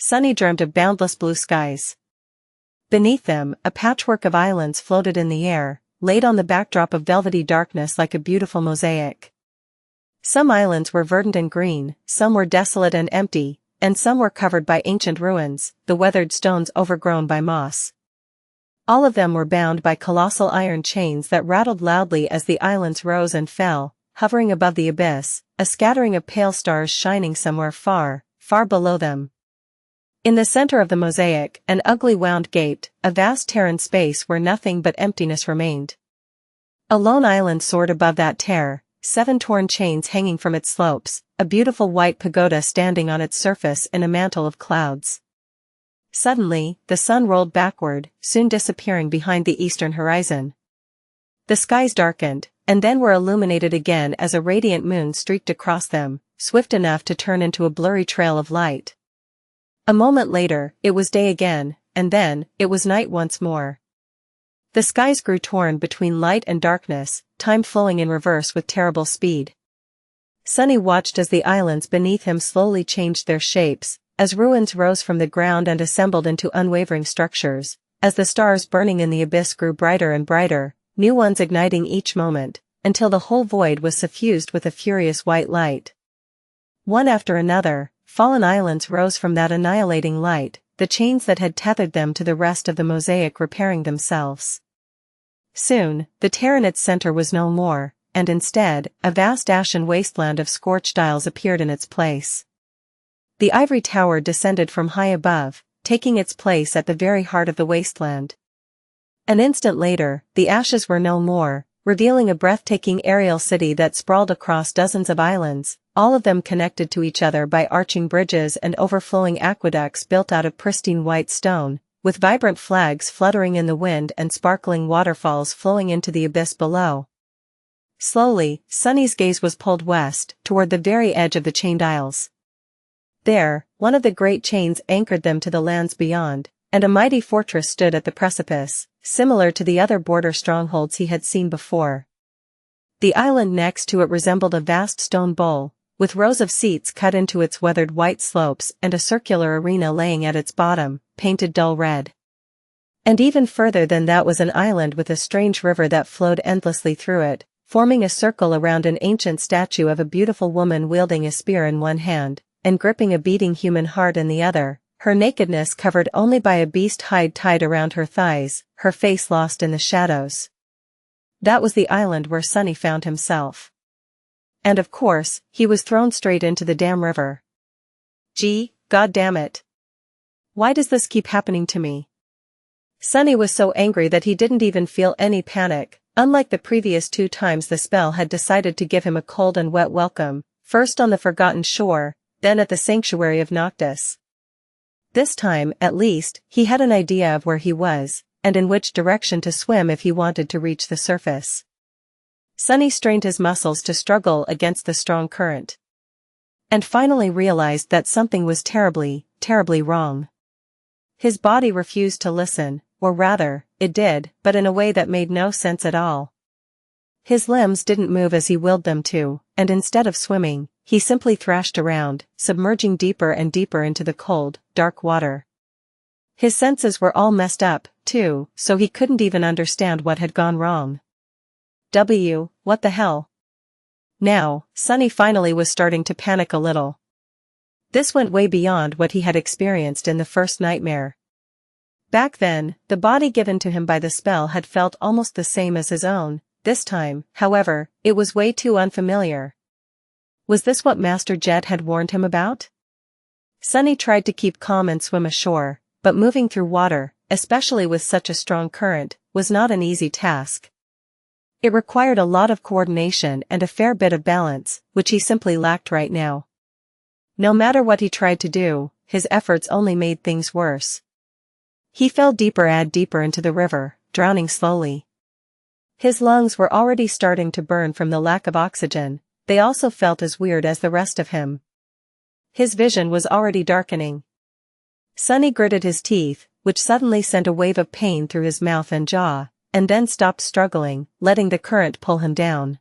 Sunny dreamt of boundless blue skies. Beneath them, a patchwork of islands floated in the air, laid on the backdrop of velvety darkness like a beautiful mosaic. Some islands were verdant and green, some were desolate and empty, and some were covered by ancient ruins, the weathered stones overgrown by moss. All of them were bound by colossal iron chains that rattled loudly as the islands rose and fell, hovering above the abyss, a scattering of pale stars shining somewhere far, far below them. In the center of the mosaic, an ugly wound gaped, a vast tear in space where nothing but emptiness remained. A lone island soared above that tear, 7 torn chains hanging from its slopes, a beautiful white pagoda standing on its surface in a mantle of clouds. Suddenly, the sun rolled backward, soon disappearing behind the eastern horizon. The skies darkened, and then were illuminated again as a radiant moon streaked across them, swift enough to turn into a blurry trail of light. A moment later, it was day again, and then, it was night once more. The skies grew torn between light and darkness, time flowing in reverse with terrible speed. Sunny watched as the islands beneath him slowly changed their shapes, as ruins rose from the ground and assembled into unwavering structures, as the stars burning in the abyss grew brighter and brighter, new ones igniting each moment, until the whole void was suffused with a furious white light. One after another, fallen islands rose from that annihilating light, the chains that had tethered them to the rest of the mosaic repairing themselves. Soon, the tear in its center was no more, and instead, a vast ashen wasteland of scorched isles appeared in its place. The ivory tower descended from high above, taking its place at the very heart of the wasteland. An instant later, the ashes were no more, revealing a breathtaking aerial city that sprawled across dozens of islands, all of them connected to each other by arching bridges and overflowing aqueducts built out of pristine white stone, with vibrant flags fluttering in the wind and sparkling waterfalls flowing into the abyss below. Slowly, Sunny's gaze was pulled west, toward the very edge of the chained isles. There, one of the great chains anchored them to the lands beyond, and a mighty fortress stood at the precipice, similar to the other border strongholds he had seen before. The island next to it resembled a vast stone bowl, with rows of seats cut into its weathered white slopes and a circular arena laying at its bottom, painted dull red. And even further than that was an island with a strange river that flowed endlessly through it, forming a circle around an ancient statue of a beautiful woman wielding a spear in one hand, and gripping a beating human heart in the other, her nakedness covered only by a beast hide tied around her thighs, her face lost in the shadows. That was the island where Sunny found himself. And of course, he was thrown straight into the damn river. Gee, god damn it. Why does this keep happening to me? Sunny was so angry that he didn't even feel any panic, unlike the previous 2 times the spell had decided to give him a cold and wet welcome, first on the forgotten shore, then at the sanctuary of Noctis. This time, at least, he had an idea of where he was, and in which direction to swim if he wanted to reach the surface. Sunny strained his muscles to struggle against the strong current. And finally realized that something was terribly, terribly wrong. His body refused to listen, or rather, it did, but in a way that made no sense at all. His limbs didn't move as he willed them to, and instead of swimming, he simply thrashed around, submerging deeper and deeper into the cold, dark water. His senses were all messed up, too, so he couldn't even understand what had gone wrong. What the hell? Now, Sunny finally was starting to panic a little. This went way beyond what he had experienced in the first nightmare. Back then, the body given to him by the spell had felt almost the same as his own. This time, however, it was way too unfamiliar. Was this what Master Jet had warned him about? Sunny tried to keep calm and swim ashore, but moving through water, especially with such a strong current, was not an easy task. It required a lot of coordination and a fair bit of balance, which he simply lacked right now. No matter what he tried to do, his efforts only made things worse. He fell deeper into the river, drowning slowly. His lungs were already starting to burn from the lack of oxygen. They also felt as weird as the rest of him. His vision was already darkening. Sunny gritted his teeth, which suddenly sent a wave of pain through his mouth and jaw, and then stopped struggling, letting the current pull him down.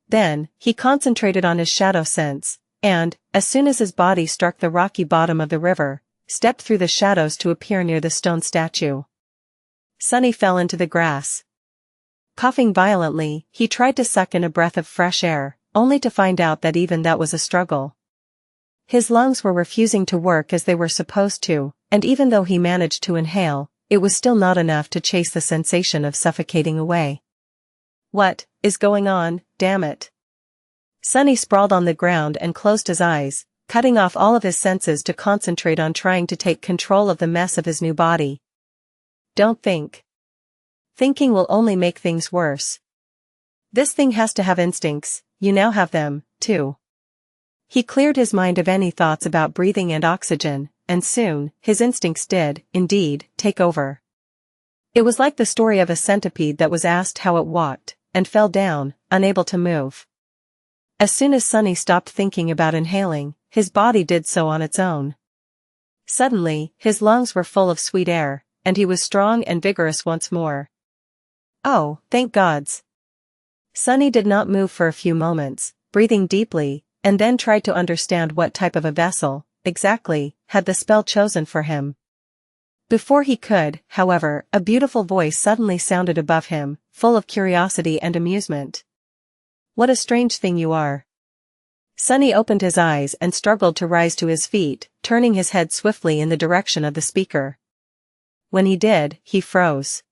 Then, he concentrated on his shadow sense, and, as soon as his body struck the rocky bottom of the river, stepped through the shadows to appear near the stone statue. Sunny fell into the grass. Coughing violently, he tried to suck in a breath of fresh air, only to find out that even that was a struggle. His lungs were refusing to work as they were supposed to, and even though he managed to inhale, it was still not enough to chase the sensation of suffocating away. What is going on, damn it? Sunny sprawled on the ground and closed his eyes, cutting off all of his senses to concentrate on trying to take control of the mess of his new body. Don't think. Thinking will only make things worse. This thing has to have instincts, you now have them, too. He cleared his mind of any thoughts about breathing and oxygen, and soon, his instincts did, indeed, take over. It was like the story of a centipede that was asked how it walked, and fell down, unable to move. As soon as Sunny stopped thinking about inhaling, his body did so on its own. Suddenly, his lungs were full of sweet air, and he was strong and vigorous once more. Oh, thank gods! Sunny did not move for a few moments, breathing deeply, and then tried to understand what type of a vessel, exactly, had the spell chosen for him. Before he could, however, a beautiful voice suddenly sounded above him, full of curiosity and amusement. What a strange thing you are. Sunny opened his eyes and struggled to rise to his feet, turning his head swiftly in the direction of the speaker. When he did, he froze.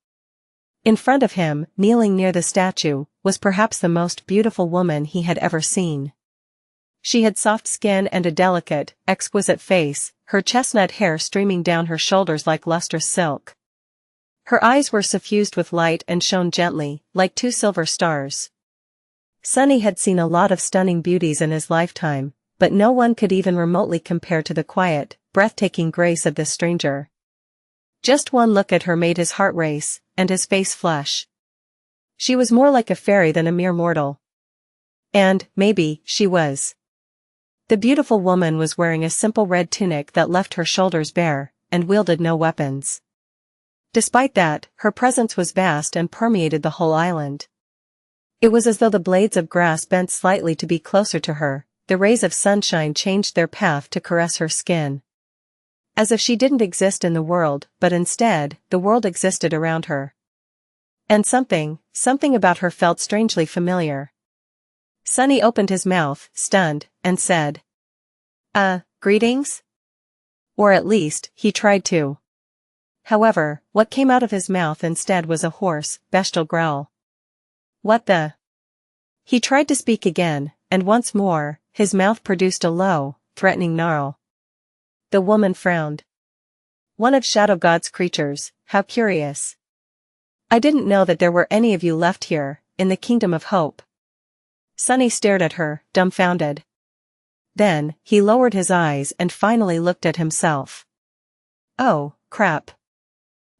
In front of him, kneeling near the statue, was perhaps the most beautiful woman he had ever seen. She had soft skin and a delicate, exquisite face, her chestnut hair streaming down her shoulders like lustrous silk. Her eyes were suffused with light and shone gently, like two silver stars. Sunny had seen a lot of stunning beauties in his lifetime, but no one could even remotely compare to the quiet, breathtaking grace of this stranger. Just one look at her made his heart race, and his face flush. She was more like a fairy than a mere mortal. And, maybe, she was. The beautiful woman was wearing a simple red tunic that left her shoulders bare, and wielded no weapons. Despite that, her presence was vast and permeated the whole island. It was as though the blades of grass bent slightly to be closer to her, the rays of sunshine changed their path to caress her skin. As if she didn't exist in the world, but instead, the world existed around her. And something about her felt strangely familiar. Sunny opened his mouth, stunned, and said, greetings? Or at least, he tried to. However, what came out of his mouth instead was a hoarse, bestial growl. What the? He tried to speak again, and once more, his mouth produced a low, threatening snarl. The woman frowned. One of Shadow God's creatures, how curious. I didn't know that there were any of you left here, in the Kingdom of Hope. Sunny stared at her, dumbfounded. Then, he lowered his eyes and finally looked at himself. Oh, crap.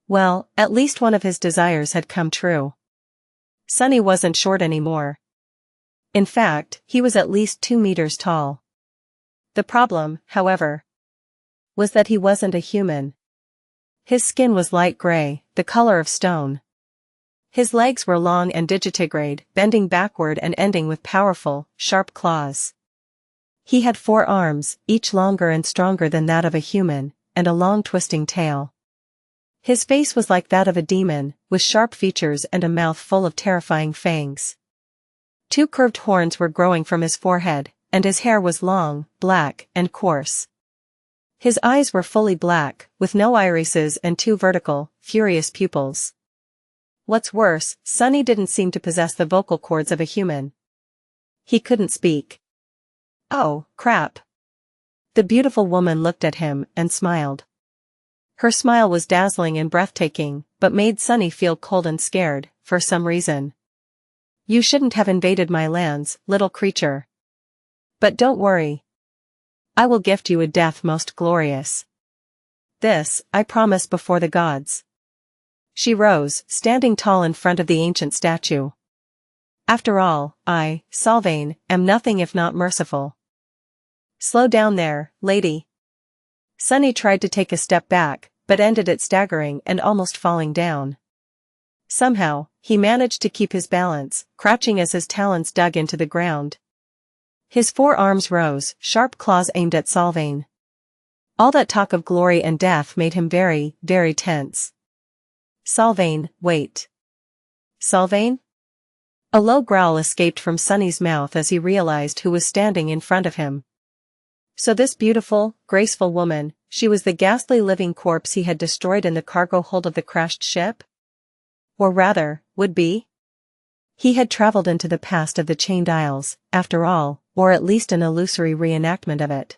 Well, at least one of his desires had come true. Sunny wasn't short anymore. In fact, he was at least 2 meters tall. The problem, however, was that he wasn't a human. His skin was light gray, the color of stone. His legs were long and digitigrade, bending backward and ending with powerful, sharp claws. He had 4 arms, each longer and stronger than that of a human, and a long twisting tail. His face was like that of a demon, with sharp features and a mouth full of terrifying fangs. 2 curved horns were growing from his forehead, and his hair was long, black, and coarse. His eyes were fully black, with no irises and 2 vertical, furious pupils. What's worse, Sunny didn't seem to possess the vocal cords of a human. He couldn't speak. Oh, crap. The beautiful woman looked at him and smiled. Her smile was dazzling and breathtaking, but made Sunny feel cold and scared, for some reason. You shouldn't have invaded my lands, little creature. But don't worry. I will gift you a death most glorious. This, I promise before the gods. She rose, standing tall in front of the ancient statue. After all, I, Sylvain, am nothing if not merciful. Slow down there, lady. Sunny tried to take a step back, but ended it staggering and almost falling down. Somehow, he managed to keep his balance, crouching as his talons dug into the ground. His 4 arms rose, sharp claws aimed at Sylvain. All that talk of glory and death made him very, very tense. Sylvain, wait. Sylvain? A low growl escaped from Sunny's mouth as he realized who was standing in front of him. So this beautiful, graceful woman, she was the ghastly living corpse he had destroyed in the cargo hold of the crashed ship? Or rather, would be? He had traveled into the past of the Chained Isles, after all, or at least an illusory reenactment of it.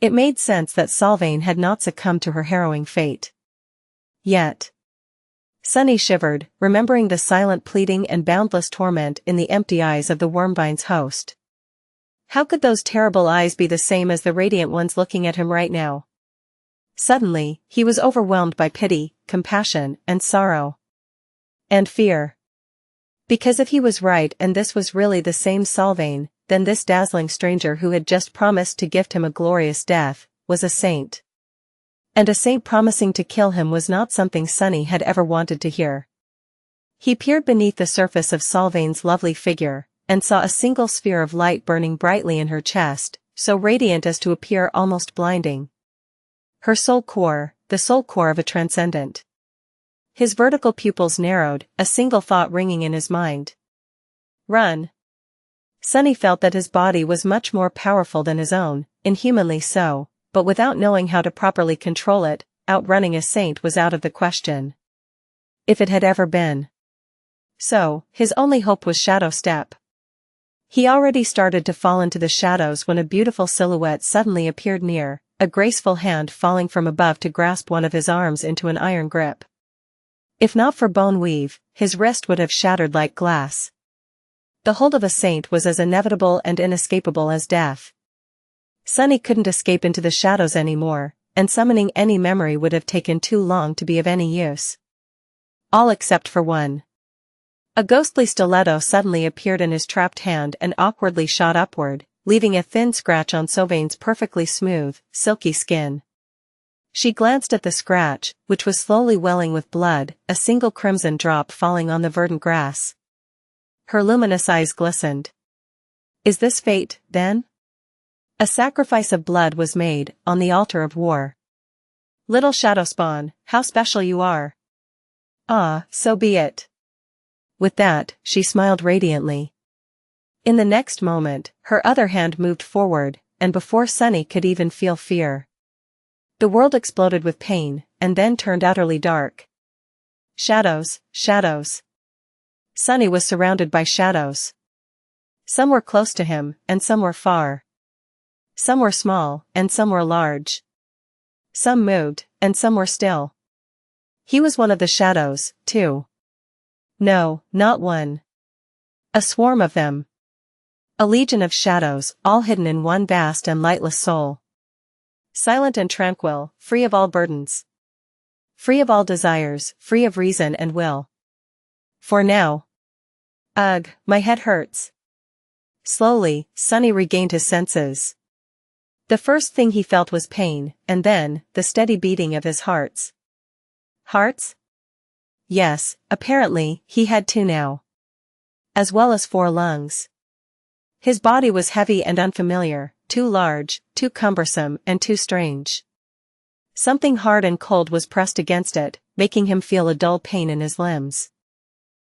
It made sense that Sylvain had not succumbed to her harrowing fate. Yet. Sunny shivered, remembering the silent pleading and boundless torment in the empty eyes of the Wormvine's host. How could those terrible eyes be the same as the radiant ones looking at him right now? Suddenly, he was overwhelmed by pity, compassion, and sorrow. And fear. Because if he was right and this was really the same Sylvain, then this dazzling stranger who had just promised to gift him a glorious death, was a saint. And a saint promising to kill him was not something Sunny had ever wanted to hear. He peered beneath the surface of Sylvain's lovely figure, and saw a single sphere of light burning brightly in her chest, so radiant as to appear almost blinding. Her soul core, the soul core of a transcendent. His vertical pupils narrowed, a single thought ringing in his mind. Run. Sunny felt that his body was much more powerful than his own, inhumanly so, but without knowing how to properly control it, outrunning a saint was out of the question. If it had ever been. So, his only hope was shadow step. He already started to fall into the shadows when a beautiful silhouette suddenly appeared near, a graceful hand falling from above to grasp one of his arms into an iron grip. If not for bone weave, his wrist would have shattered like glass. The hold of a saint was as inevitable and inescapable as death. Sunny couldn't escape into the shadows anymore, and summoning any memory would have taken too long to be of any use. All except for one. A ghostly stiletto suddenly appeared in his trapped hand and awkwardly shot upward, leaving a thin scratch on Sylvain's perfectly smooth, silky skin. She glanced at the scratch, which was slowly welling with blood, a single crimson drop falling on the verdant grass. Her luminous eyes glistened. Is this fate, then? A sacrifice of blood was made, on the altar of war. Little shadow spawn, how special you are. Ah, so be it. With that, she smiled radiantly. In the next moment, her other hand moved forward, and before Sunny could even feel fear, the world exploded with pain, and then turned utterly dark. Shadows, shadows. Sunny was surrounded by shadows. Some were close to him, and some were far. Some were small, and some were large. Some moved, and some were still. He was one of the shadows, too. No, not one. A swarm of them. A legion of shadows, all hidden in one vast and lightless soul. Silent and tranquil, free of all burdens. Free of all desires, free of reason and will. For now. Ugh, my head hurts. Slowly, Sunny regained his senses. The first thing he felt was pain, and then, the steady beating of his hearts. Hearts? Yes, apparently, he had two now. As well as 4 lungs. His body was heavy and unfamiliar, too large, too cumbersome, and too strange. Something hard and cold was pressed against it, making him feel a dull pain in his limbs.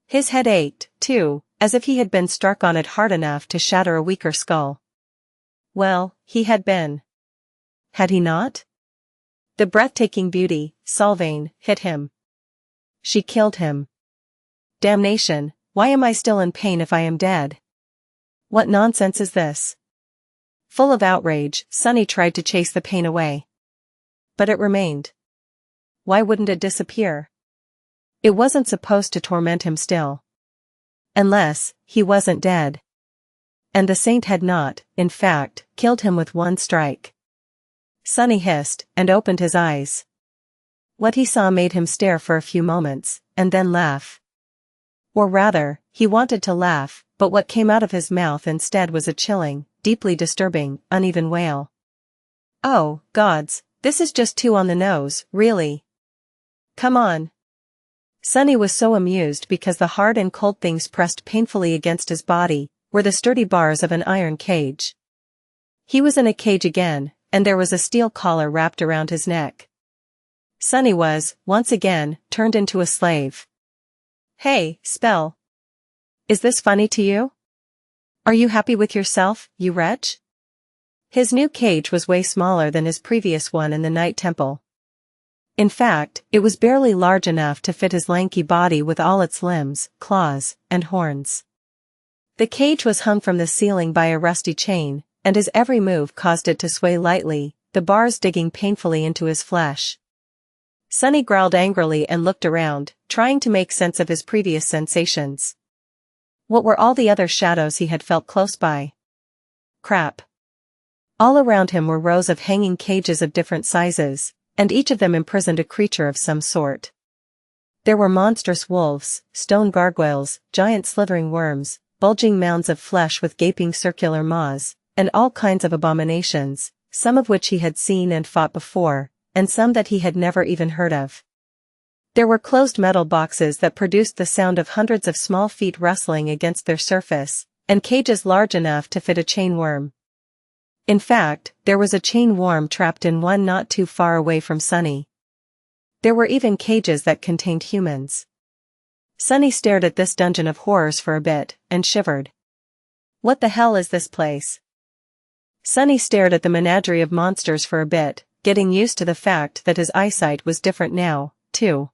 His head ached, too, as if he had been struck on it hard enough to shatter a weaker skull. Well, he had been. Had he not? The breathtaking beauty, Sylvain, hit him. She killed him. Damnation, why am I still in pain if I am dead? What nonsense is this? Full of outrage, Sunny tried to chase the pain away. But it remained. Why wouldn't it disappear? It wasn't supposed to torment him still. Unless, he wasn't dead. And the saint had not, in fact, killed him with one strike. Sunny hissed, and opened his eyes. What he saw made him stare for a few moments, and then laugh. Or rather, he wanted to laugh, but what came out of his mouth instead was a chilling, deeply disturbing, uneven wail. Oh, gods, this is just too on the nose, really. Come on. Sunny was so amused because the hard and cold things pressed painfully against his body were the sturdy bars of an iron cage. He was in a cage again, and there was a steel collar wrapped around his neck. Sunny was, once again, turned into a slave. "Hey, spell. Is this funny to you? Are you happy with yourself, you wretch?" His new cage was way smaller than his previous one in the Night Temple. In fact, it was barely large enough to fit his lanky body with all its limbs, claws, and horns. The cage was hung from the ceiling by a rusty chain, and his every move caused it to sway lightly, the bars digging painfully into his flesh. Sunny growled angrily and looked around, trying to make sense of his previous sensations. What were all the other shadows he had felt close by? Crap. All around him were rows of hanging cages of different sizes, and each of them imprisoned a creature of some sort. There were monstrous wolves, stone gargoyles, giant slithering worms, bulging mounds of flesh with gaping circular maws, and all kinds of abominations, some of which he had seen and fought before, and some that he had never even heard of. There were closed metal boxes that produced the sound of hundreds of small feet rustling against their surface, and cages large enough to fit a chain worm. In fact, there was a chain worm trapped in one not too far away from Sunny. There were even cages that contained humans. Sunny stared at this dungeon of horrors for a bit, and shivered. What the hell is this place? Sunny stared at the menagerie of monsters for a bit, getting used to the fact that his eyesight was different now, too.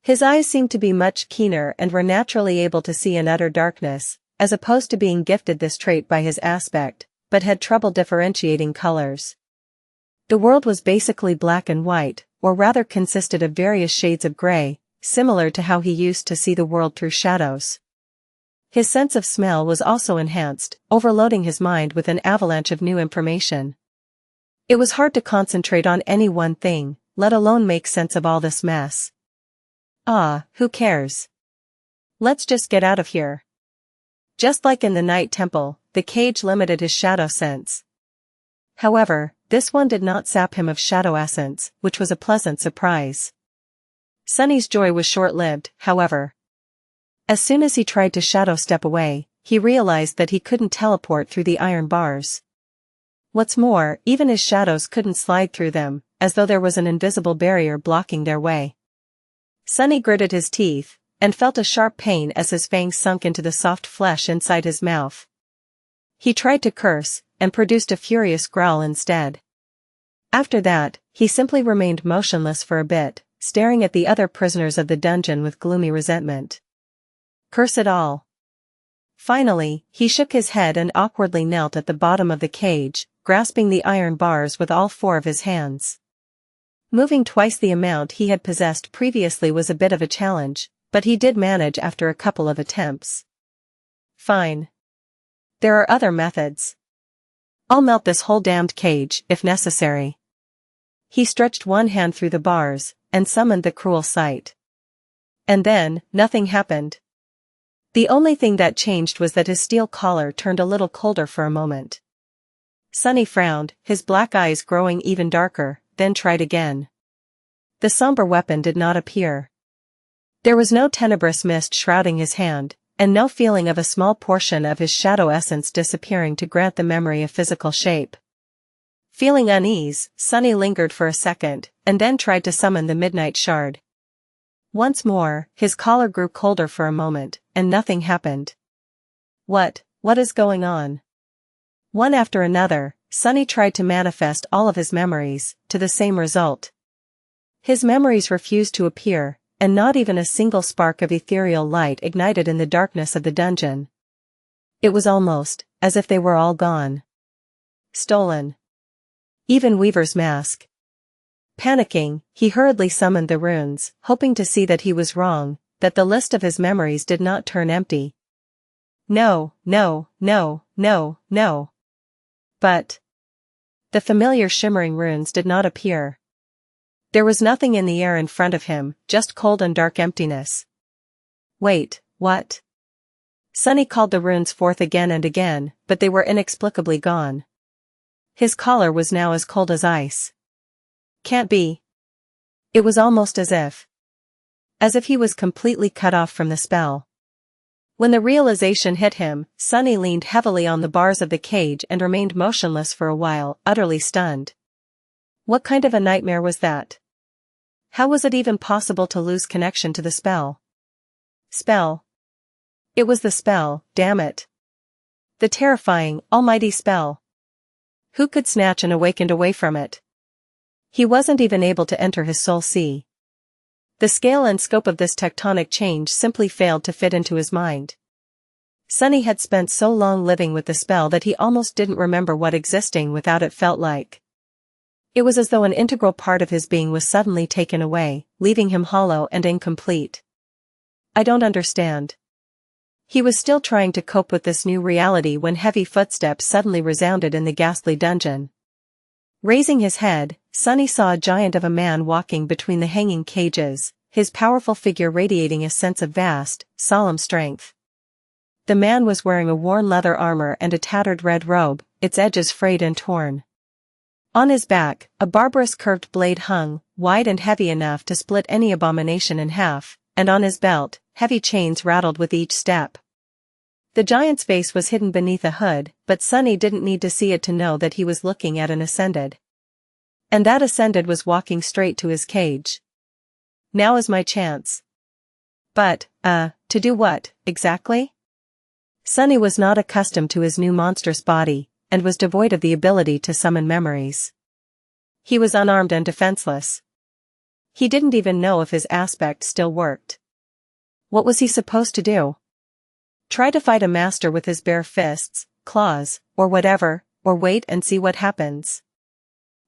His eyes seemed to be much keener and were naturally able to see in utter darkness, as opposed to being gifted this trait by his aspect, but had trouble differentiating colors. The world was basically black and white, or rather consisted of various shades of gray, similar to how he used to see the world through shadows. His sense of smell was also enhanced, overloading his mind with an avalanche of new information. It was hard to concentrate on any one thing, let alone make sense of all this mess. Who cares? Let's just get out of here. Just like in the Night Temple, the cage limited his shadow sense. However, this one did not sap him of shadow essence, which was a pleasant surprise. Sunny's joy was short-lived, however. As soon as he tried to shadow step away, he realized that he couldn't teleport through the iron bars. What's more, even his shadows couldn't slide through them, as though there was an invisible barrier blocking their way. Sunny gritted his teeth, and felt a sharp pain as his fangs sunk into the soft flesh inside his mouth. He tried to curse, and produced a furious growl instead. After that, he simply remained motionless for a bit, staring at the other prisoners of the dungeon with gloomy resentment. Curse it all. Finally, he shook his head and awkwardly knelt at the bottom of the cage, grasping the iron bars with all four of his hands. Moving twice the amount he had possessed previously was a bit of a challenge, but he did manage after a couple of attempts. Fine. There are other methods. I'll melt this whole damned cage, if necessary. He stretched one hand through the bars, and summoned the cruel sight. And then, nothing happened. The only thing that changed was that his steel collar turned a little colder for a moment. Sunny frowned, his black eyes growing even darker, then tried again. The somber weapon did not appear. There was no tenebrous mist shrouding his hand, and no feeling of a small portion of his shadow essence disappearing to grant the memory a physical shape. Feeling unease, Sunny lingered for a second, and then tried to summon the midnight shard. Once more, his collar grew colder for a moment, and nothing happened. What is going on? One after another, Sunny tried to manifest all of his memories, to the same result. His memories refused to appear, and not even a single spark of ethereal light ignited in the darkness of the dungeon. It was almost as if they were all gone. Stolen. Even Weaver's mask. Panicking, he hurriedly summoned the runes, hoping to see that he was wrong, that the list of his memories did not turn empty. No. But the familiar shimmering runes did not appear. There was nothing in the air in front of him, just cold and dark emptiness. Wait, what? Sunny called the runes forth again and again, but they were inexplicably gone. His collar was now as cold as ice. Can't be. It was almost as if he was completely cut off from the spell. When the realization hit him, Sunny leaned heavily on the bars of the cage and remained motionless for a while, utterly stunned. What kind of a nightmare was that? How was it even possible to lose connection to the spell? Spell. It was the spell, damn it. The terrifying, almighty spell. Who could snatch and awakened away from it? He wasn't even able to enter his soul sea. The scale and scope of this tectonic change simply failed to fit into his mind. Sunny had spent so long living with the spell that he almost didn't remember what existing without it felt like. It was as though an integral part of his being was suddenly taken away, leaving him hollow and incomplete. I don't understand. He was still trying to cope with this new reality when heavy footsteps suddenly resounded in the ghastly dungeon. Raising his head, Sunny saw a giant of a man walking between the hanging cages, his powerful figure radiating a sense of vast, solemn strength. The man was wearing a worn leather armor and a tattered red robe, its edges frayed and torn. On his back, a barbarous curved blade hung, wide and heavy enough to split any abomination in half, and on his belt, heavy chains rattled with each step. The giant's face was hidden beneath a hood, but Sunny didn't need to see it to know that he was looking at an Ascended. And that Ascended was walking straight to his cage. Now is my chance. But, to do what, exactly? Sunny was not accustomed to his new monstrous body, and was devoid of the ability to summon memories. He was unarmed and defenseless. He didn't even know if his aspect still worked. What was he supposed to do? Try to fight a master with his bare fists, claws, or whatever, or wait and see what happens?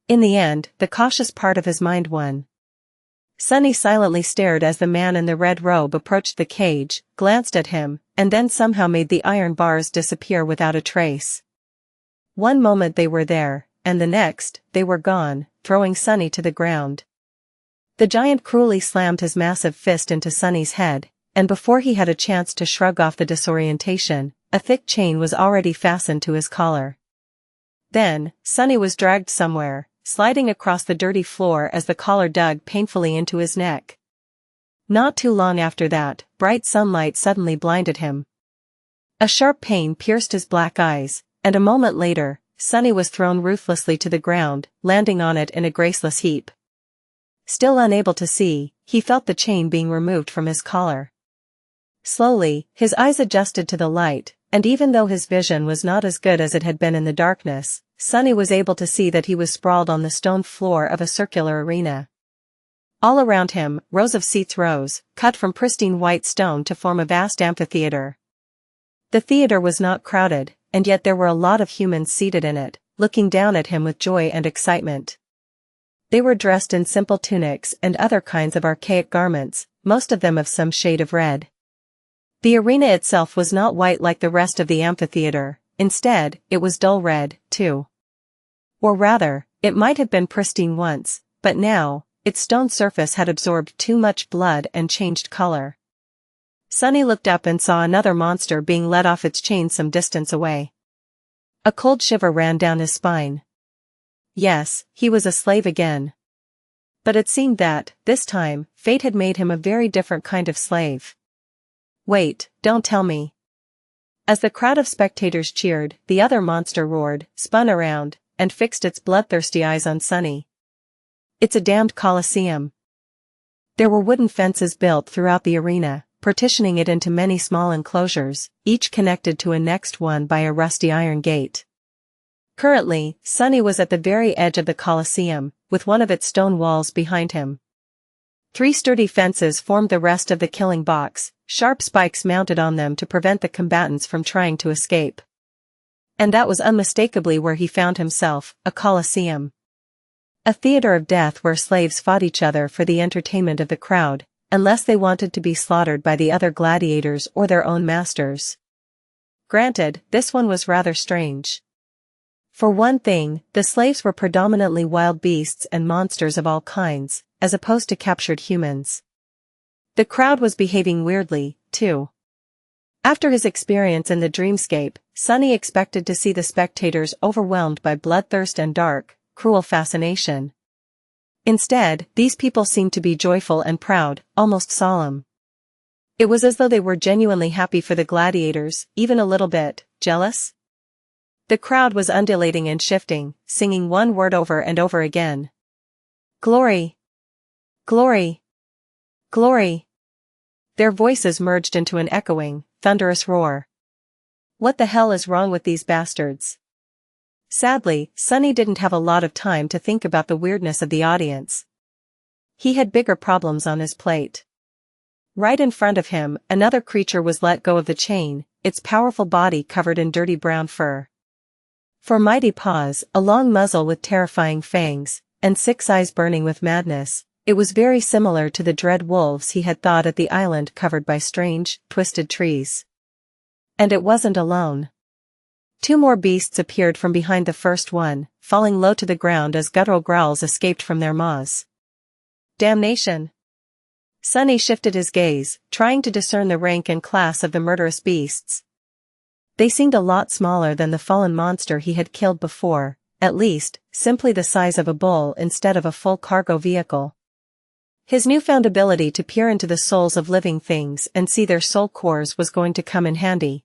In the end, the cautious part of his mind won. Sunny silently stared as the man in the red robe approached the cage, glanced at him, and then somehow made the iron bars disappear without a trace. One moment they were there, and the next, they were gone, throwing Sunny to the ground. The giant cruelly slammed his massive fist into Sunny's head, and before he had a chance to shrug off the disorientation, a thick chain was already fastened to his collar. Then, Sunny was dragged somewhere, sliding across the dirty floor as the collar dug painfully into his neck. Not too long after that, bright sunlight suddenly blinded him. A sharp pain pierced his black eyes, and a moment later, Sunny was thrown ruthlessly to the ground, landing on it in a graceless heap. Still unable to see, he felt the chain being removed from his collar. Slowly, his eyes adjusted to the light, and even though his vision was not as good as it had been in the darkness, Sunny was able to see that he was sprawled on the stone floor of a circular arena. All around him, rows of seats rose, cut from pristine white stone to form a vast amphitheater. The theater was not crowded, and yet there were a lot of humans seated in it, looking down at him with joy and excitement. They were dressed in simple tunics and other kinds of archaic garments, most of them of some shade of red. The arena itself was not white like the rest of the amphitheater, instead, it was dull red, too. Or rather, it might have been pristine once, but now, its stone surface had absorbed too much blood and changed color. Sunny looked up and saw another monster being led off its chain some distance away. A cold shiver ran down his spine. Yes, he was a slave again. But it seemed that, this time, fate had made him a very different kind of slave. Wait, don't tell me. As the crowd of spectators cheered, the other monster roared, spun around, and fixed its bloodthirsty eyes on Sunny. It's a damned Colosseum. There were wooden fences built throughout the arena, partitioning it into many small enclosures, each connected to a next one by a rusty iron gate. Currently, Sunny was at the very edge of the Colosseum, with one of its stone walls behind him. 3 sturdy fences formed the rest of the killing box, sharp spikes mounted on them to prevent the combatants from trying to escape. And that was unmistakably where he found himself, a Colosseum. A theater of death where slaves fought each other for the entertainment of the crowd, unless they wanted to be slaughtered by the other gladiators or their own masters. Granted, this one was rather strange. For one thing, the slaves were predominantly wild beasts and monsters of all kinds, as opposed to captured humans. The crowd was behaving weirdly, too. After his experience in the dreamscape, Sunny expected to see the spectators overwhelmed by bloodthirst and dark, cruel fascination. Instead, these people seemed to be joyful and proud, almost solemn. It was as though they were genuinely happy for the gladiators, even a little bit jealous. The crowd was undulating and shifting, singing one word over and over again. Glory! Glory! Glory! Their voices merged into an echoing, thunderous roar. What the hell is wrong with these bastards? Sadly, Sunny didn't have a lot of time to think about the weirdness of the audience. He had bigger problems on his plate. Right in front of him, another creature was let go of the chain, its powerful body covered in dirty brown fur. For mighty paws, a long muzzle with terrifying fangs, and 6 eyes burning with madness, it was very similar to the dread wolves he had thought at the island covered by strange, twisted trees. And it wasn't alone. 2 more beasts appeared from behind the first one, falling low to the ground as guttural growls escaped from their maws. Damnation! Sunny shifted his gaze, trying to discern the rank and class of the murderous beasts. They seemed a lot smaller than the fallen monster he had killed before, at least, simply the size of a bull instead of a full cargo vehicle. His newfound ability to peer into the souls of living things and see their soul cores was going to come in handy.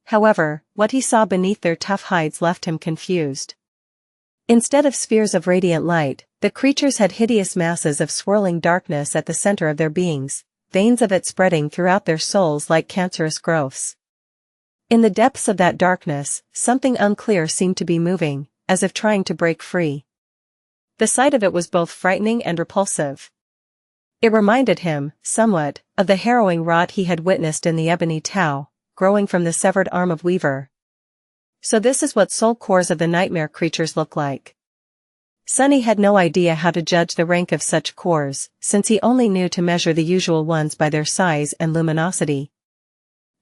However, what he saw beneath their tough hides left him confused. Instead of spheres of radiant light, the creatures had hideous masses of swirling darkness at the center of their beings, veins of it spreading throughout their souls like cancerous growths. In the depths of that darkness, something unclear seemed to be moving, as if trying to break free. The sight of it was both frightening and repulsive. It reminded him, somewhat, of the harrowing rot he had witnessed in the ebony Tau, growing from the severed arm of Weaver. So this is what soul cores of the nightmare creatures look like. Sunny had no idea how to judge the rank of such cores, since he only knew to measure the usual ones by their size and luminosity.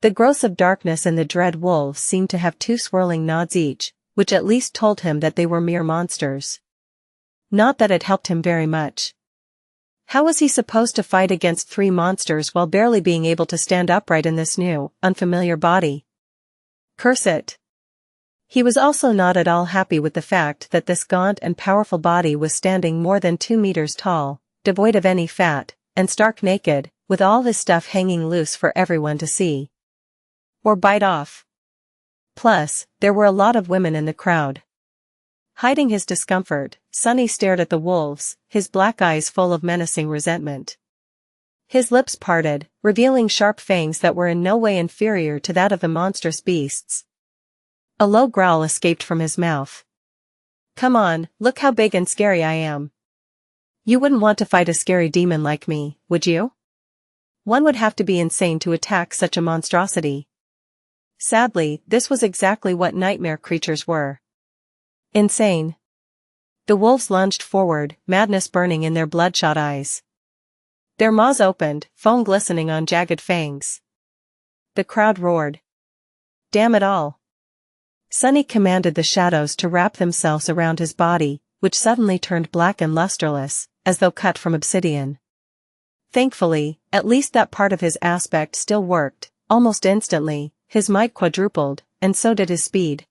The growths of darkness in the dread wolves seemed to have 2 swirling nods each, which at least told him that they were mere monsters. Not that it helped him very much. How was he supposed to fight against 3 monsters while barely being able to stand upright in this new, unfamiliar body? Curse it! He was also not at all happy with the fact that this gaunt and powerful body was standing more than 2 meters tall, devoid of any fat, and stark naked, with all his stuff hanging loose for everyone to see. Or bite off. Plus, there were a lot of women in the crowd. Hiding his discomfort, Sunny stared at the wolves, his black eyes full of menacing resentment. His lips parted, revealing sharp fangs that were in no way inferior to that of the monstrous beasts. A low growl escaped from his mouth. Come on, look how big and scary I am. You wouldn't want to fight a scary demon like me, would you? One would have to be insane to attack such a monstrosity. Sadly, this was exactly what nightmare creatures were. Insane. The wolves lunged forward, madness burning in their bloodshot eyes. Their maws opened, foam glistening on jagged fangs. The crowd roared. Damn it all. Sunny commanded the shadows to wrap themselves around his body, which suddenly turned black and lusterless, as though cut from obsidian. Thankfully, at least that part of his aspect still worked. Almost instantly, his might quadrupled, and so did his speed.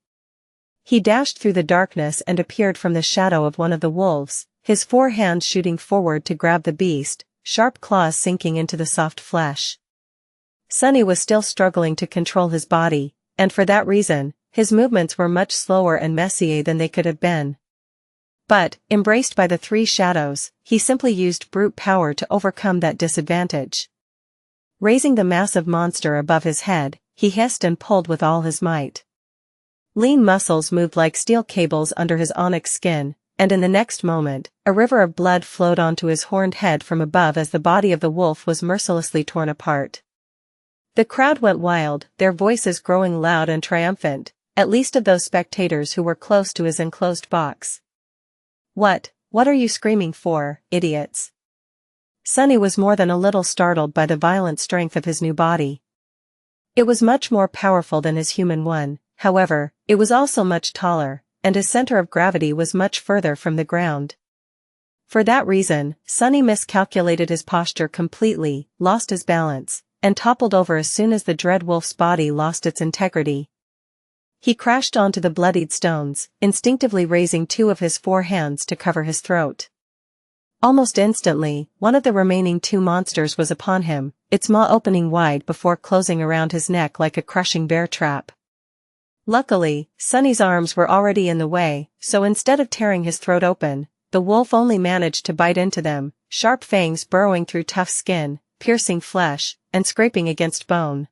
He dashed through the darkness and appeared from the shadow of one of the wolves, his 4 hands shooting forward to grab the beast, sharp claws sinking into the soft flesh. Sunny was still struggling to control his body, and for that reason, his movements were much slower and messier than they could have been. But, embraced by the 3 shadows, he simply used brute power to overcome that disadvantage. Raising the massive monster above his head, he hissed and pulled with all his might. Lean muscles moved like steel cables under his onyx skin, and in the next moment, a river of blood flowed onto his horned head from above as the body of the wolf was mercilessly torn apart. The crowd went wild, their voices growing loud and triumphant, at least of those spectators who were close to his enclosed box. What are you screaming for, idiots? Sunny was more than a little startled by the violent strength of his new body. It was much more powerful than his human one, however, it was also much taller, and his center of gravity was much further from the ground. For that reason, Sunny miscalculated his posture completely, lost his balance, and toppled over as soon as the dread wolf's body lost its integrity. He crashed onto the bloodied stones, instinctively raising 2 of his 4 hands to cover his throat. Almost instantly, one of the remaining 2 monsters was upon him, its maw opening wide before closing around his neck like a crushing bear trap. Luckily, Sunny's arms were already in the way, so instead of tearing his throat open, the wolf only managed to bite into them, sharp fangs burrowing through tough skin, piercing flesh, and scraping against bone.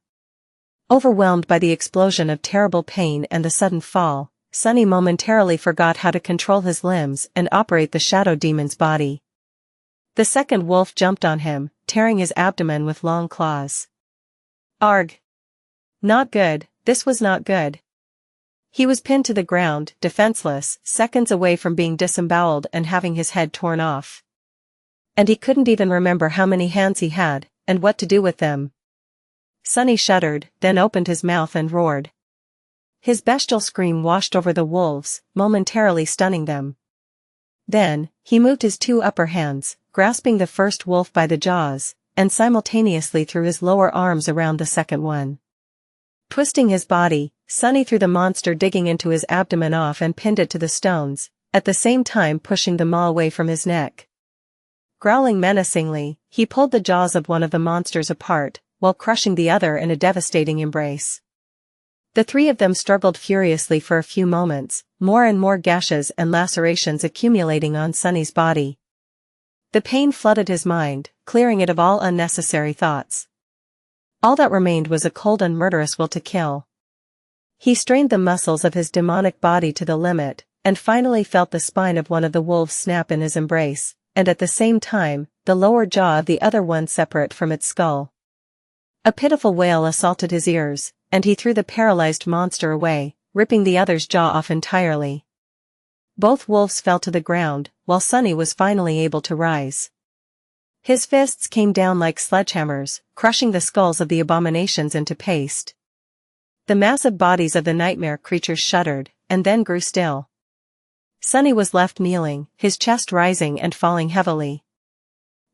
Overwhelmed by the explosion of terrible pain and the sudden fall, Sunny momentarily forgot how to control his limbs and operate the shadow demon's body. The second wolf jumped on him, tearing his abdomen with long claws. Arg! Not good, this was not good. He was pinned to the ground, defenseless, seconds away from being disemboweled and having his head torn off. And he couldn't even remember how many hands he had, and what to do with them. Sunny shuddered, then opened his mouth and roared. His bestial scream washed over the wolves, momentarily stunning them. Then, he moved his two upper hands, grasping the first wolf by the jaws, and simultaneously threw his lower arms around the second one. Twisting his body, Sunny threw the monster digging into his abdomen off and pinned it to the stones, at the same time pushing the maw away from his neck. Growling menacingly, he pulled the jaws of one of the monsters apart, while crushing the other in a devastating embrace. The three of them struggled furiously for a few moments, more and more gashes and lacerations accumulating on Sunny's body. The pain flooded his mind, clearing it of all unnecessary thoughts. All that remained was a cold and murderous will to kill. He strained the muscles of his demonic body to the limit, and finally felt the spine of one of the wolves snap in his embrace, and at the same time, the lower jaw of the other one separate from its skull. A pitiful wail assaulted his ears, and he threw the paralyzed monster away, ripping the other's jaw off entirely. Both wolves fell to the ground, while Sunny was finally able to rise. His fists came down like sledgehammers, crushing the skulls of the abominations into paste. The massive bodies of the nightmare creatures shuddered, and then grew still. Sunny was left kneeling, his chest rising and falling heavily.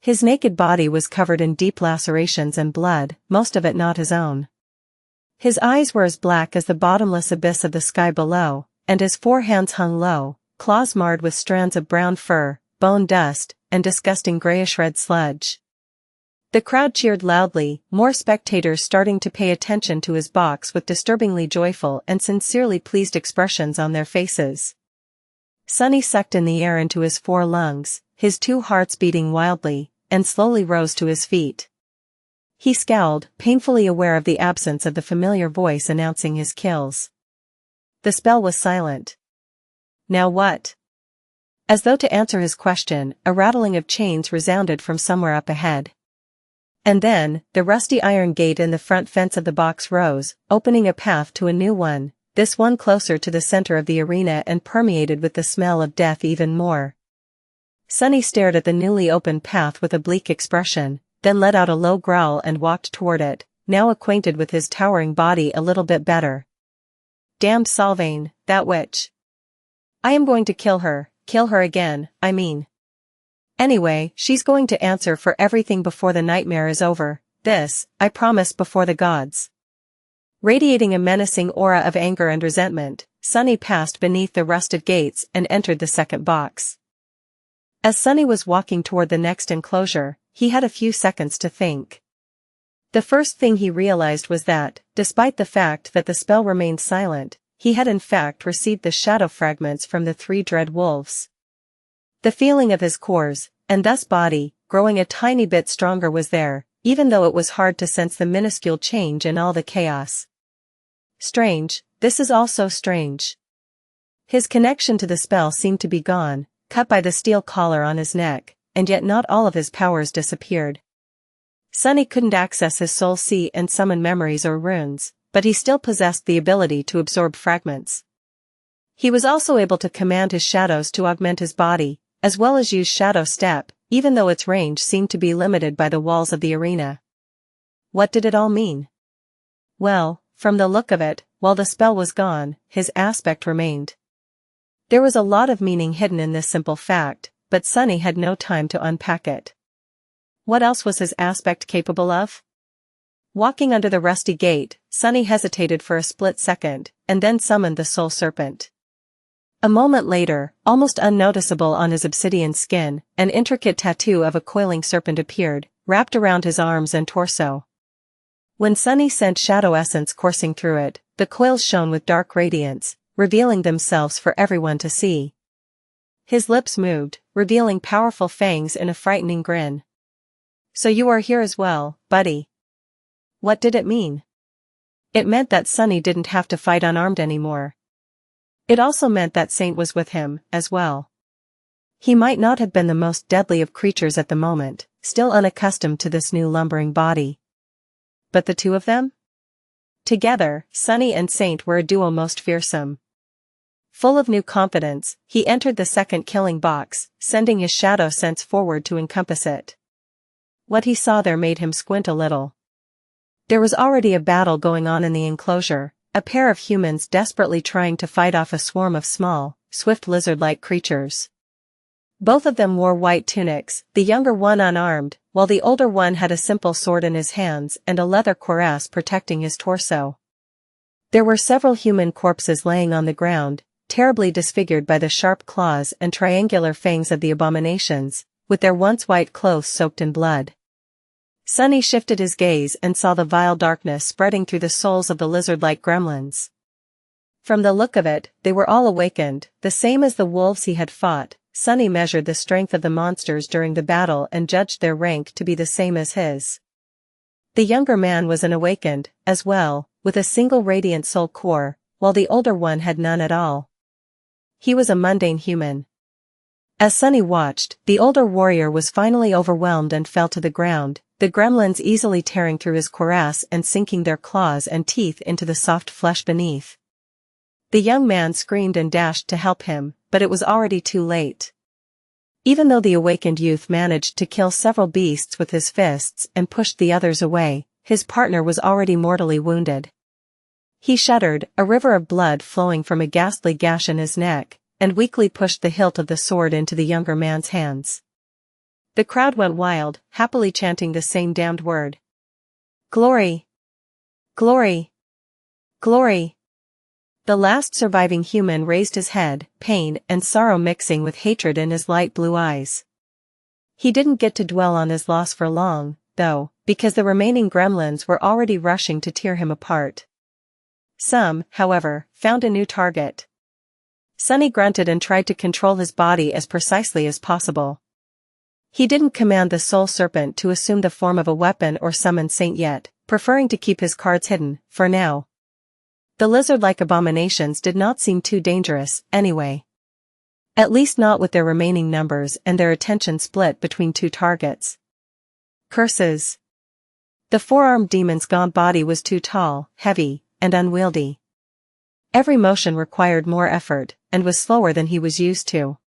His naked body was covered in deep lacerations and blood, most of it not his own. His eyes were as black as the bottomless abyss of the sky below, and his 4 hands hung low, claws marred with strands of brown fur, bone dust, and disgusting grayish-red sludge. The crowd cheered loudly, more spectators starting to pay attention to his box with disturbingly joyful and sincerely pleased expressions on their faces. Sunny sucked in the air into his 4 lungs, his 2 hearts beating wildly, and slowly rose to his feet. He scowled, painfully aware of the absence of the familiar voice announcing his kills. The spell was silent. Now what? As though to answer his question, a rattling of chains resounded from somewhere up ahead. And then, the rusty iron gate in the front fence of the box rose, opening a path to a new one, this one closer to the center of the arena and permeated with the smell of death even more. Sunny stared at the newly opened path with a bleak expression, then let out a low growl and walked toward it, now acquainted with his towering body a little bit better. Damned Sylvain, that witch. I am going to kill her again, I mean. Anyway, she's going to answer for everything before the nightmare is over, this, I promise before the gods. Radiating a menacing aura of anger and resentment, Sunny passed beneath the rusted gates and entered the second box. As Sunny was walking toward the next enclosure, he had a few seconds to think. The first thing he realized was that, despite the fact that the spell remained silent, he had in fact received the shadow fragments from the 3 dread wolves. The feeling of his cores, and thus body, growing a tiny bit stronger was there, even though it was hard to sense the minuscule change in all the chaos. Strange, this is all so strange. His connection to the spell seemed to be gone, cut by the steel collar on his neck, and yet not all of his powers disappeared. Sunny couldn't access his soul see and summon memories or runes, but he still possessed the ability to absorb fragments. He was also able to command his shadows to augment his body, as well as use Shadow Step, even though its range seemed to be limited by the walls of the arena. What did it all mean? Well, from the look of it, while the spell was gone, his aspect remained. There was a lot of meaning hidden in this simple fact, but Sunny had no time to unpack it. What else was his aspect capable of? Walking under the rusty gate, Sunny hesitated for a split second, and then summoned the Soul Serpent. A moment later, almost unnoticeable on his obsidian skin, an intricate tattoo of a coiling serpent appeared, wrapped around his arms and torso. When Sunny sent shadow essence coursing through it, the coils shone with dark radiance, revealing themselves for everyone to see. His lips moved, revealing powerful fangs in a frightening grin. "So you are here as well, buddy." What did it mean? It meant that Sunny didn't have to fight unarmed anymore. It also meant that Saint was with him, as well. He might not have been the most deadly of creatures at the moment, still unaccustomed to this new lumbering body. But the two of them? Together, Sunny and Saint were a duo most fearsome. Full of new confidence, he entered the second killing box, sending his shadow sense forward to encompass it. What he saw there made him squint a little. There was already a battle going on in the enclosure, a pair of humans desperately trying to fight off a swarm of small, swift lizard-like creatures. Both of them wore white tunics, the younger one unarmed, while the older one had a simple sword in his hands and a leather cuirass protecting his torso. There were several human corpses laying on the ground, terribly disfigured by the sharp claws and triangular fangs of the abominations, with their once white clothes soaked in blood. Sunny shifted his gaze and saw the vile darkness spreading through the souls of the lizard-like gremlins. From the look of it, they were all awakened, the same as the wolves he had fought. Sunny measured the strength of the monsters during the battle and judged their rank to be the same as his. The younger man was an awakened, as well, with a single radiant soul core, while the older one had none at all. He was a mundane human. As Sunny watched, the older warrior was finally overwhelmed and fell to the ground, the gremlins easily tearing through his cuirass and sinking their claws and teeth into the soft flesh beneath. The young man screamed and dashed to help him, but it was already too late. Even though the awakened youth managed to kill several beasts with his fists and pushed the others away, his partner was already mortally wounded. He shuddered, a river of blood flowing from a ghastly gash in his neck, and weakly pushed the hilt of the sword into the younger man's hands. The crowd went wild, happily chanting the same damned word. "Glory! Glory! Glory!" The last surviving human raised his head, pain and sorrow mixing with hatred in his light blue eyes. He didn't get to dwell on his loss for long, though, because the remaining gremlins were already rushing to tear him apart. Some, however, found a new target. Sunny grunted and tried to control his body as precisely as possible. He didn't command the soul serpent to assume the form of a weapon or summon Saint yet, preferring to keep his cards hidden, for now. The lizard-like abominations did not seem too dangerous, anyway. At least not with their remaining numbers and their attention split between two targets. Curses. The four-armed demon's gaunt body was too tall, heavy, and unwieldy. Every motion required more effort, and was slower than he was used to.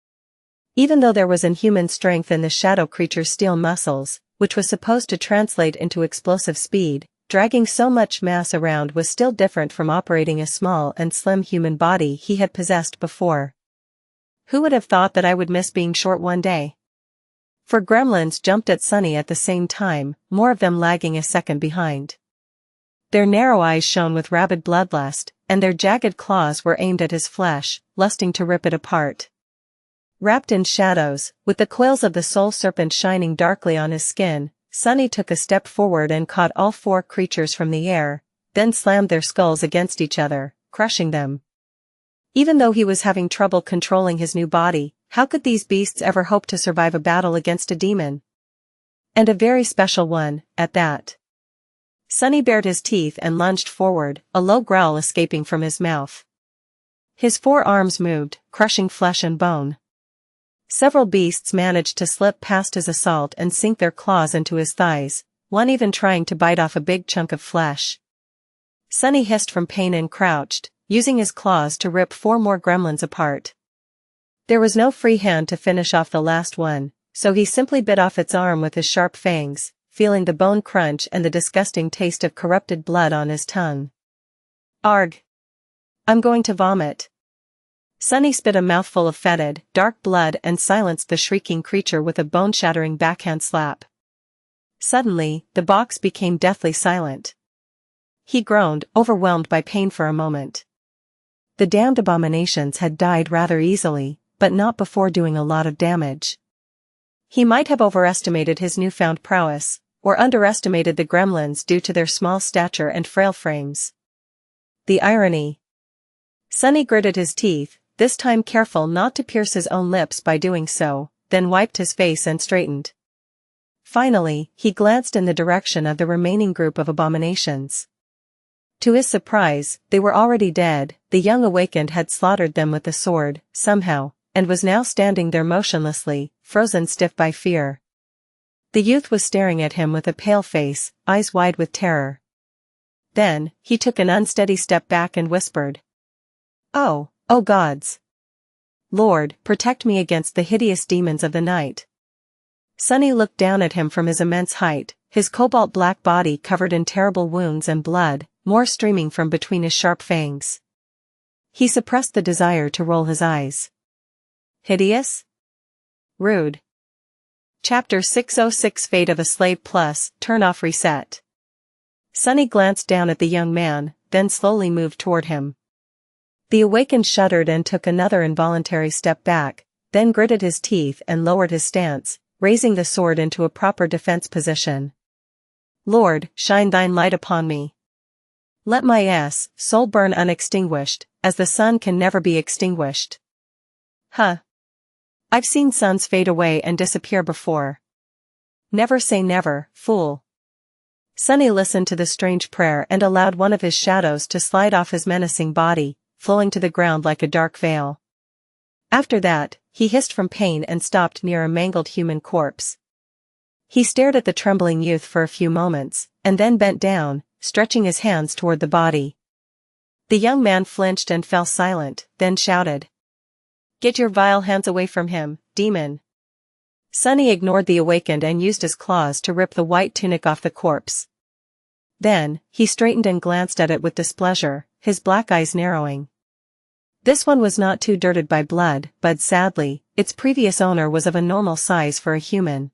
Even though there was inhuman strength in the shadow creature's steel muscles, which was supposed to translate into explosive speed, dragging so much mass around was still different from operating a small and slim human body he had possessed before. Who would have thought that I would miss being short one day? Four gremlins jumped at Sunny at the same time, more of them lagging a second behind. Their narrow eyes shone with rabid bloodlust, and their jagged claws were aimed at his flesh, lusting to rip it apart. Wrapped in shadows, with the coils of the soul serpent shining darkly on his skin, Sunny took a step forward and caught all four creatures from the air, then slammed their skulls against each other, crushing them. Even though he was having trouble controlling his new body, how could these beasts ever hope to survive a battle against a demon? And a very special one, at that. Sunny bared his teeth and lunged forward, a low growl escaping from his mouth. His four arms moved, crushing flesh and bone. Several beasts managed to slip past his assault and sink their claws into his thighs, one even trying to bite off a big chunk of flesh. Sunny hissed from pain and crouched, using his claws to rip four more gremlins apart. There was no free hand to finish off the last one, so he simply bit off its arm with his sharp fangs, feeling the bone crunch and the disgusting taste of corrupted blood on his tongue. Arg! I'm going to vomit. Sunny spit a mouthful of fetid, dark blood and silenced the shrieking creature with a bone-shattering backhand slap. Suddenly, the box became deathly silent. He groaned, overwhelmed by pain for a moment. The damned abominations had died rather easily, but not before doing a lot of damage. He might have overestimated his newfound prowess, or underestimated the gremlins due to their small stature and frail frames. The irony. Sunny gritted his teeth, this time careful not to pierce his own lips by doing so, then wiped his face and straightened. Finally, he glanced in the direction of the remaining group of abominations. To his surprise, they were already dead. The young awakened had slaughtered them with the sword, somehow, and was now standing there motionlessly, frozen stiff by fear. The youth was staring at him with a pale face, eyes wide with terror. Then, he took an unsteady step back and whispered. "Oh gods! Lord, protect me against the hideous demons of the night." Sunny looked down at him from his immense height, his cobalt-black body covered in terrible wounds and blood, more streaming from between his sharp fangs. He suppressed the desire to roll his eyes. Hideous? Rude. Chapter 606 Fate of a Slave Plus, Turn Off Reset. Sunny glanced down at the young man, then slowly moved toward him. The awakened shuddered and took another involuntary step back, then gritted his teeth and lowered his stance, raising the sword into a proper defense position. "Lord, shine thine light upon me. Let my soul burn unextinguished, as the sun can never be extinguished." Huh. I've seen suns fade away and disappear before. Never say never, fool. Sunny listened to the strange prayer and allowed one of his shadows to slide off his menacing body, flowing to the ground like a dark veil. After that, he hissed from pain and stopped near a mangled human corpse. He stared at the trembling youth for a few moments, and then bent down, stretching his hands toward the body. The young man flinched and fell silent, then shouted. "Get your vile hands away from him, demon." Sunny ignored the awakened and used his claws to rip the white tunic off the corpse. Then, he straightened and glanced at it with displeasure, his black eyes narrowing. This one was not too dirted by blood, but sadly, its previous owner was of a normal size for a human.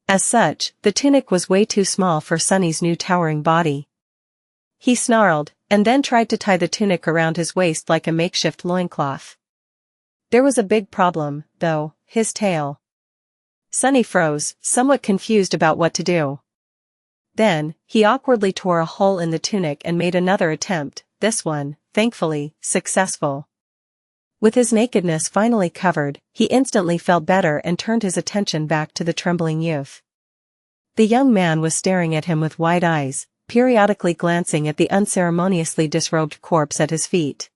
As such, the tunic was way too small for Sunny's new towering body. He snarled, and then tried to tie the tunic around his waist like a makeshift loincloth. There was a big problem, though, his tail. Sunny froze, somewhat confused about what to do. Then, he awkwardly tore a hole in the tunic and made another attempt, this one, thankfully, successful. With his nakedness finally covered, he instantly felt better and turned his attention back to the trembling youth. The young man was staring at him with wide eyes, periodically glancing at the unceremoniously disrobed corpse at his feet.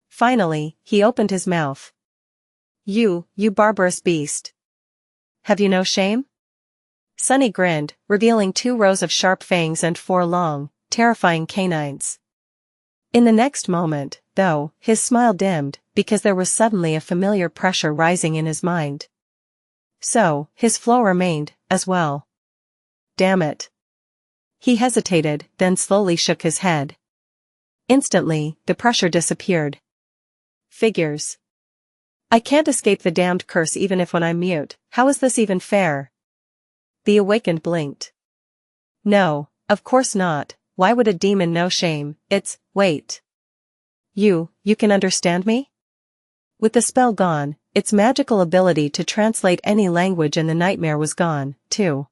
Finally, he opened his mouth. You barbarous beast. Have you no shame?" Sunny grinned, revealing 2 rows of sharp fangs and 4 long, terrifying canines. In the next moment, though, his smile dimmed, because there was suddenly a familiar pressure rising in his mind. So, his flow remained, as well. Damn it. He hesitated, then slowly shook his head. Instantly, the pressure disappeared. Figures. I can't escape the damned curse even if when I'm mute. How is this even fair? The awakened blinked. No, of course not. Why would a demon know shame? Wait. You can understand me? With the spell gone, its magical ability to translate any language in the nightmare was gone, too.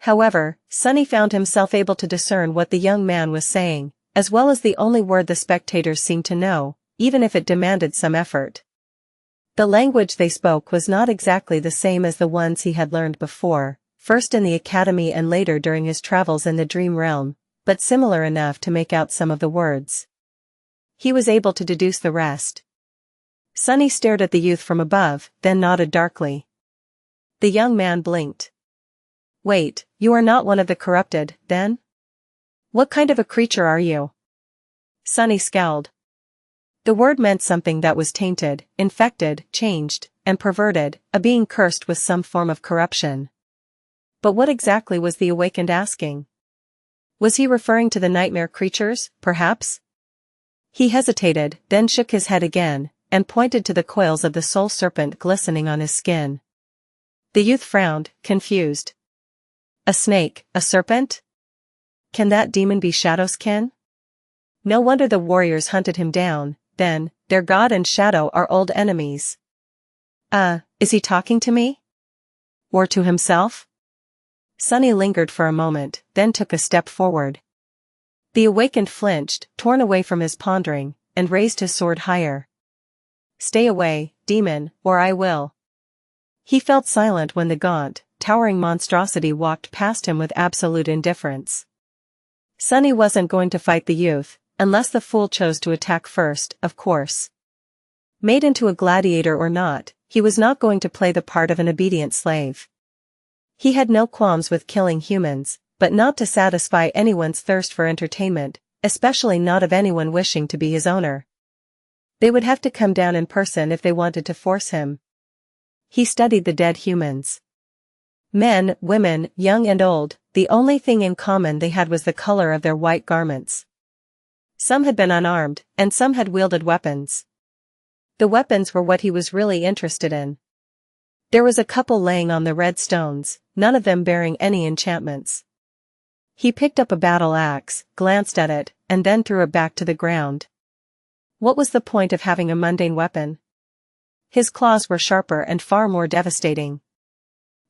However, Sunny found himself able to discern what the young man was saying, as well as the only word the spectators seemed to know, even if it demanded some effort. The language they spoke was not exactly the same as the ones he had learned before, first in the academy and later during his travels in the dream realm, but similar enough to make out some of the words. He was able to deduce the rest. Sunny stared at the youth from above, then nodded darkly. The young man blinked. Wait, you are not one of the corrupted, then? What kind of a creature are you? Sunny scowled. The word meant something that was tainted, infected, changed, and perverted, a being cursed with some form of corruption. But what exactly was the awakened asking? Was he referring to the nightmare creatures, perhaps? He hesitated, then shook his head again, and pointed to the coils of the soul serpent glistening on his skin. The youth frowned, confused. A snake, a serpent? Can that demon be Shadow's kin? No wonder the warriors hunted him down, then, their god and Shadow are old enemies. Is he talking to me? Or to himself? Sunny lingered for a moment, then took a step forward. The awakened flinched, torn away from his pondering, and raised his sword higher. "Stay away, demon, or I will." He felt silent when the gaunt, towering monstrosity walked past him with absolute indifference. Sunny wasn't going to fight the youth, unless the fool chose to attack first, of course. Made into a gladiator or not, he was not going to play the part of an obedient slave. He had no qualms with killing humans, but not to satisfy anyone's thirst for entertainment, especially not of anyone wishing to be his owner. They would have to come down in person if they wanted to force him. He studied the dead humans. Men, women, young and old, the only thing in common they had was the color of their white garments. Some had been unarmed, and some had wielded weapons. The weapons were what he was really interested in. There was a couple laying on the red stones, none of them bearing any enchantments. He picked up a battle axe, glanced at it, and then threw it back to the ground. What was the point of having a mundane weapon? His claws were sharper and far more devastating.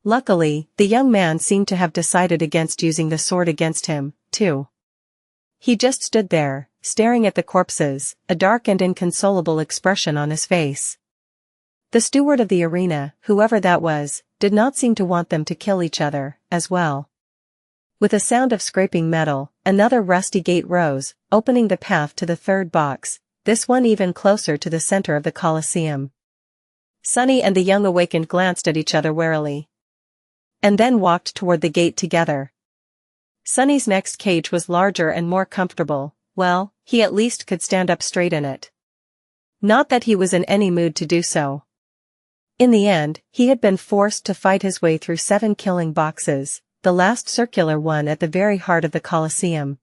Luckily, the young man seemed to have decided against using the sword against him, too. He just stood there, staring at the corpses, a dark and inconsolable expression on his face. The steward of the arena, whoever that was, did not seem to want them to kill each other, as well. With a sound of scraping metal, another rusty gate rose, opening the path to the third box, this one even closer to the center of the Colosseum. Sunny and the young awakened glanced at each other warily, and then walked toward the gate together. Sunny's next cage was larger and more comfortable. Well, he at least could stand up straight in it. Not that he was in any mood to do so. In the end, he had been forced to fight his way through 7 killing boxes, the last circular one at the very heart of the Colosseum.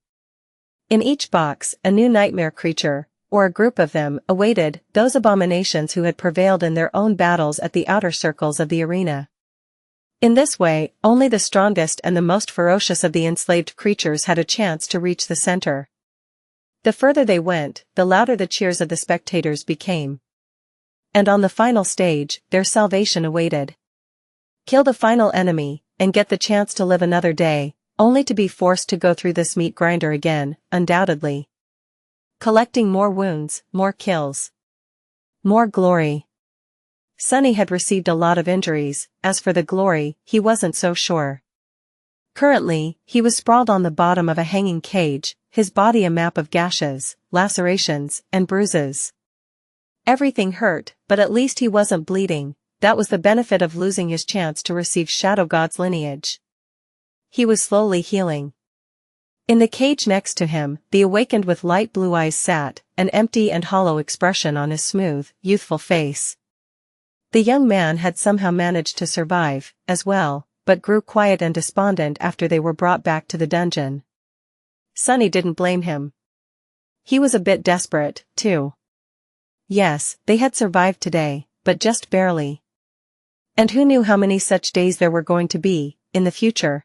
In each box, a new nightmare creature, or a group of them, awaited those abominations who had prevailed in their own battles at the outer circles of the arena. In this way, only the strongest and the most ferocious of the enslaved creatures had a chance to reach the center. The further they went, the louder the cheers of the spectators became. And on the final stage, their salvation awaited. Kill the final enemy, and get the chance to live another day, only to be forced to go through this meat grinder again, undoubtedly. Collecting more wounds, more kills. More glory. Sunny had received a lot of injuries, as for the glory, he wasn't so sure. Currently, he was sprawled on the bottom of a hanging cage, his body a map of gashes, lacerations, and bruises. Everything hurt, but at least he wasn't bleeding. That was the benefit of losing his chance to receive Shadow God's lineage. He was slowly healing. In the cage next to him, the awakened with light blue eyes sat, an empty and hollow expression on his smooth, youthful face. The young man had somehow managed to survive, as well, but grew quiet and despondent after they were brought back to the dungeon. Sunny didn't blame him. He was a bit desperate, too. Yes, they had survived today, but just barely. And who knew how many such days there were going to be, in the future?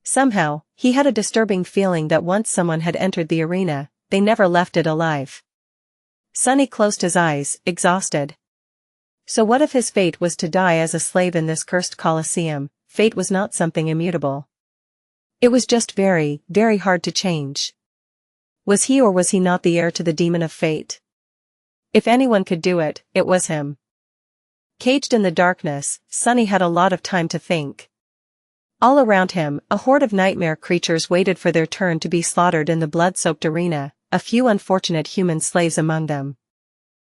Somehow, he had a disturbing feeling that once someone had entered the arena, they never left it alive. Sunny closed his eyes, exhausted. So what if his fate was to die as a slave in this cursed Colosseum? Fate was not something immutable. It was just very, very hard to change. Was he or was he not the heir to the demon of fate? If anyone could do it, it was him. Caged in the darkness, Sunny had a lot of time to think. All around him, a horde of nightmare creatures waited for their turn to be slaughtered in the blood-soaked arena, a few unfortunate human slaves among them.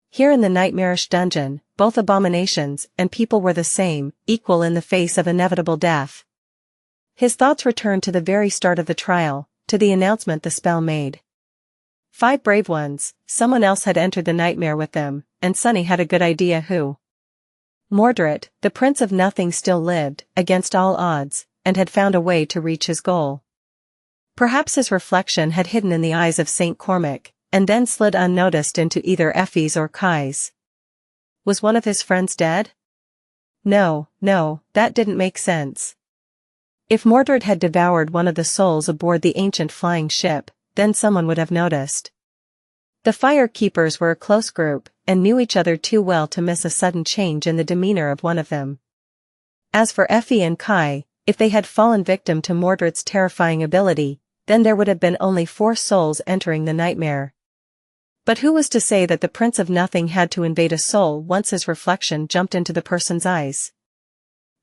Here in the nightmarish dungeon, both abominations and people were the same, equal in the face of inevitable death. His thoughts returned to the very start of the trial, to the announcement the spell made. 5 brave ones, someone else had entered the nightmare with them, and Sunny had a good idea who. Mordred, the Prince of Nothing, still lived, against all odds, and had found a way to reach his goal. Perhaps his reflection had hidden in the eyes of Saint Cormac, and then slid unnoticed into either Effie's or Kai's. Was one of his friends dead? No, that didn't make sense. If Mordred had devoured one of the souls aboard the ancient flying ship, then someone would have noticed. The Fire Keepers were a close group, and knew each other too well to miss a sudden change in the demeanor of one of them. As for Effie and Kai, if they had fallen victim to Mordred's terrifying ability, then there would have been only 4 souls entering the nightmare. But who was to say that the Prince of Nothing had to invade a soul once his reflection jumped into the person's eyes?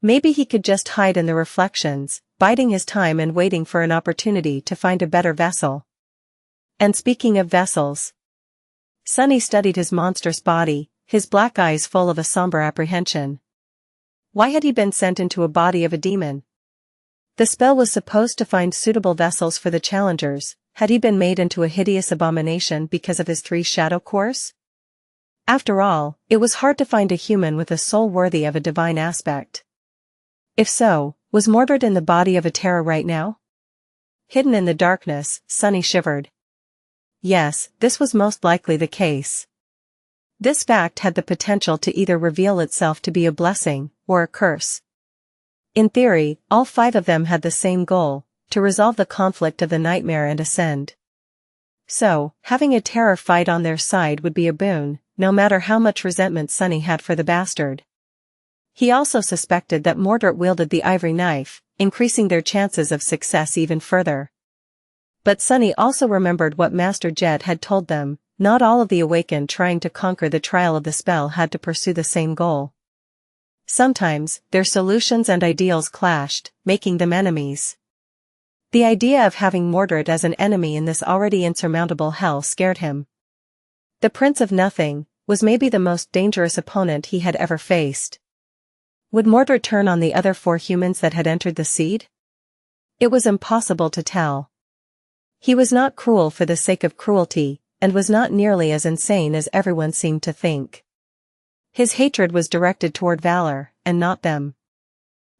Maybe he could just hide in the reflections, biding his time and waiting for an opportunity to find a better vessel. And speaking of vessels, Sunny studied his monstrous body, his black eyes full of a somber apprehension. Why had he been sent into a body of a demon? The spell was supposed to find suitable vessels for the challengers. Had he been made into a hideous abomination because of his 3 shadow cores? After all, it was hard to find a human with a soul worthy of a divine aspect. If so, was Mordred in the body of a terror right now? Hidden in the darkness, Sunny shivered. Yes, this was most likely the case. This fact had the potential to either reveal itself to be a blessing, or a curse. In theory, all 5 of them had the same goal, to resolve the conflict of the nightmare and ascend. So, having a terror fight on their side would be a boon, no matter how much resentment Sunny had for the bastard. He also suspected that Mordred wielded the ivory knife, increasing their chances of success even further. But Sunny also remembered what Master Jet had told them: not all of the awakened trying to conquer the trial of the spell had to pursue the same goal. Sometimes, their solutions and ideals clashed, making them enemies. The idea of having Mordred as an enemy in this already insurmountable hell scared him. The Prince of Nothing was maybe the most dangerous opponent he had ever faced. Would Mordred turn on the other 4 humans that had entered the seed? It was impossible to tell. He was not cruel for the sake of cruelty, and was not nearly as insane as everyone seemed to think. His hatred was directed toward Valor, and not them.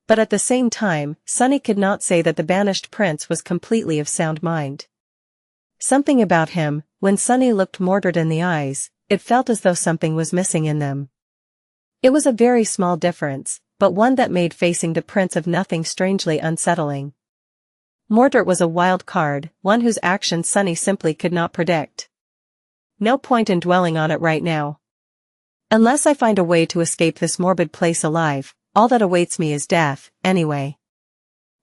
But at the same time, Sunny could not say that the banished prince was completely of sound mind. Something about him, when Sunny looked Mordred in the eyes, it felt as though something was missing in them. It was a very small difference, but one that made facing the Prince of Nothing strangely unsettling. Mordred was a wild card, one whose actions Sunny simply could not predict. No point in dwelling on it right now. Unless I find a way to escape this morbid place alive, all that awaits me is death, anyway.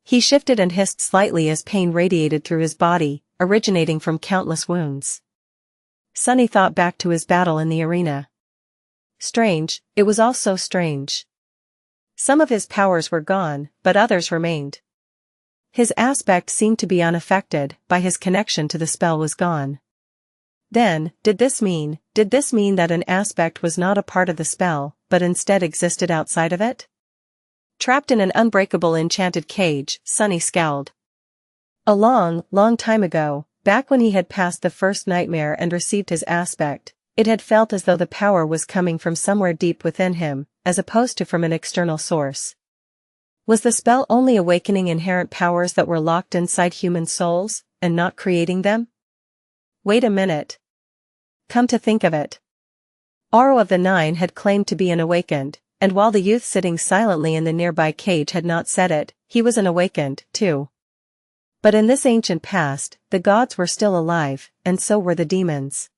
He shifted and hissed slightly as pain radiated through his body, originating from countless wounds. Sunny thought back to his battle in the arena. Strange, it was all so strange. Some of his powers were gone, but others remained. His aspect seemed to be unaffected, by his connection to the spell was gone. Then, did this mean that an aspect was not a part of the spell, but instead existed outside of it? Trapped in an unbreakable enchanted cage, Sunny scowled. A long, long time ago, back when he had passed the first nightmare and received his aspect, it had felt as though the power was coming from somewhere deep within him, as opposed to from an external source. Was the spell only awakening inherent powers that were locked inside human souls, and not creating them? Wait a minute. Come to think of it, Aro of the 9 had claimed to be an awakened, and while the youth sitting silently in the nearby cage had not said it, he was an awakened, too. But in this ancient past, the gods were still alive, and so were the demons.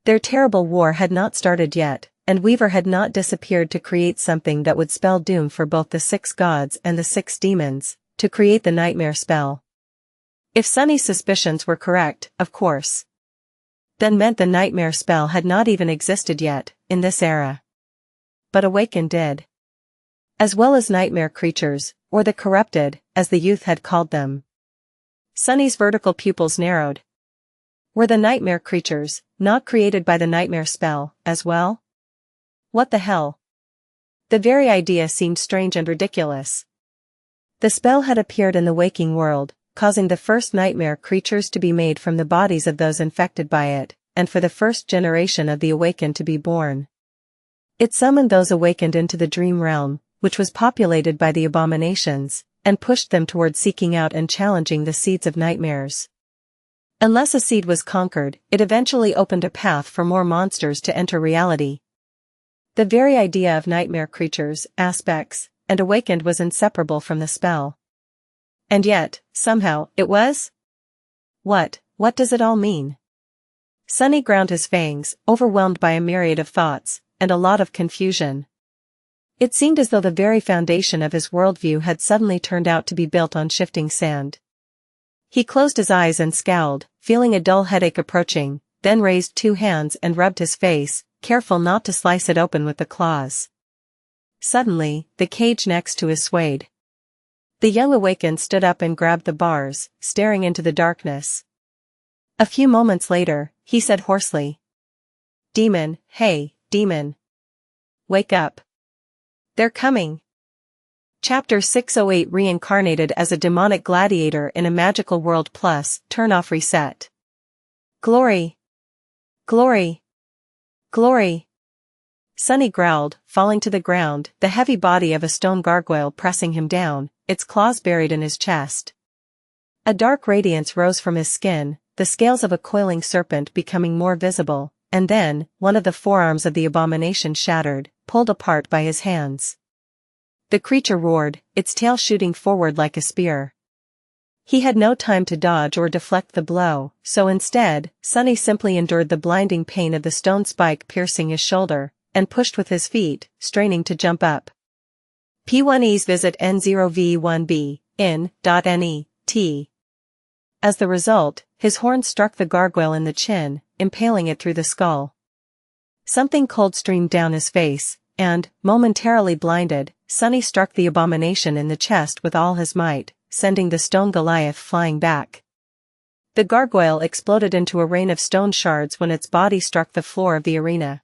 Their terrible war had not started yet, and Weaver had not disappeared to create something that would spell doom for both the 6 gods and the 6 demons, to create the nightmare spell. If Sunny's suspicions were correct, of course. Then meant the nightmare spell had not even existed yet, in this era. But awakened did. As well as nightmare creatures, or the corrupted, as the youth had called them. Sunny's vertical pupils narrowed. Were the nightmare creatures, not created by the nightmare spell, as well? What the hell? The very idea seemed strange and ridiculous. The spell had appeared in the waking world, causing the first nightmare creatures to be made from the bodies of those infected by it, and for the first generation of the awakened to be born. It summoned those awakened into the dream realm, which was populated by the abominations, and pushed them toward seeking out and challenging the seeds of nightmares. Unless a seed was conquered, it eventually opened a path for more monsters to enter reality. The very idea of nightmare creatures, aspects, and awakened was inseparable from the spell. And yet, somehow, it was? What does it all mean? Sunny ground his fangs, overwhelmed by a myriad of thoughts, and a lot of confusion. It seemed as though the very foundation of his worldview had suddenly turned out to be built on shifting sand. He closed his eyes and scowled, feeling a dull headache approaching, then raised two hands and rubbed his face, careful not to slice it open with the claws. Suddenly, the cage next to his swayed. The young awakened stood up and grabbed the bars, staring into the darkness. A few moments later, he said hoarsely, "Demon, hey, demon. Wake up. They're coming." Chapter 608 Reincarnated as a demonic gladiator in a magical world plus, turn off reset. Glory! Glory! Glory! Sunny growled, falling to the ground, the heavy body of a stone gargoyle pressing him down, its claws buried in his chest. A dark radiance rose from his skin, the scales of a coiling serpent becoming more visible, and then, one of the forearms of the abomination shattered, pulled apart by his hands. The creature roared, its tail shooting forward like a spear. He had no time to dodge or deflect the blow, so instead, Sunny simply endured the blinding pain of the stone spike piercing his shoulder, and pushed with his feet, straining to jump up. P1Es visit N0V1B, in.net. As the result, his horn struck the gargoyle in the chin, impaling it through the skull. Something cold streamed down his face, and, momentarily blinded, Sunny struck the abomination in the chest with all his might, sending the stone Goliath flying back. The gargoyle exploded into a rain of stone shards when its body struck the floor of the arena.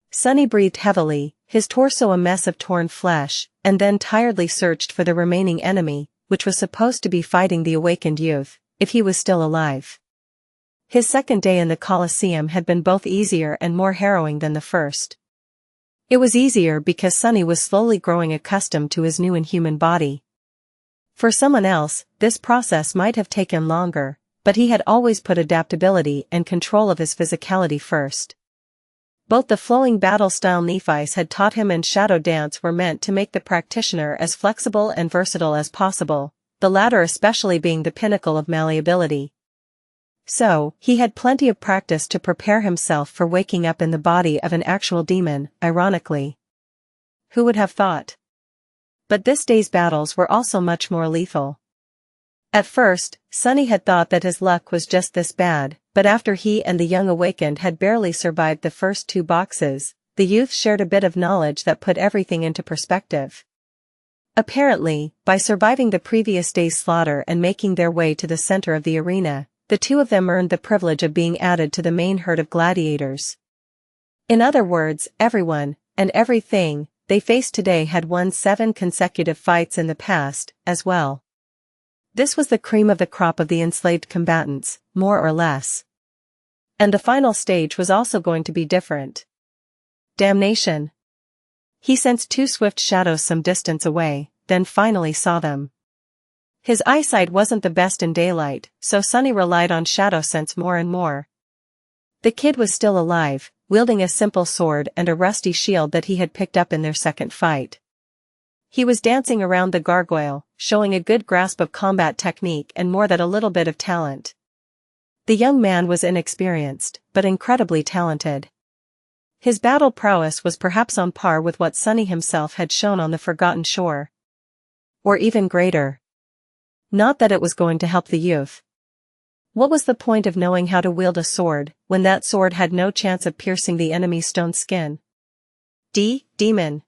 Sunny breathed heavily, his torso a mess of torn flesh, and then tiredly searched for the remaining enemy, which was supposed to be fighting the awakened youth, if he was still alive. His second day in the Colosseum had been both easier and more harrowing than the first. It was easier because Sunny was slowly growing accustomed to his new inhuman body. For someone else, this process might have taken longer, but he had always put adaptability and control of his physicality first. Both the flowing battle-style Nephis had taught him and Shadow Dance were meant to make the practitioner as flexible and versatile as possible, the latter especially being the pinnacle of malleability. So, he had plenty of practice to prepare himself for waking up in the body of an actual demon, ironically. Who would have thought? But this day's battles were also much more lethal. At first, Sunny had thought that his luck was just this bad, but after he and the young awakened had barely survived the first two boxes, the youth shared a bit of knowledge that put everything into perspective. Apparently, by surviving the previous day's slaughter and making their way to the center of the arena, the two of them earned the privilege of being added to the main herd of gladiators. In other words, everyone, and everything, they faced today had won 7 consecutive fights in the past, as well. This was the cream of the crop of the enslaved combatants, more or less. And the final stage was also going to be different. Damnation! He sensed 2 swift shadows some distance away, then finally saw them. His eyesight wasn't the best in daylight, so Sunny relied on shadow sense more and more. The kid was still alive, wielding a simple sword and a rusty shield that he had picked up in their second fight. He was dancing around the gargoyle, showing a good grasp of combat technique and more than a little bit of talent. The young man was inexperienced, but incredibly talented. His battle prowess was perhaps on par with what Sunny himself had shown on the Forgotten Shore. Or even greater. Not that it was going to help the youth. What was the point of knowing how to wield a sword, when that sword had no chance of piercing the enemy's stone skin? Demon.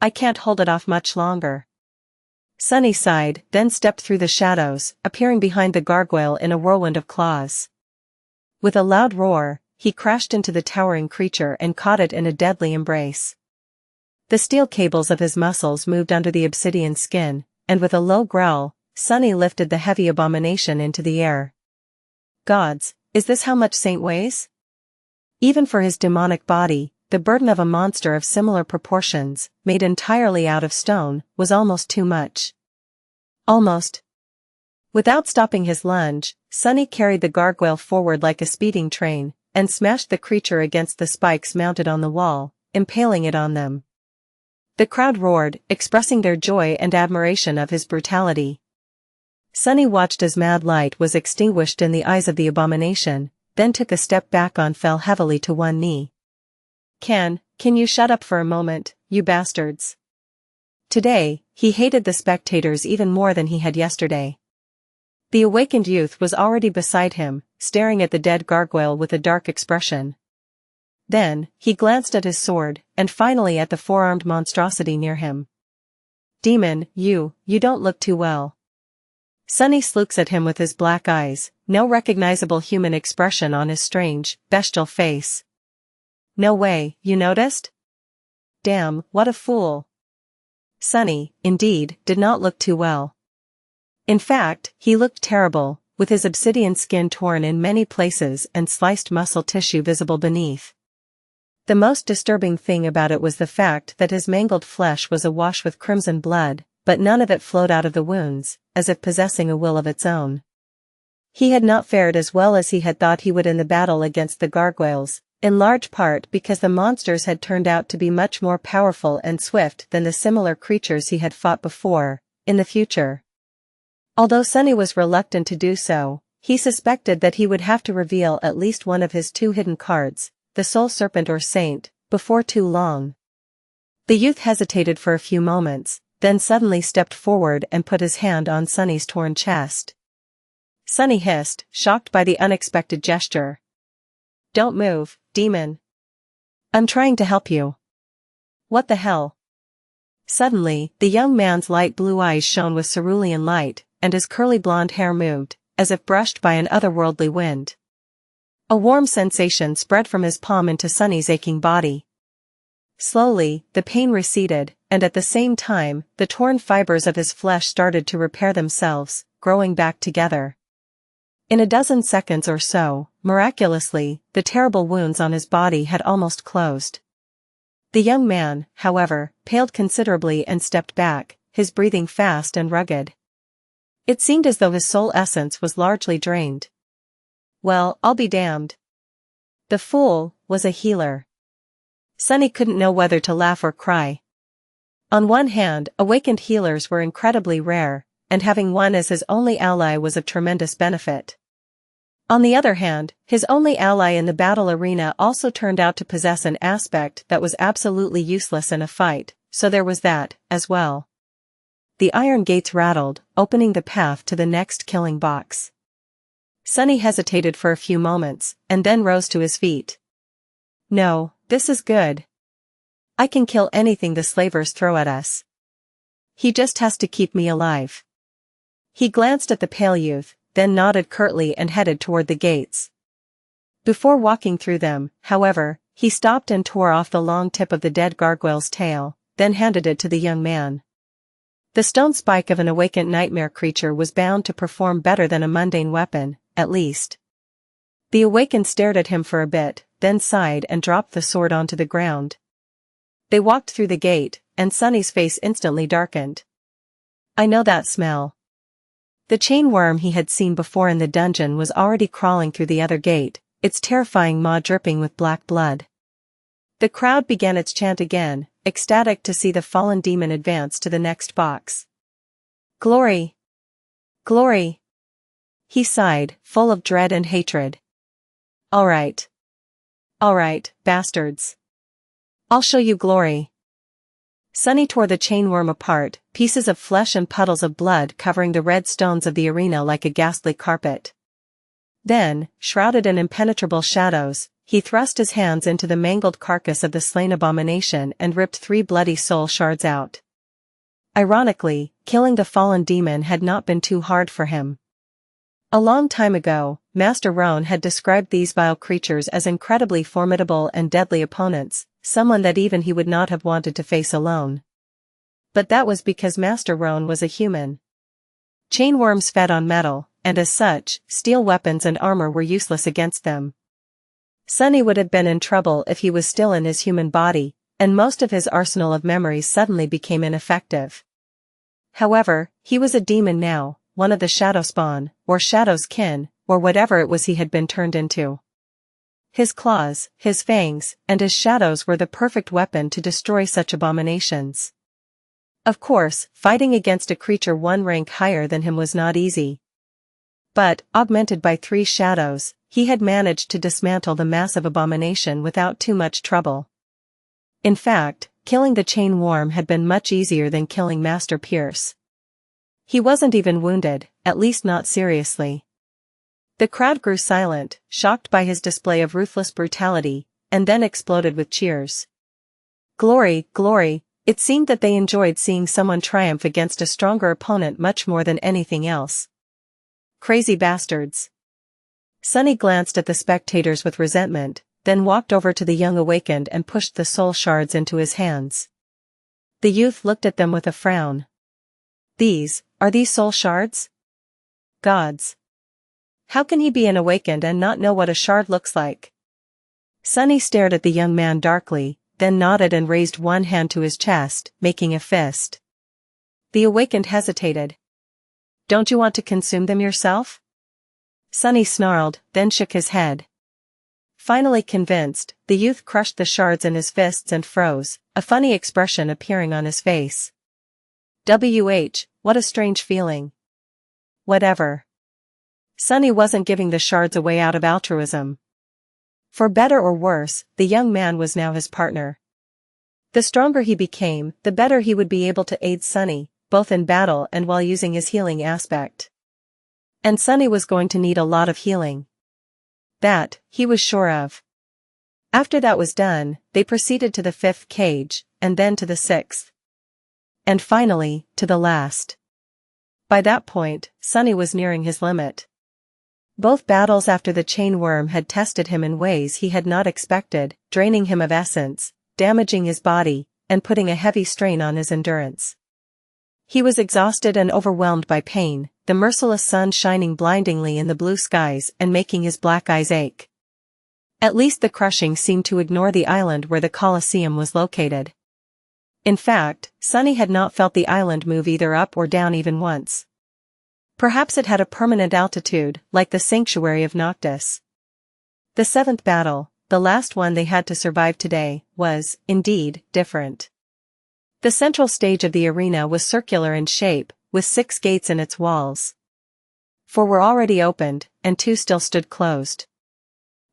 I can't hold it off much longer. Sunny sighed, then stepped through the shadows, appearing behind the gargoyle in a whirlwind of claws. With a loud roar, he crashed into the towering creature and caught it in a deadly embrace. The steel cables of his muscles moved under the obsidian skin, and with a low growl, Sunny lifted the heavy abomination into the air. Gods, is this how much Saint weighs? Even for his demonic body, the burden of a monster of similar proportions, made entirely out of stone, was almost too much. Almost. Without stopping his lunge, Sunny carried the gargoyle forward like a speeding train, and smashed the creature against the spikes mounted on the wall, impaling it on them. The crowd roared, expressing their joy and admiration of his brutality. Sunny watched as mad light was extinguished in the eyes of the abomination, then took a step back and fell heavily to one knee. Can you shut up for a moment, you bastards." Today, he hated the spectators even more than he had yesterday. The awakened youth was already beside him, staring at the dead gargoyle with a dark expression. Then, he glanced at his sword, and finally at the four-armed monstrosity near him. "Demon, you don't look too well." Sunny looks at him with his black eyes, no recognizable human expression on his strange, bestial face. "No way, you noticed? Damn, what a fool." Sunny, indeed, did not look too well. In fact, he looked terrible, with his obsidian skin torn in many places and sliced muscle tissue visible beneath. The most disturbing thing about it was the fact that his mangled flesh was awash with crimson blood, but none of it flowed out of the wounds, as if possessing a will of its own. He had not fared as well as he had thought he would in the battle against the gargoyles, in large part because the monsters had turned out to be much more powerful and swift than the similar creatures he had fought before, in the future. Although Sunny was reluctant to do so, he suspected that he would have to reveal at least one of his two hidden cards, the Soul Serpent or Saint, before too long. The youth hesitated for a few moments, then suddenly stepped forward and put his hand on Sunny's torn chest. Sunny hissed, shocked by the unexpected gesture. "Don't move, demon. I'm trying to help you." "What the hell?" Suddenly, the young man's light blue eyes shone with cerulean light, and his curly blonde hair moved, as if brushed by an otherworldly wind. A warm sensation spread from his palm into Sunny's aching body. Slowly, the pain receded, and at the same time, the torn fibers of his flesh started to repair themselves, growing back together. In a dozen seconds or so, miraculously, the terrible wounds on his body had almost closed. The young man, however, paled considerably and stepped back, his breathing fast and rugged. It seemed as though his soul essence was largely drained. Well, I'll be damned. The fool was a healer. Sunny couldn't know whether to laugh or cry. On one hand, awakened healers were incredibly rare, and having one as his only ally was of tremendous benefit. On the other hand, his only ally in the battle arena also turned out to possess an aspect that was absolutely useless in a fight, so there was that, as well. The iron gates rattled, opening the path to the next killing box. Sunny hesitated for a few moments, and then rose to his feet. "No, this is good. I can kill anything the slavers throw at us. He just has to keep me alive." He glanced at the pale youth, then nodded curtly and headed toward the gates. Before walking through them, however, he stopped and tore off the long tip of the dead gargoyle's tail, then handed it to the young man. The stone spike of an awakened nightmare creature was bound to perform better than a mundane weapon, at least. The awakened stared at him for a bit, then sighed and dropped the sword onto the ground. They walked through the gate, and Sunny's face instantly darkened. "I know that smell." The chain worm he had seen before in the dungeon was already crawling through the other gate, its terrifying maw dripping with black blood. The crowd began its chant again, ecstatic to see the fallen demon advance to the next box. "Glory! Glory!" He sighed, full of dread and hatred. All right, bastards. I'll show you glory." Sunny tore the chainworm apart, pieces of flesh and puddles of blood covering the red stones of the arena like a ghastly carpet. Then, shrouded in impenetrable shadows, he thrust his hands into the mangled carcass of the slain abomination and ripped 3 bloody soul shards out. Ironically, killing the fallen demon had not been too hard for him. A long time ago, Master Rhone had described these vile creatures as incredibly formidable and deadly opponents, someone that even he would not have wanted to face alone. But that was because Master Rhone was a human. Chainworms fed on metal, and as such, steel weapons and armor were useless against them. Sunny would have been in trouble if he was still in his human body, and most of his arsenal of memories suddenly became ineffective. However, he was a demon now, one of the shadow spawn, or shadow's kin, or whatever it was he had been turned into. His claws, his fangs, and his shadows were the perfect weapon to destroy such abominations. Of course, fighting against a creature 1 rank higher than him was not easy. But, augmented by 3 shadows, he had managed to dismantle the massive abomination without too much trouble. In fact, killing the chain worm had been much easier than killing Master Pierce. He wasn't even wounded, at least not seriously. The crowd grew silent, shocked by his display of ruthless brutality, and then exploded with cheers. Glory, glory, it seemed that they enjoyed seeing someone triumph against a stronger opponent much more than anything else. Crazy bastards. Sunny glanced at the spectators with resentment, then walked over to the young awakened and pushed the soul shards into his hands. The youth looked at them with a frown. Are these soul shards? Gods. How can he be an awakened and not know what a shard looks like? Sunny stared at the young man darkly, then nodded and raised one hand to his chest, making a fist. The awakened hesitated. Don't you want to consume them yourself? Sunny snarled, then shook his head. Finally convinced, the youth crushed the shards in his fists and froze, a funny expression appearing on his face. What a strange feeling. Whatever. Sunny wasn't giving the shards away out of altruism. For better or worse, the young man was now his partner. The stronger he became, the better he would be able to aid Sunny, both in battle and while using his healing aspect. And Sunny was going to need a lot of healing. That, he was sure of. After that was done, they proceeded to the 5th cage, and then to the 6th. And finally, to the last. By that point, Sunny was nearing his limit. Both battles after the chain worm had tested him in ways he had not expected, draining him of essence, damaging his body, and putting a heavy strain on his endurance. He was exhausted and overwhelmed by pain, the merciless sun shining blindingly in the blue skies and making his black eyes ache. At least the crushing seemed to ignore the island where the Colosseum was located. In fact, Sunny had not felt the island move either up or down even once. Perhaps it had a permanent altitude, like the sanctuary of Noctis. The 7th battle, the last one they had to survive today, was, indeed, different. The central stage of the arena was circular in shape, with 6 gates in its walls. 4 were already opened, and 2 still stood closed.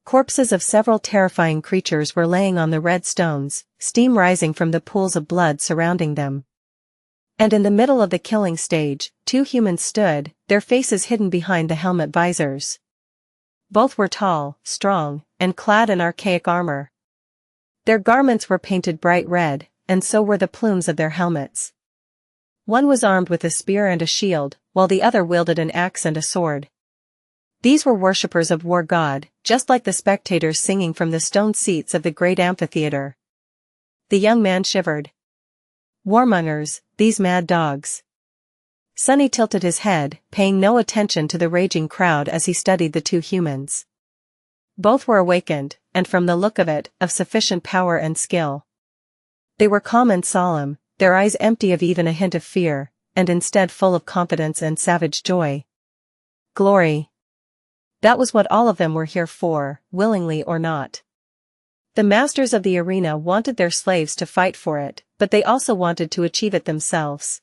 Corpses of several terrifying creatures were laying on the red stones, steam rising from the pools of blood surrounding them. And in the middle of the killing stage, 2 humans stood, their faces hidden behind the helmet visors. Both were tall, strong, and clad in archaic armor. Their garments were painted bright red, and so were the plumes of their helmets. One was armed with a spear and a shield, while the other wielded an axe and a sword. These were worshippers of War God, just like the spectators singing from the stone seats of the great amphitheater. The young man shivered. Warmongers, these mad dogs. Sunny tilted his head, paying no attention to the raging crowd as he studied the 2 humans. Both were awakened, and from the look of it, of sufficient power and skill. They were calm and solemn, their eyes empty of even a hint of fear, and instead full of confidence and savage joy. Glory. That was what all of them were here for, willingly or not. The masters of the arena wanted their slaves to fight for it, but they also wanted to achieve it themselves.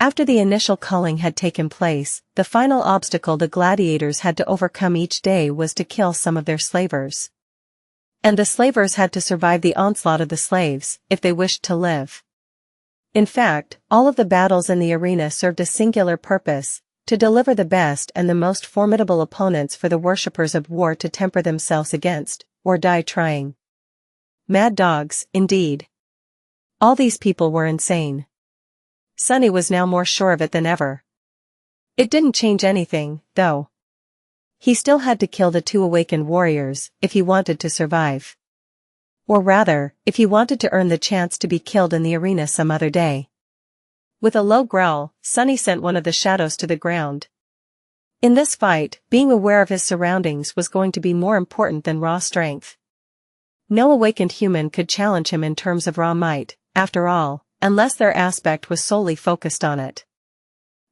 After the initial culling had taken place, the final obstacle the gladiators had to overcome each day was to kill some of their slavers. And the slavers had to survive the onslaught of the slaves, if they wished to live. In fact, all of the battles in the arena served a singular purpose, to deliver the best and the most formidable opponents for the worshippers of war to temper themselves against, or die trying. Mad dogs, indeed. All these people were insane. Sunny was now more sure of it than ever. It didn't change anything, though. He still had to kill the 2 awakened warriors, if he wanted to survive. Or rather, if he wanted to earn the chance to be killed in the arena some other day. With a low growl, Sunny sent one of the shadows to the ground. In this fight, being aware of his surroundings was going to be more important than raw strength. No awakened human could challenge him in terms of raw might, after all, unless their aspect was solely focused on it.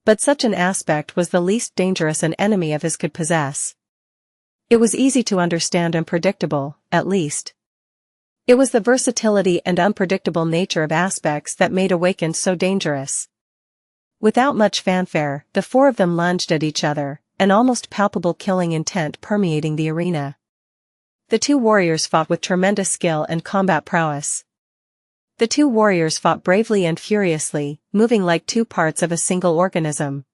But such an aspect was the least dangerous an enemy of his could possess. It was easy to understand and predictable, at least. It was the versatility and unpredictable nature of aspects that made awakened so dangerous. Without much fanfare, the 4 of them lunged at each other, an almost palpable killing intent permeating the arena. The 2 warriors fought with tremendous skill and combat prowess. The two warriors fought bravely and furiously, moving like two parts of a single organism.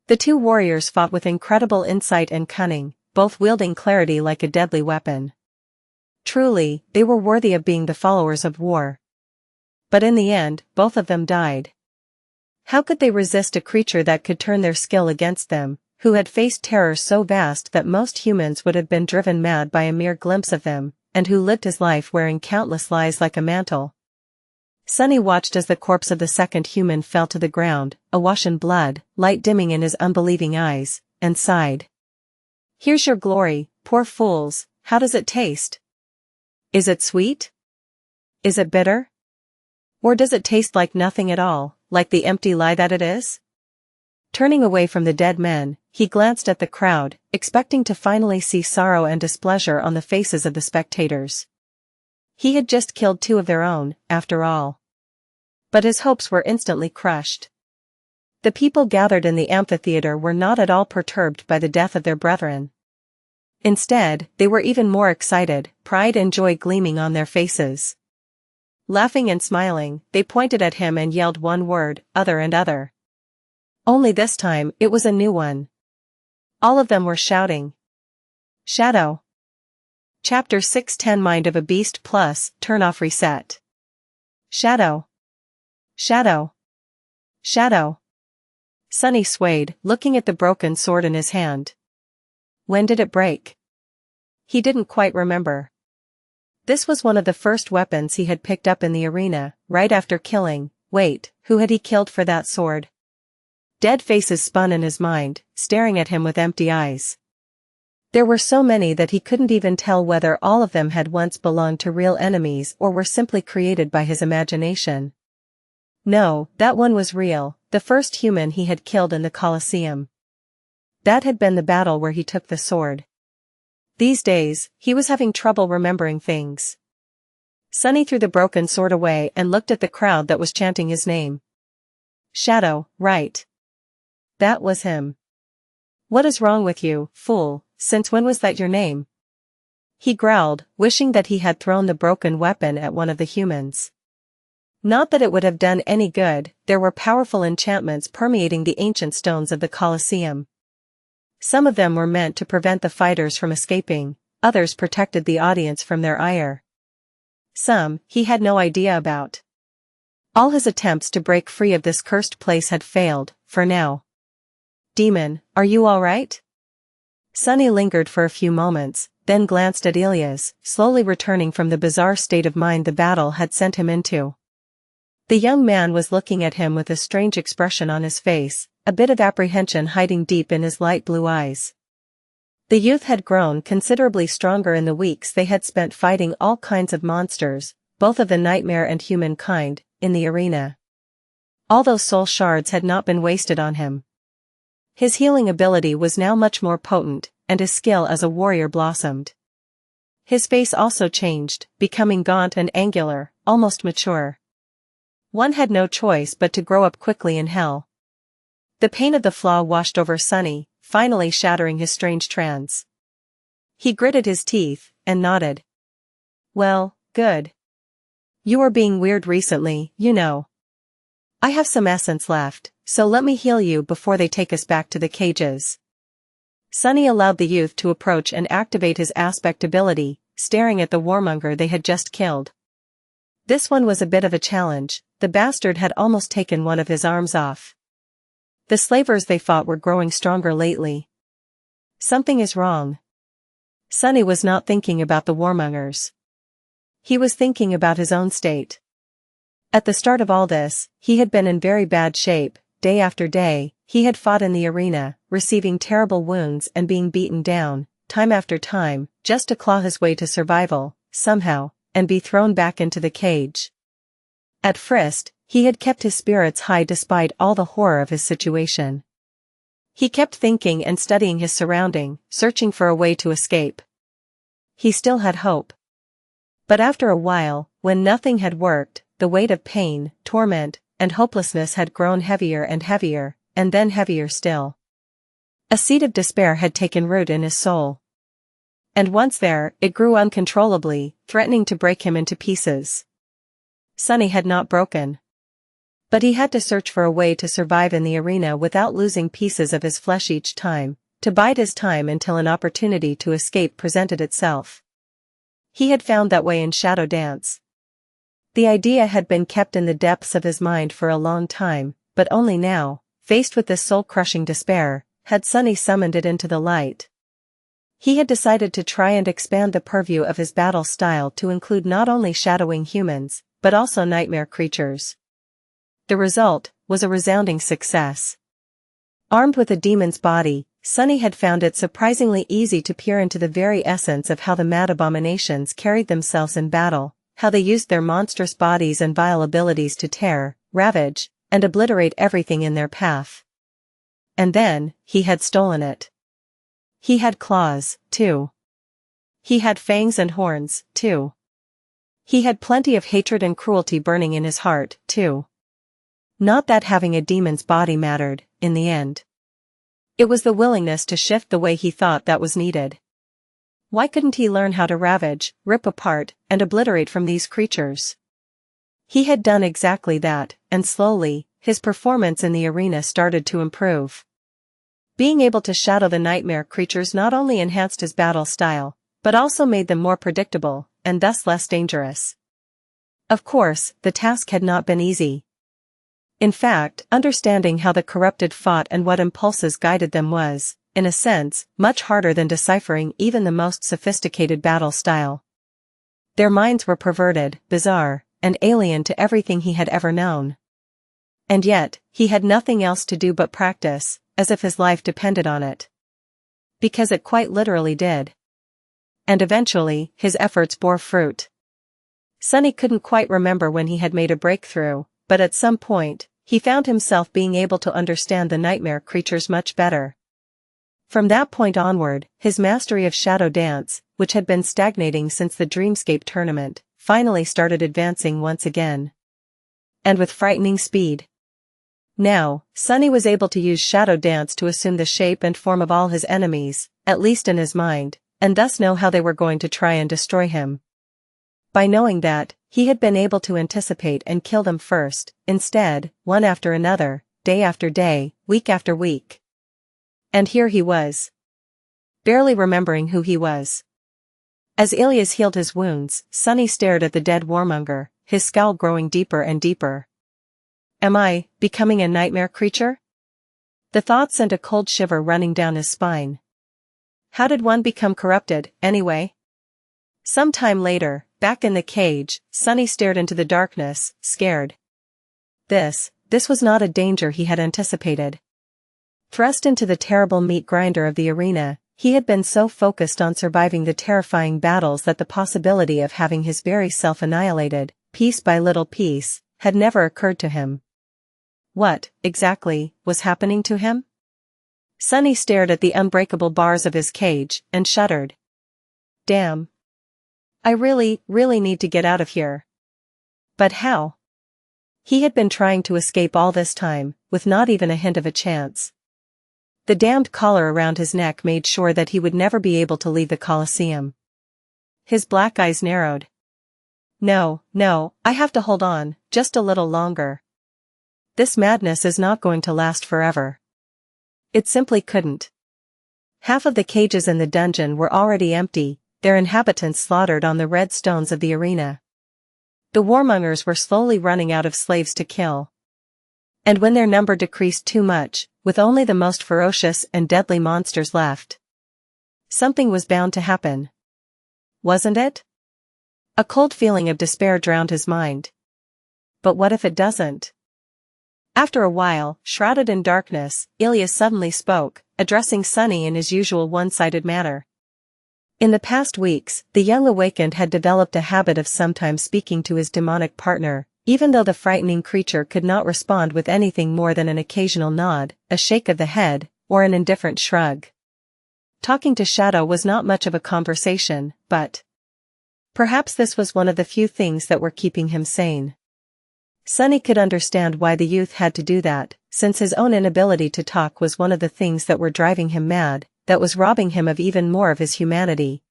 The two warriors fought with incredible insight and cunning, both wielding clarity like a deadly weapon. Truly, they were worthy of being the followers of war. But in the end, both of them died. How could they resist a creature that could turn their skill against them, who had faced terrors so vast that most humans would have been driven mad by a mere glimpse of them, and who lived his life wearing countless lies like a mantle? Sunny watched as the corpse of the second human fell to the ground, awash in blood, light dimming in his unbelieving eyes, and sighed. "Here's your glory, poor fools, how does it taste? Is it sweet? Is it bitter? Or does it taste like nothing at all, like the empty lie that it is?" Turning away from the dead men, he glanced at the crowd, expecting to finally see sorrow and displeasure on the faces of the spectators. He had just killed two of their own, after all. But his hopes were instantly crushed. The people gathered in the amphitheater were not at all perturbed by the death of their brethren. Instead, they were even more excited, pride and joy gleaming on their faces. Laughing and smiling, they pointed at him and yelled one word, "Other," and "Other." Only this time, it was a new one. All of them were shouting. Shadow. Chapter 610 Mind of a Beast Plus, Turn Off Reset. Shadow. Shadow. Shadow. Sunny swayed, looking at the broken sword in his hand. When did it break? He didn't quite remember. This was one of the first weapons he had picked up in the arena, right after killing. Wait, who had he killed for that sword? Dead faces spun in his mind, staring at him with empty eyes. There were so many that he couldn't even tell whether all of them had once belonged to real enemies or were simply created by his imagination. No, that one was real, the first human he had killed in the Colosseum. That had been the battle where he took the sword. These days, he was having trouble remembering things. Sunny threw the broken sword away and looked at the crowd that was chanting his name. Shadow, right. That was him. What is wrong with you, fool, since when was that your name? He growled, wishing that he had thrown the broken weapon at one of the humans. Not that it would have done any good, there were powerful enchantments permeating the ancient stones of the Colosseum. Some of them were meant to prevent the fighters from escaping, others protected the audience from their ire. Some, he had no idea about. All his attempts to break free of this cursed place had failed, for now. Demon, are you all right? Sunny lingered for a few moments, then glanced at Ilias, slowly returning from the bizarre state of mind the battle had sent him into. The young man was looking at him with a strange expression on his face, a bit of apprehension hiding deep in his light blue eyes. The youth had grown considerably stronger in the weeks they had spent fighting all kinds of monsters, both of the nightmare and human kind, in the arena. All those soul shards had not been wasted on him. His healing ability was now much more potent, and his skill as a warrior blossomed. His face also changed, becoming gaunt and angular, almost mature. One had no choice but to grow up quickly in hell. The pain of the flaw washed over Sunny, finally shattering his strange trance. He gritted his teeth, and nodded. Well, good. You were being weird recently, you know. I have some essence left, so let me heal you before they take us back to the cages. Sunny allowed the youth to approach and activate his aspect ability, staring at the warmonger they had just killed. This one was a bit of a challenge, the bastard had almost taken one of his arms off. The slavers they fought were growing stronger lately. Something is wrong. Sunny was not thinking about the warmongers. He was thinking about his own state. At the start of all this, he had been in very bad shape. Day after day, he had fought in the arena, receiving terrible wounds and being beaten down, time after time, just to claw his way to survival, somehow, and be thrown back into the cage. At first, he had kept his spirits high despite all the horror of his situation. He kept thinking and studying his surrounding, searching for a way to escape. He still had hope. But after a while, when nothing had worked, the weight of pain, torment, and hopelessness had grown heavier and heavier, and then heavier still. A seed of despair had taken root in his soul. And once there, it grew uncontrollably, threatening to break him into pieces. Sunny had not broken. But he had to search for a way to survive in the arena without losing pieces of his flesh each time, to bide his time until an opportunity to escape presented itself. He had found that way in Shadow Dance. The idea had been kept in the depths of his mind for a long time, but only now, faced with this soul-crushing despair, had Sunny summoned it into the light. He had decided to try and expand the purview of his battle style to include not only shadowing humans, but also nightmare creatures. The result was a resounding success. Armed with a demon's body, Sunny had found it surprisingly easy to peer into the very essence of how the mad abominations carried themselves in battle, how they used their monstrous bodies and vile abilities to tear, ravage, and obliterate everything in their path. And then, he had stolen it. He had claws, too. He had fangs and horns, too. He had plenty of hatred and cruelty burning in his heart, too. Not that having a demon's body mattered, in the end. It was the willingness to shift the way he thought that was needed. Why couldn't he learn how to ravage, rip apart, and obliterate from these creatures? He had done exactly that, and slowly, his performance in the arena started to improve. Being able to shadow the nightmare creatures not only enhanced his battle style, but also made them more predictable, and thus less dangerous. Of course, the task had not been easy. In fact, understanding how the corrupted fought and what impulses guided them was, in a sense, much harder than deciphering even the most sophisticated battle style. Their minds were perverted, bizarre, and alien to everything he had ever known. And yet, he had nothing else to do but practice, as if his life depended on it. Because it quite literally did. And eventually, his efforts bore fruit. Sunny couldn't quite remember when he had made a breakthrough, but at some point, he found himself being able to understand the nightmare creatures much better. From that point onward, his mastery of Shadow Dance, which had been stagnating since the Dreamscape tournament, finally started advancing once again. And with frightening speed. Now, Sunny was able to use Shadow Dance to assume the shape and form of all his enemies, at least in his mind, and thus know how they were going to try and destroy him. By knowing that, he had been able to anticipate and kill them first, instead, one after another, day after day, week after week. And here he was. Barely remembering who he was. As Ilias healed his wounds, Sunny stared at the dead warmonger, his scowl growing deeper and deeper. Am I becoming a nightmare creature? The thought sent a cold shiver running down his spine. How did one become corrupted, anyway? Some time later, back in the cage, Sunny stared into the darkness, scared. This was not a danger he had anticipated. Thrust into the terrible meat grinder of the arena, he had been so focused on surviving the terrifying battles that the possibility of having his very self annihilated, piece by little piece, had never occurred to him. What, exactly, was happening to him? Sunny stared at the unbreakable bars of his cage, and shuddered. Damn. I really need to get out of here. But how? He had been trying to escape all this time, with not even a hint of a chance. The damned collar around his neck made sure that he would never be able to leave the Colosseum. His black eyes narrowed. No, I have to hold on, just a little longer. This madness is not going to last forever. It simply couldn't. Half of the cages in the dungeon were already empty, their inhabitants slaughtered on the red stones of the arena. The warmongers were slowly running out of slaves to kill. And when their number decreased too much, with only the most ferocious and deadly monsters left, something was bound to happen. Wasn't it? A cold feeling of despair drowned his mind. But what if it doesn't? After a while, shrouded in darkness, Ilias suddenly spoke, addressing Sunny in his usual one-sided manner. In the past weeks, the young awakened had developed a habit of sometimes speaking to his demonic partner, even though the frightening creature could not respond with anything more than an occasional nod, a shake of the head, or an indifferent shrug. Talking to Shadow was not much of a conversation, but perhaps this was one of the few things that were keeping him sane. Sunny could understand why the youth had to do that, since his own inability to talk was one of the things that were driving him mad, that was robbing him of even more of his humanity.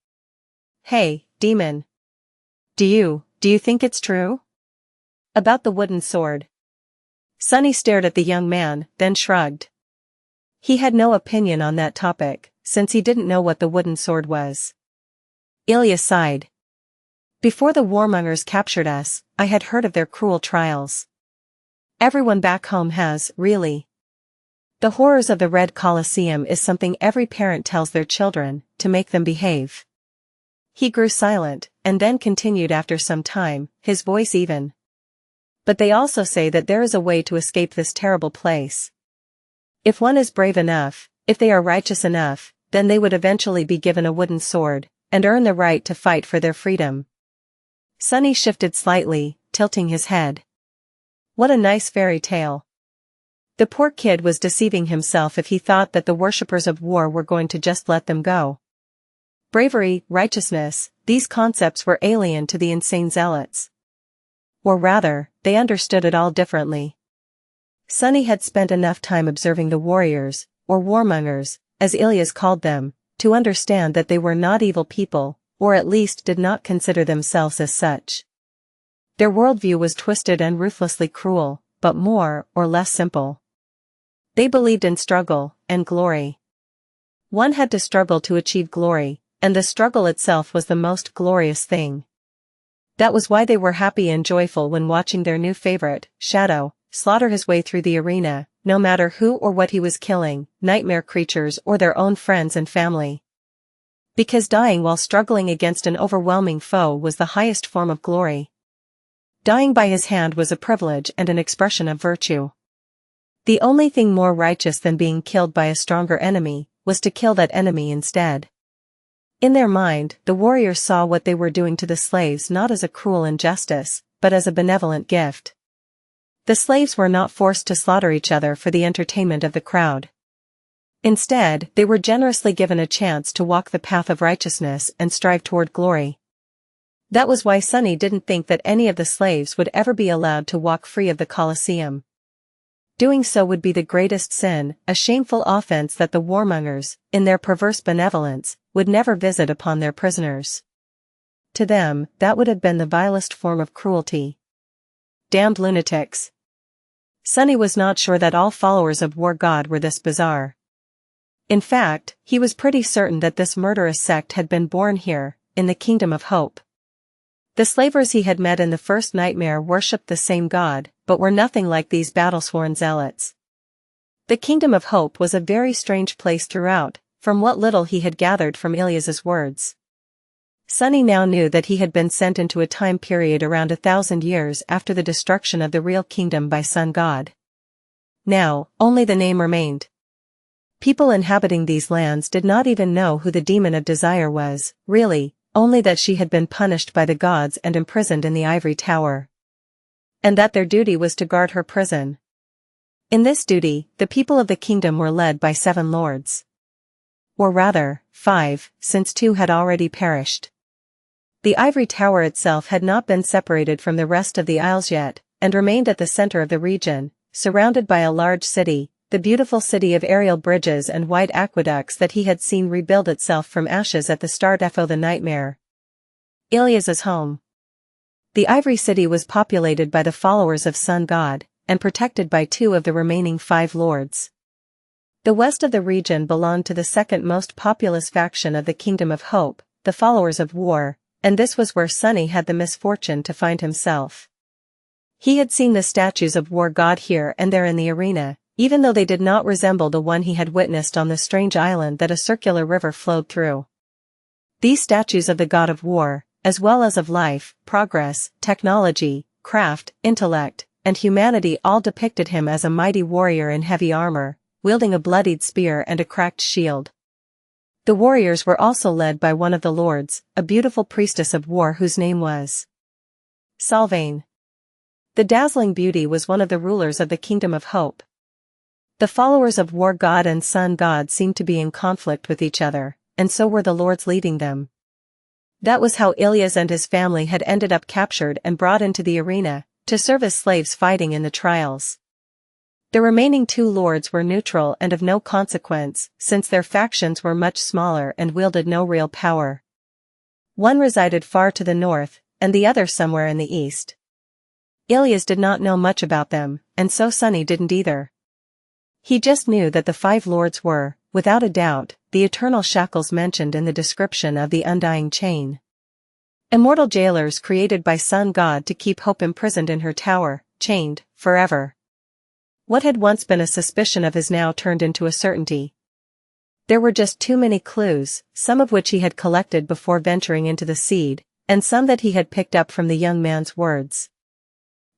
Hey, demon. Do you think it's true? About the wooden sword. Sunny stared at the young man, then shrugged. He had no opinion on that topic, since he didn't know what the wooden sword was. Ilya sighed. Before the warmongers captured us, I had heard of their cruel trials. Everyone back home has, really. The horrors of the Red Colosseum is something every parent tells their children, to make them behave. He grew silent, and then continued after some time, his voice even. But they also say that there is a way to escape this terrible place. If one is brave enough, if they are righteous enough, then they would eventually be given a wooden sword, and earn the right to fight for their freedom. Sunny shifted slightly, tilting his head. What a nice fairy tale. The poor kid was deceiving himself if he thought that the worshippers of war were going to just let them go. Bravery, righteousness, these concepts were alien to the insane zealots. Or rather, they understood it all differently. Sunny had spent enough time observing the warriors, or warmongers, as Ilyas called them, to understand that they were not evil people, or at least did not consider themselves as such. Their worldview was twisted and ruthlessly cruel, but more or less simple. They believed in struggle and glory. One had to struggle to achieve glory, and the struggle itself was the most glorious thing. That was why they were happy and joyful when watching their new favorite, Shadow, slaughter his way through the arena, no matter who or what he was killing, nightmare creatures or their own friends and family. Because dying while struggling against an overwhelming foe was the highest form of glory. Dying by his hand was a privilege and an expression of virtue. The only thing more righteous than being killed by a stronger enemy was to kill that enemy instead. In their mind, the warriors saw what they were doing to the slaves not as a cruel injustice, but as a benevolent gift. The slaves were not forced to slaughter each other for the entertainment of the crowd. Instead, they were generously given a chance to walk the path of righteousness and strive toward glory. That was why Sunny didn't think that any of the slaves would ever be allowed to walk free of the Colosseum. Doing so would be the greatest sin, a shameful offense that the warmongers, in their perverse benevolence, would never visit upon their prisoners. To them, that would have been the vilest form of cruelty. Damned lunatics. Sunny was not sure that all followers of War God were this bizarre. In fact, he was pretty certain that this murderous sect had been born here, in the Kingdom of Hope. The slavers he had met in the first nightmare worshipped the same god, but were nothing like these battle-sworn zealots. The Kingdom of Hope was a very strange place throughout, from what little he had gathered from Ilyas's words. Sunny now knew that he had been sent into a time period around 1,000 years after the destruction of the real kingdom by Sun God. Now, only the name remained. People inhabiting these lands did not even know who the demon of desire was, really, only that she had been punished by the gods and imprisoned in the ivory tower. And that their duty was to guard her prison. In this duty, the people of the kingdom were led by 7 lords. Or rather, 5, since 2 had already perished. The ivory tower itself had not been separated from the rest of the isles yet, and remained at the center of the region, surrounded by a large city, the beautiful city of aerial bridges and wide aqueducts that he had seen rebuild itself from ashes at the start of the nightmare. Ilyas's home. The Ivory City was populated by the followers of Sun God, and protected by 2 of the remaining 5 lords. The west of the region belonged to the second most populous faction of the Kingdom of Hope, the followers of War, and this was where Sunny had the misfortune to find himself. He had seen the statues of War God here and there in the arena, even though they did not resemble the one he had witnessed on the strange island that a circular river flowed through. These statues of the god of war, as well as of life, progress, technology, craft, intellect, and humanity all depicted him as a mighty warrior in heavy armor, wielding a bloodied spear and a cracked shield. The warriors were also led by one of the lords, a beautiful priestess of war whose name was Salvain. The dazzling beauty was one of the rulers of the Kingdom of Hope. The followers of War God and Sun God seemed to be in conflict with each other, and so were the lords leading them. That was how Ilyas and his family had ended up captured and brought into the arena, to serve as slaves fighting in the trials. The remaining 2 lords were neutral and of no consequence, since their factions were much smaller and wielded no real power. One resided far to the north, and the other somewhere in the east. Ilias did not know much about them, and so Sunny didn't either. He just knew that the 5 lords were, without a doubt, the eternal shackles mentioned in the description of the undying chain. Immortal jailers created by Sun God to keep Hope imprisoned in her tower, chained, forever. What had once been a suspicion of his now turned into a certainty. There were just too many clues, some of which he had collected before venturing into the seed, and some that he had picked up from the young man's words.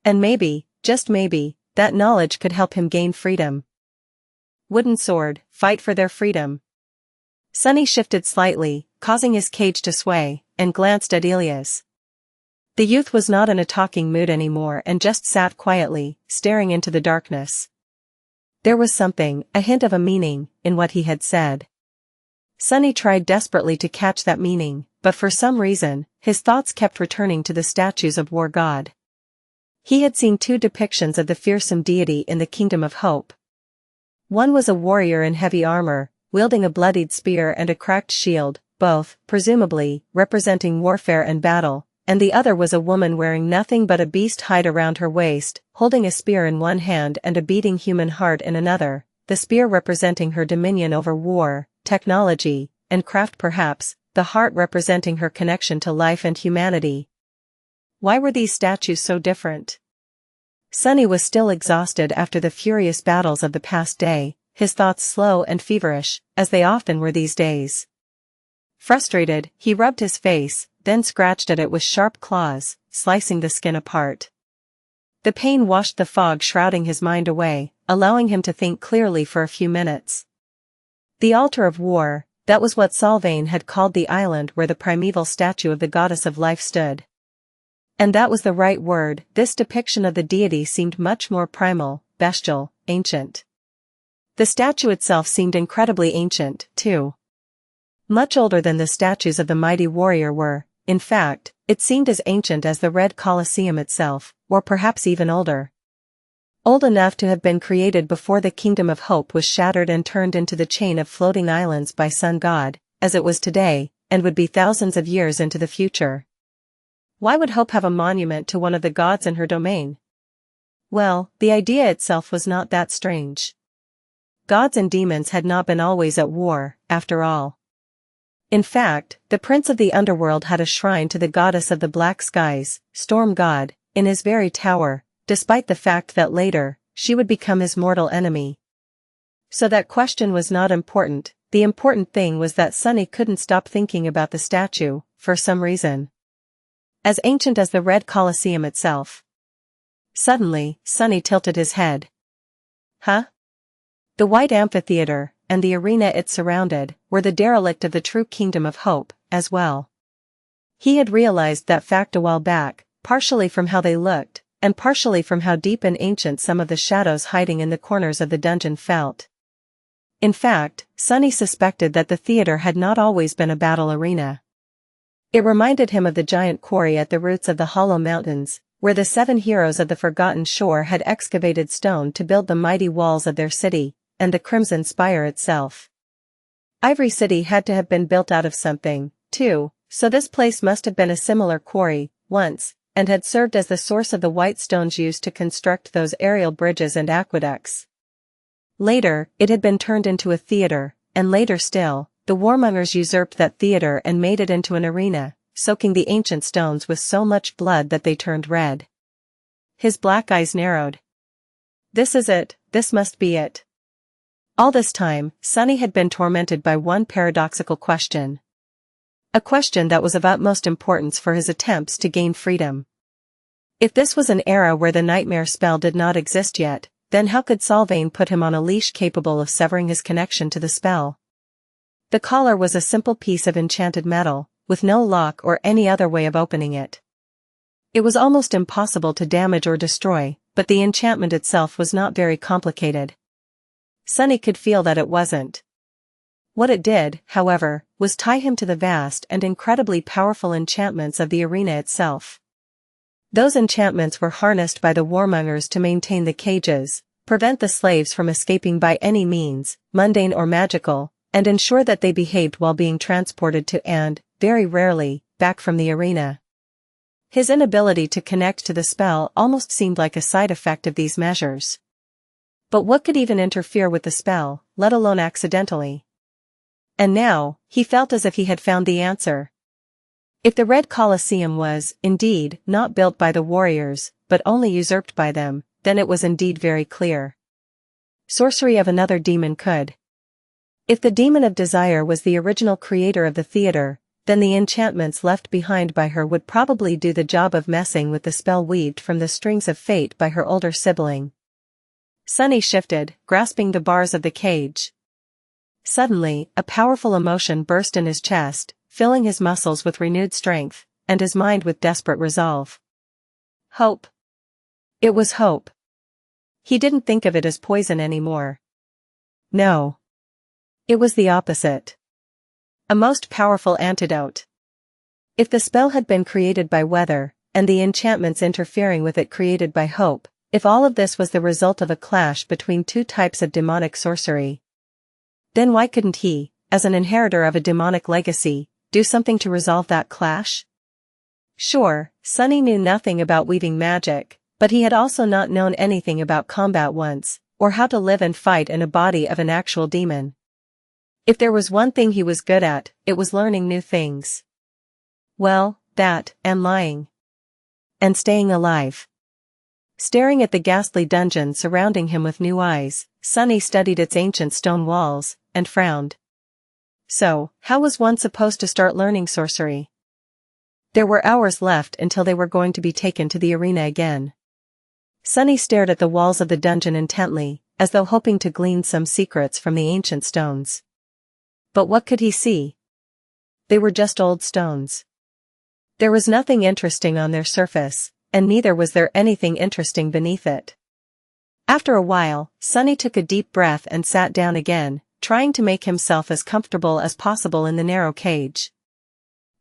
And maybe, just maybe, that knowledge could help him gain freedom. Wooden sword, fight for their freedom. Sunny shifted slightly, causing his cage to sway, and glanced at Ilias. The youth was not in a talking mood anymore and just sat quietly, staring into the darkness. There was something, a hint of a meaning, in what he had said. Sunny tried desperately to catch that meaning, but for some reason, his thoughts kept returning to the statues of War God. He had seen 2 depictions of the fearsome deity in the Kingdom of Hope. One was a warrior in heavy armor, wielding a bloodied spear and a cracked shield, both, presumably, representing warfare and battle, and the other was a woman wearing nothing but a beast hide around her waist, holding a spear in one hand and a beating human heart in another, the spear representing her dominion over war, technology, and craft perhaps, the heart representing her connection to life and humanity. Why were these statues so different? Sunny was still exhausted after the furious battles of the past day, his thoughts slow and feverish, as they often were these days. Frustrated, he rubbed his face, then scratched at it with sharp claws, slicing the skin apart. The pain washed the fog shrouding his mind away, allowing him to think clearly for a few minutes. The altar of war, that was what Sylvain had called the island where the primeval statue of the goddess of life stood. And that was the right word. This depiction of the deity seemed much more primal, bestial, ancient. The statue itself seemed incredibly ancient, too. Much older than the statues of the mighty warrior were. In fact, it seemed as ancient as the Red Colosseum itself, or perhaps even older. Old enough to have been created before the Kingdom of Hope was shattered and turned into the chain of floating islands by Sun God, as it was today, and would be thousands of years into the future. Why would Hope have a monument to one of the gods in her domain? Well, the idea itself was not that strange. Gods and demons had not been always at war, after all. In fact, the prince of the underworld had a shrine to the goddess of the black skies, Storm God, in his very tower, despite the fact that later, she would become his mortal enemy. So that question was not important. The important thing was that Sunny couldn't stop thinking about the statue, for some reason. As ancient as the Red Colosseum itself. Suddenly, Sunny tilted his head. Huh? The white amphitheater, and the arena it surrounded, were the derelict of the true Kingdom of Hope, as well. He had realized that fact a while back, partially from how they looked, and partially from how deep and ancient some of the shadows hiding in the corners of the dungeon felt. In fact, Sunny suspected that the theater had not always been a battle arena. It reminded him of the giant quarry at the roots of the Hollow Mountains, where the 7 heroes of the Forgotten Shore had excavated stone to build the mighty walls of their city, and the Crimson Spire itself. Ivory City had to have been built out of something, too, so this place must have been a similar quarry, once, and had served as the source of the white stones used to construct those aerial bridges and aqueducts. Later, it had been turned into a theater, and later still, the warmongers usurped that theater and made it into an arena, soaking the ancient stones with so much blood that they turned red. His black eyes narrowed. This is it, this must be it. All this time, Sunny had been tormented by one paradoxical question. A question that was of utmost importance for his attempts to gain freedom. If this was an era where the nightmare spell did not exist yet, then how could Sylvain put him on a leash capable of severing his connection to the spell? The collar was a simple piece of enchanted metal, with no lock or any other way of opening it. It was almost impossible to damage or destroy, but the enchantment itself was not very complicated. Sunny could feel that it wasn't. What it did, however, was tie him to the vast and incredibly powerful enchantments of the arena itself. Those enchantments were harnessed by the warmongers to maintain the cages, prevent the slaves from escaping by any means, mundane or magical, and ensure that they behaved while being transported to and, very rarely, back from the arena. His inability to connect to the spell almost seemed like a side effect of these measures. But what could even interfere with the spell, let alone accidentally? And now, he felt as if he had found the answer. If the Red Colosseum was, indeed, not built by the warriors, but only usurped by them, then it was indeed very clear. Sorcery of another demon could. If the demon of desire was the original creator of the theater, then the enchantments left behind by her would probably do the job of messing with the spell weaved from the strings of fate by her older sibling. Sunny shifted, grasping the bars of the cage. Suddenly, a powerful emotion burst in his chest, filling his muscles with renewed strength, and his mind with desperate resolve. Hope. It was hope. He didn't think of it as poison anymore. No. It was the opposite. A most powerful antidote. If the spell had been created by weather, and the enchantments interfering with it created by hope, if all of this was the result of a clash between two types of demonic sorcery, then why couldn't he, as an inheritor of a demonic legacy, do something to resolve that clash? Sure, Sunny knew nothing about weaving magic, but he had also not known anything about combat once, or how to live and fight in a body of an actual demon. If there was one thing he was good at, it was learning new things. Well, that, and lying. And staying alive. Staring at the ghastly dungeon surrounding him with new eyes, Sunny studied its ancient stone walls, and frowned. So, how was one supposed to start learning sorcery? There were hours left until they were going to be taken to the arena again. Sunny stared at the walls of the dungeon intently, as though hoping to glean some secrets from the ancient stones. But what could he see? They were just old stones. There was nothing interesting on their surface, and neither was there anything interesting beneath it. After a while, Sunny took a deep breath and sat down again, trying to make himself as comfortable as possible in the narrow cage.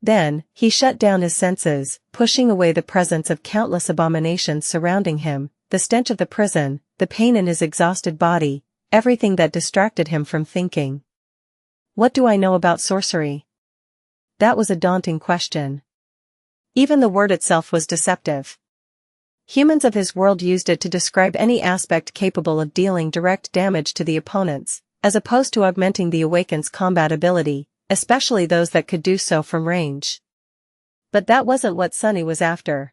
Then, he shut down his senses, pushing away the presence of countless abominations surrounding him, the stench of the prison, the pain in his exhausted body, everything that distracted him from thinking. What do I know about sorcery? That was a daunting question. Even the word itself was deceptive. Humans of his world used it to describe any aspect capable of dealing direct damage to the opponents, as opposed to augmenting the awakened's combat ability, especially those that could do so from range. But that wasn't what Sunny was after.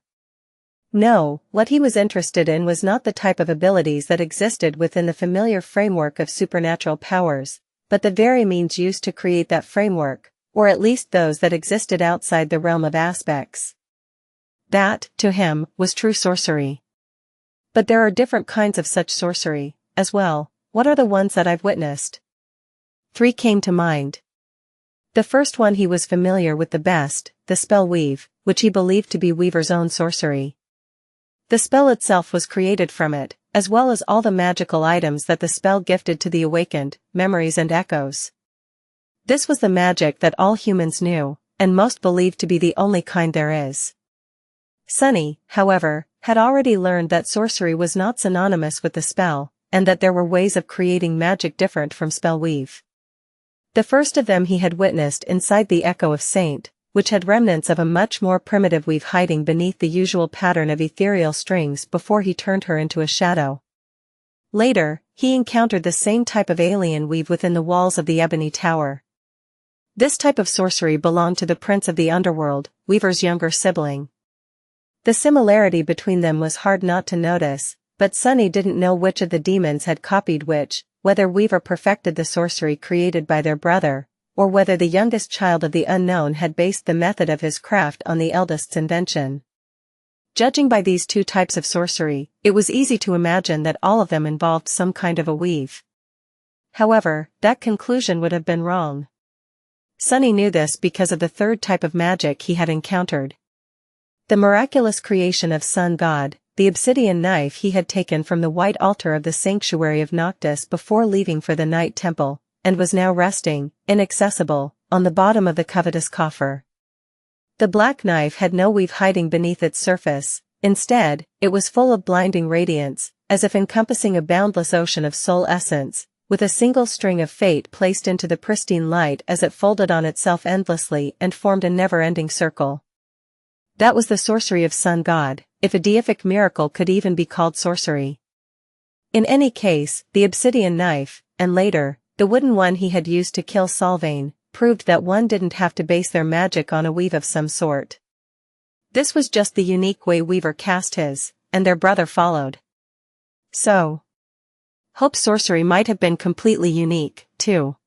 No, what he was interested in was not the type of abilities that existed within the familiar framework of supernatural powers, but the very means used to create that framework, or at least those that existed outside the realm of aspects. That, to him, was true sorcery. But there are different kinds of such sorcery, as well. What are the ones that I've witnessed? 3 came to mind. The first one he was familiar with the best, the spell weave, which he believed to be Weaver's own sorcery. The spell itself was created from it, as well as all the magical items that the spell gifted to the awakened, memories and echoes. This was the magic that all humans knew, and most believed to be the only kind there is. Sunny, however, had already learned that sorcery was not synonymous with the spell, and that there were ways of creating magic different from spell weave. The first of them he had witnessed inside the Echo of Saint, which had remnants of a much more primitive weave hiding beneath the usual pattern of ethereal strings before he turned her into a shadow. Later, he encountered the same type of alien weave within the walls of the Ebony Tower. This type of sorcery belonged to the Prince of the Underworld, Weaver's younger sibling. The similarity between them was hard not to notice, but Sunny didn't know which of the demons had copied which, whether Weaver perfected the sorcery created by their brother, or whether the youngest child of the unknown had based the method of his craft on the eldest's invention. Judging by these two types of sorcery, it was easy to imagine that all of them involved some kind of a weave. However, that conclusion would have been wrong. Sunny knew this because of the third type of magic he had encountered. The miraculous creation of Sun God, the obsidian knife he had taken from the white altar of the sanctuary of Noctis before leaving for the Night Temple, and was now resting, inaccessible, on the bottom of the covetous coffer. The black knife had no weave hiding beneath its surface, instead, it was full of blinding radiance, as if encompassing a boundless ocean of soul essence, with a single string of fate placed into the pristine light as it folded on itself endlessly and formed a never-ending circle. That was the sorcery of Sun God, if a deific miracle could even be called sorcery. In any case, the obsidian knife, and later, the wooden one he had used to kill Sylvain, proved that one didn't have to base their magic on a weave of some sort. This was just the unique way Weaver cast his, and their brother followed. So, Hope's sorcery might have been completely unique, too.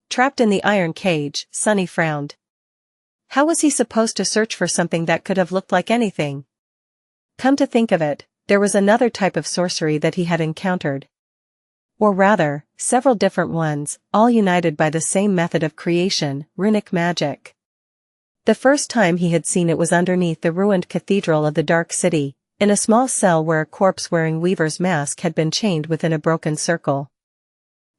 Trapped in the iron cage, Sunny frowned. How was he supposed to search for something that could have looked like anything? Come to think of it, there was another type of sorcery that he had encountered. Or rather, several different ones, all united by the same method of creation, runic magic. The first time he had seen it was underneath the ruined cathedral of the Dark City, in a small cell where a corpse wearing Weaver's mask had been chained within a broken circle.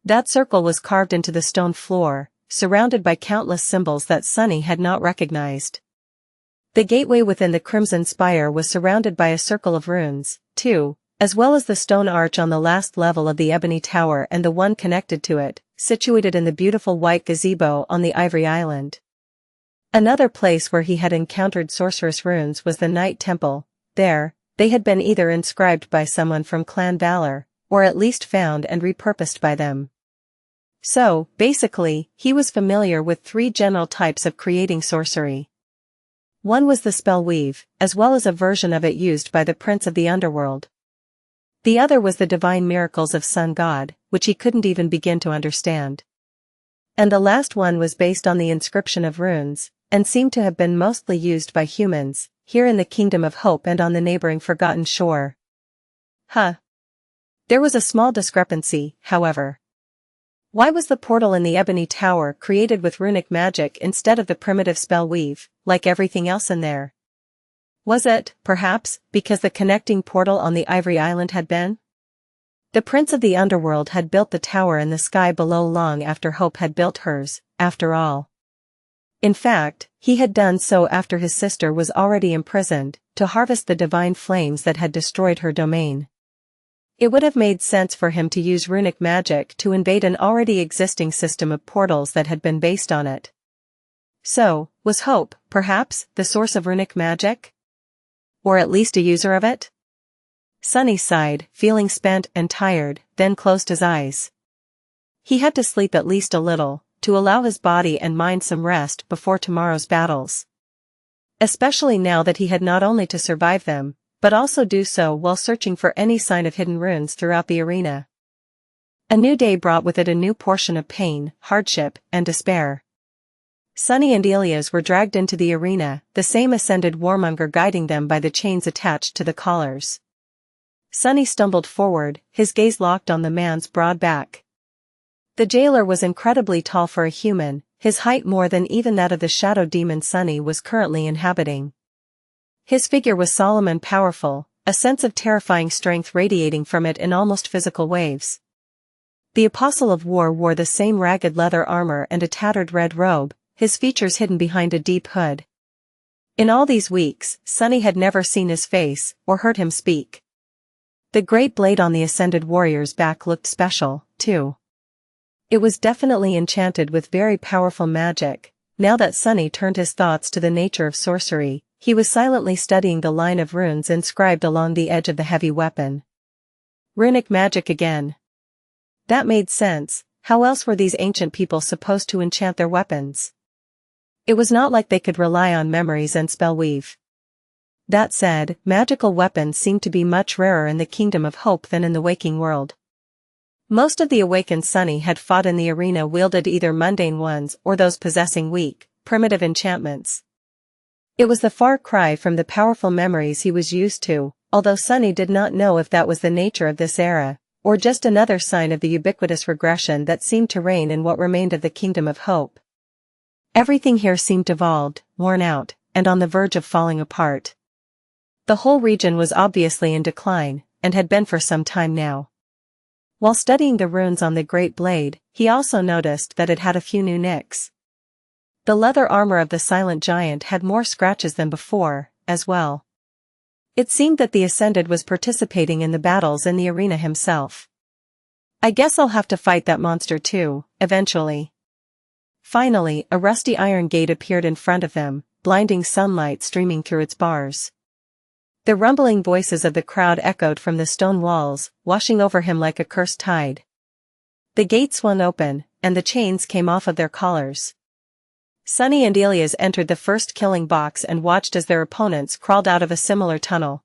That circle was carved into the stone floor, surrounded by countless symbols that Sunny had not recognized. The gateway within the Crimson Spire was surrounded by a circle of runes, too, as well as the stone arch on the last level of the Ebony Tower and the one connected to it, situated in the beautiful white gazebo on the Ivory Island. Another place where he had encountered sorceress runes was the Night Temple. There, they had been either inscribed by someone from Clan Valor, or at least found and repurposed by them. So, basically, he was familiar with three general types of creating sorcery. One was the spell weave, as well as a version of it used by the Prince of the Underworld. The other was the divine miracles of Sun God, which he couldn't even begin to understand. And the last one was based on the inscription of runes, and seemed to have been mostly used by humans, here in the Kingdom of Hope and on the neighboring Forgotten Shore. There was a small discrepancy, however. Why was the portal in the Ebony Tower created with runic magic instead of the primitive spell weave, like everything else in there? Was it, perhaps, because the connecting portal on the Ivory Island had been? The Prince of the Underworld had built the tower in the sky below long after Hope had built hers, after all. In fact, he had done so after his sister was already imprisoned, to harvest the divine flames that had destroyed her domain. It would have made sense for him to use runic magic to invade an already existing system of portals that had been based on it. So, was Hope, perhaps, the source of runic magic? Or at least a user of it? Sunny sighed, feeling spent and tired, then closed his eyes. He had to sleep at least a little, to allow his body and mind some rest before tomorrow's battles. Especially now that he had not only to survive them, but also do so while searching for any sign of hidden runes throughout the arena. A new day brought with it a new portion of pain, hardship, and despair. Sunny and Elias were dragged into the arena, the same ascended warmonger guiding them by the chains attached to the collars. Sunny stumbled forward, his gaze locked on the man's broad back. The jailer was incredibly tall for a human, his height more than even that of the shadow demon Sunny was currently inhabiting. His figure was solemn and powerful, a sense of terrifying strength radiating from it in almost physical waves. The Apostle of War wore the same ragged leather armor and a tattered red robe, his features hidden behind a deep hood. In all these weeks, Sunny had never seen his face, or heard him speak. The great blade on the ascended warrior's back looked special, too. It was definitely enchanted with very powerful magic. Now that Sunny turned his thoughts to the nature of sorcery, he was silently studying the line of runes inscribed along the edge of the heavy weapon. Runic magic again. That made sense. How else were these ancient people supposed to enchant their weapons? It was not like they could rely on memories and spellweave. That said, magical weapons seemed to be much rarer in the Kingdom of Hope than in the waking world. Most of the awakened Sunny had fought in the arena wielded either mundane ones or those possessing weak, primitive enchantments. It was the far cry from the powerful memories he was used to, although Sunny did not know if that was the nature of this era, or just another sign of the ubiquitous regression that seemed to reign in what remained of the Kingdom of Hope. Everything here seemed devolved, worn out, and on the verge of falling apart. The whole region was obviously in decline, and had been for some time now. While studying the runes on the Great Blade, he also noticed that it had a few new nicks. The leather armor of the Silent Giant had more scratches than before, as well. It seemed that the Ascended was participating in the battles in the arena himself. I guess I'll have to fight that monster too, eventually. Finally, a rusty iron gate appeared in front of them, blinding sunlight streaming through its bars. The rumbling voices of the crowd echoed from the stone walls, washing over him like a cursed tide. The gate swung open, and the chains came off of their collars. Sunny and Ilias entered the first killing box and watched as their opponents crawled out of a similar tunnel.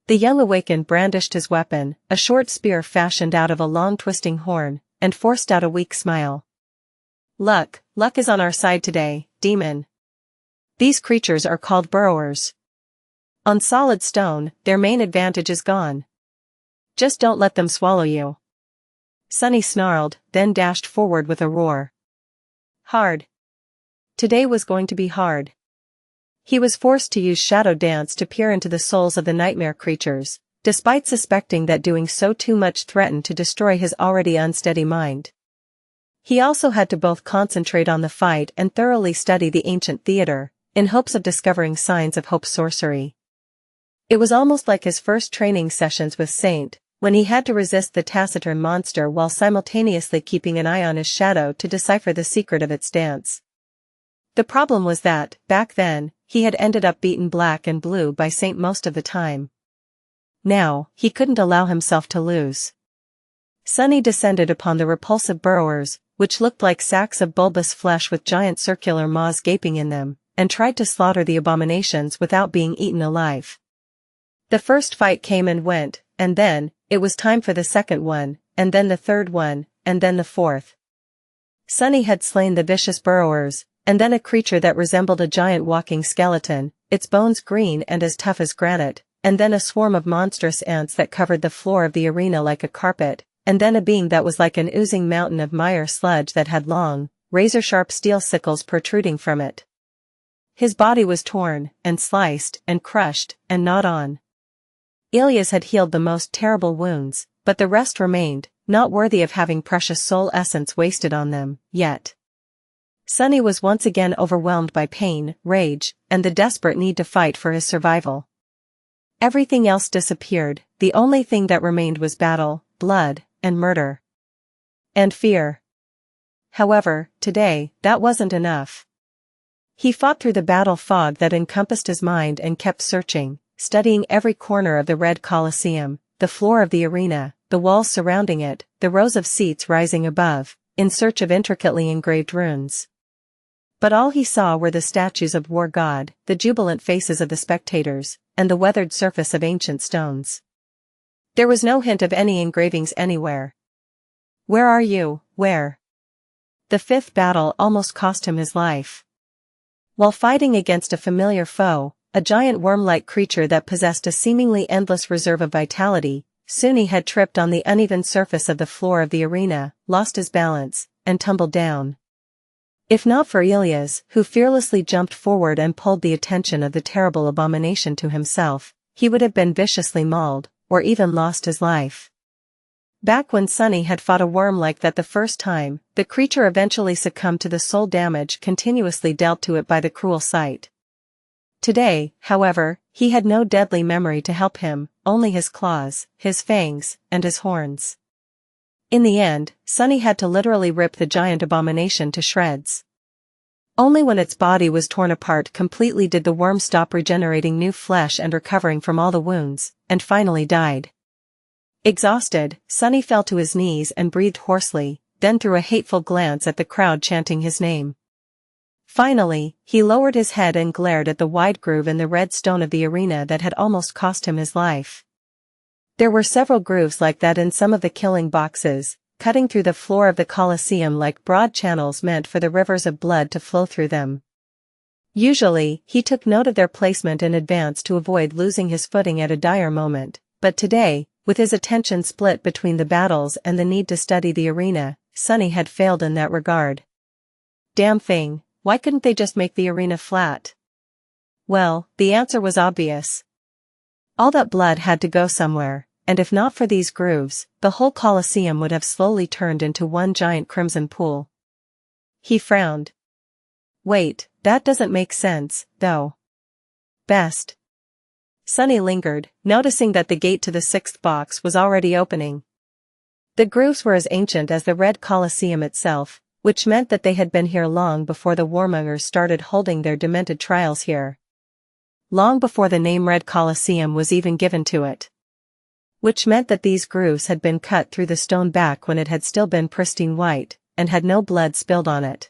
The young awakened brandished his weapon, a short spear fashioned out of a long twisting horn, and forced out a weak smile. Luck is on our side today, demon. These creatures are called burrowers. On solid stone, their main advantage is gone. Just don't let them swallow you. Sunny snarled, then dashed forward with a roar. Hard. Today was going to be hard. He was forced to use Shadow Dance to peer into the souls of the nightmare creatures, despite suspecting that doing so too much threatened to destroy his already unsteady mind. He also had to both concentrate on the fight and thoroughly study the ancient theater, in hopes of discovering signs of Hope's sorcery. It was almost like his first training sessions with Saint, when he had to resist the taciturn monster while simultaneously keeping an eye on his shadow to decipher the secret of its dance. The problem was that, back then, he had ended up beaten black and blue by Saint most of the time. Now, he couldn't allow himself to lose. Sunny descended upon the repulsive burrowers, which looked like sacks of bulbous flesh with giant circular maws gaping in them, and tried to slaughter the abominations without being eaten alive. The first fight came and went, and then, it was time for the second one, and then the third one, and then the fourth. Sunny had slain the vicious burrowers, and then a creature that resembled a giant walking skeleton, its bones green and as tough as granite, and then a swarm of monstrous ants that covered the floor of the arena like a carpet, and then a being that was like an oozing mountain of mire sludge that had long, razor-sharp steel sickles protruding from it. His body was torn, and sliced, and crushed, and gnawed on. Ilias had healed the most terrible wounds, but the rest remained, not worthy of having precious soul essence wasted on them, yet. Sunny was once again overwhelmed by pain, rage, and the desperate need to fight for his survival. Everything else disappeared, the only thing that remained was battle, blood, and murder. And fear. However, today, that wasn't enough. He fought through the battle fog that encompassed his mind and kept searching, studying every corner of the Red Colosseum, the floor of the arena, the walls surrounding it, the rows of seats rising above, in search of intricately engraved runes. But all he saw were the statues of War God, the jubilant faces of the spectators, and the weathered surface of ancient stones. There was no hint of any engravings anywhere. Where are you, where? The fifth battle almost cost him his life. While fighting against a familiar foe, a giant worm-like creature that possessed a seemingly endless reserve of vitality, soon he had tripped on the uneven surface of the floor of the arena, lost his balance, and tumbled down. If not for Ilias, who fearlessly jumped forward and pulled the attention of the terrible abomination to himself, he would have been viciously mauled, or even lost his life. Back when Sunny had fought a worm like that the first time, the creature eventually succumbed to the soul damage continuously dealt to it by the cruel sight. Today, however, he had no deadly memory to help him, only his claws, his fangs, and his horns. In the end, Sunny had to literally rip the giant abomination to shreds. Only when its body was torn apart completely did the worm stop regenerating new flesh and recovering from all the wounds, and finally died. Exhausted, Sunny fell to his knees and breathed hoarsely, then threw a hateful glance at the crowd chanting his name. Finally, he lowered his head and glared at the wide groove in the red stone of the arena that had almost cost him his life. There were several grooves like that in some of the killing boxes, cutting through the floor of the Colosseum like broad channels meant for the rivers of blood to flow through them. Usually, he took note of their placement in advance to avoid losing his footing at a dire moment, but today, with his attention split between the battles and the need to study the arena, Sunny had failed in that regard. Damn thing, why couldn't they just make the arena flat? Well, the answer was obvious. All that blood had to go somewhere, and if not for these grooves, the whole Colosseum would have slowly turned into one giant crimson pool. He frowned. Wait, that doesn't make sense, though. Best. Sunny lingered, noticing that the gate to the sixth box was already opening. The grooves were as ancient as the Red Colosseum itself, which meant that they had been here long before the warmongers started holding their demented trials here. Long before the name Red Colosseum was even given to it. Which meant that these grooves had been cut through the stone back when it had still been pristine white, and had no blood spilled on it.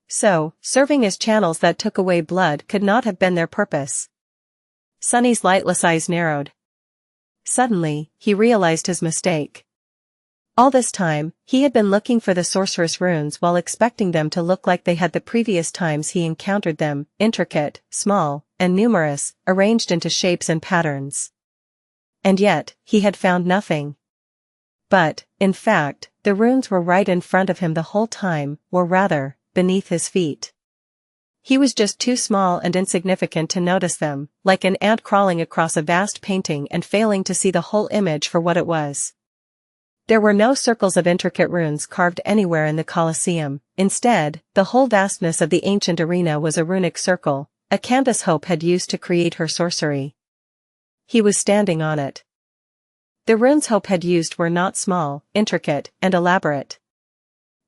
So, serving as channels that took away blood could not have been their purpose. Sunny's lightless eyes narrowed. Suddenly, he realized his mistake. All this time, he had been looking for the sorceress runes while expecting them to look like they had the previous times he encountered them, intricate, small, and numerous, arranged into shapes and patterns. And yet, he had found nothing. But, in fact, the runes were right in front of him the whole time, or rather, beneath his feet. He was just too small and insignificant to notice them, like an ant crawling across a vast painting and failing to see the whole image for what it was. There were no circles of intricate runes carved anywhere in the Colosseum. Instead, the whole vastness of the ancient arena was a runic circle, a canvas Hope had used to create her sorcery. He was standing on it. The runes Hope had used were not small, intricate, and elaborate.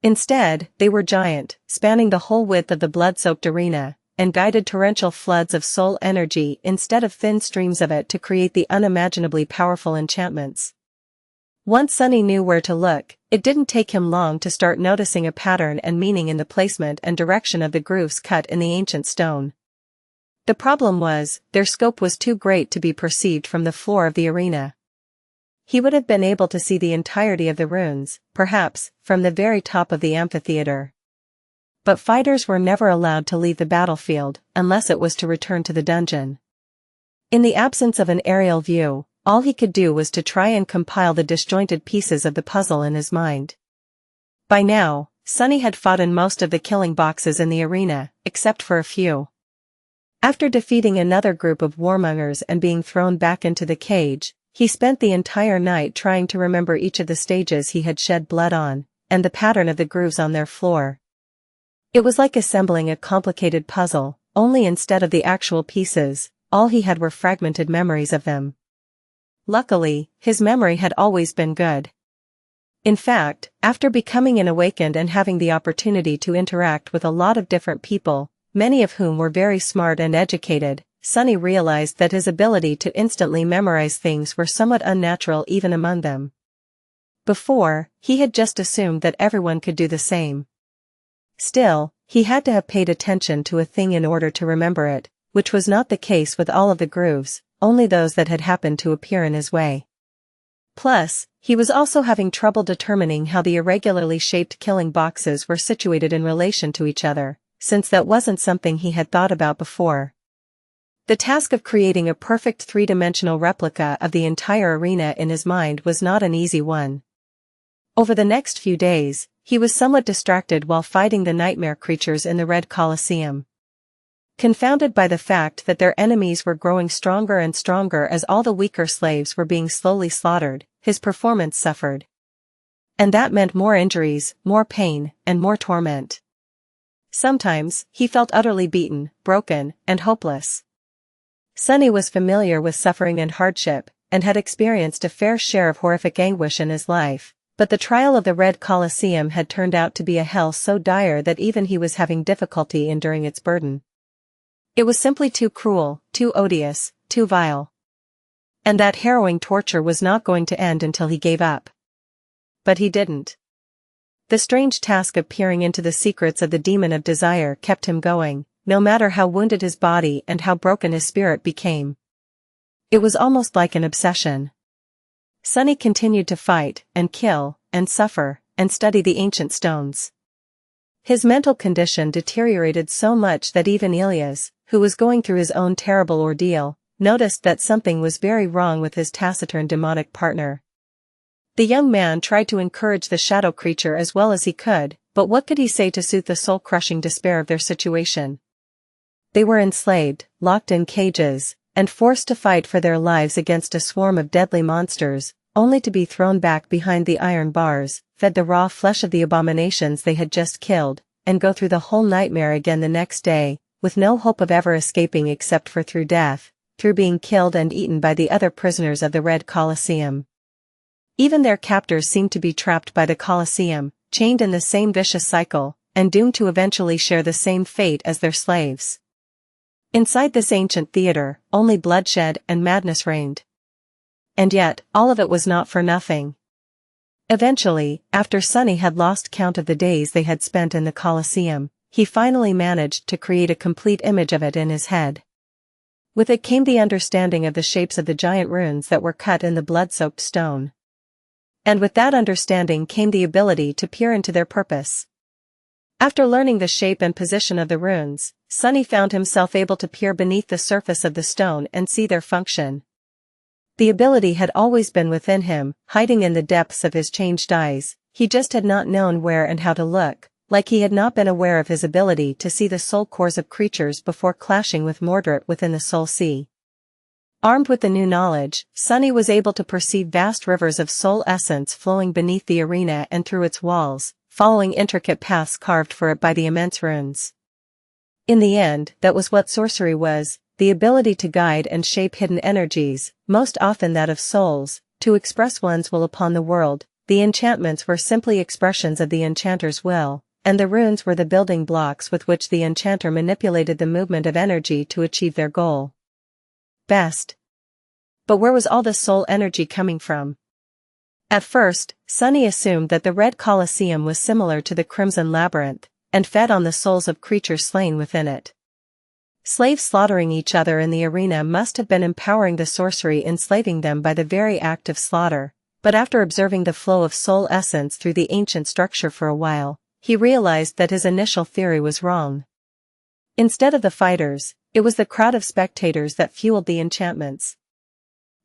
Instead, they were giant, spanning the whole width of the blood-soaked arena, and guided torrential floods of soul energy instead of thin streams of it to create the unimaginably powerful enchantments. Once Sunny knew where to look, it didn't take him long to start noticing a pattern and meaning in the placement and direction of the grooves cut in the ancient stone. The problem was, their scope was too great to be perceived from the floor of the arena. He would have been able to see the entirety of the runes, perhaps, from the very top of the amphitheater. But fighters were never allowed to leave the battlefield, unless it was to return to the dungeon. In the absence of an aerial view, all he could do was to try and compile the disjointed pieces of the puzzle in his mind. By now, Sunny had fought in most of the killing boxes in the arena, except for a few. After defeating another group of warmongers and being thrown back into the cage, he spent the entire night trying to remember each of the stages he had shed blood on, and the pattern of the grooves on their floor. It was like assembling a complicated puzzle, only instead of the actual pieces, all he had were fragmented memories of them. Luckily, his memory had always been good. In fact, after becoming an awakened and having the opportunity to interact with a lot of different people, many of whom were very smart and educated, Sunny realized that his ability to instantly memorize things were somewhat unnatural even among them. Before, he had just assumed that everyone could do the same. Still, he had to have paid attention to a thing in order to remember it, which was not the case with all of the grooves, only those that had happened to appear in his way. Plus, he was also having trouble determining how the irregularly shaped killing boxes were situated in relation to each other, since that wasn't something he had thought about before. The task of creating a perfect three-dimensional replica of the entire arena in his mind was not an easy one. Over the next few days, he was somewhat distracted while fighting the nightmare creatures in the Red Colosseum. Confounded by the fact that their enemies were growing stronger and stronger as all the weaker slaves were being slowly slaughtered, his performance suffered. And that meant more injuries, more pain, and more torment. Sometimes, he felt utterly beaten, broken, and hopeless. Sunny was familiar with suffering and hardship, and had experienced a fair share of horrific anguish in his life, but the trial of the Red Colosseum had turned out to be a hell so dire that even he was having difficulty enduring its burden. It was simply too cruel, too odious, too vile. And that harrowing torture was not going to end until he gave up. But he didn't. The strange task of peering into the secrets of the demon of desire kept him going, no matter how wounded his body and how broken his spirit became. It was almost like an obsession. Sunny continued to fight, and kill, and suffer, and study the ancient stones. His mental condition deteriorated so much that even Elias, who was going through his own terrible ordeal, noticed that something was very wrong with his taciturn demonic partner. The young man tried to encourage the shadow creature as well as he could, but what could he say to soothe the soul-crushing despair of their situation? They were enslaved, locked in cages, and forced to fight for their lives against a swarm of deadly monsters, only to be thrown back behind the iron bars, fed the raw flesh of the abominations they had just killed, and go through the whole nightmare again the next day, with no hope of ever escaping except for through death, through being killed and eaten by the other prisoners of the Red Colosseum. Even their captors seemed to be trapped by the Colosseum, chained in the same vicious cycle, and doomed to eventually share the same fate as their slaves. Inside this ancient theater, only bloodshed and madness reigned. And yet, all of it was not for nothing. Eventually, after Sunny had lost count of the days they had spent in the Colosseum, he finally managed to create a complete image of it in his head. With it came the understanding of the shapes of the giant runes that were cut in the blood-soaked stone. And with that understanding came the ability to peer into their purpose. After learning the shape and position of the runes, Sunny found himself able to peer beneath the surface of the stone and see their function. The ability had always been within him, hiding in the depths of his changed eyes, he just had not known where and how to look, like he had not been aware of his ability to see the soul cores of creatures before clashing with Mordred within the soul sea. Armed with the new knowledge, Sunny was able to perceive vast rivers of soul essence flowing beneath the arena and through its walls, following intricate paths carved for it by the immense runes. In the end, that was what sorcery was, the ability to guide and shape hidden energies, most often that of souls, to express one's will upon the world. The enchantments were simply expressions of the enchanter's will, and the runes were the building blocks with which the enchanter manipulated the movement of energy to achieve their goal. Best. But where was all this soul energy coming from? At first, Sunny assumed that the Red Colosseum was similar to the Crimson Labyrinth, and fed on the souls of creatures slain within it. Slaves slaughtering each other in the arena must have been empowering the sorcery, enslaving them by the very act of slaughter, but after observing the flow of soul essence through the ancient structure for a while, he realized that his initial theory was wrong. Instead of the fighters, it was the crowd of spectators that fueled the enchantments.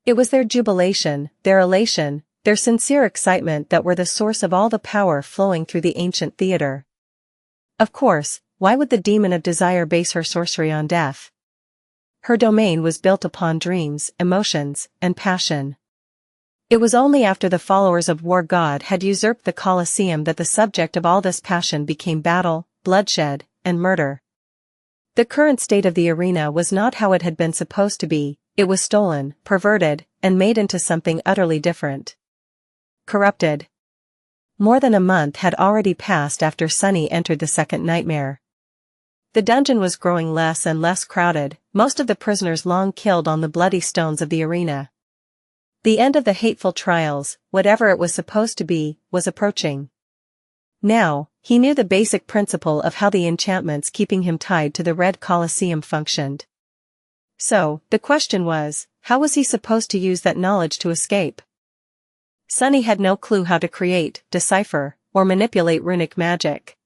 It was their jubilation, their elation, their sincere excitement that were the source of all the power flowing through the ancient theater. Of course, why would the demon of desire base her sorcery on death? Her domain was built upon dreams, emotions, and passion. It was only after the followers of War God had usurped the Colosseum that the subject of all this passion became battle, bloodshed, and murder. The current state of the arena was not how it had been supposed to be, it was stolen, perverted, and made into something utterly different. Corrupted. More than a month had already passed after Sunny entered the second nightmare. The dungeon was growing less and less crowded, most of the prisoners long killed on the bloody stones of the arena. The end of the hateful trials, whatever it was supposed to be, was approaching. Now, he knew the basic principle of how the enchantments keeping him tied to the Red Colosseum functioned. So, the question was, how was he supposed to use that knowledge to escape? Sunny had no clue how to create, decipher, or manipulate runic magic.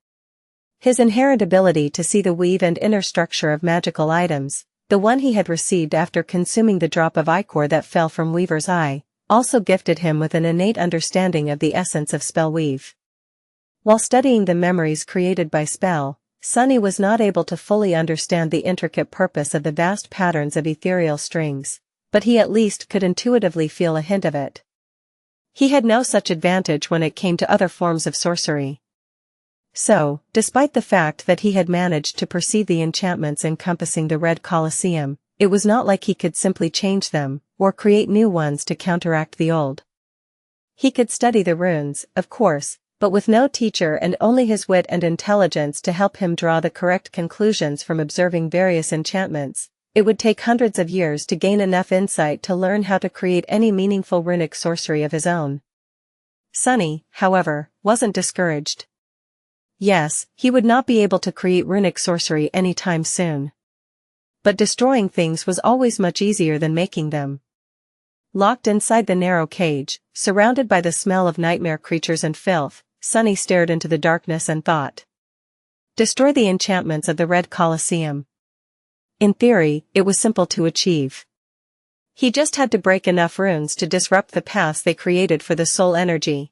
His inherent ability to see the weave and inner structure of magical items, the one he had received after consuming the drop of ichor that fell from Weaver's eye, also gifted him with an innate understanding of the essence of spellweave. While studying the memories created by spell, Sunny was not able to fully understand the intricate purpose of the vast patterns of ethereal strings, but he at least could intuitively feel a hint of it. He had no such advantage when it came to other forms of sorcery. So, despite the fact that he had managed to perceive the enchantments encompassing the Red Colosseum, it was not like he could simply change them, or create new ones to counteract the old. He could study the runes, of course, but with no teacher and only his wit and intelligence to help him draw the correct conclusions from observing various enchantments, it would take hundreds of years to gain enough insight to learn how to create any meaningful runic sorcery of his own. Sunny, however, wasn't discouraged. Yes, he would not be able to create runic sorcery anytime soon. But destroying things was always much easier than making them. Locked inside the narrow cage, surrounded by the smell of nightmare creatures and filth, Sunny stared into the darkness and thought. Destroy the enchantments of the Red Colosseum. In theory, it was simple to achieve. He just had to break enough runes to disrupt the paths they created for the soul energy.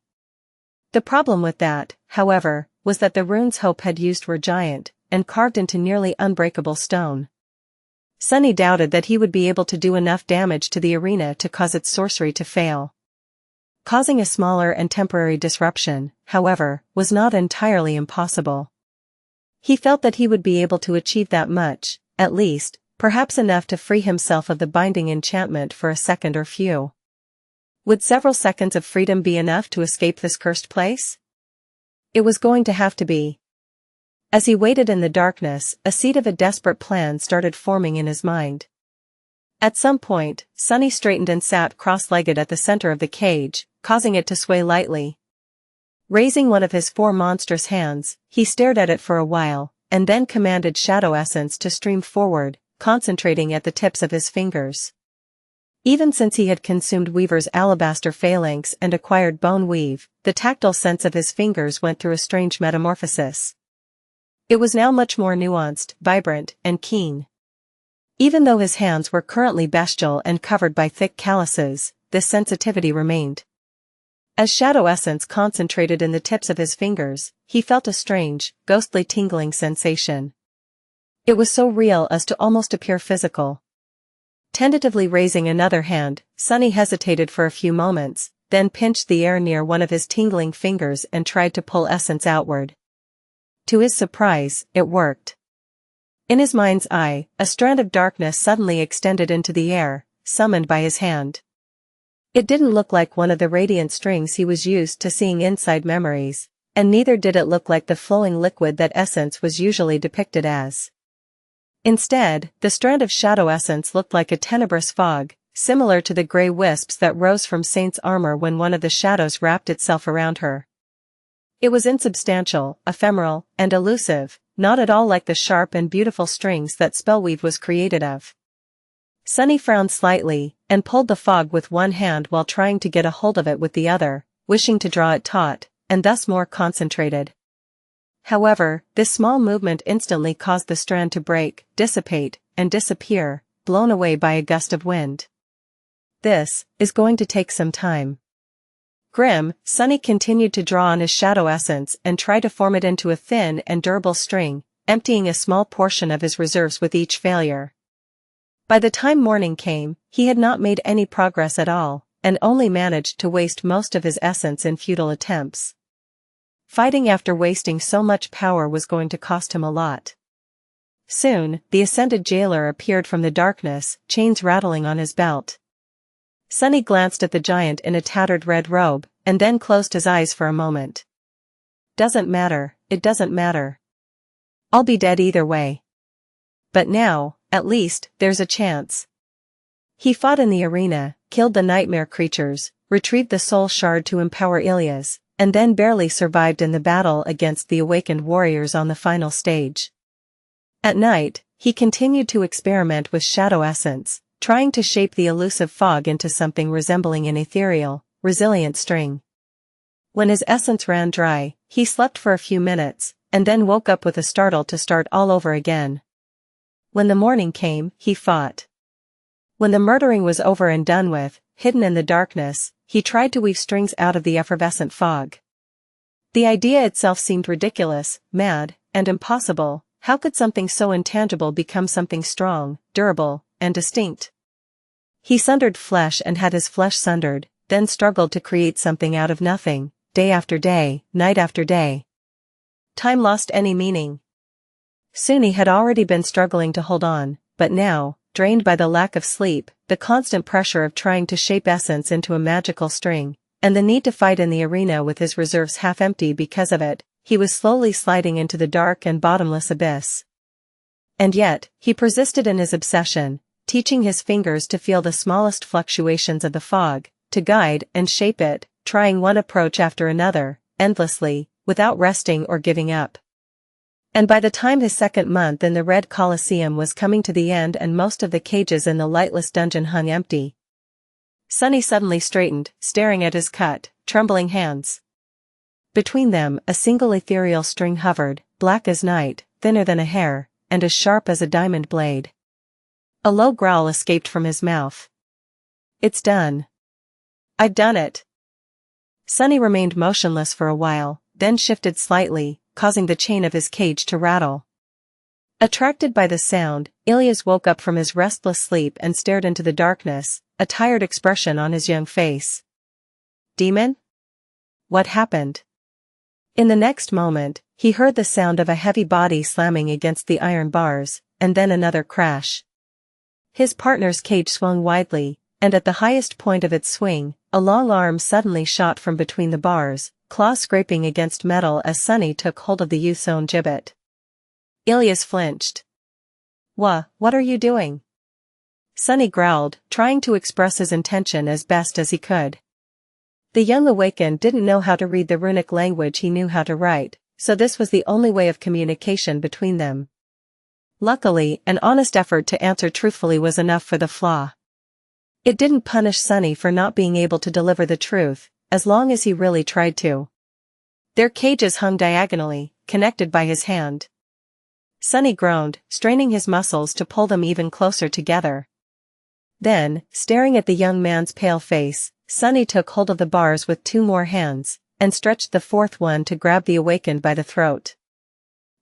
The problem with that, however, was that the runes Hope had used were giant, and carved into nearly unbreakable stone. Sunny doubted that he would be able to do enough damage to the arena to cause its sorcery to fail. Causing a smaller and temporary disruption, however, was not entirely impossible. He felt that he would be able to achieve that much, at least, perhaps enough to free himself of the binding enchantment for a second or few. Would several seconds of freedom be enough to escape this cursed place? It was going to have to be. As he waited in the darkness, a seed of a desperate plan started forming in his mind. At some point, Sunny straightened and sat cross-legged at the center of the cage, causing it to sway lightly. Raising one of his 4 monstrous hands, he stared at it for a while, and then commanded shadow essence to stream forward, concentrating at the tips of his fingers. Even since he had consumed Weaver's alabaster phalanx and acquired bone weave, the tactile sense of his fingers went through a strange metamorphosis. It was now much more nuanced, vibrant, and keen. Even though his hands were currently bestial and covered by thick calluses, this sensitivity remained. As shadow essence concentrated in the tips of his fingers, he felt a strange, ghostly tingling sensation. It was so real as to almost appear physical. Tentatively raising another hand, Sunny hesitated for a few moments, then pinched the air near one of his tingling fingers and tried to pull essence outward. To his surprise, it worked. In his mind's eye, a strand of darkness suddenly extended into the air, summoned by his hand. It didn't look like one of the radiant strings he was used to seeing inside memories, and neither did it look like the flowing liquid that essence was usually depicted as. Instead, the strand of shadow essence looked like a tenebrous fog, similar to the gray wisps that rose from Saint's armor when one of the shadows wrapped itself around her. It was insubstantial, ephemeral, and elusive, not at all like the sharp and beautiful strings that Spellweave was created of. Sunny frowned slightly, and pulled the fog with one hand while trying to get a hold of it with the other, wishing to draw it taut, and thus more concentrated. However, this small movement instantly caused the strand to break, dissipate, and disappear, blown away by a gust of wind. This is going to take some time. Grim, Sunny continued to draw on his shadow essence and try to form it into a thin and durable string, emptying a small portion of his reserves with each failure. By the time morning came, he had not made any progress at all, and only managed to waste most of his essence in futile attempts. Fighting after wasting so much power was going to cost him a lot. Soon, the ascended jailer appeared from the darkness, chains rattling on his belt. Sunny glanced at the giant in a tattered red robe, and then closed his eyes for a moment. Doesn't matter, it doesn't matter. I'll be dead either way. But now, at least, there's a chance. He fought in the arena, killed the nightmare creatures, retrieved the soul shard to empower Ilias, and then barely survived in the battle against the awakened warriors on the final stage. At night, he continued to experiment with shadow essence, trying to shape the elusive fog into something resembling an ethereal, resilient string. When his essence ran dry, he slept for a few minutes, and then woke up with a startle to start all over again. When the morning came, he fought. When the murdering was over and done with, hidden in the darkness, he tried to weave strings out of the effervescent fog. The idea itself seemed ridiculous, mad, and impossible. How could something so intangible become something strong, durable, and distinct? He sundered flesh and had his flesh sundered, then struggled to create something out of nothing, day after day, night after day. Time lost any meaning. Soon he had already been struggling to hold on, but now, drained by the lack of sleep, the constant pressure of trying to shape essence into a magical string, and the need to fight in the arena with his reserves half empty because of it, he was slowly sliding into the dark and bottomless abyss. And yet, he persisted in his obsession, teaching his fingers to feel the smallest fluctuations of the fog, to guide and shape it, trying one approach after another, endlessly, without resting or giving up. And by the time his second month in the Red Colosseum was coming to the end and most of the cages in the lightless dungeon hung empty, Sunny suddenly straightened, staring at his cut, trembling hands. Between them, a single ethereal string hovered, black as night, thinner than a hair, and as sharp as a diamond blade. A low growl escaped from his mouth. It's done. I've done it. Sunny remained motionless for a while, then shifted slightly, causing the chain of his cage to rattle. Attracted by the sound, Ilias woke up from his restless sleep and stared into the darkness, a tired expression on his young face. Demon? What happened? In the next moment, he heard the sound of a heavy body slamming against the iron bars, and then another crash. His partner's cage swung widely, and at the highest point of its swing, a long arm suddenly shot from between the bars, claws scraping against metal as Sunny took hold of the youth's own gibbet. Ilyas flinched. What are you doing?" Sunny growled, trying to express his intention as best as he could. The young awakened didn't know how to read the runic language he knew how to write, so this was the only way of communication between them. Luckily, an honest effort to answer truthfully was enough for the flaw. It didn't punish Sunny for not being able to deliver the truth, as long as he really tried to. Their cages hung diagonally, connected by his hand. Sunny groaned, straining his muscles to pull them even closer together. Then, staring at the young man's pale face, Sunny took hold of the bars with 2 more hands, and stretched the 4th one to grab the awakened by the throat.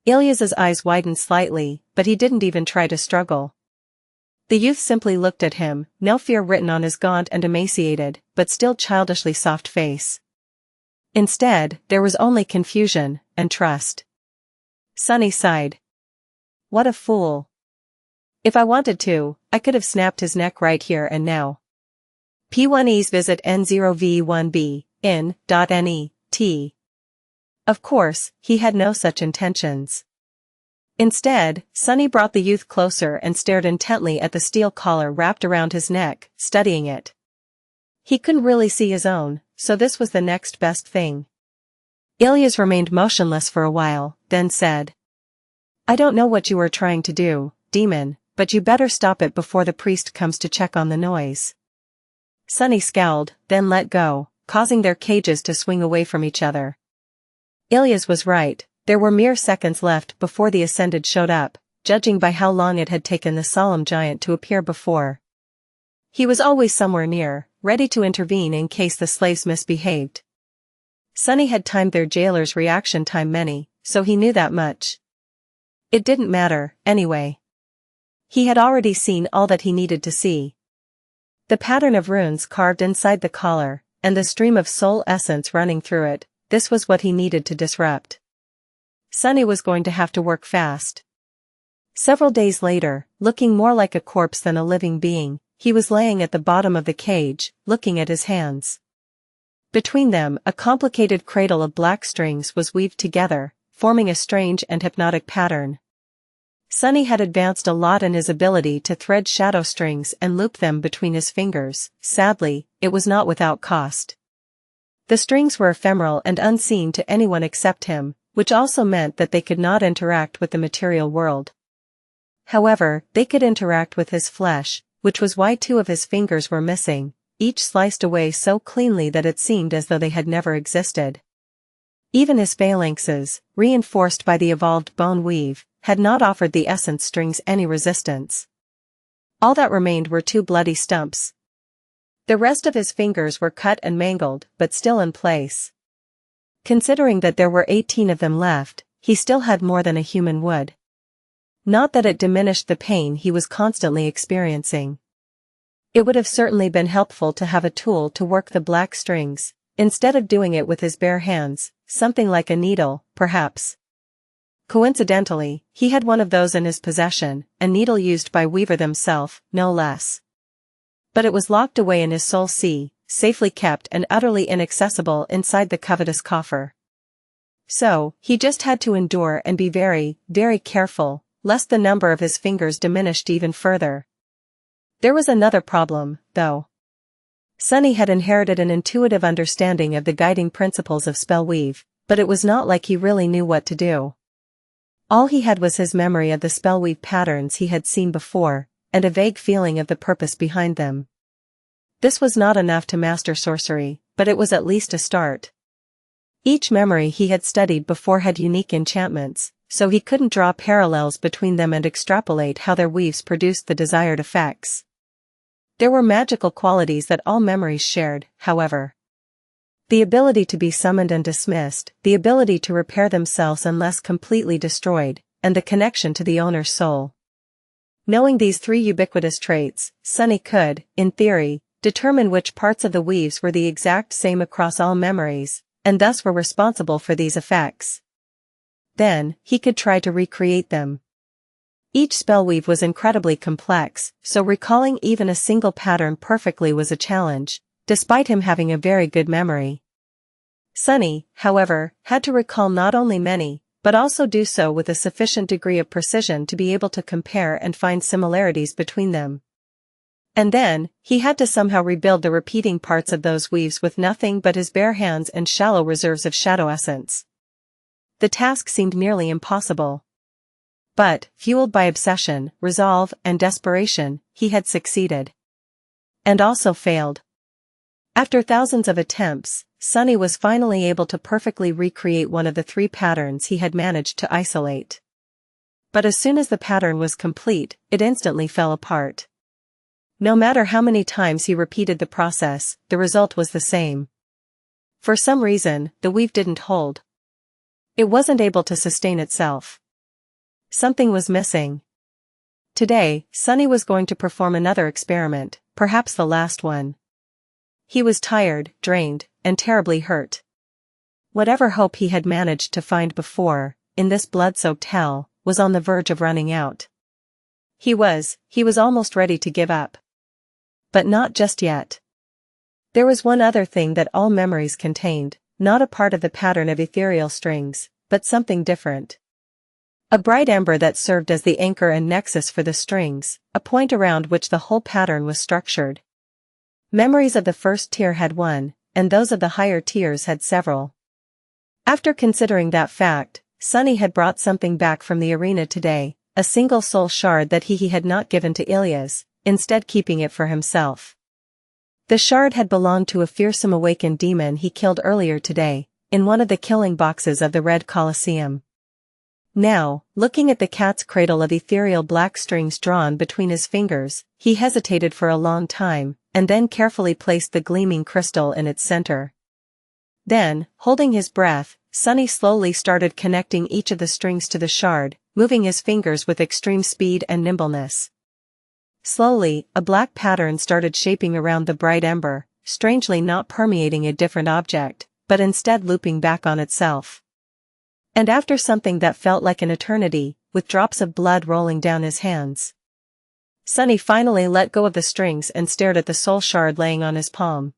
Ilyas's eyes widened slightly, but he didn't even try to struggle. The youth simply looked at him, no fear written on his gaunt and emaciated, but still childishly soft face. Instead, there was only confusion, and trust. Sunny sighed. "What a fool. If I wanted to, I could have snapped his neck right here and now." P1Es visit N0V1B, in.net. Of course, he had no such intentions. Instead, Sunny brought the youth closer and stared intently at the steel collar wrapped around his neck, studying it. He couldn't really see his own, so this was the next best thing. Ilyas remained motionless for a while, then said, "I don't know what you are trying to do, demon, but you better stop it before the priest comes to check on the noise." Sunny scowled, then let go, causing their cages to swing away from each other. Ilyas was right, there were mere seconds left before the Ascended showed up, judging by how long it had taken the solemn giant to appear before. He was always somewhere near, ready to intervene in case the slaves misbehaved. Sunny had timed their jailer's reaction time many, so he knew that much. It didn't matter, anyway. He had already seen all that he needed to see. The pattern of runes carved inside the collar, and the stream of soul essence running through it, this was what he needed to disrupt. Sunny was going to have to work fast. Several days later, looking more like a corpse than a living being, he was laying at the bottom of the cage, looking at his hands. Between them, a complicated cradle of black strings was weaved together, forming a strange and hypnotic pattern. Sunny had advanced a lot in his ability to thread shadow strings and loop them between his fingers. Sadly, it was not without cost. The strings were ephemeral and unseen to anyone except him, which also meant that they could not interact with the material world. However, they could interact with his flesh, which was why 2 of his fingers were missing, each sliced away so cleanly that it seemed as though they had never existed. Even his phalanxes, reinforced by the evolved bone weave, had not offered the essence strings any resistance. All that remained were 2 bloody stumps. The rest of his fingers were cut and mangled, but still in place. Considering that there were 18 of them left, he still had more than a human would. Not that it diminished the pain he was constantly experiencing. It would have certainly been helpful to have a tool to work the black strings, instead of doing it with his bare hands, something like a needle, perhaps. Coincidentally, he had one of those in his possession, a needle used by Weaver themselves, no less. But it was locked away in his soul sea, safely kept and utterly inaccessible inside the covetous coffer. So, he just had to endure and be very, very careful, lest the number of his fingers diminished even further. There was another problem, though. Sunny had inherited an intuitive understanding of the guiding principles of spellweave, but it was not like he really knew what to do. All he had was his memory of the spellweave patterns he had seen before, and a vague feeling of the purpose behind them. This was not enough to master sorcery, but it was at least a start. Each memory he had studied before had unique enchantments, so he couldn't draw parallels between them and extrapolate how their weaves produced the desired effects. There were magical qualities that all memories shared, however. The ability to be summoned and dismissed, the ability to repair themselves unless completely destroyed, and the connection to the owner's soul. Knowing these 3 ubiquitous traits, Sunny could, in theory, determine which parts of the weaves were the exact same across all memories, and thus were responsible for these effects. Then, he could try to recreate them. Each spellweave was incredibly complex, so recalling even a single pattern perfectly was a challenge, despite him having a very good memory. Sunny, however, had to recall not only many, but also do so with a sufficient degree of precision to be able to compare and find similarities between them. And then, he had to somehow rebuild the repeating parts of those weaves with nothing but his bare hands and shallow reserves of shadow essence. The task seemed nearly impossible. But, fueled by obsession, resolve, and desperation, he had succeeded. And also failed. After thousands of attempts, Sunny was finally able to perfectly recreate one of the 3 patterns he had managed to isolate. But as soon as the pattern was complete, it instantly fell apart. No matter how many times he repeated the process, the result was the same. For some reason, the weave didn't hold. It wasn't able to sustain itself. Something was missing. Today, Sunny was going to perform another experiment, perhaps the last one. He was tired, drained, and terribly hurt. Whatever hope he had managed to find before, in this blood-soaked hell, was on the verge of running out. He was almost ready to give up. But not just yet. There was one other thing that all memories contained, not a part of the pattern of ethereal strings, but something different. A bright ember that served as the anchor and nexus for the strings, a point around which the whole pattern was structured. Memories of the first tier had one, and those of the higher tiers had several. After considering that fact, Sunny had brought something back from the arena today, a single soul shard that he had not given to Ilias, instead keeping it for himself. The shard had belonged to a fearsome awakened demon he killed earlier today, in one of the killing boxes of the Red Colosseum. Now, looking at the cat's cradle of ethereal black strings drawn between his fingers, he hesitated for a long time, and then carefully placed the gleaming crystal in its center. Then, holding his breath, Sunny slowly started connecting each of the strings to the shard, moving his fingers with extreme speed and nimbleness. Slowly, a black pattern started shaping around the bright ember, strangely not permeating a different object, but instead looping back on itself. And after something that felt like an eternity, with drops of blood rolling down his hands, Sunny finally let go of the strings and stared at the soul shard laying on his palm.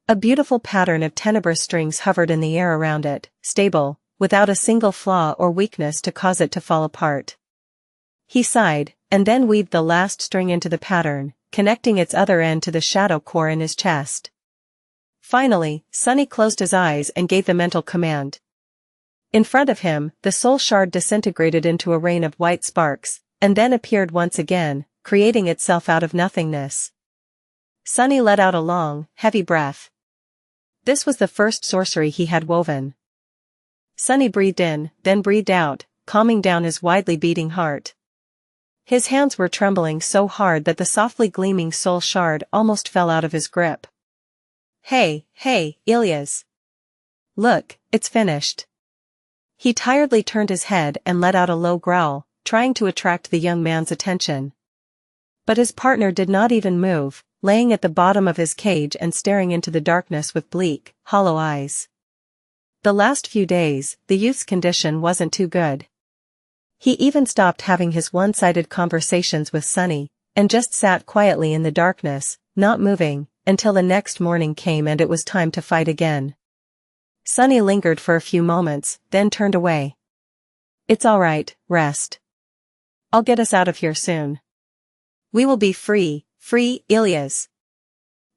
A beautiful pattern of tenebrous strings hovered in the air around it, stable, without a single flaw or weakness to cause it to fall apart. He sighed, and then weaved the last string into the pattern, connecting its other end to the shadow core in his chest. Finally, Sunny closed his eyes and gave the mental command. In front of him, the soul shard disintegrated into a rain of white sparks, and then appeared once again, creating itself out of nothingness. Sunny let out a long, heavy breath. This was the first sorcery he had woven. Sunny breathed in, then breathed out, calming down his widely beating heart. His hands were trembling so hard that the softly gleaming soul shard almost fell out of his grip. Hey, Ilias. Look, it's finished. He tiredly turned his head and let out a low growl, trying to attract the young man's attention. But his partner did not even move, laying at the bottom of his cage and staring into the darkness with bleak, hollow eyes. The last few days, the youth's condition wasn't too good. He even stopped having his one-sided conversations with Sunny, and just sat quietly in the darkness, not moving, until the next morning came and it was time to fight again. Sunny lingered for a few moments, then turned away. It's all right, rest. I'll get us out of here soon. We will be free, Ilias.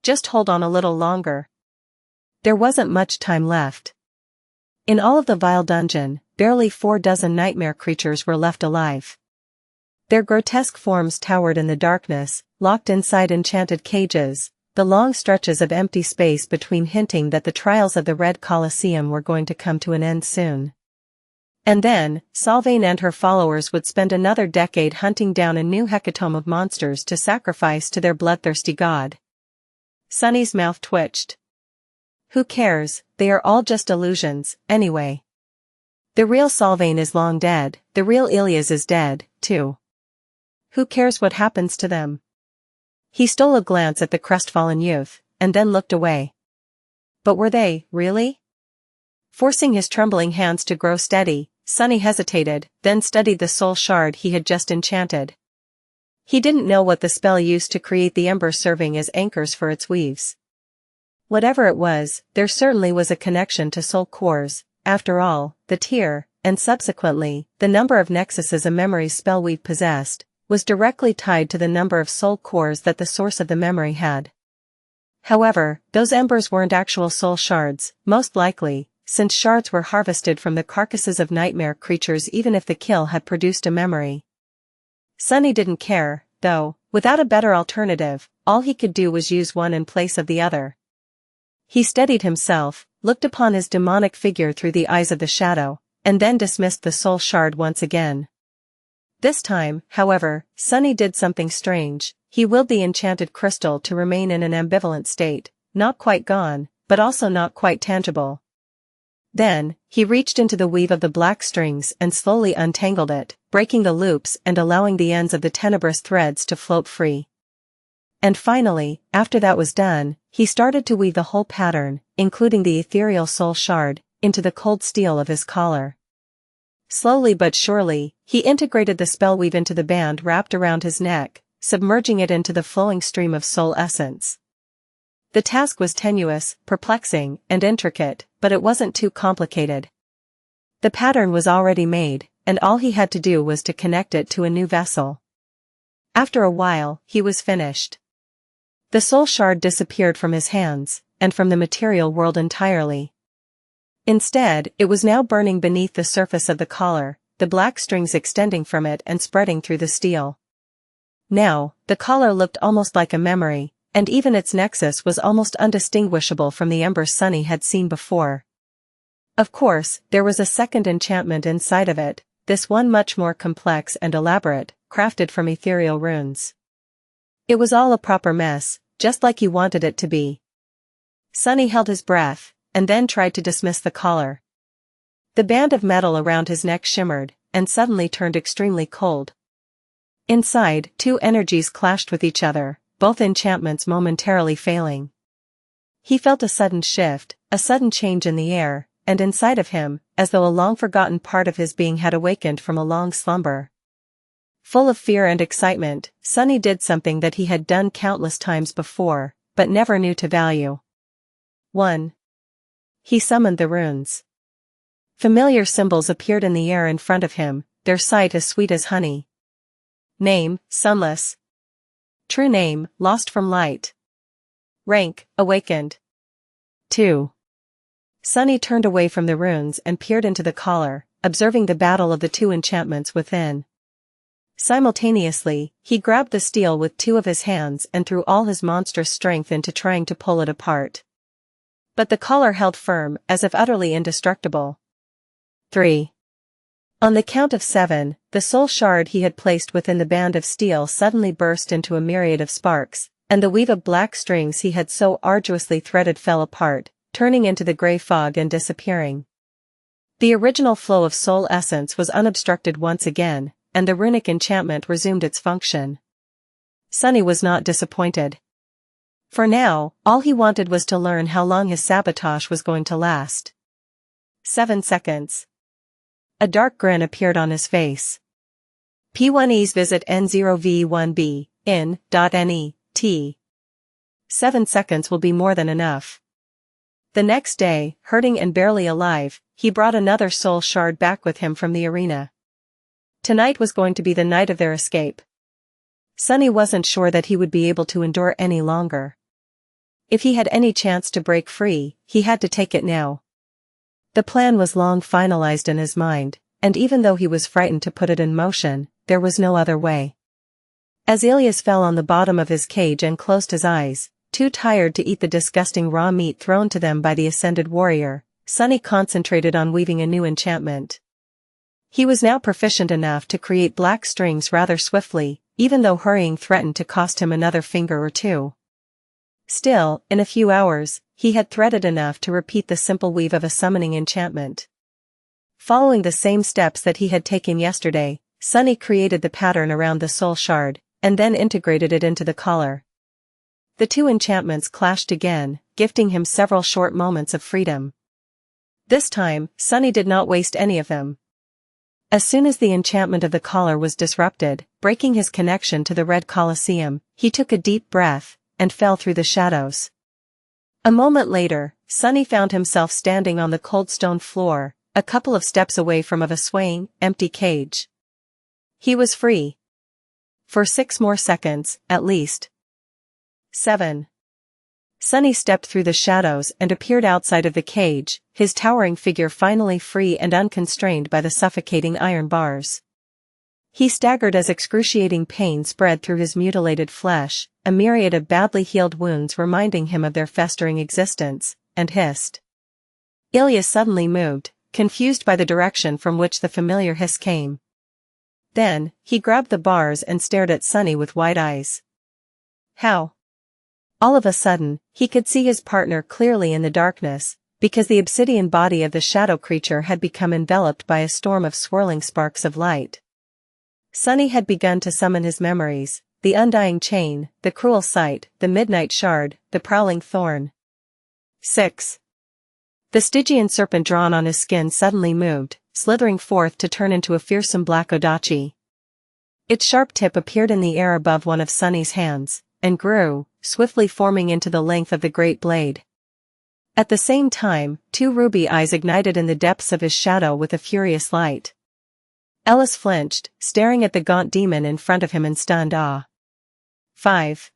Just hold on a little longer. There wasn't much time left. In all of the vile dungeon, barely 4 nightmare creatures were left alive. Their grotesque forms towered in the darkness, locked inside enchanted cages, the long stretches of empty space between hinting that the trials of the Red Colosseum were going to come to an end soon. And then, Sylvain and her followers would spend another decade hunting down a new hecatomb of monsters to sacrifice to their bloodthirsty god. Sunny's mouth twitched. Who cares, they are all just illusions, anyway. The real Sylvain is long dead, the real Ilias is dead, too. Who cares what happens to them? He stole a glance at the crestfallen youth, and then looked away. But were they, really? Forcing his trembling hands to grow steady, Sunny hesitated, then studied the soul shard he had just enchanted. He didn't know what the spell used to create the embers serving as anchors for its weaves. Whatever it was, there certainly was a connection to soul cores. After all, the tier, and subsequently, the number of nexuses a memory's spellweave possessed, was directly tied to the number of soul cores that the source of the memory had. However, those embers weren't actual soul shards, most likely, since shards were harvested from the carcasses of nightmare creatures even if the kill had produced a memory. Sunny didn't care, though. Without a better alternative, all he could do was use one in place of the other. He steadied himself, looked upon his demonic figure through the eyes of the shadow, and then dismissed the soul shard once again. This time, however, Sunny did something strange. He willed the enchanted crystal to remain in an ambivalent state, not quite gone, but also not quite tangible. Then, he reached into the weave of the black strings and slowly untangled it, breaking the loops and allowing the ends of the tenebrous threads to float free. And finally, after that was done, he started to weave the whole pattern, including the ethereal soul shard, into the cold steel of his collar. Slowly but surely, he integrated the spellweave into the band wrapped around his neck, submerging it into the flowing stream of soul essence. The task was tenuous, perplexing, and intricate, but it wasn't too complicated. The pattern was already made, and all he had to do was to connect it to a new vessel. After a while, he was finished. The soul shard disappeared from his hands, and from the material world entirely. Instead, it was now burning beneath the surface of the collar, the black strings extending from it and spreading through the steel. Now, the collar looked almost like a memory, and even its nexus was almost undistinguishable from the embers Sunny had seen before. Of course, there was a second enchantment inside of it, this one much more complex and elaborate, crafted from ethereal runes. It was all a proper mess, just like he wanted it to be. Sunny held his breath, and then tried to dismiss the collar. The band of metal around his neck shimmered, and suddenly turned extremely cold. Inside, two energies clashed with each other, both enchantments momentarily failing. He felt a sudden shift, a sudden change in the air, and inside of him, as though a long-forgotten part of his being had awakened from a long slumber. Full of fear and excitement, Sunny did something that he had done countless times before, but never knew to value. 1. He summoned the runes. Familiar symbols appeared in the air in front of him, their sight as sweet as honey. Name, Sunless. True name, Lost from Light. Rank, Awakened. 2. Sunny turned away from the runes and peered into the collar, observing the battle of the two enchantments within. Simultaneously, he grabbed the steel with two of his hands and threw all his monstrous strength into trying to pull it apart. But the collar held firm, as if utterly indestructible. 3. On the count of 7, the soul shard he had placed within the band of steel suddenly burst into a myriad of sparks, and the weave of black strings he had so arduously threaded fell apart, turning into the gray fog and disappearing. The original flow of soul essence was unobstructed once again, and the runic enchantment resumed its function. Sunny was not disappointed. For now, all he wanted was to learn how long his sabotage was going to last. 7 seconds. A dark grin appeared on his face. P1Es visit N0V1B, in.net. 7 seconds will be more than enough. The next day, hurting and barely alive, he brought another soul shard back with him from the arena. Tonight was going to be the night of their escape. Sunny wasn't sure that he would be able to endure any longer. If he had any chance to break free, he had to take it now. The plan was long finalized in his mind, and even though he was frightened to put it in motion, there was no other way. As Ilias fell on the bottom of his cage and closed his eyes, too tired to eat the disgusting raw meat thrown to them by the ascended warrior, Sunny concentrated on weaving a new enchantment. He was now proficient enough to create black strings rather swiftly, even though hurrying threatened to cost him another finger or two. Still, in a few hours, he had threaded enough to repeat the simple weave of a summoning enchantment. Following the same steps that he had taken yesterday, Sunny created the pattern around the soul shard, and then integrated it into the collar. The two enchantments clashed again, gifting him several short moments of freedom. This time, Sunny did not waste any of them. As soon as the enchantment of the collar was disrupted, breaking his connection to the Red Colosseum, he took a deep breath, and fell through the shadows. A moment later, Sunny found himself standing on the cold stone floor, a couple of steps away from a swaying, empty cage. He was free. For 6 more seconds, at least. 7. Sunny stepped through the shadows and appeared outside of the cage, his towering figure finally free and unconstrained by the suffocating iron bars. He staggered as excruciating pain spread through his mutilated flesh, a myriad of badly healed wounds reminding him of their festering existence, and hissed. Ilya suddenly moved, confused by the direction from which the familiar hiss came. Then, he grabbed the bars and stared at Sunny with wide eyes. How? All of a sudden, he could see his partner clearly in the darkness, because the obsidian body of the shadow creature had become enveloped by a storm of swirling sparks of light. Sunny had begun to summon his memories, the undying chain, the cruel sight, the midnight shard, the prowling thorn. 6. The Stygian serpent drawn on his skin suddenly moved, slithering forth to turn into a fearsome black odachi. Its sharp tip appeared in the air above one of Sunny's hands, and grew, swiftly forming into the length of the great blade. At the same time, 2 ruby eyes ignited in the depths of his shadow with a furious light. Ellis flinched, staring at the gaunt demon in front of him in stunned awe. 5.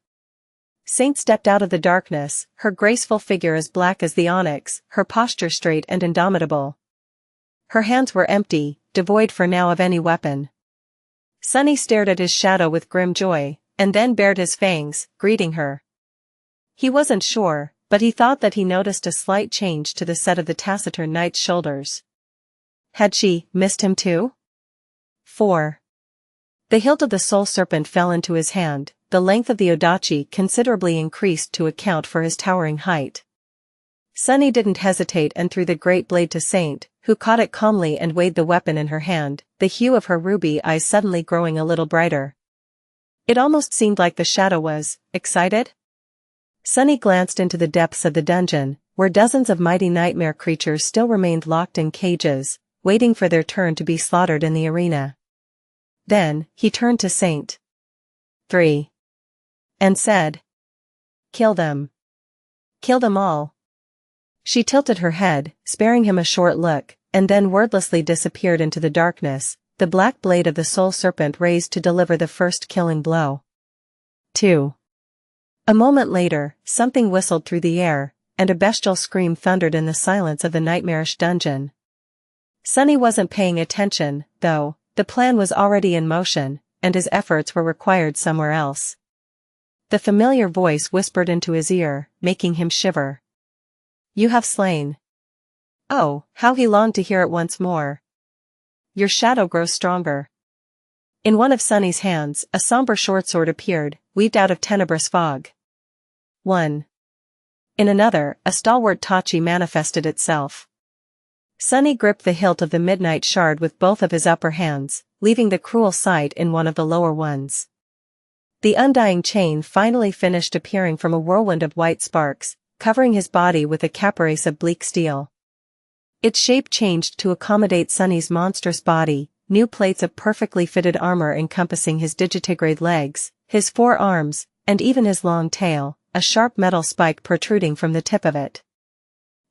Saint stepped out of the darkness, her graceful figure as black as the onyx, her posture straight and indomitable. Her hands were empty, devoid for now of any weapon. Sunny stared at his shadow with grim joy, and then bared his fangs, greeting her. He wasn't sure, but he thought that he noticed a slight change to the set of the taciturn knight's shoulders. Had she missed him too? 4. The hilt of the soul serpent fell into his hand, the length of the odachi considerably increased to account for his towering height. Sunny didn't hesitate and threw the great blade to Saint, who caught it calmly and weighed the weapon in her hand, the hue of her ruby eyes suddenly growing a little brighter. It almost seemed like the shadow was excited. Sunny glanced into the depths of the dungeon, where dozens of mighty nightmare creatures still remained locked in cages, waiting for their turn to be slaughtered in the arena. Then, he turned to Saint. 3. And said. Kill them. Kill them all. She tilted her head, sparing him a short look, and then wordlessly disappeared into the darkness, the black blade of the soul serpent raised to deliver the first killing blow. 2. A moment later, something whistled through the air, and a bestial scream thundered in the silence of the nightmarish dungeon. Sunny wasn't paying attention, though. The plan was already in motion, and his efforts were required somewhere else. The familiar voice whispered into his ear, making him shiver. You have slain. Oh, how he longed to hear it once more. Your shadow grows stronger. In one of Sunny's hands, a somber shortsword appeared, weaved out of tenebrous fog. 1. In another, a stalwart tachi manifested itself. Sunny gripped the hilt of the midnight shard with both of his upper hands, leaving the cruel sight in one of the lower ones. The undying chain finally finished appearing from a whirlwind of white sparks, covering his body with a caparase of bleak steel. Its shape changed to accommodate Sunny's monstrous body, new plates of perfectly fitted armor encompassing his digitigrade legs, his 4 arms, and even his long tail, a sharp metal spike protruding from the tip of it.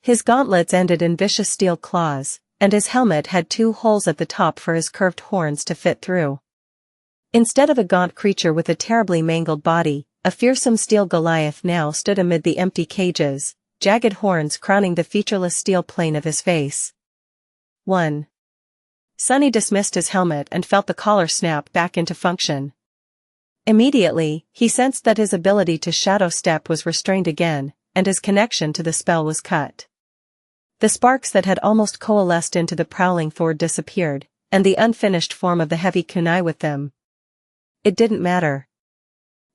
His gauntlets ended in vicious steel claws, and his helmet had 2 holes at the top for his curved horns to fit through. Instead of a gaunt creature with a terribly mangled body, a fearsome steel Goliath now stood amid the empty cages, jagged horns crowning the featureless steel plane of his face. 1. Sunny dismissed his helmet and felt the collar snap back into function. Immediately, he sensed that his ability to shadow step was restrained again, and his connection to the spell was cut. The sparks that had almost coalesced into the prowling Thor disappeared, and the unfinished form of the heavy kunai with them. It didn't matter.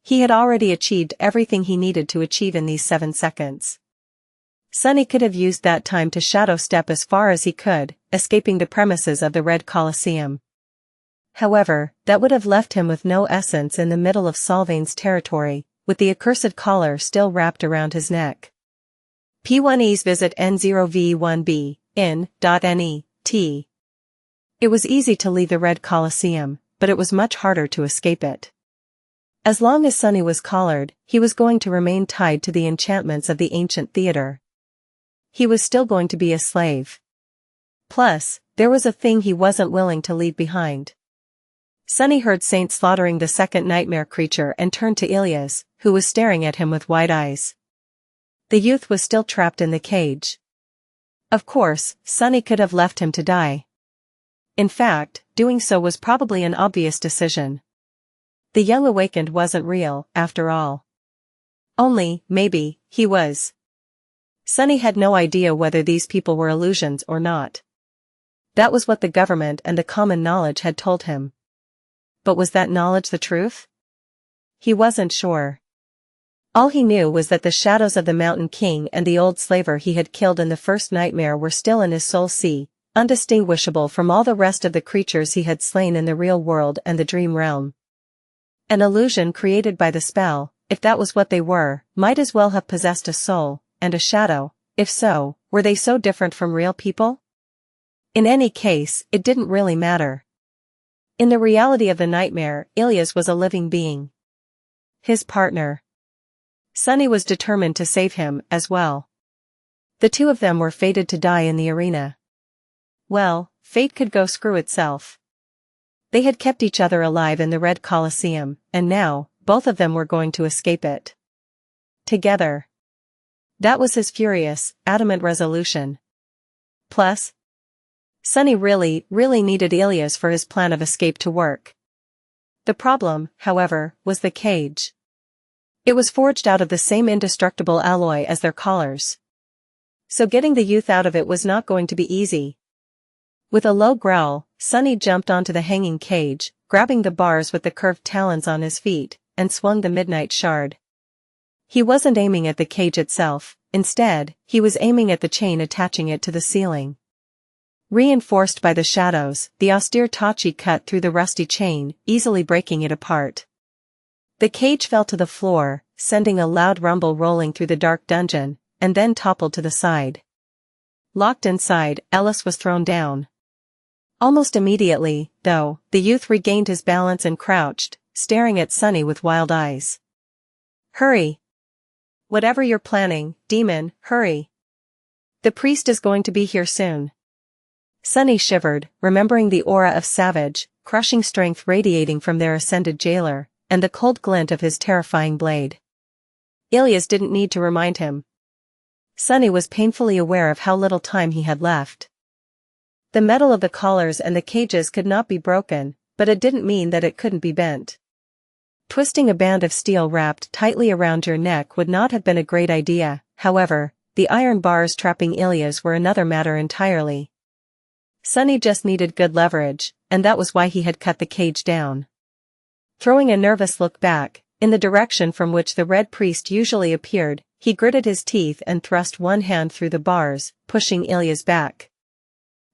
He had already achieved everything he needed to achieve in these 7 seconds. Sunny could have used that time to shadow step as far as he could, escaping the premises of the Red Colosseum. However, that would have left him with no essence in the middle of Solvain's territory, with the accursed collar still wrapped around his neck. P1Es visit N0V1B, in.net. It was easy to leave the Red Colosseum, but it was much harder to escape it. As long as Sunny was collared, he was going to remain tied to the enchantments of the ancient theater. He was still going to be a slave. Plus, there was a thing he wasn't willing to leave behind. Sunny heard Saint slaughtering the second nightmare creature and turned to Ilias, who was staring at him with wide eyes. The youth was still trapped in the cage. Of course, Sunny could have left him to die. In fact, doing so was probably an obvious decision. The young awakened wasn't real, after all. Only, maybe, he was. Sunny had no idea whether these people were illusions or not. That was what the government and the common knowledge had told him. But was that knowledge the truth? He wasn't sure. All he knew was that the shadows of the Mountain King and the old slaver he had killed in the first nightmare were still in his soul sea, undistinguishable from all the rest of the creatures he had slain in the real world and the dream realm. An illusion created by the spell, if that was what they were, might as well have possessed a soul, and a shadow. If so, were they so different from real people? In any case, it didn't really matter. In the reality of the nightmare, Ilias was a living being. His partner. Sunny was determined to save him, as well. The two of them were fated to die in the arena. Well, fate could go screw itself. They had kept each other alive in the Red Colosseum, and now, both of them were going to escape it. Together. That was his furious, adamant resolution. Plus, Sunny really needed Ilias for his plan of escape to work. The problem, however, was the cage. It was forged out of the same indestructible alloy as their collars. So getting the youth out of it was not going to be easy. With a low growl, Sunny jumped onto the hanging cage, grabbing the bars with the curved talons on his feet, and swung the midnight shard. He wasn't aiming at the cage itself, instead, he was aiming at the chain attaching it to the ceiling. Reinforced by the shadows, the austere Tachi cut through the rusty chain, easily breaking it apart. The cage fell to the floor, sending a loud rumble rolling through the dark dungeon, and then toppled to the side. Locked inside, Ellis was thrown down. Almost immediately, though, the youth regained his balance and crouched, staring at Sunny with wild eyes. "Hurry! Whatever you're planning, demon, hurry! The priest is going to be here soon." Sunny shivered, remembering the aura of savage, crushing strength radiating from their ascended jailer, and the cold glint of his terrifying blade. Ilias didn't need to remind him. Sunny was painfully aware of how little time he had left. The metal of the collars and the cages could not be broken, but it didn't mean that it couldn't be bent. Twisting a band of steel wrapped tightly around your neck would not have been a great idea, however, the iron bars trapping Ilias were another matter entirely. Sunny just needed good leverage, and that was why he had cut the cage down. Throwing a nervous look back, in the direction from which the Red Priest usually appeared, he gritted his teeth and thrust one hand through the bars, pushing Ilias back.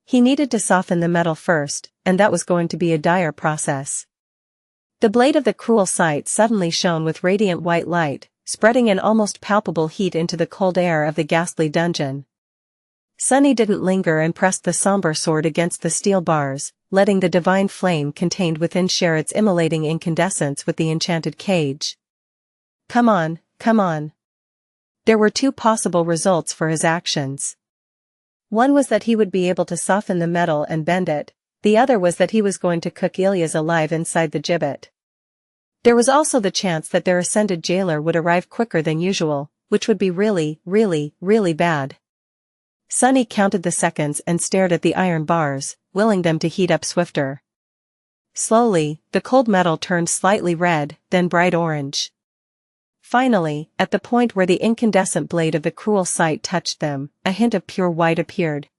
He needed to soften the metal first, and that was going to be a dire process. The blade of the cruel sight suddenly shone with radiant white light, spreading an almost palpable heat into the cold air of the ghastly dungeon. Sunny didn't linger and pressed the somber sword against the steel bars, letting the divine flame contained within share its immolating incandescence with the enchanted cage. Come on, come on. There were two possible results for his actions. One was that he would be able to soften the metal and bend it, the other was that he was going to cook Ilias alive inside the gibbet. There was also the chance that their ascended jailer would arrive quicker than usual, which would be really bad. Sunny counted the seconds and stared at the iron bars, willing them to heat up swifter. Slowly, the cold metal turned slightly red, then bright orange. Finally, at the point where the incandescent blade of the cruel sight touched them, a hint of pure white appeared.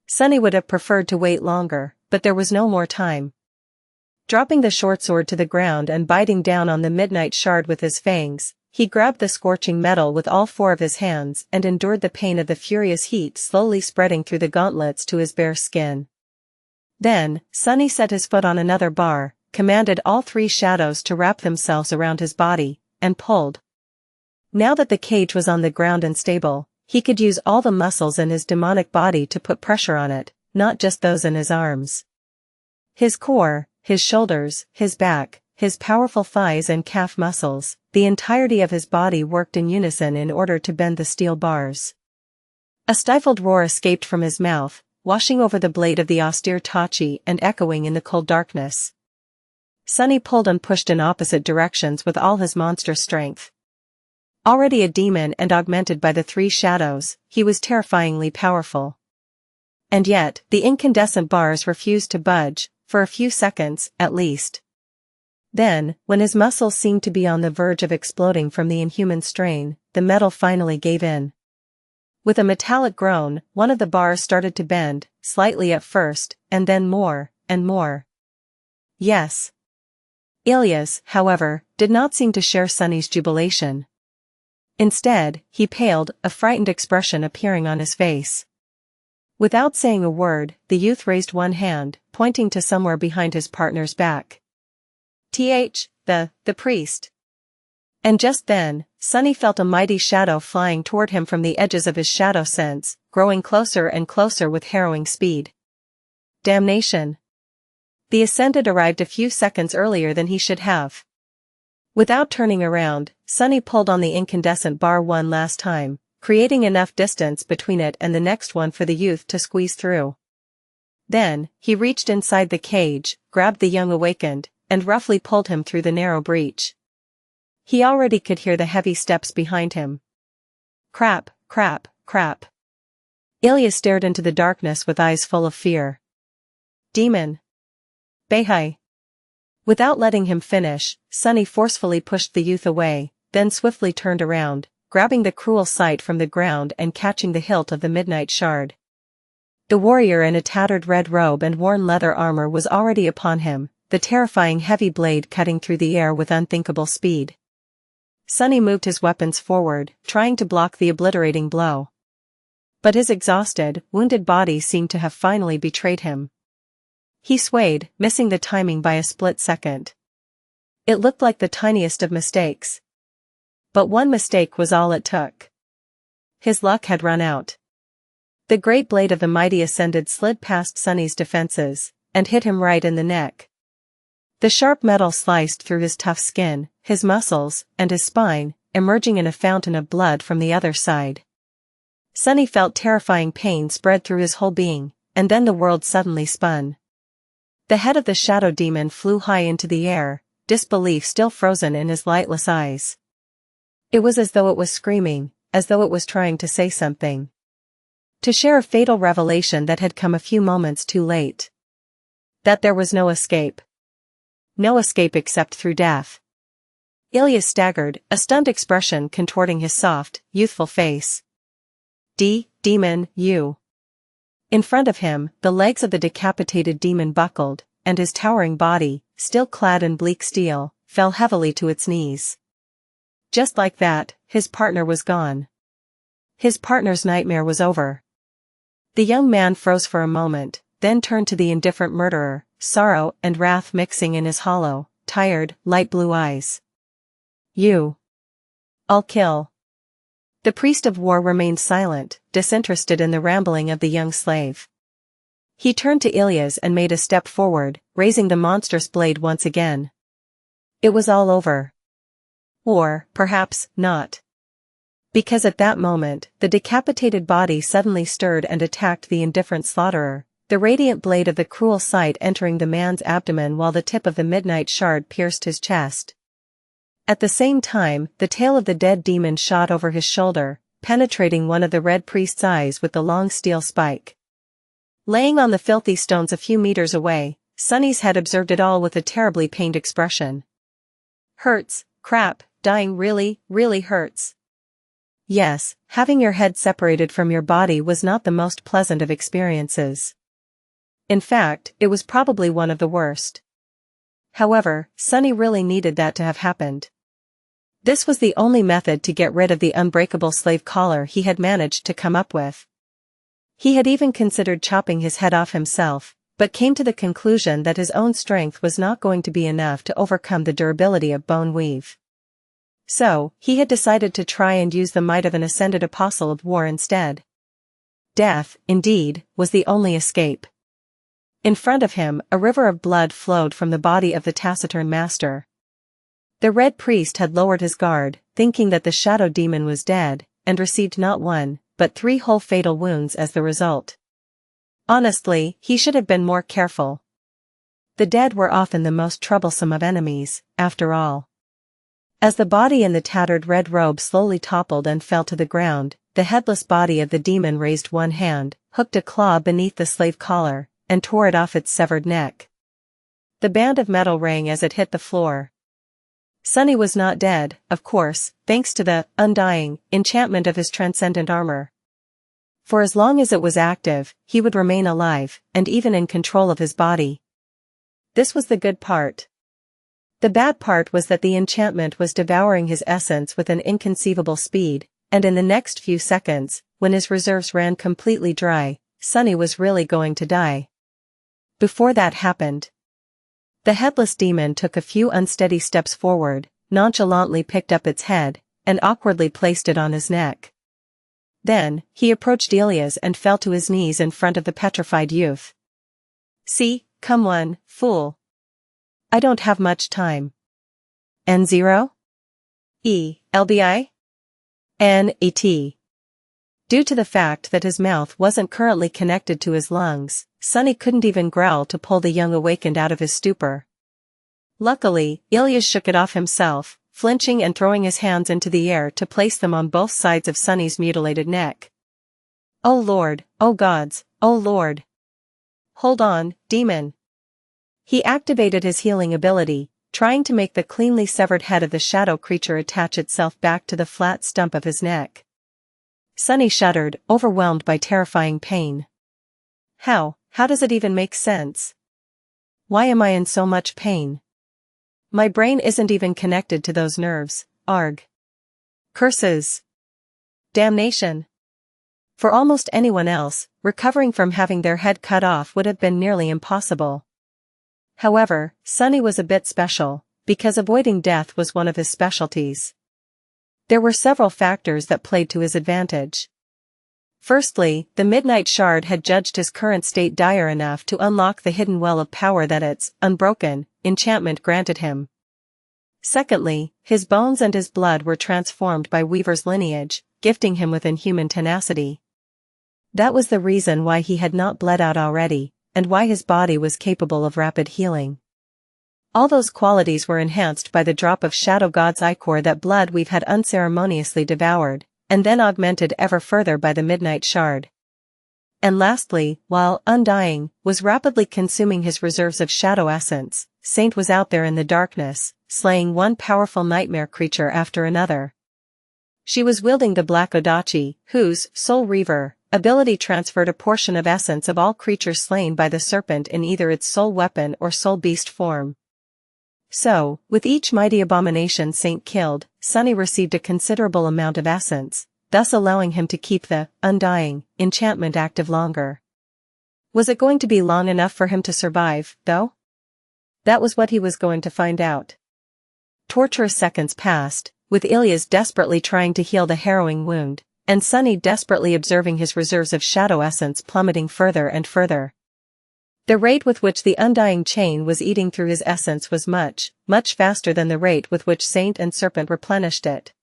Sunny would have preferred to wait longer, but there was no more time. Dropping the short sword to the ground and biting down on the midnight shard with his fangs, he grabbed the scorching metal with all four of his hands and endured the pain of the furious heat slowly spreading through the gauntlets to his bare skin. Then, Sunny set his foot on another bar, commanded all three shadows to wrap themselves around his body, and pulled. Now that the cage was on the ground and stable, he could use all the muscles in his demonic body to put pressure on it, not just those in his arms. His core, his shoulders, his back, his powerful thighs and calf muscles, the entirety of his body worked in unison in order to bend the steel bars. A stifled roar escaped from his mouth, washing over the blade of the austere Tachi and echoing in the cold darkness. Sunny pulled and pushed in opposite directions with all his monstrous strength. Already a demon and augmented by the three shadows, he was terrifyingly powerful. And yet, the incandescent bars refused to budge, for a few seconds, at least. Then, when his muscles seemed to be on the verge of exploding from the inhuman strain, the metal finally gave in. With a metallic groan, one of the bars started to bend, slightly at first, and then more, and more. Yes. Hideous, however, did not seem to share Sunny's jubilation. Instead, he paled, a frightened expression appearing on his face. Without saying a word, the youth raised one hand, pointing to somewhere behind his partner's back. The priest. And just then, Sunny felt a mighty shadow flying toward him from the edges of his shadow sense, growing closer and closer with harrowing speed. Damnation. The Ascended arrived a few seconds earlier than he should have. Without turning around, Sunny pulled on the incandescent bar one last time, creating enough distance between it and the next one for the youth to squeeze through. Then, he reached inside the cage, grabbed the young awakened, and roughly pulled him through the narrow breach. He already could hear the heavy steps behind him. Crap, crap, crap. Ilya stared into the darkness with eyes full of fear. Demon. Beihai. Without letting him finish, Sunny forcefully pushed the youth away, then swiftly turned around, grabbing the cruel sight from the ground and catching the hilt of the midnight shard. The warrior in a tattered red robe and worn leather armor was already upon him, the terrifying heavy blade cutting through the air with unthinkable speed. Sunny moved his weapons forward, trying to block the obliterating blow. But his exhausted, wounded body seemed to have finally betrayed him. He swayed, missing the timing by a split second. It looked like the tiniest of mistakes. But one mistake was all it took. His luck had run out. The great blade of the mighty Ascended slid past Sunny's defenses, and hit him right in the neck. The sharp metal sliced through his tough skin, his muscles, and his spine, emerging in a fountain of blood from the other side. Sunny felt terrifying pain spread through his whole being, and then the world suddenly spun. The head of the shadow demon flew high into the air, disbelief still frozen in his lightless eyes. It was as though it was screaming, as though it was trying to say something. To share a fatal revelation that had come a few moments too late. That there was no escape. No escape except through death. Ilya staggered, a stunned expression contorting his soft, youthful face. Demon, you. In front of him, the legs of the decapitated demon buckled, and his towering body, still clad in bleak steel, fell heavily to its knees. Just like that, his partner was gone. His partner's nightmare was over. The young man froze for a moment, then turned to the indifferent murderer, sorrow and wrath mixing in his hollow, tired, light blue eyes. You. I'll kill. The priest of war remained silent, disinterested in the rambling of the young slave. He turned to Ilya's and made a step forward, raising the monstrous blade once again. It was all over. Or, perhaps, not. Because at that moment, the decapitated body suddenly stirred and attacked the indifferent slaughterer, the radiant blade of the cruel sight entering the man's abdomen while the tip of the midnight shard pierced his chest. At the same time, the tail of the dead demon shot over his shoulder, penetrating one of the red priest's eyes with the long steel spike. Laying on the filthy stones a few meters away, Sunny's head observed it all with a terribly pained expression. Hurts, crap, dying really, really hurts. Yes, having your head separated from your body was not the most pleasant of experiences. In fact, it was probably one of the worst. However, Sunny really needed that to have happened. This was the only method to get rid of the unbreakable slave collar he had managed to come up with. He had even considered chopping his head off himself, but came to the conclusion that his own strength was not going to be enough to overcome the durability of bone weave. So, he had decided to try and use the might of an ascended apostle of war instead. Death, indeed, was the only escape. In front of him, a river of blood flowed from the body of the taciturn master, The Red Priest had lowered his guard, thinking that the shadow demon was dead, and received not one, but 3 whole fatal wounds as the result. Honestly, he should have been more careful. The dead were often the most troublesome of enemies, after all. As the body in the tattered red robe slowly toppled and fell to the ground, the headless body of the demon raised one hand, hooked a claw beneath the slave collar, and tore it off its severed neck. The band of metal rang as it hit the floor. Sunny was not dead, of course, thanks to the undying enchantment of his transcendent armor. For as long as it was active, he would remain alive, and even in control of his body. This was the good part. The bad part was that the enchantment was devouring his essence with an inconceivable speed, and in the next few seconds, when his reserves ran completely dry, Sunny was really going to die. Before that happened, the headless demon took a few unsteady steps forward, nonchalantly picked up its head, and awkwardly placed it on his neck. Then, he approached Ilias and fell to his knees in front of the petrified youth. "See, come on, fool. I don't have much time. N0? LBI? NET. Due to the fact that his mouth wasn't currently connected to his lungs, Sunny couldn't even growl to pull the young awakened out of his stupor. Luckily, Ilias shook it off himself, flinching and throwing his hands into the air to place them on both sides of Sunny's mutilated neck. "Oh Lord, oh gods, oh Lord. Hold on, demon." He activated his healing ability, trying to make the cleanly severed head of the shadow creature attach itself back to the flat stump of his neck. Sunny shuddered, overwhelmed by terrifying pain. How does it even make sense? Why am I in so much pain? My brain isn't even connected to those nerves, arg. Curses. Damnation. For almost anyone else, recovering from having their head cut off would have been nearly impossible. However, Sunny was a bit special, because avoiding death was one of his specialties. There were several factors that played to his advantage. Firstly, the Midnight Shard had judged his current state dire enough to unlock the hidden well of power that its unbroken enchantment granted him. Secondly, his bones and his blood were transformed by Weaver's lineage, gifting him with inhuman tenacity. That was the reason why he had not bled out already, and why his body was capable of rapid healing. All those qualities were enhanced by the drop of Shadow God's ichor that Bloodweave had unceremoniously devoured, and then augmented ever further by the Midnight Shard. And lastly, while Undying was rapidly consuming his reserves of shadow essence, Saint was out there in the darkness, slaying one powerful nightmare creature after another. She was wielding the Black Odachi, whose Soul Reaver ability transferred a portion of essence of all creatures slain by the serpent in either its soul weapon or soul beast form. So, with each mighty abomination Saint killed, Sunny received a considerable amount of essence, thus allowing him to keep the Undying enchantment active longer. Was it going to be long enough for him to survive, though? That was what he was going to find out. Torturous seconds passed, with Ilias desperately trying to heal the harrowing wound, and Sunny desperately observing his reserves of shadow essence plummeting further and further. The rate with which the Undying chain was eating through his essence was much faster than the rate with which Saint and Serpent replenished it.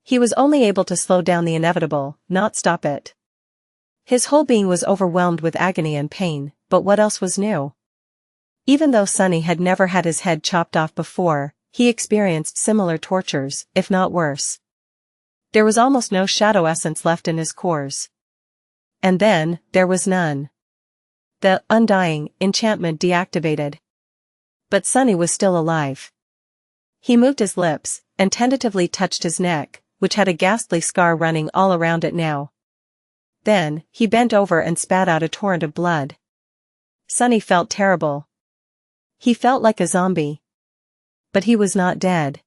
He was only able to slow down the inevitable, not stop it. His whole being was overwhelmed with agony and pain, but what else was new? Even though Sunny had never had his head chopped off before, he experienced similar tortures, if not worse. There was almost no shadow essence left in his cores. And then, there was none. The Undying enchantment deactivated. But Sunny was still alive. He moved his lips, and tentatively touched his neck, which had a ghastly scar running all around it now. Then, he bent over and spat out a torrent of blood. Sunny felt terrible. He felt like a zombie. But he was not dead.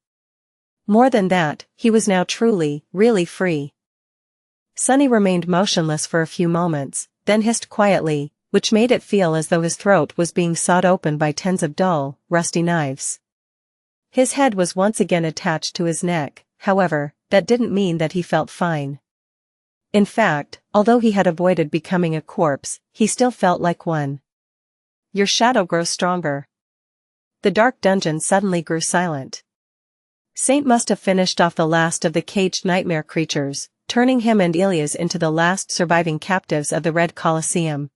More than that, he was now truly, really free. Sunny remained motionless for a few moments, then hissed quietly, which made it feel as though his throat was being sawed open by tens of dull, rusty knives. His head was once again attached to his neck, however, that didn't mean that he felt fine. In fact, although he had avoided becoming a corpse, he still felt like one. Your shadow grows stronger. The dark dungeon suddenly grew silent. Saint must have finished off the last of the caged nightmare creatures, turning him and Ilias into the last surviving captives of the Red Colosseum.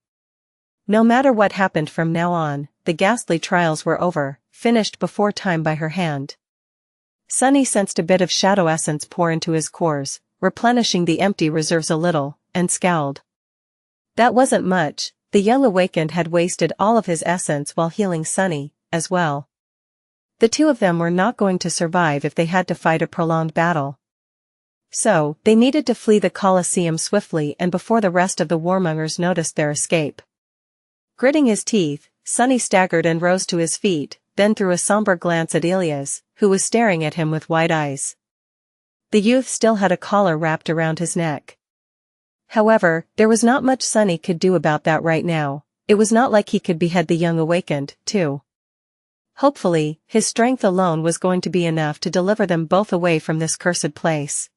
No matter what happened from now on, the ghastly trials were over, finished before time by her hand. Sunny sensed a bit of shadow essence pour into his cores, replenishing the empty reserves a little, and scowled. That wasn't much. The young awakened had wasted all of his essence while healing Sunny, as well. The two of them were not going to survive if they had to fight a prolonged battle. So, they needed to flee the Colosseum swiftly and before the rest of the warmongers noticed their escape. Gritting his teeth, Sunny staggered and rose to his feet, then threw a somber glance at Ilias, who was staring at him with wide eyes. The youth still had a collar wrapped around his neck. However, there was not much Sunny could do about that right now. It was not like he could behead the young awakened, too. Hopefully, his strength alone was going to be enough to deliver them both away from this cursed place.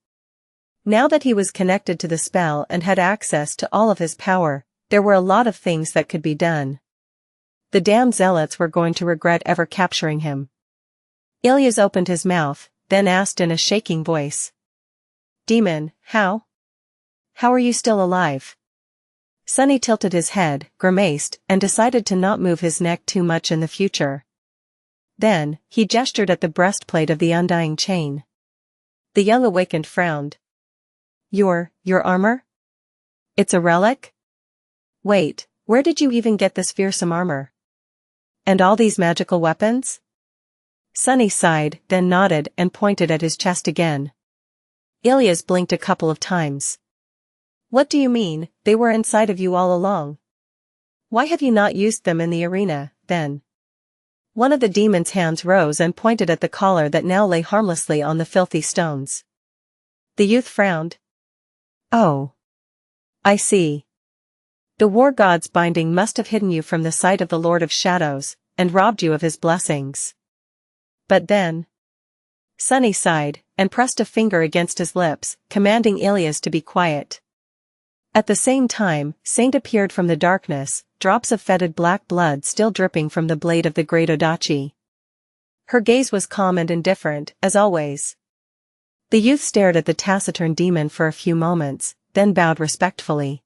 Now that he was connected to the spell and had access to all of his power, there were a lot of things that could be done. The damned zealots were going to regret ever capturing him. Ilias opened his mouth, then asked in a shaking voice. Demon, how? How are you still alive? Sunny tilted his head, grimaced, and decided to not move his neck too much in the future. Then, he gestured at the breastplate of the undying chain. The young awakened frowned. Your armor? It's a relic? Wait, where did you even get this fearsome armor? And all these magical weapons? Sunny sighed, then nodded and pointed at his chest again. Ilias blinked a couple of times. What do you mean, they were inside of you all along? Why have you not used them in the arena, then? One of the demon's hands rose and pointed at the collar that now lay harmlessly on the filthy stones. The youth frowned. Oh. I see. The war god's binding must have hidden you from the sight of the Lord of Shadows, and robbed you of his blessings. But then... Sunny sighed, and pressed a finger against his lips, commanding Ilias to be quiet. At the same time, Saint appeared from the darkness, drops of fetid black blood still dripping from the blade of the great odachi. Her gaze was calm and indifferent, as always. The youth stared at the taciturn demon for a few moments, then bowed respectfully.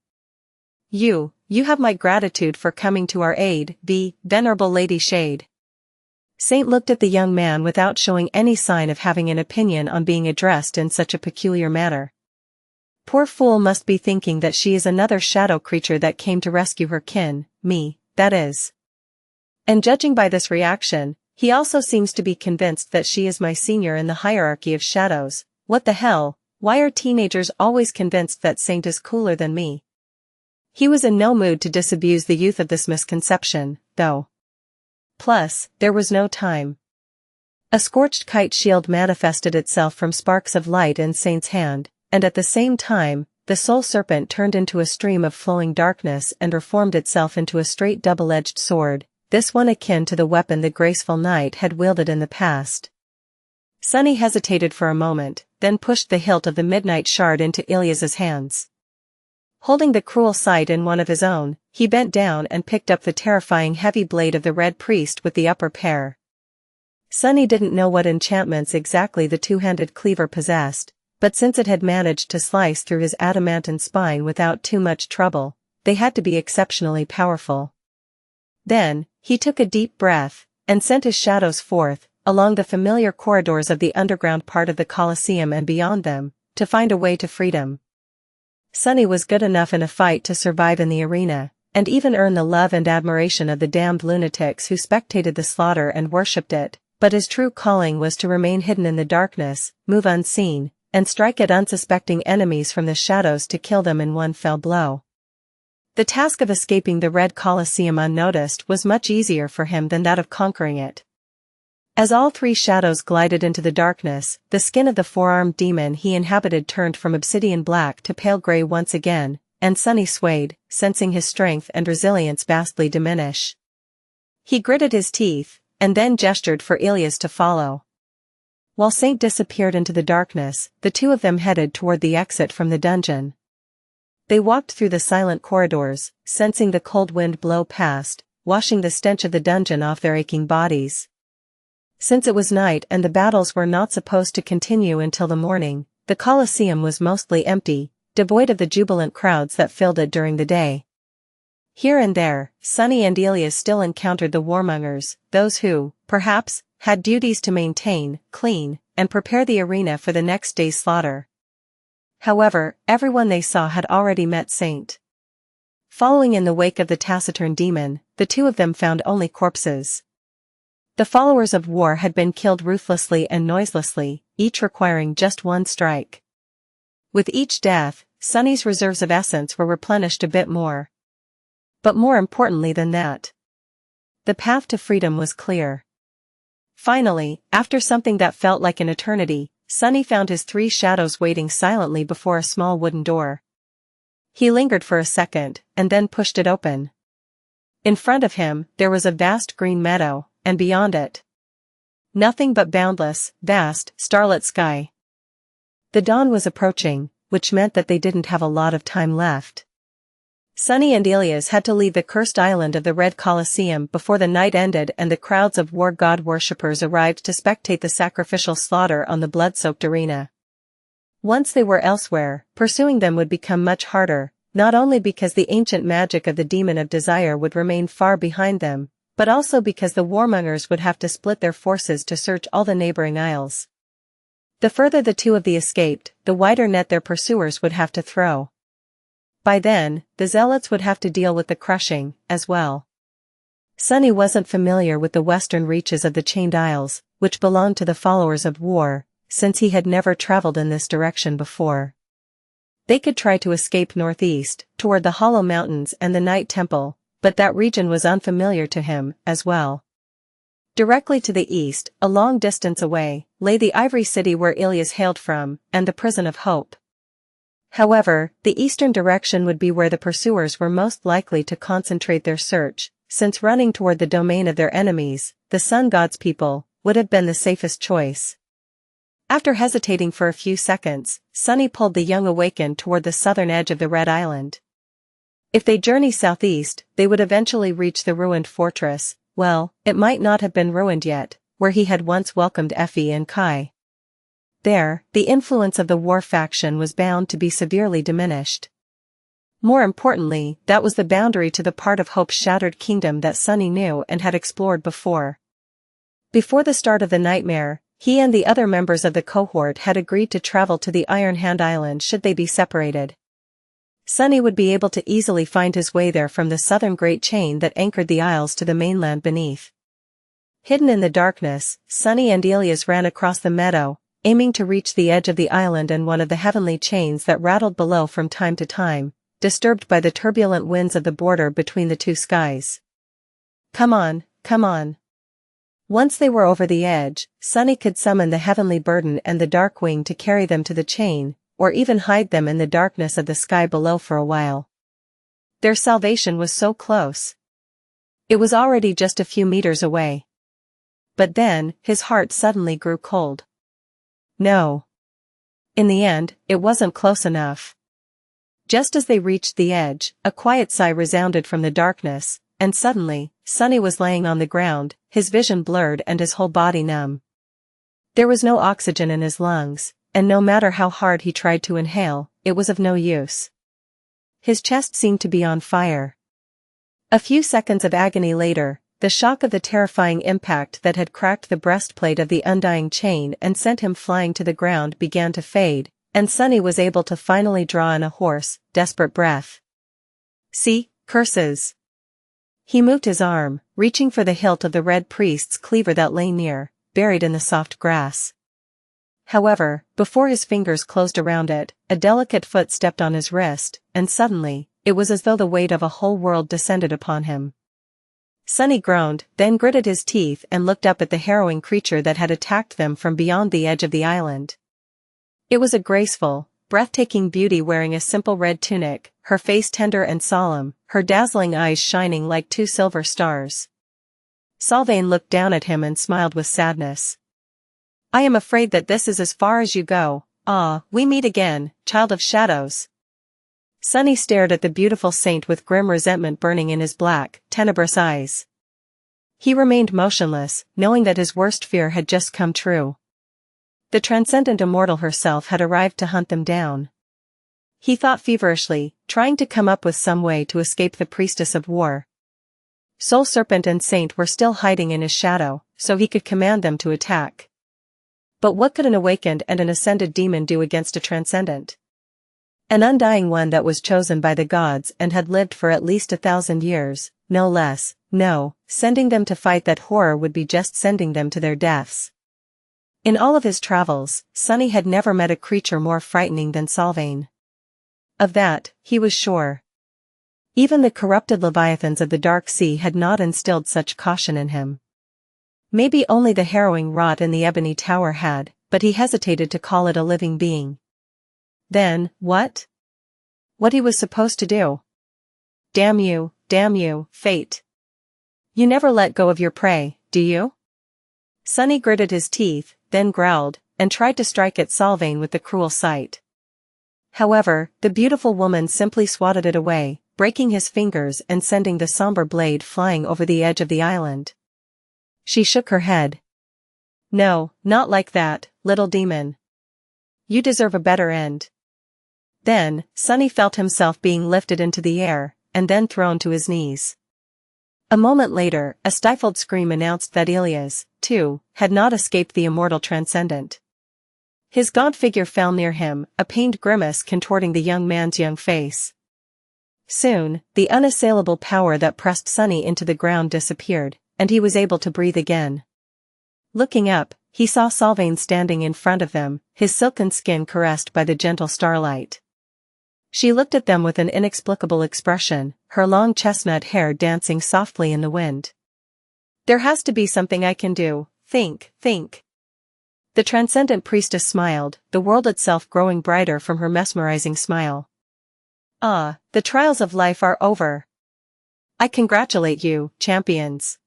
You have my gratitude for coming to our aid, the Venerable Lady Shade. Saint looked at the young man without showing any sign of having an opinion on being addressed in such a peculiar manner. Poor fool must be thinking that she is another shadow creature that came to rescue her kin, me, that is. And judging by this reaction, he also seems to be convinced that she is my senior in the hierarchy of shadows. What the hell, why are teenagers always convinced that Saint is cooler than me? He was in no mood to disabuse the youth of this misconception, though. Plus, there was no time. A scorched kite shield manifested itself from sparks of light in Saint's hand, and at the same time, the soul serpent turned into a stream of flowing darkness and reformed itself into a straight double-edged sword, this one akin to the weapon the graceful knight had wielded in the past. Sunny hesitated for a moment, then pushed the hilt of the midnight shard into Ilias's hands. Holding the cruel sight in one of his own, he bent down and picked up the terrifying heavy blade of the Red Priest with the upper pair. Sunny didn't know what enchantments exactly the two-handed cleaver possessed, but since it had managed to slice through his adamantine spine without too much trouble, they had to be exceptionally powerful. Then, he took a deep breath, and sent his shadows forth, along the familiar corridors of the underground part of the Colosseum and beyond them, to find a way to freedom. Sunny was good enough in a fight to survive in the arena, and even earn the love and admiration of the damned lunatics who spectated the slaughter and worshipped it, but his true calling was to remain hidden in the darkness, move unseen, and strike at unsuspecting enemies from the shadows to kill them in one fell blow. The task of escaping the Red Colosseum unnoticed was much easier for him than that of conquering it. As all three shadows glided into the darkness, the skin of the four-armed demon he inhabited turned from obsidian black to pale gray once again, and Sunny swayed, sensing his strength and resilience vastly diminish. He gritted his teeth, and then gestured for Ilias to follow. While Saint disappeared into the darkness, the two of them headed toward the exit from the dungeon. They walked through the silent corridors, sensing the cold wind blow past, washing the stench of the dungeon off their aching bodies. Since it was night and the battles were not supposed to continue until the morning, the Colosseum was mostly empty, devoid of the jubilant crowds that filled it during the day. Here and there, Sunny and Elias still encountered the warmongers, those who, perhaps, had duties to maintain, clean, and prepare the arena for the next day's slaughter. However, everyone they saw had already met Saint. Following in the wake of the taciturn demon, the two of them found only corpses. The followers of war had been killed ruthlessly and noiselessly, each requiring just one strike. With each death, Sunny's reserves of essence were replenished a bit more. But more importantly than that, the path to freedom was clear. Finally, after something that felt like an eternity, Sunny found his three shadows waiting silently before a small wooden door. He lingered for a second, and then pushed it open. In front of him, there was a vast green meadow, and beyond it, nothing but boundless, vast, starlit sky. The dawn was approaching, which meant that they didn't have a lot of time left. Sunny and Elias had to leave the cursed island of the Red Colosseum before the night ended and the crowds of war god worshippers arrived to spectate the sacrificial slaughter on the blood-soaked arena. Once they were elsewhere, pursuing them would become much harder, not only because the ancient magic of the demon of desire would remain far behind them, but also because the warmongers would have to split their forces to search all the neighboring isles. The further the two of them escaped, the wider net their pursuers would have to throw. By then, the zealots would have to deal with the crushing, as well. Sunny wasn't familiar with the western reaches of the Chained Isles, which belonged to the followers of war, since he had never traveled in this direction before. They could try to escape northeast, toward the Hollow Mountains and the Night Temple, but that region was unfamiliar to him, as well. Directly to the east, a long distance away, lay the Ivory City where Ilias hailed from, and the Prison of Hope. However, the eastern direction would be where the pursuers were most likely to concentrate their search, since running toward the domain of their enemies, the Sun God's people, would have been the safest choice. After hesitating for a few seconds, Sunny pulled the young awakened toward the southern edge of the Red Island. If they journey southeast, they would eventually reach the ruined fortress. Well, it might not have been ruined yet, where he had once welcomed Effie and Kai. There, the influence of the war faction was bound to be severely diminished. More importantly, that was the boundary to the part of Hope's shattered kingdom that Sunny knew and had explored before. Before the start of the nightmare, he and the other members of the cohort had agreed to travel to the Iron Hand Island should they be separated. Sunny would be able to easily find his way there from the southern great chain that anchored the isles to the mainland beneath. Hidden in the darkness, Sunny and Elias ran across the meadow, aiming to reach the edge of the island and one of the heavenly chains that rattled below from time to time, disturbed by the turbulent winds of the border between the two skies. Come on, come on. Once they were over the edge, Sunny could summon the heavenly burden and the dark wing to carry them to the chain, or even hide them in the darkness of the sky below for a while. Their salvation was so close. It was already just a few meters away. But then, his heart suddenly grew cold. No. In the end, it wasn't close enough. Just as they reached the edge, a quiet sigh resounded from the darkness, and suddenly, Sunny was laying on the ground, his vision blurred and his whole body numb. There was no oxygen in his lungs, and no matter how hard he tried to inhale, it was of no use. His chest seemed to be on fire. A few seconds of agony later, the shock of the terrifying impact that had cracked the breastplate of the undying chain and sent him flying to the ground began to fade, and Sunny was able to finally draw in a hoarse, desperate breath. See, curses. He moved his arm, reaching for the hilt of the Red Priest's cleaver that lay near, buried in the soft grass. However, before his fingers closed around it, a delicate foot stepped on his wrist, and suddenly, it was as though the weight of a whole world descended upon him. Sunny groaned, then gritted his teeth and looked up at the harrowing creature that had attacked them from beyond the edge of the island. It was a graceful, breathtaking beauty wearing a simple red tunic, her face tender and solemn, her dazzling eyes shining like two silver stars. Sylvain looked down at him and smiled with sadness. I am afraid that this is as far as you go. Ah, we meet again, child of shadows. Sunny stared at the beautiful saint with grim resentment burning in his black, tenebrous eyes. He remained motionless, knowing that his worst fear had just come true. The transcendent immortal herself had arrived to hunt them down. He thought feverishly, trying to come up with some way to escape the priestess of war. Soul Serpent and Saint were still hiding in his shadow, so he could command them to attack. But what could an awakened and an ascended demon do against a transcendent? An undying one that was chosen by the gods and had lived for at least 1,000 years, no less. No, sending them to fight that horror would be just sending them to their deaths. In all of his travels, Sunny had never met a creature more frightening than Sylvain. Of that, he was sure. Even the corrupted leviathans of the Dark Sea had not instilled such caution in him. Maybe only the harrowing rot in the Ebony Tower had, but he hesitated to call it a living being. Then, what? What he was supposed to do? Damn you, fate. You never let go of your prey, do you? Sunny gritted his teeth, then growled, and tried to strike at Sylvain with the cruel sight. However, the beautiful woman simply swatted it away, breaking his fingers and sending the somber blade flying over the edge of the island. She shook her head. No, not like that, little demon. You deserve a better end. Then, Sunny felt himself being lifted into the air, and then thrown to his knees. A moment later, a stifled scream announced that Ilias, too, had not escaped the immortal transcendent. His gaunt figure fell near him, a pained grimace contorting the young man's young face. Soon, the unassailable power that pressed Sunny into the ground disappeared, and he was able to breathe again. Looking up, he saw Sylvain standing in front of them, his silken skin caressed by the gentle starlight. She looked at them with an inexplicable expression, her long chestnut hair dancing softly in the wind. There has to be something I can do, think. The transcendent priestess smiled, the world itself growing brighter from her mesmerizing smile. Ah, the trials of life are over. I congratulate you, champions.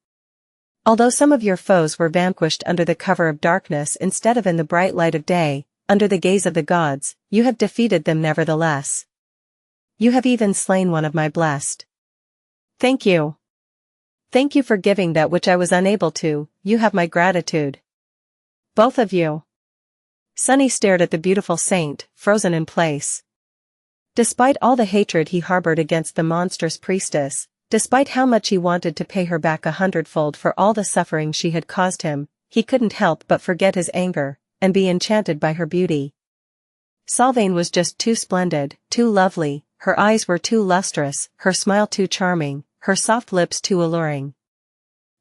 Although some of your foes were vanquished under the cover of darkness instead of in the bright light of day, under the gaze of the gods, you have defeated them nevertheless. You have even slain one of my blessed. Thank you. Thank you for giving that which I was unable to, you have my gratitude. Both of you. Sunny stared at the beautiful saint, frozen in place. Despite all the hatred he harbored against the monstrous priestess, despite how much he wanted to pay her back 100-fold for all the suffering she had caused him, he couldn't help but forget his anger, and be enchanted by her beauty. Sylvain was just too splendid, too lovely, her eyes were too lustrous, her smile too charming, her soft lips too alluring.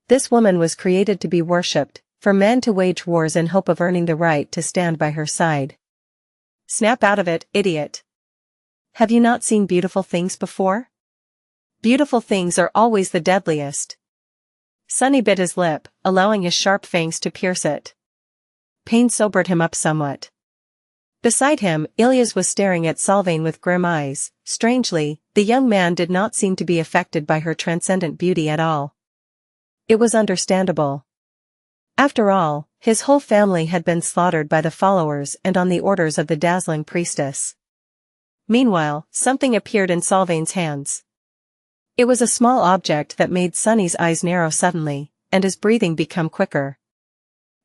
This woman was created to be worshipped, for men to wage wars in hope of earning the right to stand by her side. Snap out of it, idiot. Have you not seen beautiful things before? Beautiful things are always the deadliest. Sunny bit his lip, allowing his sharp fangs to pierce it. Pain sobered him up somewhat. Beside him, Ilias was staring at Sylvain with grim eyes. Strangely, the young man did not seem to be affected by her transcendent beauty at all. It was understandable. After all, his whole family had been slaughtered by the followers and on the orders of the dazzling priestess. Meanwhile, something appeared in Sylvain's hands. It was a small object that made Sunny's eyes narrow suddenly, and his breathing become quicker.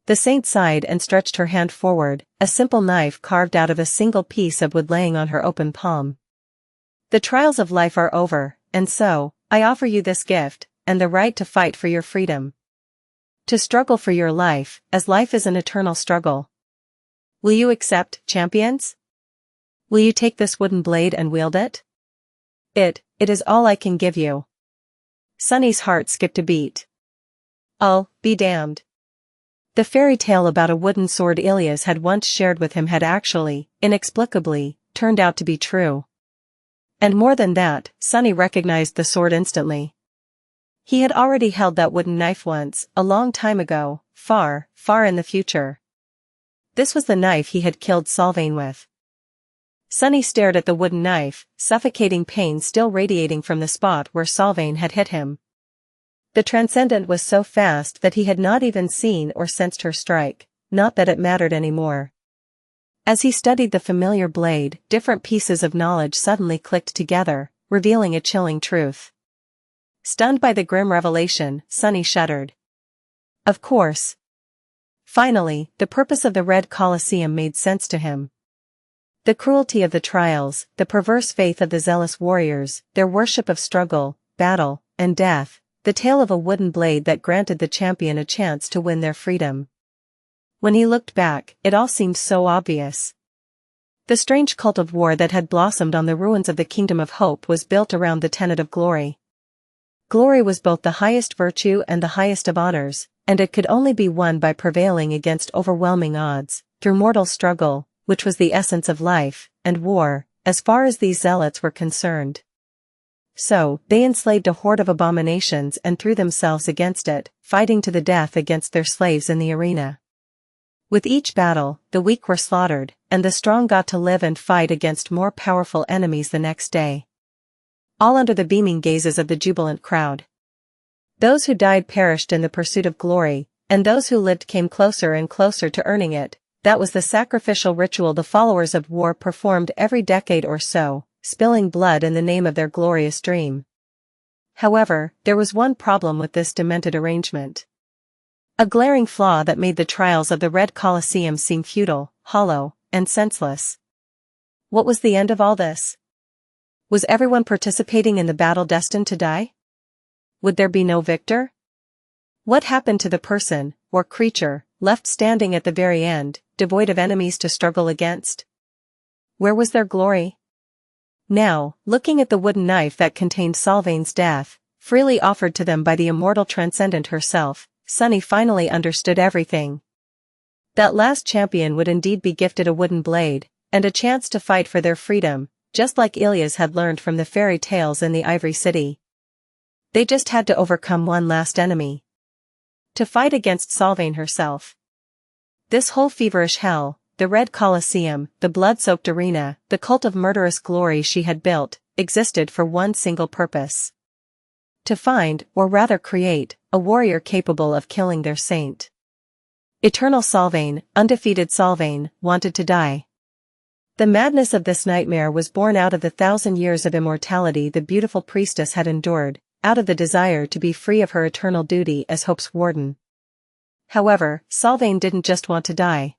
The saint sighed and stretched her hand forward, a simple knife carved out of a single piece of wood laying on her open palm. The trials of life are over, and so, I offer you this gift, and the right to fight for your freedom. To struggle for your life, as life is an eternal struggle. Will you accept, champions? Will you take this wooden blade and wield it? It is all I can give you. Sunny's heart skipped a beat. I'll be damned. The fairy tale about a wooden sword Ilias had once shared with him had actually, inexplicably, turned out to be true. And more than that, Sunny recognized the sword instantly. He had already held that wooden knife once, a long time ago, far, far in the future. This was the knife he had killed Sylvain with. Sunny stared at the wooden knife, suffocating pain still radiating from the spot where Sylvain had hit him. The transcendent was so fast that he had not even seen or sensed her strike, not that it mattered anymore. As he studied the familiar blade, different pieces of knowledge suddenly clicked together, revealing a chilling truth. Stunned by the grim revelation, Sunny shuddered. Of course. Finally, the purpose of the Red Colosseum made sense to him. The cruelty of the trials, the perverse faith of the zealous warriors, their worship of struggle, battle, and death, the tale of a wooden blade that granted the champion a chance to win their freedom. When he looked back, it all seemed so obvious. The strange cult of war that had blossomed on the ruins of the Kingdom of Hope was built around the tenet of glory. Glory was both the highest virtue and the highest of honors, and it could only be won by prevailing against overwhelming odds, through mortal struggle, which was the essence of life, and war, as far as these zealots were concerned. So, they enslaved a horde of abominations and threw themselves against it, fighting to the death against their slaves in the arena. With each battle, the weak were slaughtered, and the strong got to live and fight against more powerful enemies the next day. All under the beaming gazes of the jubilant crowd. Those who died perished in the pursuit of glory, and those who lived came closer and closer to earning it. That was the sacrificial ritual the followers of war performed every decade or so, spilling blood in the name of their glorious dream. However, there was one problem with this demented arrangement. A glaring flaw that made the trials of the Red Colosseum seem futile, hollow, and senseless. What was the end of all this? Was everyone participating in the battle destined to die? Would there be no victor? What happened to the person, or creature, left standing at the very end, devoid of enemies to struggle against? Where was their glory? Now, looking at the wooden knife that contained Sylvain's death, freely offered to them by the immortal transcendent herself, Sunny finally understood everything. That last champion would indeed be gifted a wooden blade, and a chance to fight for their freedom, just like Ilias had learned from the fairy tales in the Ivory City. They just had to overcome one last enemy. To fight against Sylvain herself. This whole feverish hell, the Red Colosseum, the blood-soaked arena, the cult of murderous glory she had built, existed for one single purpose. To find, or rather create, a warrior capable of killing their saint. Eternal Sylvain, undefeated Sylvain, wanted to die. The madness of this nightmare was born out of the 1,000 years of immortality the beautiful priestess had endured, out of the desire to be free of her eternal duty as Hope's warden. However, Sylvain didn't just want to die.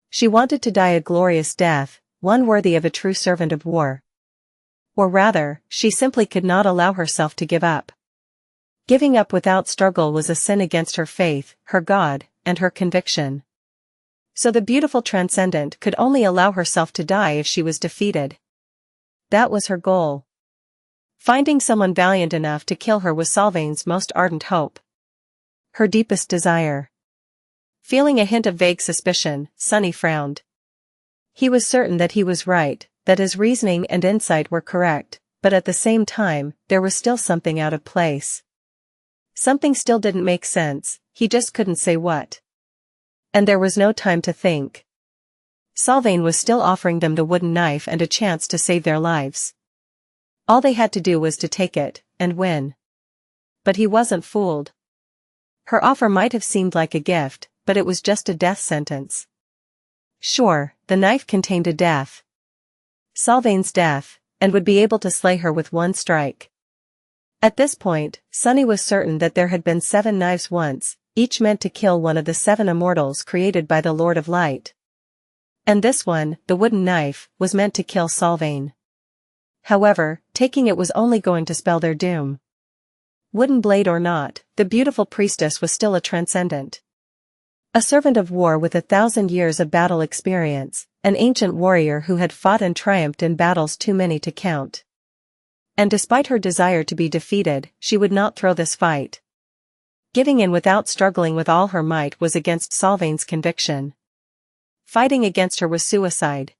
She wanted to die a glorious death, one worthy of a true servant of war. Or rather, she simply could not allow herself to give up. Giving up without struggle was a sin against her faith, her God, and her conviction. So the beautiful transcendent could only allow herself to die if she was defeated. That was her goal. Finding someone valiant enough to kill her was Sylvain's most ardent hope. Her deepest desire. Feeling a hint of vague suspicion, Sunny frowned. He was certain that he was right, that his reasoning and insight were correct, but at the same time, there was still something out of place. Something still didn't make sense, he just couldn't say what. And there was no time to think. Sylvain was still offering them the wooden knife and a chance to save their lives. All they had to do was to take it, and win. But he wasn't fooled. Her offer might have seemed like a gift, but it was just a death sentence. Sure, the knife contained a death. Sylvain's death, and would be able to slay her with one strike. At this point, Sunny was certain that there had been 7 knives once, each meant to kill one of the 7 immortals created by the Lord of Light. And this one, the wooden knife, was meant to kill Sylvain. However, taking it was only going to spell their doom. Wooden blade or not, the beautiful priestess was still a transcendent. A servant of war with 1,000 years of battle experience, an ancient warrior who had fought and triumphed in battles too many to count. And despite her desire to be defeated, she would not throw this fight. Giving in without struggling with all her might was against Sylvain's conviction. Fighting against her was suicide.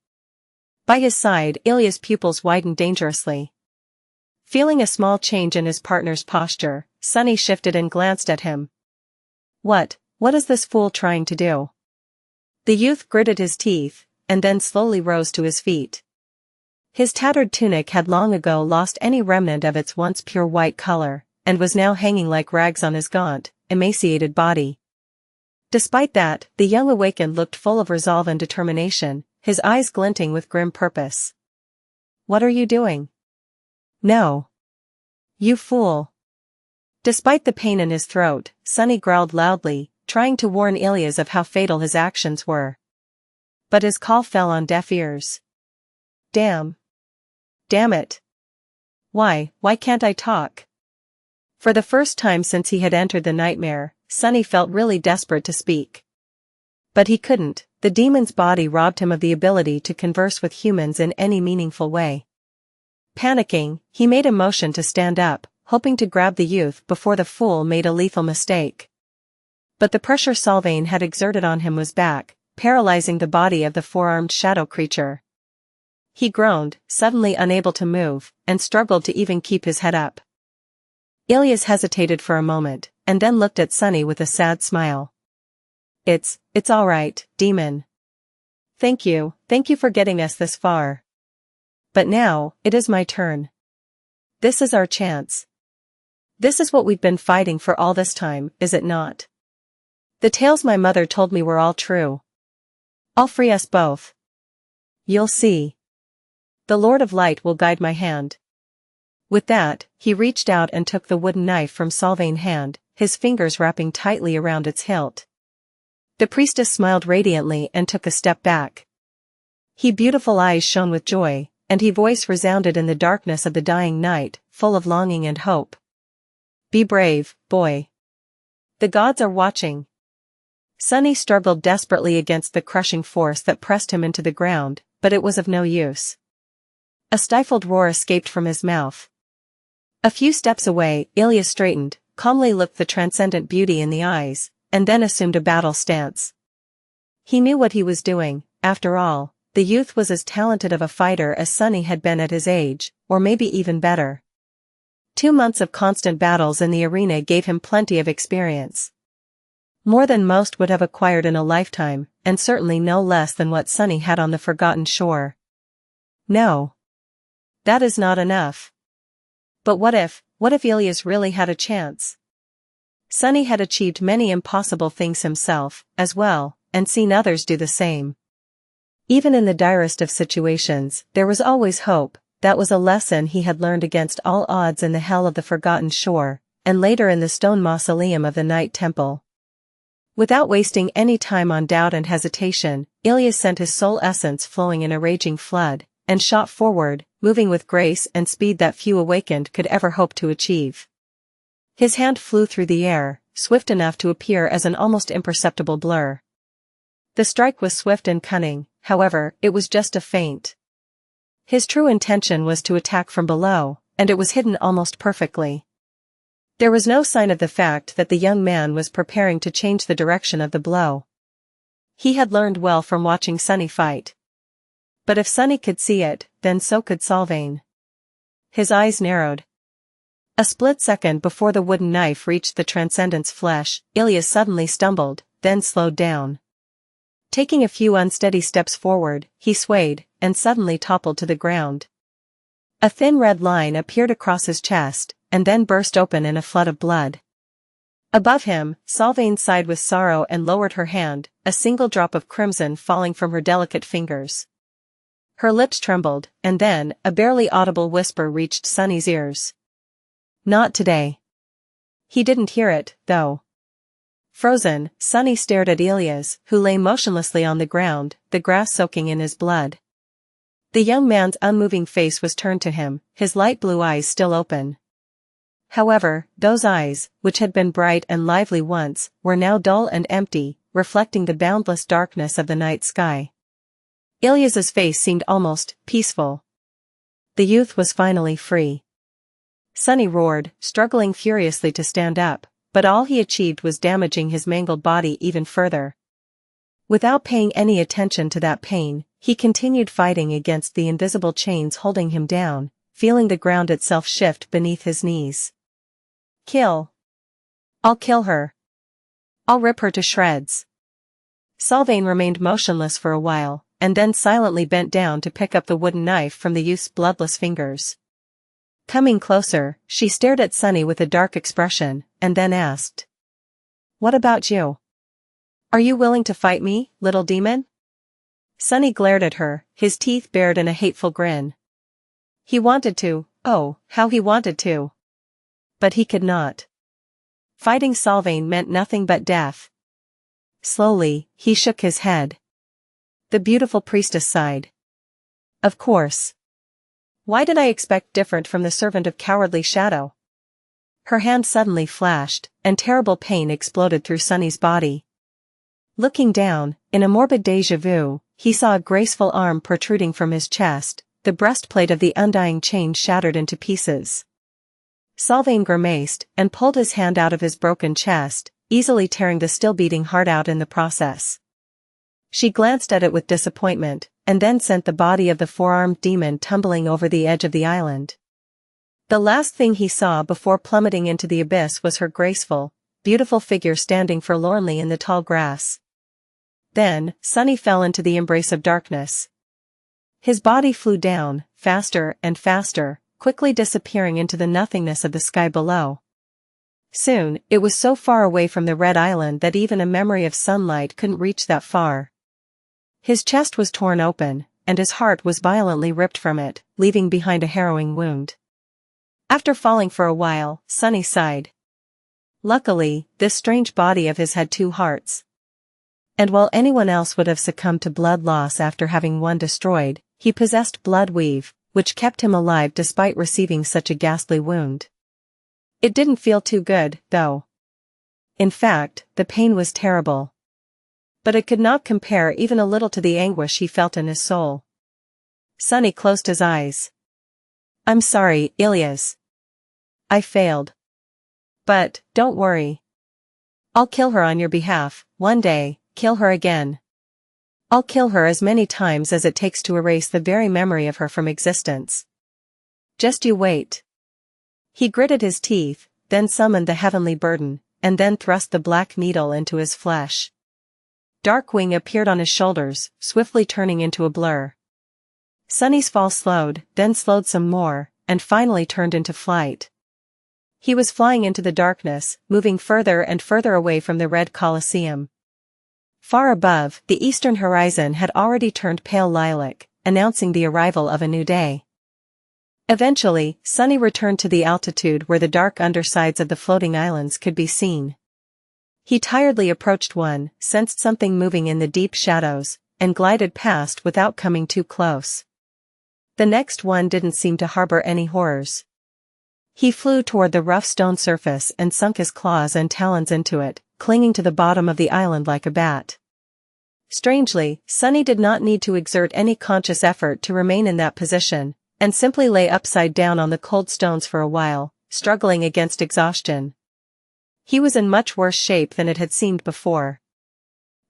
By his side, Ilias' pupils widened dangerously. Feeling a small change in his partner's posture, Sunny shifted and glanced at him. What is this fool trying to do? The youth gritted his teeth, and then slowly rose to his feet. His tattered tunic had long ago lost any remnant of its once pure white color, and was now hanging like rags on his gaunt, emaciated body. Despite that, the young awakened looked full of resolve and determination, his eyes glinting with grim purpose. "What are you doing?" "No. You fool. Despite the pain in his throat, Sunny growled loudly, trying to warn Ilias of how fatal his actions were. But his call fell on deaf ears. Damn. Damn it. Why can't I talk? For the first time since he had entered the nightmare, Sunny felt really desperate to speak. But he couldn't. The demon's body robbed him of the ability to converse with humans in any meaningful way. Panicking, he made a motion to stand up, hoping to grab the youth before the fool made a lethal mistake. But the pressure Sylvain had exerted on him was back, paralyzing the body of the four-armed shadow creature. He groaned, suddenly unable to move, and struggled to even keep his head up. Ilias hesitated for a moment, and then looked at Sunny with a sad smile. It's all right, demon. Thank you for getting us this far. But now, it is my turn. This is our chance. This is what we've been fighting for all this time, is it not? The tales my mother told me were all true. I'll free us both. You'll see. The Lord of Light will guide my hand. With that, he reached out and took the wooden knife from Sylvain's hand, his fingers wrapping tightly around its hilt. The priestess smiled radiantly and took a step back. Her beautiful eyes shone with joy, and her voice resounded in the darkness of the dying night, full of longing and hope. Be brave, boy. The gods are watching. Sunny struggled desperately against the crushing force that pressed him into the ground, but it was of no use. A stifled roar escaped from his mouth. A few steps away, Ilias straightened, calmly looked the transcendent beauty in the eyes, and then assumed a battle stance. He knew what he was doing. After all, the youth was as talented of a fighter as Sunny had been at his age, or maybe even better. 2 months of constant battles in the arena gave him plenty of experience. More than most would have acquired in a lifetime, and certainly no less than what Sunny had on the Forgotten Shore. No. That is not enough. But what if Ilias really had a chance? Sunny had achieved many impossible things himself, as well, and seen others do the same. Even in the direst of situations, there was always hope. That was a lesson he had learned against all odds in the hell of the Forgotten Shore, and later in the stone mausoleum of the Night Temple. Without wasting any time on doubt and hesitation, Ilias sent his soul essence flowing in a raging flood, and shot forward, moving with grace and speed that few awakened could ever hope to achieve. His hand flew through the air, swift enough to appear as an almost imperceptible blur. The strike was swift and cunning, however, it was just a feint. His true intention was to attack from below, and it was hidden almost perfectly. There was no sign of the fact that the young man was preparing to change the direction of the blow. He had learned well from watching Sunny fight. But if Sunny could see it, then so could Sylvain. His eyes narrowed. A split second before the wooden knife reached the Transcendent's flesh, Ilias suddenly stumbled, then slowed down. Taking a few unsteady steps forward, he swayed, and suddenly toppled to the ground. A thin red line appeared across his chest, and then burst open in a flood of blood. Above him, Sylvain sighed with sorrow and lowered her hand, a single drop of crimson falling from her delicate fingers. Her lips trembled, and then, a barely audible whisper reached Sunny's ears. Not today. He didn't hear it, though. Frozen, Sunny stared at Ilias, who lay motionlessly on the ground, the grass soaking in his blood. The young man's unmoving face was turned to him, his light blue eyes still open. However, those eyes, which had been bright and lively once, were now dull and empty, reflecting the boundless darkness of the night sky. Ilias's face seemed almost peaceful. The youth was finally free. Sunny roared, struggling furiously to stand up, but all he achieved was damaging his mangled body even further. Without paying any attention to that pain, he continued fighting against the invisible chains holding him down, feeling the ground itself shift beneath his knees. Kill. I'll kill her. I'll rip her to shreds. Sylvain remained motionless for a while, and then silently bent down to pick up the wooden knife from the youth's bloodless fingers. Coming closer, she stared at Sunny with a dark expression, and then asked. What about you? Are you willing to fight me, little demon? Sunny glared at her, his teeth bared in a hateful grin. He wanted to, oh, how he wanted to. But he could not. Fighting Sylvain meant nothing but death. Slowly, he shook his head. The beautiful priestess sighed. Of course. Why did I expect different from the servant of cowardly shadow? Her hand suddenly flashed, and terrible pain exploded through Sunny's body. Looking down, in a morbid déjà vu, he saw a graceful arm protruding from his chest, the breastplate of the undying chain shattered into pieces. Sylvain grimaced and pulled his hand out of his broken chest, easily tearing the still-beating heart out in the process. She glanced at it with disappointment, and then sent the body of the four-armed demon tumbling over the edge of the island. The last thing he saw before plummeting into the abyss was her graceful, beautiful figure standing forlornly in the tall grass. Then, Sunny fell into the embrace of darkness. His body flew down, faster and faster, quickly disappearing into the nothingness of the sky below. Soon, it was so far away from the Red Island that even a memory of sunlight couldn't reach that far. His chest was torn open, and his heart was violently ripped from it, leaving behind a harrowing wound. After falling for a while, Sunny sighed. Luckily, this strange body of his had two hearts. And while anyone else would have succumbed to blood loss after having one destroyed, he possessed blood weave, which kept him alive despite receiving such a ghastly wound. It didn't feel too good, though. In fact, the pain was terrible. But it could not compare even a little to the anguish he felt in his soul. Sunny closed his eyes. I'm sorry, Ilias. I failed. But, don't worry. I'll kill her on your behalf, one day, kill her again. I'll kill her as many times as it takes to erase the very memory of her from existence. Just you wait. He gritted his teeth, then summoned the heavenly burden, and then thrust the black needle into his flesh. Darkwing appeared on his shoulders, swiftly turning into a blur. Sunny's fall slowed, then slowed some more, and finally turned into flight. He was flying into the darkness, moving further and further away from the Red Colosseum. Far above, the eastern horizon had already turned pale lilac, announcing the arrival of a new day. Eventually, Sunny returned to the altitude where the dark undersides of the floating islands could be seen. He tiredly approached one, sensed something moving in the deep shadows, and glided past without coming too close. The next one didn't seem to harbor any horrors. He flew toward the rough stone surface and sunk his claws and talons into it, clinging to the bottom of the island like a bat. Strangely, Sunny did not need to exert any conscious effort to remain in that position, and simply lay upside down on the cold stones for a while, struggling against exhaustion. He was in much worse shape than it had seemed before.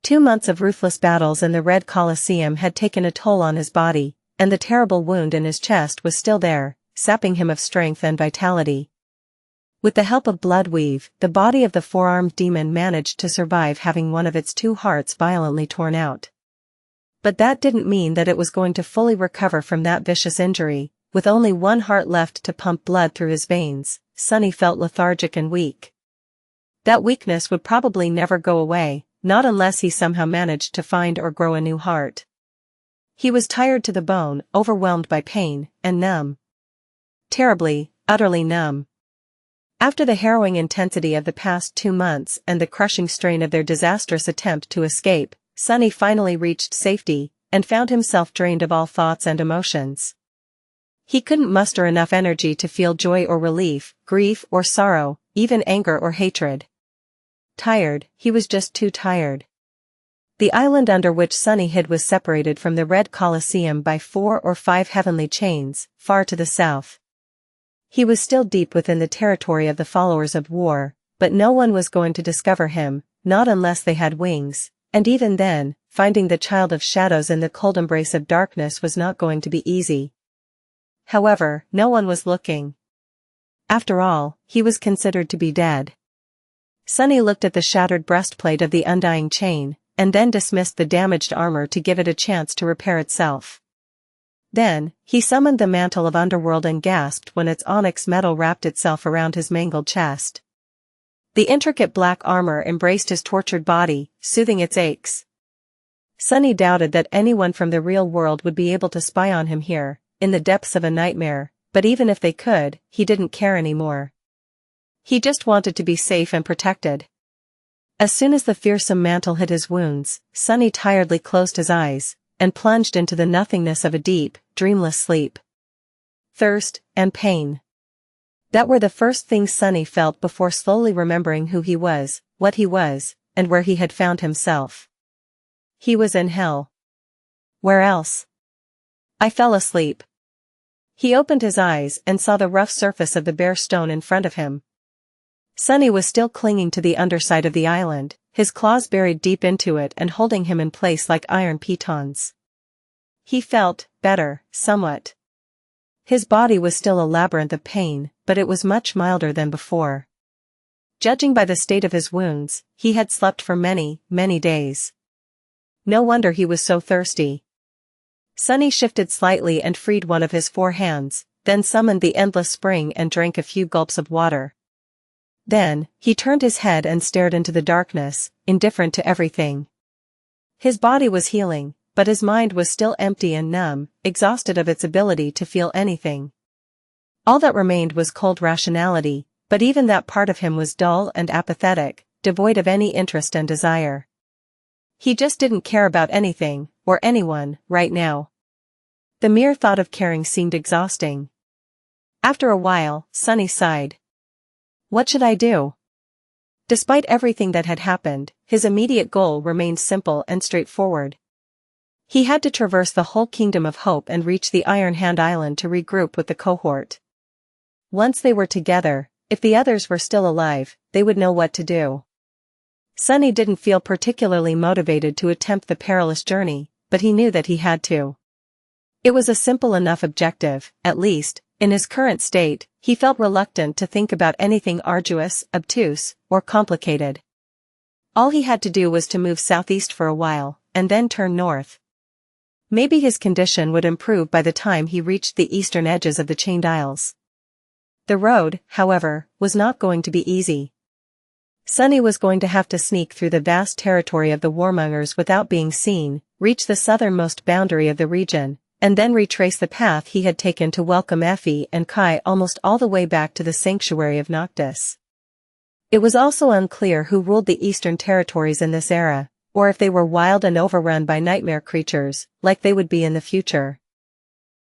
2 months of ruthless battles in the Red Colosseum had taken a toll on his body, and the terrible wound in his chest was still there, sapping him of strength and vitality. With the help of Bloodweave, the body of the four-armed demon managed to survive having one of its 2 hearts violently torn out. But that didn't mean that it was going to fully recover from that vicious injury. With only 1 heart left to pump blood through his veins, Sunny felt lethargic and weak. That weakness would probably never go away, not unless he somehow managed to find or grow a new heart. He was tired to the bone, overwhelmed by pain, and numb. Terribly, utterly numb. After the harrowing intensity of the past 2 months and the crushing strain of their disastrous attempt to escape, Sunny finally reached safety, and found himself drained of all thoughts and emotions. He couldn't muster enough energy to feel joy or relief, grief or sorrow, even anger or hatred. Tired, he was just too tired. The island under which Sunny hid was separated from the Red Colosseum by 4 or 5 heavenly chains, far to the south. He was still deep within the territory of the followers of war, but no one was going to discover him, not unless they had wings, and even then, finding the child of shadows in the cold embrace of darkness was not going to be easy. However, no one was looking. After all, he was considered to be dead. Sunny looked at the shattered breastplate of the undying chain, and then dismissed the damaged armor to give it a chance to repair itself. Then, he summoned the mantle of underworld and gasped when its onyx metal wrapped itself around his mangled chest. The intricate black armor embraced his tortured body, soothing its aches. Sunny doubted that anyone from the real world would be able to spy on him here, in the depths of a nightmare, but even if they could, he didn't care anymore. He just wanted to be safe and protected. As soon as the fearsome mantle hit his wounds, Sunny tiredly closed his eyes, and plunged into the nothingness of a deep, dreamless sleep. Thirst, and pain. That were the first things Sunny felt before slowly remembering who he was, what he was, and where he had found himself. He was in hell. Where else? I fell asleep. He opened his eyes and saw the rough surface of the bare stone in front of him. Sunny was still clinging to the underside of the island, his claws buried deep into it and holding him in place like iron pitons. He felt better, somewhat. His body was still a labyrinth of pain, but it was much milder than before. Judging by the state of his wounds, he had slept for many, many days. No wonder he was so thirsty. Sunny shifted slightly and freed one of his 4 hands, then summoned the endless spring and drank a few gulps of water. Then, he turned his head and stared into the darkness, indifferent to everything. His body was healing, but his mind was still empty and numb, exhausted of its ability to feel anything. All that remained was cold rationality, but even that part of him was dull and apathetic, devoid of any interest and desire. He just didn't care about anything, or anyone, right now. The mere thought of caring seemed exhausting. After a while, Sunny sighed. What should I do? Despite everything that had happened, his immediate goal remained simple and straightforward. He had to traverse the whole Kingdom of Hope and reach the Iron Hand Island to regroup with the cohort. Once they were together, if the others were still alive, they would know what to do. Sunny didn't feel particularly motivated to attempt the perilous journey, but he knew that he had to. It was a simple enough objective, at least. In his current state, he felt reluctant to think about anything arduous, obtuse, or complicated. All he had to do was to move southeast for a while, and then turn north. Maybe his condition would improve by the time he reached the eastern edges of the Chained Isles. The road, however, was not going to be easy. Sunny was going to have to sneak through the vast territory of the warmongers without being seen, reach the southernmost boundary of the region, and then retrace the path he had taken to welcome Effie and Kai almost all the way back to the sanctuary of Noctis. It was also unclear who ruled the eastern territories in this era, or if they were wild and overrun by nightmare creatures, like they would be in the future.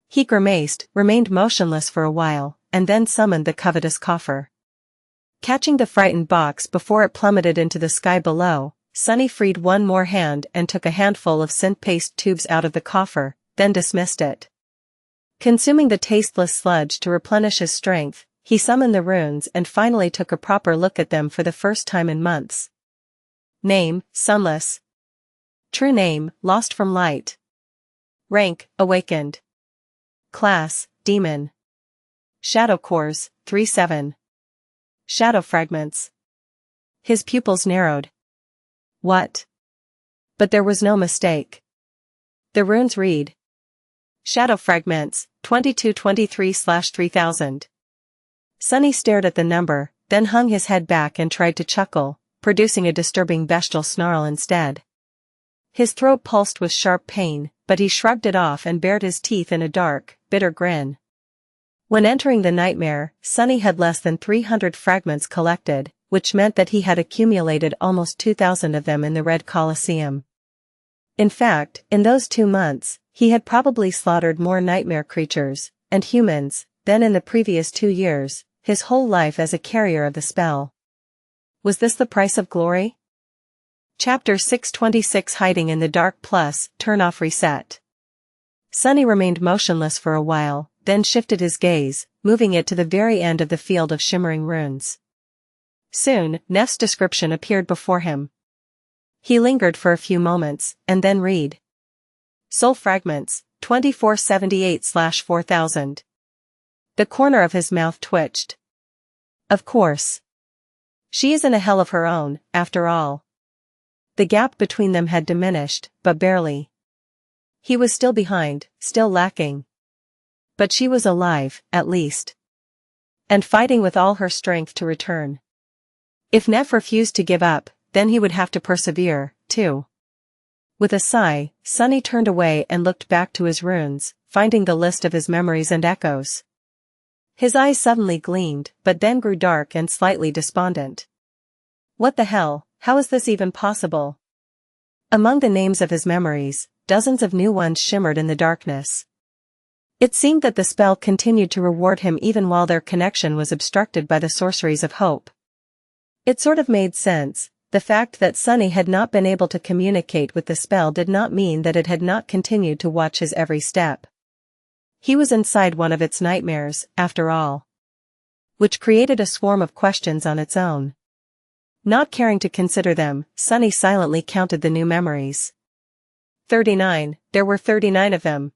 He grimaced, remained motionless for a while, and then summoned the covetous coffer. Catching the frightened box before it plummeted into the sky below, Sunny freed one more hand and took a handful of synth paste tubes out of the coffer, then dismissed it. Consuming the tasteless sludge to replenish his strength, he summoned the runes and finally took a proper look at them for the first time in months. Name, Sunless. True name, Lost from Light. Rank, Awakened. Class, Demon. Shadow Cores, 3-7. Shadow Fragments. His pupils narrowed. What? But there was no mistake. The runes read. Shadow Fragments, 2223/3000. Sunny stared at the number, then hung his head back and tried to chuckle, producing a disturbing bestial snarl instead. His throat pulsed with sharp pain, but he shrugged it off and bared his teeth in a dark, bitter grin. When entering the nightmare, Sunny had less than 300 fragments collected, which meant that he had accumulated almost 2,000 of them in the Red Colosseum. In fact, in those 2 months, he had probably slaughtered more nightmare creatures, and humans, than in the previous 2 years, his whole life as a carrier of the spell. Was this the price of glory? Chapter 626 Hiding in the Dark plus, Turn off Reset. Sunny remained motionless for a while, then shifted his gaze, moving it to the very end of the field of shimmering runes. Soon, Neff's description appeared before him. He lingered for a few moments, and then read. Soul Fragments, 2478/4000. The corner of his mouth twitched. Of course. She is in a hell of her own, after all. The gap between them had diminished, but barely. He was still behind, still lacking. But she was alive, at least. And fighting with all her strength to return. If Neff refused to give up, then he would have to persevere, too. With a sigh, Sunny turned away and looked back to his runes, finding the list of his memories and echoes. His eyes suddenly gleamed, but then grew dark and slightly despondent. What the hell, how is this even possible? Among the names of his memories, dozens of new ones shimmered in the darkness. It seemed that the spell continued to reward him even while their connection was obstructed by the sorceries of hope. It sort of made sense. The fact that Sunny had not been able to communicate with the spell did not mean that it had not continued to watch his every step. He was inside one of its nightmares, after all. Which created a swarm of questions on its own. Not caring to consider them, Sunny silently counted the new memories. 39, there were 39 of them.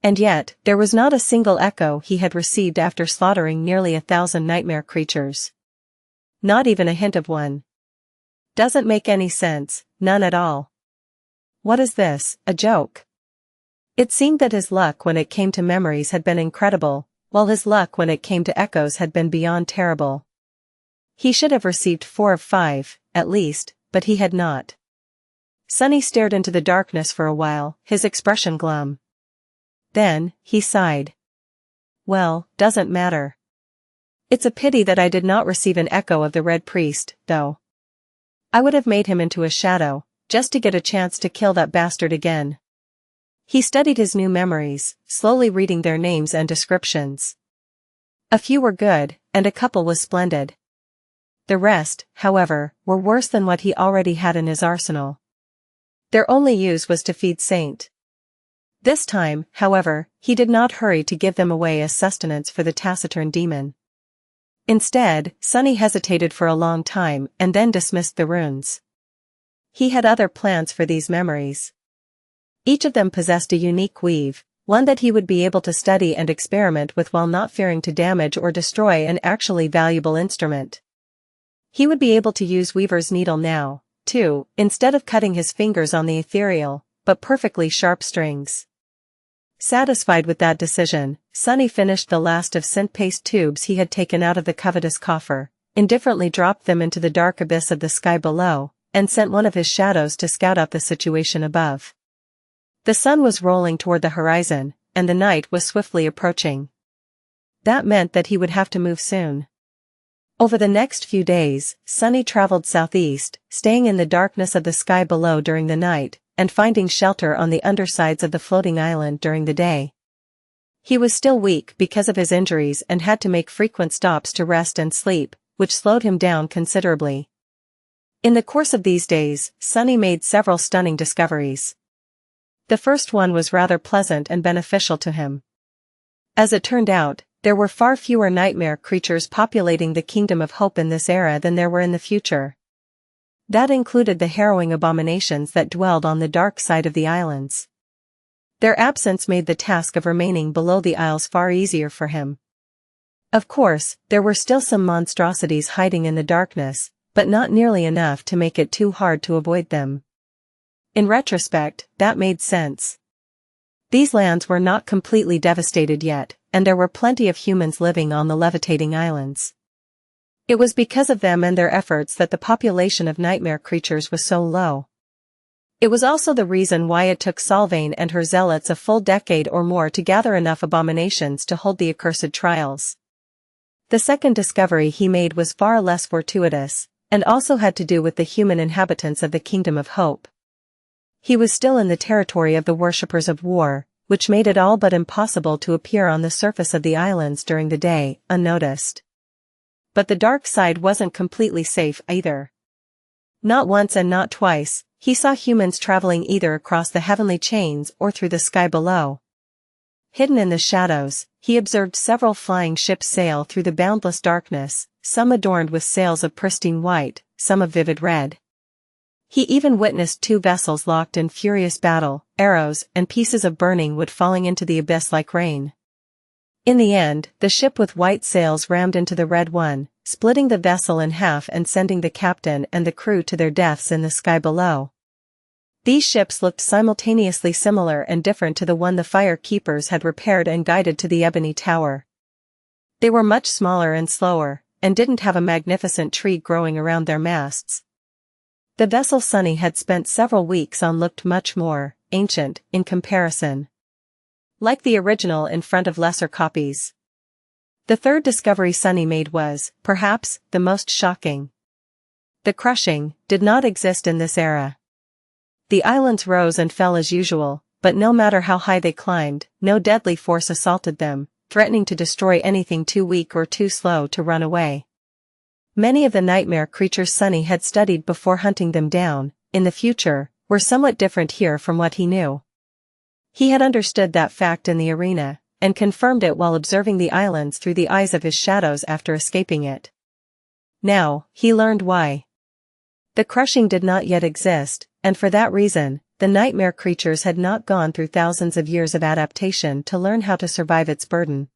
And yet, there was not a single echo he had received after slaughtering nearly 1,000 nightmare creatures. Not even a hint of one. Doesn't make any sense, none at all. What is this, a joke? It seemed that his luck when it came to memories had been incredible, while his luck when it came to echoes had been beyond terrible. He should have received 4 of 5, at least, but he had not. Sunny stared into the darkness for a while, his expression glum. Then, he sighed. Well, doesn't matter. It's a pity that I did not receive an echo of the Red Priest, though. I would have made him into a shadow, just to get a chance to kill that bastard again. He studied his new memories, slowly reading their names and descriptions. A few were good, and a couple was splendid. The rest, however, were worse than what he already had in his arsenal. Their only use was to feed Saint. This time, however, he did not hurry to give them away as sustenance for the taciturn demon. Instead, Sunny hesitated for a long time and then dismissed the runes. He had other plans for these memories. Each of them possessed a unique weave, one that he would be able to study and experiment with while not fearing to damage or destroy an actually valuable instrument. He would be able to use Weaver's needle now, too, instead of cutting his fingers on the ethereal, but perfectly sharp strings. Satisfied with that decision, Sunny finished the last of scent paste tubes he had taken out of the covetous coffer, indifferently dropped them into the dark abyss of the sky below, and sent one of his shadows to scout out the situation above. The sun was rolling toward the horizon, and the night was swiftly approaching. That meant that he would have to move soon. Over the next few days, Sunny traveled southeast, staying in the darkness of the sky below during the night, and finding shelter on the undersides of the floating island during the day. He was still weak because of his injuries and had to make frequent stops to rest and sleep, which slowed him down considerably. In the course of these days, Sunny made several stunning discoveries. The first one was rather pleasant and beneficial to him. As it turned out, there were far fewer nightmare creatures populating the Kingdom of Hope in this era than there were in the future. That included the harrowing abominations that dwelled on the dark side of the islands. Their absence made the task of remaining below the isles far easier for him. Of course, there were still some monstrosities hiding in the darkness, but not nearly enough to make it too hard to avoid them. In retrospect, that made sense. These lands were not completely devastated yet, and there were plenty of humans living on the levitating islands. It was because of them and their efforts that the population of nightmare creatures was so low. It was also the reason why it took Solvain and her zealots a full decade or more to gather enough abominations to hold the accursed trials. The second discovery he made was far less fortuitous, and also had to do with the human inhabitants of the Kingdom of Hope. He was still in the territory of the worshippers of war, which made it all but impossible to appear on the surface of the islands during the day, unnoticed. But the dark side wasn't completely safe either. Not once and not twice, he saw humans traveling either across the heavenly chains or through the sky below. Hidden in the shadows, he observed several flying ships sail through the boundless darkness, some adorned with sails of pristine white, some of vivid red. He even witnessed 2 vessels locked in furious battle, arrows and pieces of burning wood falling into the abyss like rain. In the end, the ship with white sails rammed into the red one, splitting the vessel in half and sending the captain and the crew to their deaths in the sky below. These ships looked simultaneously similar and different to the one the fire keepers had repaired and guided to the Ebony Tower. They were much smaller and slower, and didn't have a magnificent tree growing around their masts. The vessel Sunny had spent several weeks on looked much more ancient in comparison. Like the original in front of lesser copies. The third discovery Sunny made was, perhaps, the most shocking. The crushing did not exist in this era. The islands rose and fell as usual, but no matter how high they climbed, no deadly force assaulted them, threatening to destroy anything too weak or too slow to run away. Many of the nightmare creatures Sunny had studied before hunting them down, in the future, were somewhat different here from what he knew. He had understood that fact in the arena, and confirmed it while observing the islands through the eyes of his shadows after escaping it. Now, he learned why. The crushing did not yet exist, and for that reason, the nightmare creatures had not gone through thousands of years of adaptation to learn how to survive its burden.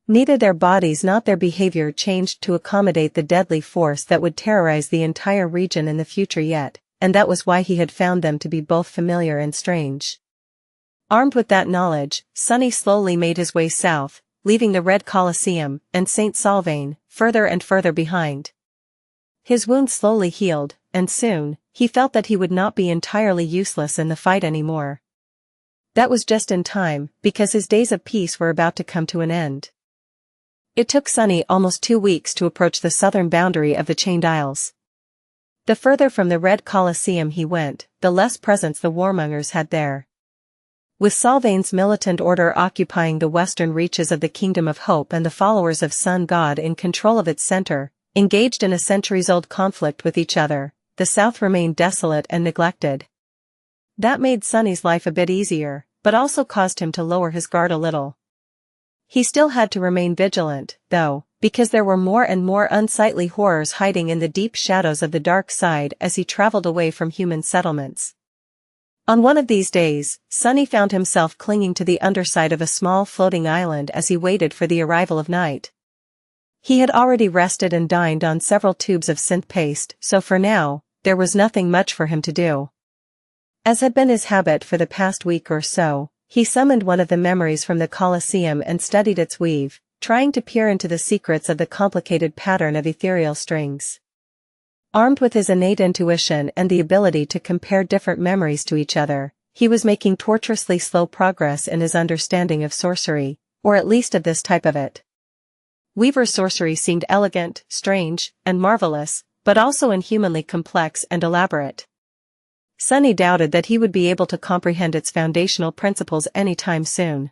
Neither their bodies nor their behavior changed to accommodate the deadly force that would terrorize the entire region in the future yet, and that was why he had found them to be both familiar and strange. Armed with that knowledge, Sunny slowly made his way south, leaving the Red Colosseum and St. Sylvain further and further behind. His wound slowly healed, and soon, he felt that he would not be entirely useless in the fight anymore. That was just in time, because his days of peace were about to come to an end. It took Sunny almost 2 weeks to approach the southern boundary of the Chained Isles. The further from the Red Colosseum he went, the less presence the warmongers had there. With Sylvain's militant order occupying the western reaches of the Kingdom of Hope and the followers of Sun God in control of its center, engaged in a centuries-old conflict with each other, the south remained desolate and neglected. That made Sunny's life a bit easier, but also caused him to lower his guard a little. He still had to remain vigilant, though, because there were more and more unsightly horrors hiding in the deep shadows of the dark side as he traveled away from human settlements. On one of these days, Sunny found himself clinging to the underside of a small floating island as he waited for the arrival of night. He had already rested and dined on several tubes of synth paste, so for now, there was nothing much for him to do. As had been his habit for the past week or so, he summoned one of the memories from the Colosseum and studied its weave, trying to peer into the secrets of the complicated pattern of ethereal strings. Armed with his innate intuition and the ability to compare different memories to each other, he was making tortuously slow progress in his understanding of sorcery, or at least of this type of it. Weaver's sorcery seemed elegant, strange, and marvelous, but also inhumanly complex and elaborate. Sunny doubted that he would be able to comprehend its foundational principles anytime soon.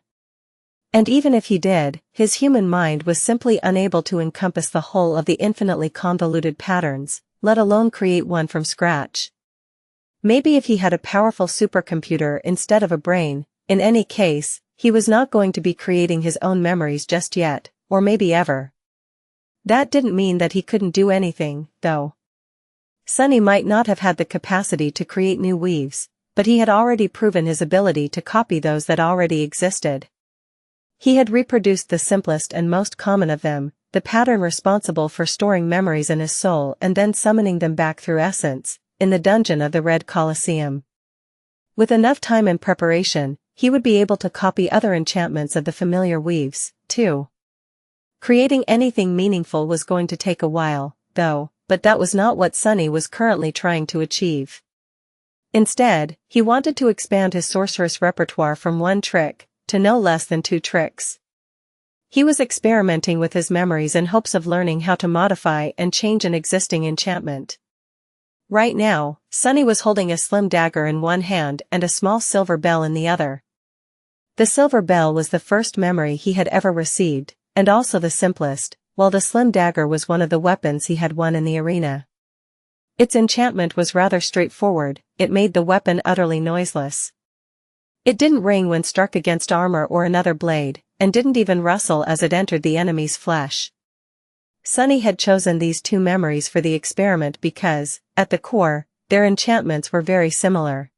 And even if he did, his human mind was simply unable to encompass the whole of the infinitely convoluted patterns, let alone create one from scratch. Maybe if he had a powerful supercomputer instead of a brain, in any case, he was not going to be creating his own memories just yet, or maybe ever. That didn't mean that he couldn't do anything, though. Sunny might not have had the capacity to create new weaves, but he had already proven his ability to copy those that already existed. He had reproduced the simplest and most common of them, the pattern responsible for storing memories in his soul and then summoning them back through essence, in the dungeon of the Red Colosseum. With enough time and preparation, he would be able to copy other enchantments of the familiar weaves, too. Creating anything meaningful was going to take a while, though, but that was not what Sunny was currently trying to achieve. Instead, he wanted to expand his sorceress repertoire from 1 trick, to no less than 2 tricks. He was experimenting with his memories in hopes of learning how to modify and change an existing enchantment. Right now, Sunny was holding a slim dagger in one hand and a small silver bell in the other. The silver bell was the first memory he had ever received, and also the simplest, while the slim dagger was one of the weapons he had won in the arena. Its enchantment was rather straightforward, it made the weapon utterly noiseless. It didn't ring when struck against armor or another blade, and didn't even rustle as it entered the enemy's flesh. Sunny had chosen these 2 memories for the experiment because, at the core, their enchantments were very similar.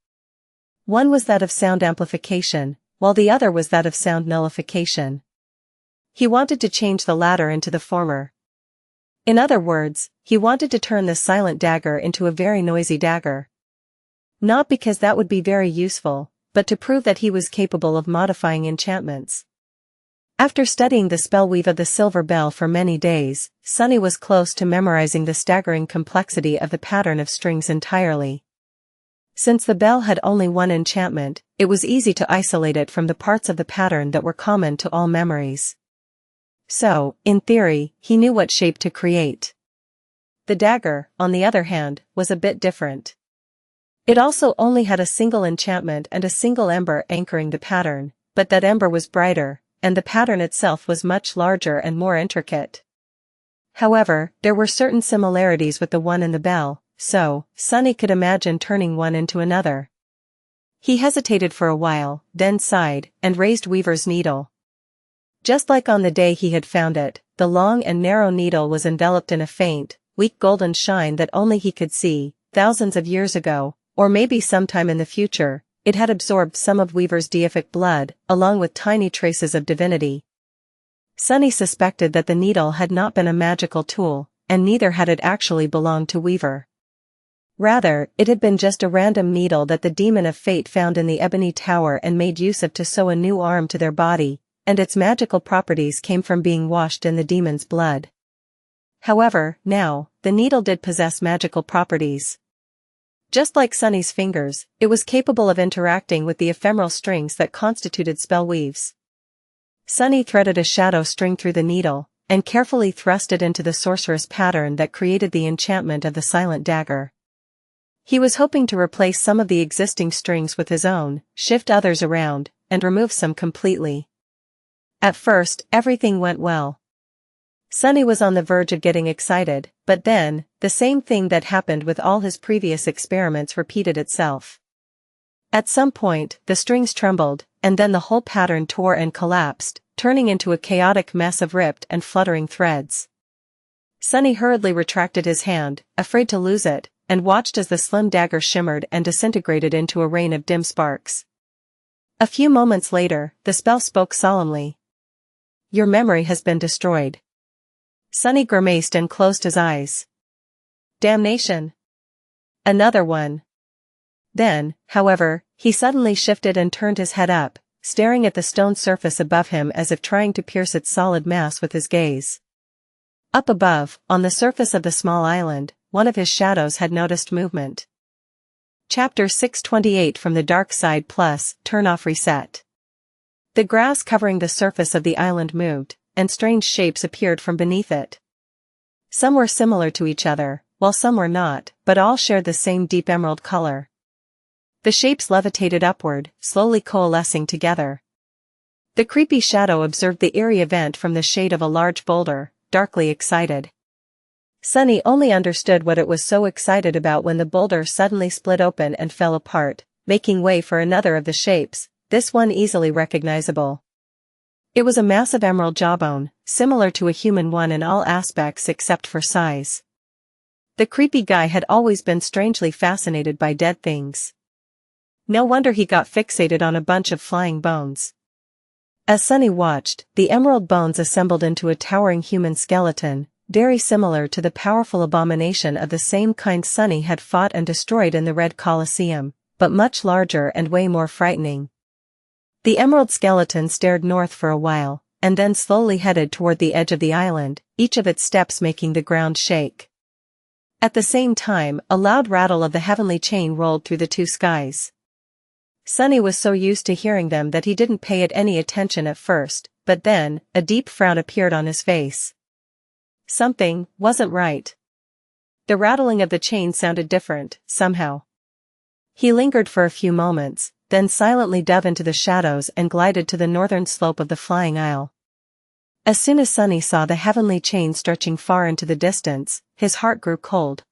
One was that of sound amplification, while the other was that of sound nullification. He wanted to change the latter into the former. In other words, he wanted to turn the silent dagger into a very noisy dagger. Not because that would be very useful, but to prove that he was capable of modifying enchantments. After studying the spellweave of the silver bell for many days, Sunny was close to memorizing the staggering complexity of the pattern of strings entirely. Since the bell had only 1 enchantment, it was easy to isolate it from the parts of the pattern that were common to all memories. so, in theory, he knew what shape to create. The dagger, on the other hand, was a bit different. It also only had a single enchantment and a single ember anchoring the pattern, but that ember was brighter, and the pattern itself was much larger and more intricate. However, there were certain similarities with the one in the bell, so, Sunny could imagine turning one into another. He hesitated for a while, then sighed, and raised Weaver's needle. Just like on the day he had found it, the long and narrow needle was enveloped in a faint, weak golden shine that only he could see. Thousands of years ago, or maybe sometime in the future, it had absorbed some of Weaver's deific blood, along with tiny traces of divinity. Sunny suspected that the needle had not been a magical tool, and neither had it actually belonged to Weaver. Rather, it had been just a random needle that the demon of fate found in the ebony tower and made use of to sew a new arm to their body, and its magical properties came from being washed in the demon's blood. However, now, the needle did possess magical properties. Just like Sunny's fingers, it was capable of interacting with the ephemeral strings that constituted spell weaves. Sunny threaded a shadow string through the needle, and carefully thrust it into the sorceress pattern that created the enchantment of the silent dagger. He was hoping to replace some of the existing strings with his own, shift others around, and remove some completely. At first, everything went well. Sunny was on the verge of getting excited, but then, the same thing that happened with all his previous experiments repeated itself. At some point, the strings trembled, and then the whole pattern tore and collapsed, turning into a chaotic mess of ripped and fluttering threads. Sunny hurriedly retracted his hand, afraid to lose it, and watched as the slim dagger shimmered and disintegrated into a rain of dim sparks. A few moments later, the spell spoke solemnly. "Your memory has been destroyed." Sunny grimaced and closed his eyes. Damnation! Another one. Then, however, he suddenly shifted and turned his head up, staring at the stone surface above him as if trying to pierce its solid mass with his gaze. Up above, on the surface of the small island, one of his shadows had noticed movement. Chapter 628 From the Dark Side Plus, Turn Off Reset. The grass covering the surface of the island moved, and strange shapes appeared from beneath it. Some were similar to each other, while some were not, but all shared the same deep emerald color. The shapes levitated upward, slowly coalescing together. The creepy shadow observed the eerie event from the shade of a large boulder, darkly excited. Sunny only understood what it was so excited about when the boulder suddenly split open and fell apart, making way for another of the shapes, this one easily recognizable. It was a massive emerald jawbone, similar to a human one in all aspects except for size. The creepy guy had always been strangely fascinated by dead things. No wonder he got fixated on a bunch of flying bones. As Sunny watched, the emerald bones assembled into a towering human skeleton, very similar to the powerful abomination of the same kind Sunny had fought and destroyed in the Red Colosseum, but much larger and way more frightening. The emerald skeleton stared north for a while, and then slowly headed toward the edge of the island, each of its steps making the ground shake. At the same time, a loud rattle of the heavenly chain rolled through the two skies. Sunny was so used to hearing them that he didn't pay it any attention at first, but then, a deep frown appeared on his face. Something wasn't right. The rattling of the chain sounded different, somehow. He lingered for a few moments, then silently dove into the shadows and glided to the northern slope of the flying isle. As soon as Sunny saw the heavenly chain stretching far into the distance, his heart grew cold.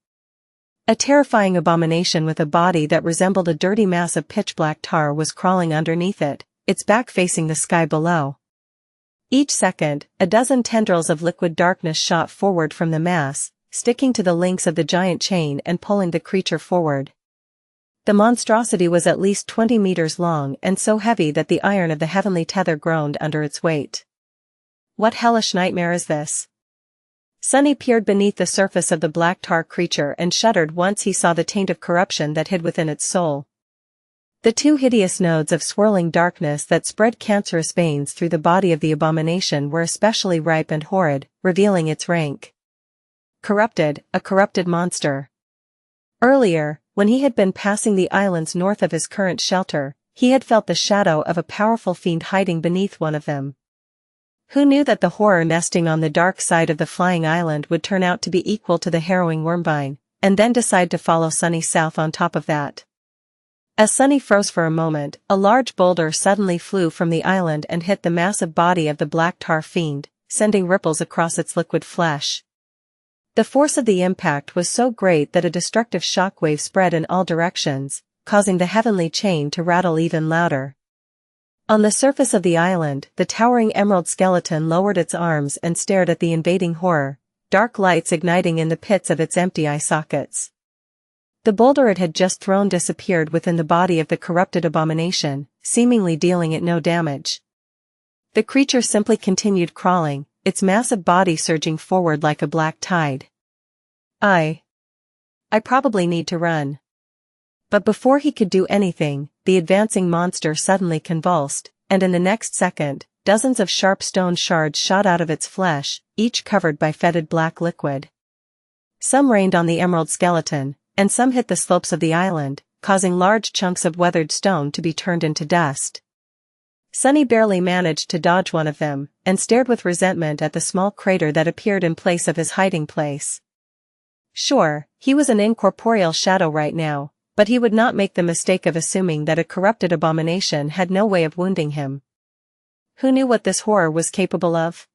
A terrifying abomination with a body that resembled a dirty mass of pitch-black tar was crawling underneath it, its back facing the sky below. Each second, a dozen tendrils of liquid darkness shot forward from the mass, sticking to the links of the giant chain and pulling the creature forward. The monstrosity was at least 20 meters long and so heavy that the iron of the heavenly tether groaned under its weight. What hellish nightmare is this? Sunny peered beneath the surface of the black tar creature and shuddered once he saw the taint of corruption that hid within its soul. The two hideous nodes of swirling darkness that spread cancerous veins through the body of the abomination were especially ripe and horrid, revealing its rank. Corrupted, a corrupted monster. Earlier, when he had been passing the islands north of his current shelter, he had felt the shadow of a powerful fiend hiding beneath one of them. Who knew that the horror nesting on the dark side of the flying island would turn out to be equal to the harrowing wormvine, and then decide to follow Sunny south on top of that? As Sunny froze for a moment, a large boulder suddenly flew from the island and hit the massive body of the black tar fiend, sending ripples across its liquid flesh. The force of the impact was so great that a destructive shockwave spread in all directions, causing the heavenly chain to rattle even louder. On the surface of the island, the towering emerald skeleton lowered its arms and stared at the invading horror, dark lights igniting in the pits of its empty eye sockets. The boulder it had just thrown disappeared within the body of the corrupted abomination, seemingly dealing it no damage. The creature simply continued crawling, its massive body surging forward like a black tide. I probably need to run. But before he could do anything, the advancing monster suddenly convulsed, and in the next second, dozens of sharp stone shards shot out of its flesh, each covered by fetid black liquid. Some rained on the emerald skeleton, and some hit the slopes of the island, causing large chunks of weathered stone to be turned into dust. Sunny barely managed to dodge one of them, and stared with resentment at the small crater that appeared in place of his hiding place. Sure, he was an incorporeal shadow right now, but he would not make the mistake of assuming that a corrupted abomination had no way of wounding him. Who knew what this horror was capable of?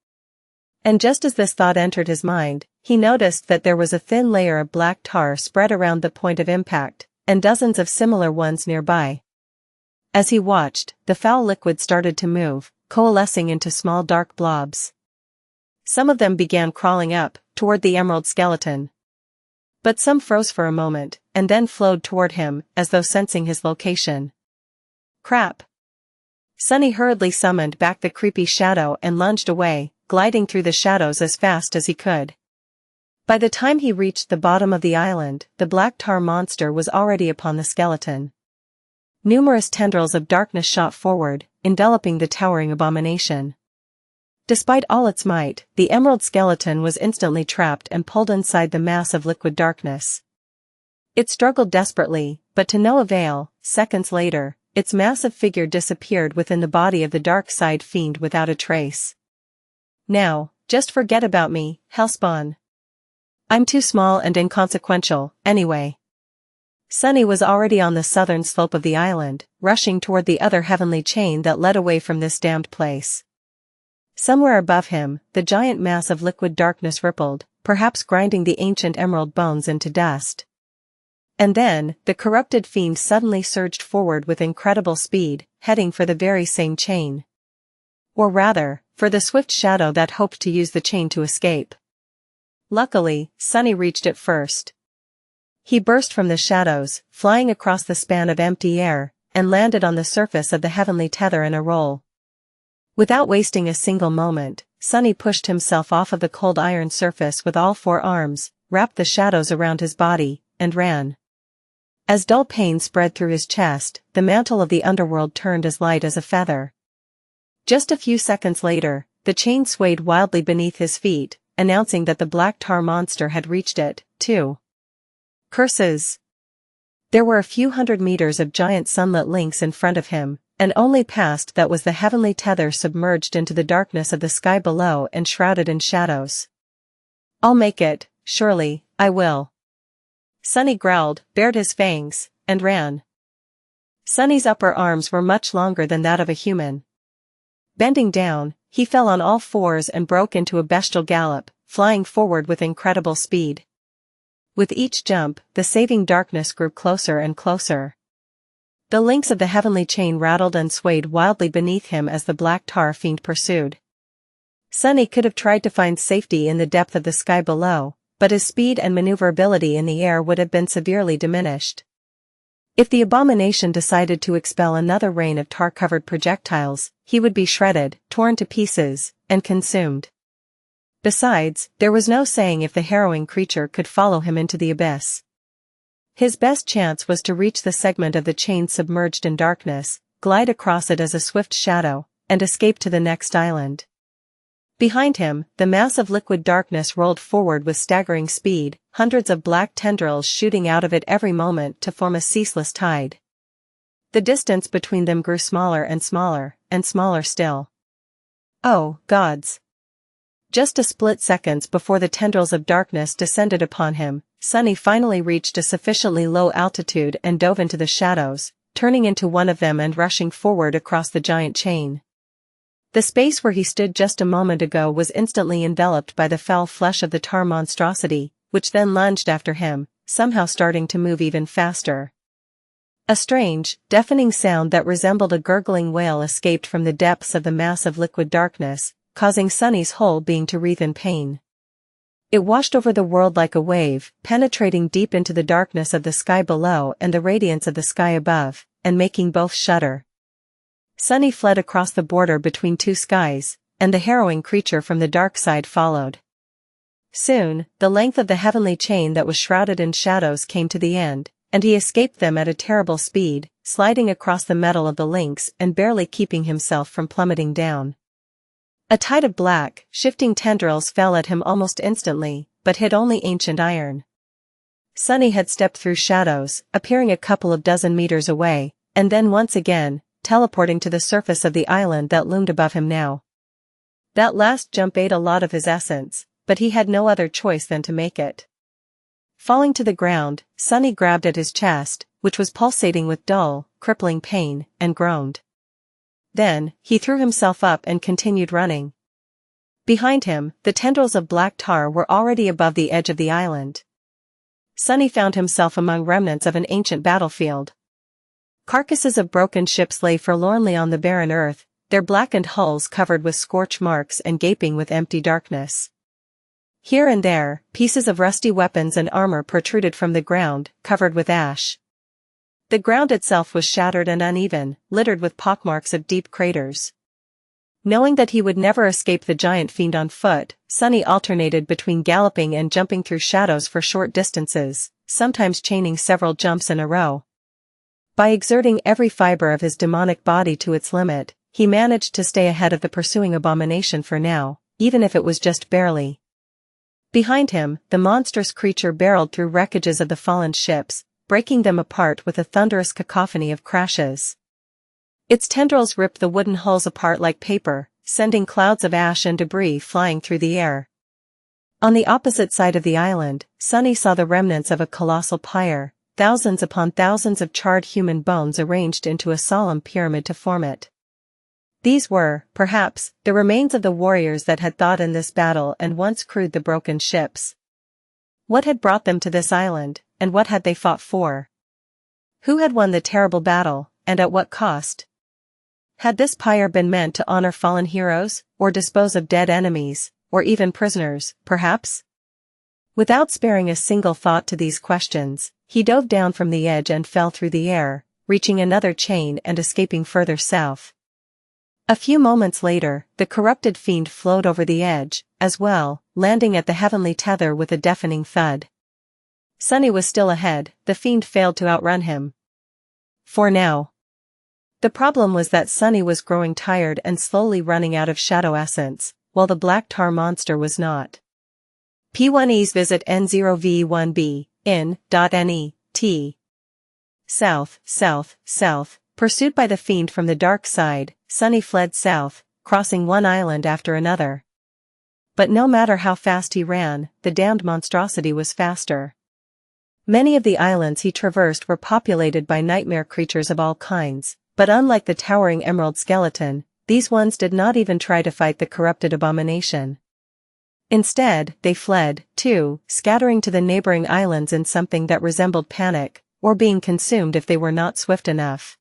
And just as this thought entered his mind, he noticed that there was a thin layer of black tar spread around the point of impact, and dozens of similar ones nearby. As he watched, the foul liquid started to move, coalescing into small dark blobs. Some of them began crawling up, toward the emerald skeleton. But some froze for a moment, and then flowed toward him, as though sensing his location. Crap! Sunny hurriedly summoned back the creepy shadow and lunged away, gliding through the shadows as fast as he could. By the time he reached the bottom of the island, the black tar monster was already upon the skeleton. Numerous tendrils of darkness shot forward, enveloping the towering abomination. Despite all its might, the emerald skeleton was instantly trapped and pulled inside the mass of liquid darkness. It struggled desperately, but to no avail. Seconds later, its massive figure disappeared within the body of the dark side fiend without a trace. Now, just forget about me, Hellspawn. I'm too small and inconsequential, anyway. Sunny was already on the southern slope of the island, rushing toward the other heavenly chain that led away from this damned place. Somewhere above him, the giant mass of liquid darkness rippled, perhaps grinding the ancient emerald bones into dust. And then, the corrupted fiend suddenly surged forward with incredible speed, heading for the very same chain. Or rather, for the swift shadow that hoped to use the chain to escape. Luckily, Sunny reached it first. He burst from the shadows, flying across the span of empty air, and landed on the surface of the heavenly tether in a roll. Without wasting a single moment, Sunny pushed himself off of the cold iron surface with all four arms, wrapped the shadows around his body, and ran. As dull pain spread through his chest, the mantle of the underworld turned as light as a feather. Just a few seconds later, the chain swayed wildly beneath his feet, announcing that the black tar monster had reached it, too. Curses! There were a few hundred meters of giant sunlit links in front of him, and only past that was the heavenly tether submerged into the darkness of the sky below and shrouded in shadows. I'll make it, surely, I will. Sunny growled, bared his fangs, and ran. Sunny's upper arms were much longer than that of a human. Bending down, he fell on all fours and broke into a bestial gallop, flying forward with incredible speed. With each jump, the saving darkness grew closer and closer. The links of the heavenly chain rattled and swayed wildly beneath him as the black tar fiend pursued. Sunny could have tried to find safety in the depth of the sky below, but his speed and maneuverability in the air would have been severely diminished. If the abomination decided to expel another rain of tar-covered projectiles, he would be shredded, torn to pieces, and consumed. Besides, there was no saying if the harrowing creature could follow him into the abyss. His best chance was to reach the segment of the chain submerged in darkness, glide across it as a swift shadow, and escape to the next island. Behind him, the mass of liquid darkness rolled forward with staggering speed, hundreds of black tendrils shooting out of it every moment to form a ceaseless tide. The distance between them grew smaller and smaller still. Oh, gods! Just a split seconds before the tendrils of darkness descended upon him, Sunny finally reached a sufficiently low altitude and dove into the shadows, turning into one of them and rushing forward across the giant chain. The space where he stood just a moment ago was instantly enveloped by the foul flesh of the tar monstrosity, which then lunged after him, somehow starting to move even faster. A strange, deafening sound that resembled a gurgling wail escaped from the depths of the mass of liquid darkness, causing Sunny's whole being to writhe in pain. It washed over the world like a wave, penetrating deep into the darkness of the sky below and the radiance of the sky above, and making both shudder. Sunny fled across the border between two skies, and the harrowing creature from the dark side followed. Soon, the length of the heavenly chain that was shrouded in shadows came to the end, and he escaped them at a terrible speed, sliding across the metal of the links and barely keeping himself from plummeting down. A tide of black, shifting tendrils fell at him almost instantly, but hit only ancient iron. Sunny had stepped through shadows, appearing a couple of dozen meters away, and then once again, teleporting to the surface of the island that loomed above him now. That last jump ate a lot of his essence, but he had no other choice than to make it. Falling to the ground, Sunny grabbed at his chest, which was pulsating with dull, crippling pain, and groaned. Then, he threw himself up and continued running. Behind him, the tendrils of black tar were already above the edge of the island. Sunny found himself among remnants of an ancient battlefield. Carcasses of broken ships lay forlornly on the barren earth, their blackened hulls covered with scorch marks and gaping with empty darkness. Here and there, pieces of rusty weapons and armor protruded from the ground, covered with ash. The ground itself was shattered and uneven, littered with pockmarks of deep craters. Knowing that he would never escape the giant fiend on foot, Sunny alternated between galloping and jumping through shadows for short distances, sometimes chaining several jumps in a row. By exerting every fiber of his demonic body to its limit, he managed to stay ahead of the pursuing abomination for now, even if it was just barely. Behind him, the monstrous creature barreled through wreckages of the fallen ships, breaking them apart with a thunderous cacophony of crashes. Its tendrils ripped the wooden hulls apart like paper, sending clouds of ash and debris flying through the air. On the opposite side of the island, Sunny saw the remnants of a colossal pyre, thousands upon thousands of charred human bones arranged into a solemn pyramid to form it. These were, perhaps, the remains of the warriors that had fought in this battle and once crewed the broken ships. What had brought them to this island, and what had they fought for? Who had won the terrible battle, and at what cost? Had this pyre been meant to honor fallen heroes, or dispose of dead enemies, or even prisoners, perhaps? Without sparing a single thought to these questions, he dove down from the edge and fell through the air, reaching another chain and escaping further south. A few moments later, the corrupted fiend flowed over the edge, as well, landing at the heavenly tether with a deafening thud. Sunny was still ahead, the fiend failed to outrun him. For now. The problem was that Sunny was growing tired and slowly running out of shadow essence, while the black tar monster was not. P1Es visit N0V1B, in.ne, t. South, south, south, pursued by the fiend from the dark side, Sunny fled south, crossing one island after another. But no matter how fast he ran, the damned monstrosity was faster. Many of the islands he traversed were populated by nightmare creatures of all kinds, but unlike the towering emerald skeleton, these ones did not even try to fight the corrupted abomination. Instead, they fled, too, scattering to the neighboring islands in something that resembled panic, or being consumed if they were not swift enough.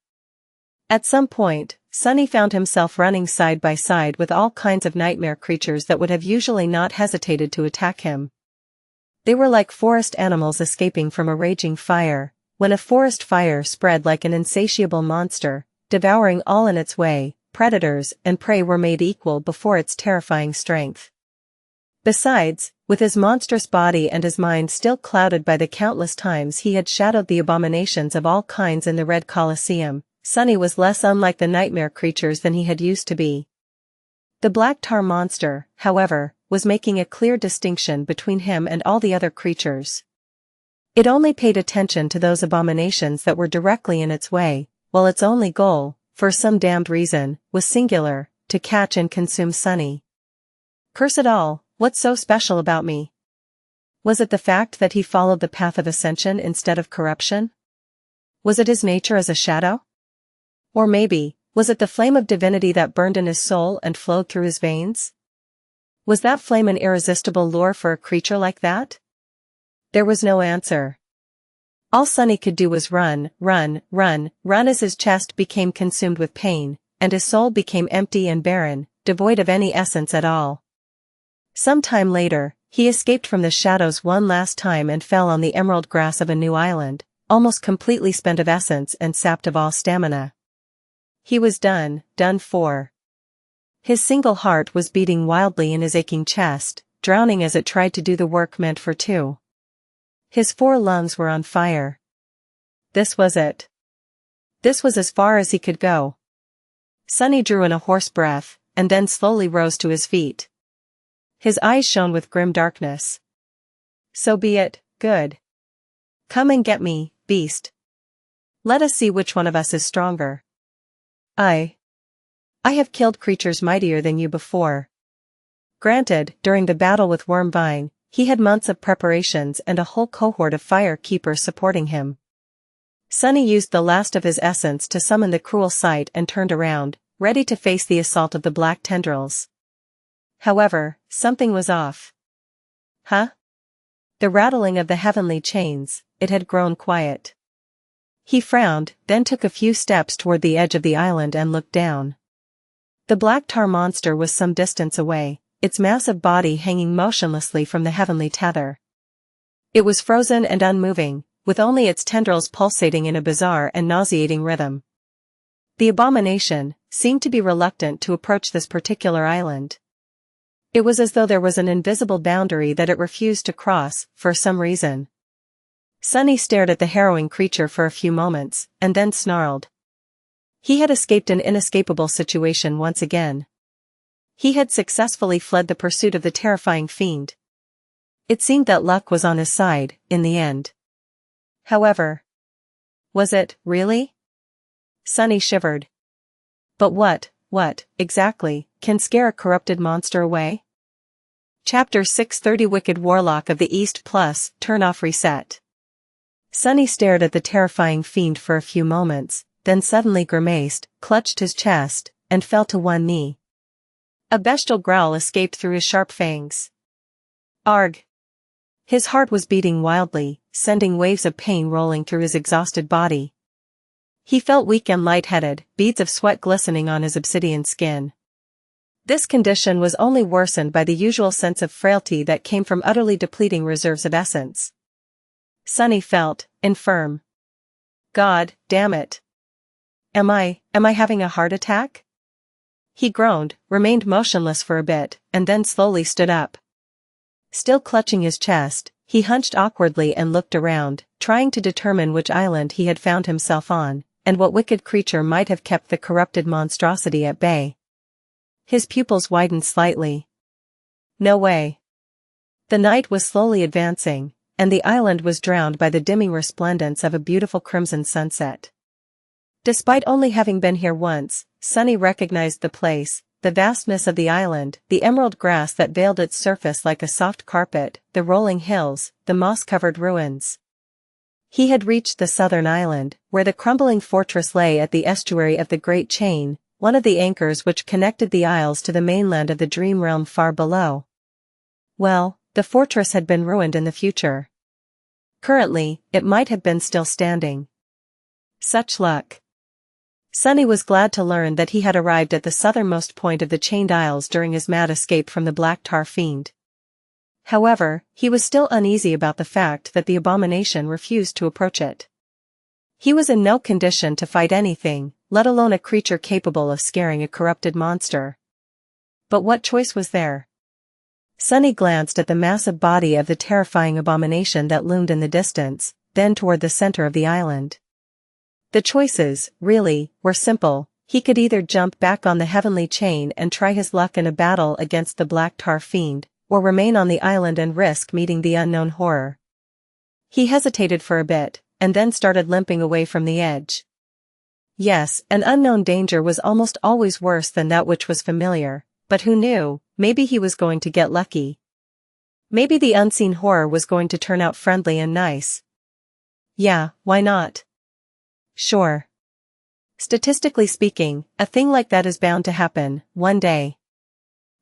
At some point, Sunny found himself running side by side with all kinds of nightmare creatures that would have usually not hesitated to attack him. They were like forest animals escaping from a raging fire, when a forest fire spread like an insatiable monster, devouring all in its way. Predators and prey were made equal before its terrifying strength. Besides, with his monstrous body and his mind still clouded by the countless times he had shadowed the abominations of all kinds in the Red Colosseum, Sunny was less unlike the nightmare creatures than he had used to be. The black tar monster, however, was making a clear distinction between him and all the other creatures. It only paid attention to those abominations that were directly in its way, while its only goal, for some damned reason, was singular, to catch and consume Sunny. Curse it all, what's so special about me? Was it the fact that he followed the path of ascension instead of corruption? Was it his nature as a shadow? Or maybe, was it the flame of divinity that burned in his soul and flowed through his veins? Was that flame an irresistible lure for a creature like that? There was no answer. All Sunny could do was run as his chest became consumed with pain, and his soul became empty and barren, devoid of any essence at all. Some time later, he escaped from the shadows one last time and fell on the emerald grass of a new island, almost completely spent of essence and sapped of all stamina. He was done for. His single heart was beating wildly in his aching chest, drowning as it tried to do the work meant for two. His 4 lungs were on fire. This was it. This was as far as he could go. Sunny drew in a hoarse breath, and then slowly rose to his feet. His eyes shone with grim darkness. So be it, good. Come and get me, beast. Let us see which one of us is stronger. I have killed creatures mightier than you before. Granted, during the battle with Wormvine, he had months of preparations and a whole cohort of fire keepers supporting him. Sunny used the last of his essence to summon the cruel sight and turned around, ready to face the assault of the black tendrils. However, something was off. Huh? The rattling of the heavenly chains, it had grown quiet. He frowned, then took a few steps toward the edge of the island and looked down. The black tar monster was some distance away, its massive body hanging motionlessly from the heavenly tether. It was frozen and unmoving, with only its tendrils pulsating in a bizarre and nauseating rhythm. The abomination seemed to be reluctant to approach this particular island. It was as though there was an invisible boundary that it refused to cross, for some reason. Sunny stared at the harrowing creature for a few moments, and then snarled. He had escaped an inescapable situation once again. He had successfully fled the pursuit of the terrifying fiend. It seemed that luck was on his side, in the end. However, was it, really? Sunny shivered. But what, exactly, can scare a corrupted monster away? Chapter 630 Wicked Warlock of the East plus, Turn off reset. Sunny stared at the terrifying fiend for a few moments, then suddenly grimaced, clutched his chest, and fell to one knee. A bestial growl escaped through his sharp fangs. Arg! His heart was beating wildly, sending waves of pain rolling through his exhausted body. He felt weak and lightheaded, beads of sweat glistening on his obsidian skin. This condition was only worsened by the usual sense of frailty that came from utterly depleting reserves of essence. Sunny felt infirm. God damn it. Am I having a heart attack? He groaned, remained motionless for a bit, and then slowly stood up. Still clutching his chest, he hunched awkwardly and looked around, trying to determine which island he had found himself on, and what wicked creature might have kept the corrupted monstrosity at bay. His pupils widened slightly. No way. The night was slowly advancing, and the island was drowned by the dimming resplendence of a beautiful crimson sunset. Despite only having been here once, Sunny recognized the place, the vastness of the island, the emerald grass that veiled its surface like a soft carpet, the rolling hills, the moss-covered ruins. He had reached the southern island, where the crumbling fortress lay at the estuary of the Great Chain, one of the anchors which connected the isles to the mainland of the Dream Realm far below. Well, the fortress had been ruined in the future. Currently, it might have been still standing. Such luck. Sunny was glad to learn that he had arrived at the southernmost point of the Chained Isles during his mad escape from the Black Tar Fiend. However, he was still uneasy about the fact that the abomination refused to approach it. He was in no condition to fight anything, let alone a creature capable of scaring a corrupted monster. But what choice was there? Sunny glanced at the massive body of the terrifying abomination that loomed in the distance, then toward the center of the island. The choices, really, were simple. He could either jump back on the heavenly chain and try his luck in a battle against the Black Tar Fiend, or remain on the island and risk meeting the unknown horror. He hesitated for a bit, and then started limping away from the edge. Yes, an unknown danger was almost always worse than that which was familiar, but who knew, maybe he was going to get lucky. Maybe the unseen horror was going to turn out friendly and nice. Yeah, why not? Sure. Statistically speaking, a thing like that is bound to happen, one day.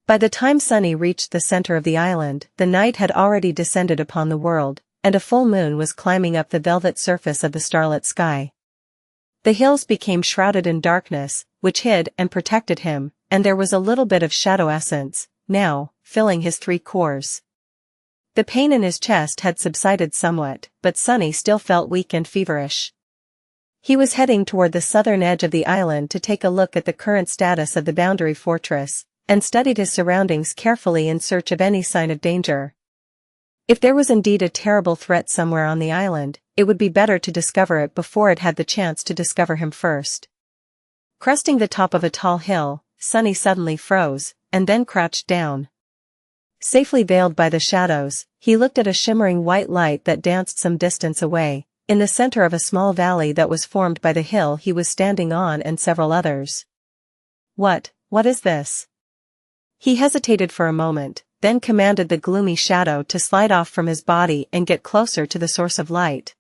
By the time Sunny reached the center of the island, the night had already descended upon the world, and a full moon was climbing up the velvet surface of the starlit sky. The hills became shrouded in darkness, which hid and protected him, and there was a little bit of shadow essence, now, filling his 3 cores. The pain in his chest had subsided somewhat, but Sunny still felt weak and feverish. He was heading toward the southern edge of the island to take a look at the current status of the boundary fortress, and studied his surroundings carefully in search of any sign of danger. If there was indeed a terrible threat somewhere on the island, it would be better to discover it before it had the chance to discover him first. Cresting the top of a tall hill, Sunny suddenly froze, and then crouched down. Safely veiled by the shadows, he looked at a shimmering white light that danced some distance away, in the center of a small valley that was formed by the hill he was standing on and several others. What is this? He hesitated for a moment, then commanded the gloomy shadow to slide off from his body and get closer to the source of light.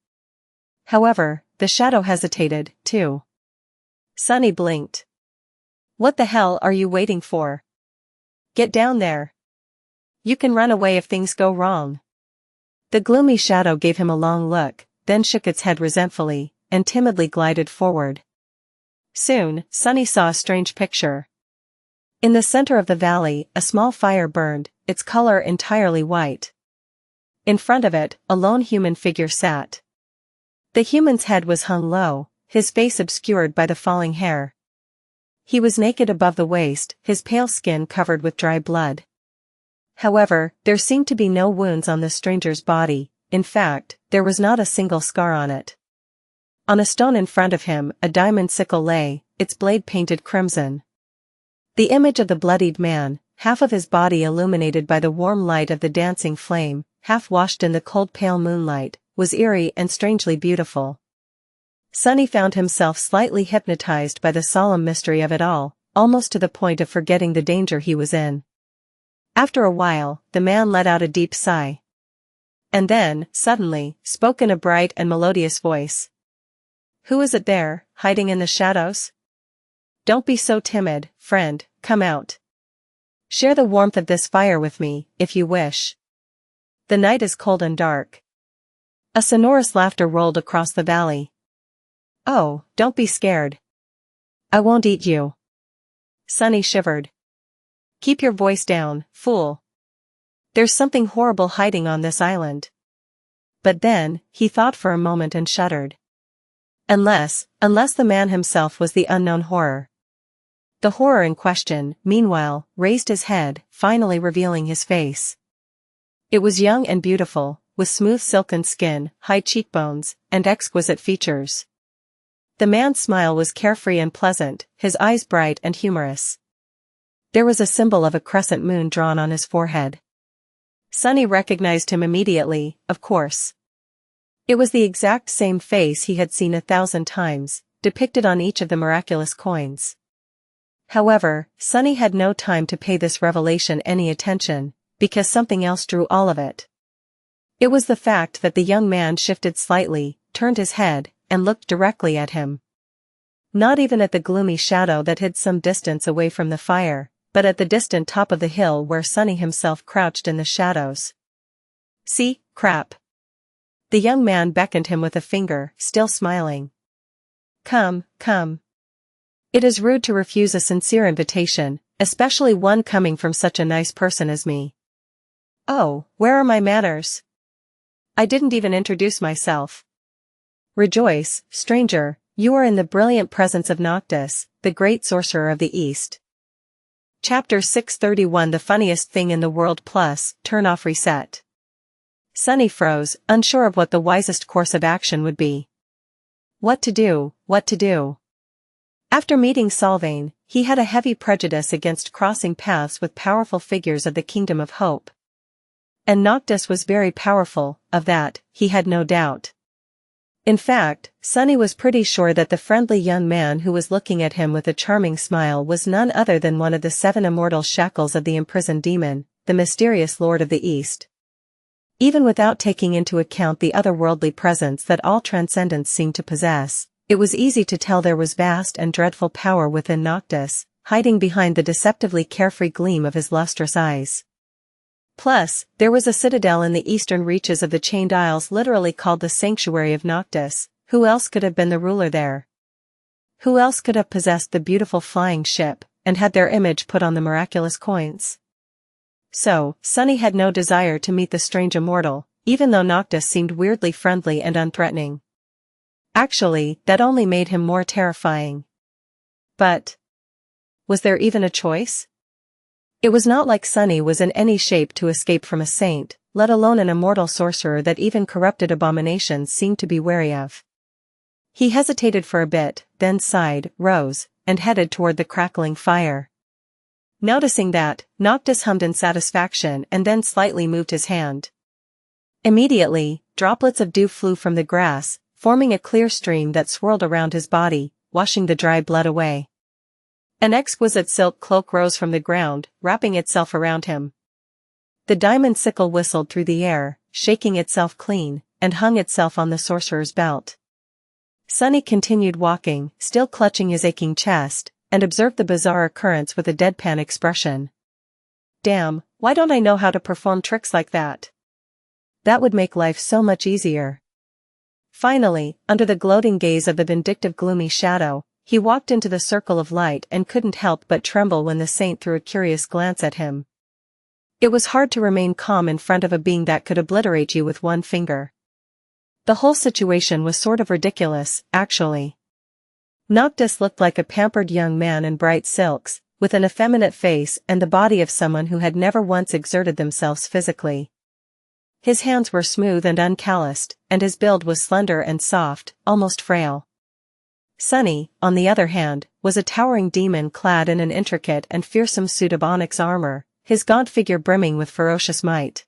However, the shadow hesitated, too. Sunny blinked. What the hell are you waiting for? Get down there. You can run away if things go wrong. The gloomy shadow gave him a long look, then shook its head resentfully, and timidly glided forward. Soon, Sunny saw a strange picture. In the center of the valley, a small fire burned, its color entirely white. In front of it, a lone human figure sat. The human's head was hung low, his face obscured by the falling hair. He was naked above the waist, his pale skin covered with dry blood. However, there seemed to be no wounds on the stranger's body, in fact, there was not a single scar on it. On a stone in front of him, a diamond sickle lay, its blade painted crimson. The image of the bloodied man, half of his body illuminated by the warm light of the dancing flame, half washed in the cold pale moonlight, was eerie and strangely beautiful. Sunny found himself slightly hypnotized by the solemn mystery of it all, almost to the point of forgetting the danger he was in. After a while, the man let out a deep sigh. And then, suddenly, spoke in a bright and melodious voice. Who is it there, hiding in the shadows? Don't be so timid, friend, come out. Share the warmth of this fire with me, if you wish. The night is cold and dark. A sonorous laughter rolled across the valley. Oh, don't be scared. I won't eat you. Sunny shivered. Keep your voice down, fool. There's something horrible hiding on this island. But then, he thought for a moment and shuddered. Unless the man himself was the unknown horror. The horror in question, meanwhile, raised his head, finally revealing his face. It was young and beautiful, with smooth silken skin, high cheekbones, and exquisite features. The man's smile was carefree and pleasant, his eyes bright and humorous. There was a symbol of a crescent moon drawn on his forehead. Sunny recognized him immediately, of course. It was the exact same face he had seen 1,000 times, depicted on each of the miraculous coins. However, Sunny had no time to pay this revelation any attention, because something else drew all of it. It was the fact that the young man shifted slightly, turned his head, and looked directly at him. Not even at the gloomy shadow that hid some distance away from the fire, but at the distant top of the hill where Sunny himself crouched in the shadows. See, crap. The young man beckoned him with a finger, still smiling. Come. It is rude to refuse a sincere invitation, especially one coming from such a nice person as me. Oh, where are my manners? I didn't even introduce myself. Rejoice, stranger, you are in the brilliant presence of Noctis, the great sorcerer of the East. Chapter 631 The funniest thing in the world plus, turn off reset. Sunny froze, unsure of what the wisest course of action would be. What to do? After meeting Solvane, he had a heavy prejudice against crossing paths with powerful figures of the Kingdom of Hope. And Noctis was very powerful, of that, he had no doubt. In fact, Sunny was pretty sure that the friendly young man who was looking at him with a charming smile was none other than one of the 7 immortal shackles of the imprisoned demon, the mysterious Lord of the East. Even without taking into account the otherworldly presence that all transcendents seemed to possess, it was easy to tell there was vast and dreadful power within Noctis, hiding behind the deceptively carefree gleam of his lustrous eyes. Plus, there was a citadel in the eastern reaches of the Chained Isles literally called the Sanctuary of Noctis. Who else could have been the ruler there? Who else could have possessed the beautiful flying ship, and had their image put on the miraculous coins? So, Sunny had no desire to meet the strange immortal, even though Noctis seemed weirdly friendly and unthreatening. Actually, that only made him more terrifying. But was there even a choice? It was not like Sunny was in any shape to escape from a saint, let alone an immortal sorcerer that even corrupted abominations seemed to be wary of. He hesitated for a bit, then sighed, rose, and headed toward the crackling fire. Noticing that, Noctis hummed in satisfaction and then slightly moved his hand. Immediately, droplets of dew flew from the grass, forming a clear stream that swirled around his body, washing the dry blood away. An exquisite silk cloak rose from the ground, wrapping itself around him. The diamond sickle whistled through the air, shaking itself clean, and hung itself on the sorcerer's belt. Sunny continued walking, still clutching his aching chest, and observed the bizarre occurrence with a deadpan expression. Damn, why don't I know how to perform tricks like that? That would make life so much easier. Finally, under the gloating gaze of the vindictive gloomy shadow, he walked into the circle of light and couldn't help but tremble when the saint threw a curious glance at him. It was hard to remain calm in front of a being that could obliterate you with one finger. The whole situation was sort of ridiculous, actually. Noctis looked like a pampered young man in bright silks, with an effeminate face and the body of someone who had never once exerted themselves physically. His hands were smooth and uncalloused, and his build was slender and soft, almost frail. Sunny, on the other hand, was a towering demon clad in an intricate and fearsome suit of onyx armor, his gaunt figure brimming with ferocious might.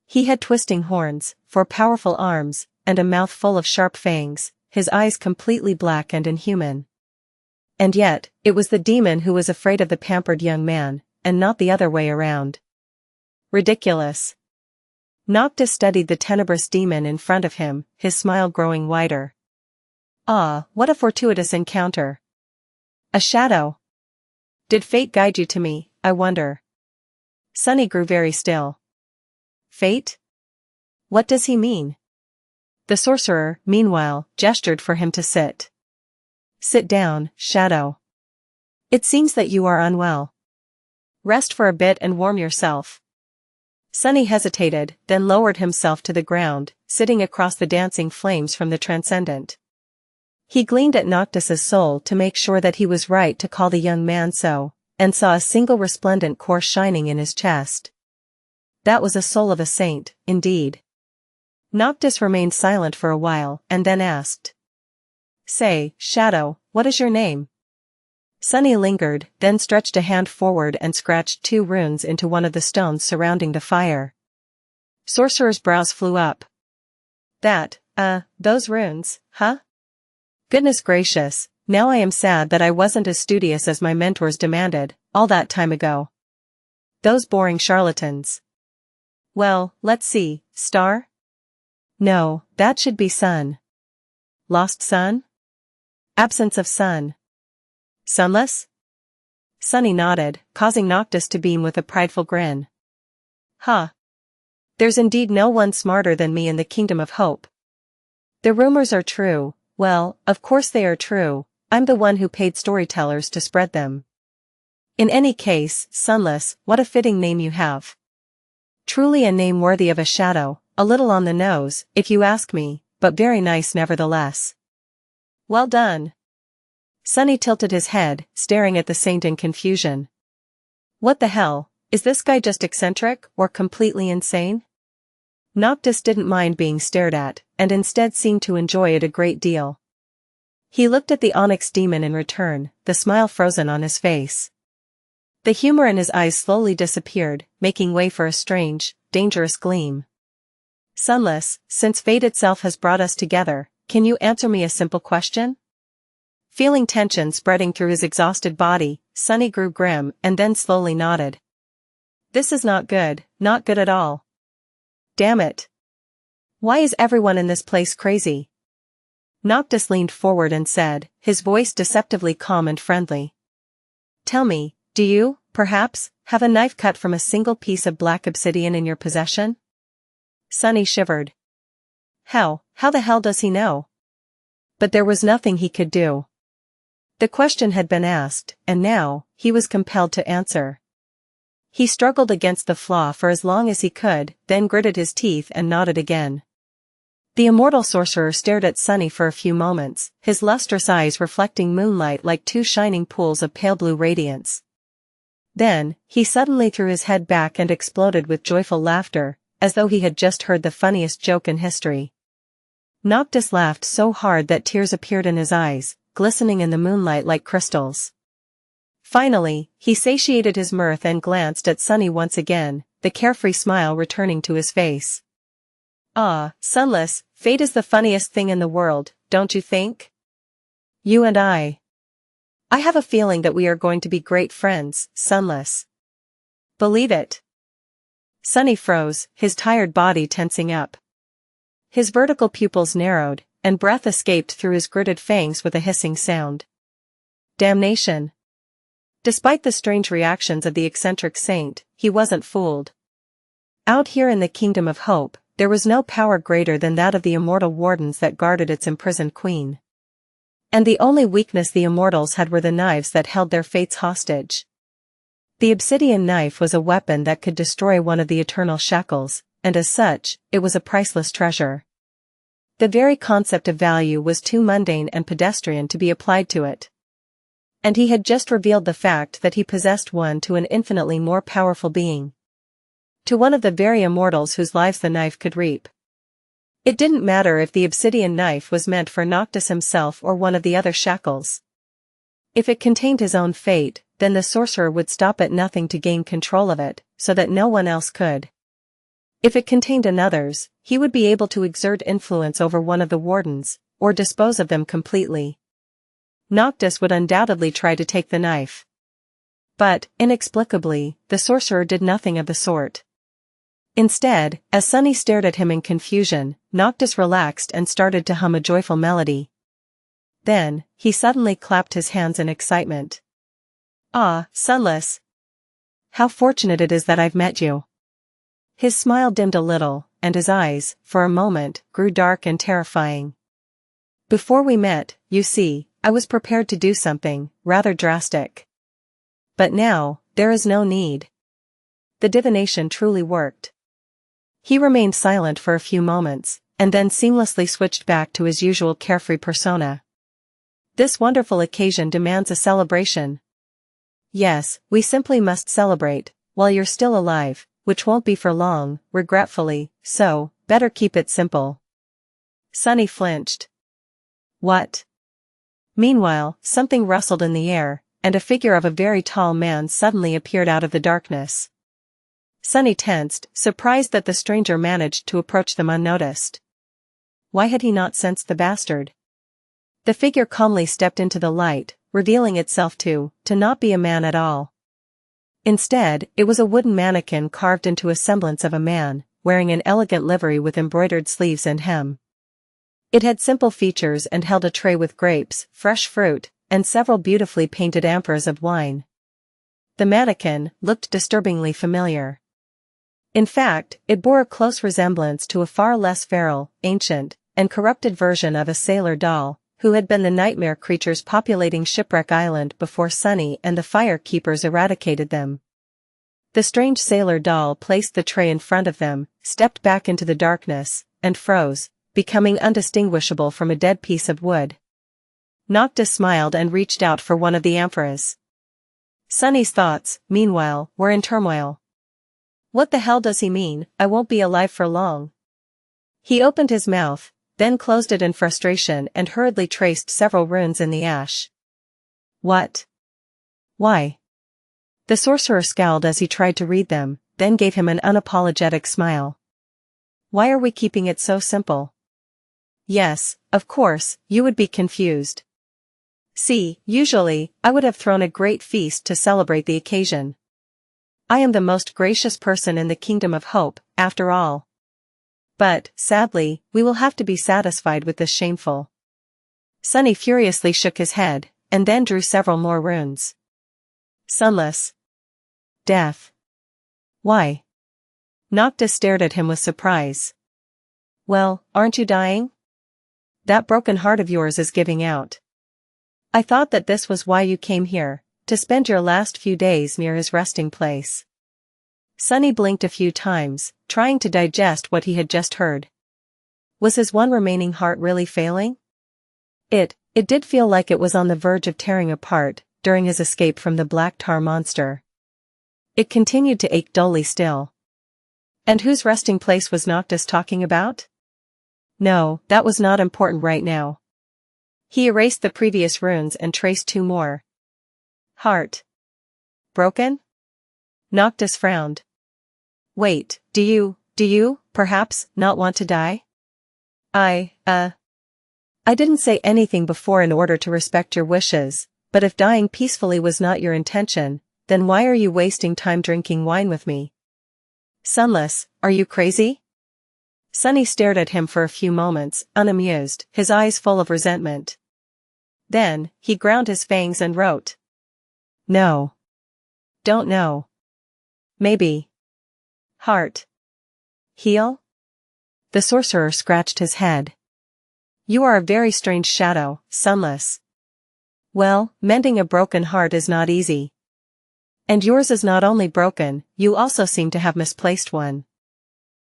He had twisting horns, 4 powerful arms, and a mouth full of sharp fangs, his eyes completely black and inhuman. And yet, it was the demon who was afraid of the pampered young man, and not the other way around. Ridiculous. Noctis studied the tenebrous demon in front of him, his smile growing wider. Ah, what a fortuitous encounter. A shadow. Did fate guide you to me, I wonder? Sunny grew very still. Fate? What does he mean? The sorcerer, meanwhile, gestured for him to sit. Sit down, Shadow. It seems that you are unwell. Rest for a bit and warm yourself. Sunny hesitated, then lowered himself to the ground, sitting across the dancing flames from the transcendent. He gleaned at Noctis's soul to make sure that he was right to call the young man so, and saw a single resplendent core shining in his chest. That was a soul of a saint, indeed. Noctis remained silent for a while, and then asked. Say, Shadow, what is your name? Sunny lingered, then stretched a hand forward and scratched 2 runes into one of the stones surrounding the fire. Sorcerer's brows flew up. Those runes, huh? Goodness gracious, now I am sad that I wasn't as studious as my mentors demanded, all that time ago. Those boring charlatans. Well, let's see, star? No, that should be sun. Lost sun? Absence of sun. Sunless? Sunny nodded, causing Noctis to beam with a prideful grin. Huh. There's indeed no one smarter than me in the kingdom of hope. The rumors are true. Well, of course they are true, I'm the one who paid storytellers to spread them. In any case, Sunless, what a fitting name you have. Truly a name worthy of a shadow, a little on the nose, if you ask me, but very nice nevertheless. Well done. Sunny tilted his head, staring at the saint in confusion. What the hell, is this guy just eccentric, or completely insane? Noctis didn't mind being stared at, and instead seemed to enjoy it a great deal. He looked at the onyx demon in return, the smile frozen on his face. The humor in his eyes slowly disappeared, making way for a strange, dangerous gleam. Sunless, since fate itself has brought us together, can you answer me a simple question? Feeling tension spreading through his exhausted body, Sunny grew grim and then slowly nodded. This is not good at all. Damn it. Why is everyone in this place crazy? Noctis leaned forward and said, his voice deceptively calm and friendly. Tell me, do you, perhaps, have a knife cut from a single piece of black obsidian in your possession? Sunny shivered. How the hell does he know? But there was nothing he could do. The question had been asked, and now, he was compelled to answer. He struggled against the flaw for as long as he could, then gritted his teeth and nodded again. The immortal sorcerer stared at Sunny for a few moments, his lustrous eyes reflecting moonlight like two shining pools of pale blue radiance. Then, he suddenly threw his head back and exploded with joyful laughter, as though he had just heard the funniest joke in history. Noctis laughed so hard that tears appeared in his eyes, glistening in the moonlight like crystals. Finally, he satiated his mirth and glanced at Sunny once again, the carefree smile returning to his face. Ah, Sunless, fate is the funniest thing in the world, don't you think? You and I have a feeling that we are going to be great friends, Sunless. Believe it. Sunny froze, his tired body tensing up. His vertical pupils narrowed, and breath escaped through his gritted fangs with a hissing sound. Damnation. Despite the strange reactions of the eccentric saint, he wasn't fooled. Out here in the Kingdom of Hope, there was no power greater than that of the immortal wardens that guarded its imprisoned queen. And the only weakness the immortals had were the knives that held their fates hostage. The obsidian knife was a weapon that could destroy one of the eternal shackles, and as such, it was a priceless treasure. The very concept of value was too mundane and pedestrian to be applied to it. And he had just revealed the fact that he possessed one to an infinitely more powerful being. To one of the very immortals whose lives the knife could reap. It didn't matter if the obsidian knife was meant for Noctis himself or one of the other shackles. If it contained his own fate, then the sorcerer would stop at nothing to gain control of it, so that no one else could. If it contained another's, he would be able to exert influence over one of the wardens, or dispose of them completely. Noctis would undoubtedly try to take the knife. But, inexplicably, the sorcerer did nothing of the sort. Instead, as Sunny stared at him in confusion, Noctis relaxed and started to hum a joyful melody. Then, he suddenly clapped his hands in excitement. Ah, Sunless! How fortunate it is that I've met you. His smile dimmed a little, and his eyes, for a moment, grew dark and terrifying. Before we met, you see, I was prepared to do something, rather drastic. But now, there is no need. The divination truly worked. He remained silent for a few moments, and then seamlessly switched back to his usual carefree persona. This wonderful occasion demands a celebration. Yes, we simply must celebrate, while you're still alive, which won't be for long, regretfully, so, better keep it simple. Sunny flinched. What? Meanwhile, something rustled in the air, and a figure of a very tall man suddenly appeared out of the darkness. Sunny tensed, surprised that the stranger managed to approach them unnoticed. Why had he not sensed the bastard? The figure calmly stepped into the light, revealing itself to not be a man at all. Instead, it was a wooden mannequin carved into a semblance of a man, wearing an elegant livery with embroidered sleeves and hem. It had simple features and held a tray with grapes, fresh fruit, and several beautifully painted amphors of wine. The mannequin looked disturbingly familiar. In fact, it bore a close resemblance to a far less feral, ancient, and corrupted version of a sailor doll, who had been the nightmare creatures populating Shipwreck Island before Sunny and the Fire Keepers eradicated them. The strange sailor doll placed the tray in front of them, stepped back into the darkness, and froze, becoming undistinguishable from a dead piece of wood. Noctis smiled and reached out for one of the amphoras. Sunny's thoughts, meanwhile, were in turmoil. What the hell does he mean, I won't be alive for long? He opened his mouth, then closed it in frustration and hurriedly traced several runes in the ash. What? Why? The sorcerer scowled as he tried to read them, then gave him an unapologetic smile. Why are we keeping it so simple? Yes, of course, you would be confused. See, usually, I would have thrown a great feast to celebrate the occasion. I am the most gracious person in the Kingdom of Hope, after all. But, sadly, we will have to be satisfied with this shameful. Sunny furiously shook his head, and then drew several more runes. Sunless. Death. Why? Noctis stared at him with surprise. Well, aren't you dying? That broken heart of yours is giving out. I thought that this was why you came here, to spend your last few days near his resting place. Sunny blinked a few times, trying to digest what he had just heard. Was his one remaining heart really failing? It did feel like it was on the verge of tearing apart, during his escape from the black tar monster. It continued to ache dully still. And whose resting place was Noctis talking about? No, that was not important right now. He erased the previous runes and traced two more. Heart. Broken? Noctis frowned. Wait, do you, perhaps, not want to die? I didn't say anything before in order to respect your wishes, but if dying peacefully was not your intention, then why are you wasting time drinking wine with me? Sunless, are you crazy? Sunny stared at him for a few moments, unamused, his eyes full of resentment. Then, he ground his fangs and wrote. No. Don't know. Maybe. Heart. Heal? The sorcerer scratched his head. You are a very strange shadow, Sunless. Well, mending a broken heart is not easy. And yours is not only broken, you also seem to have misplaced one.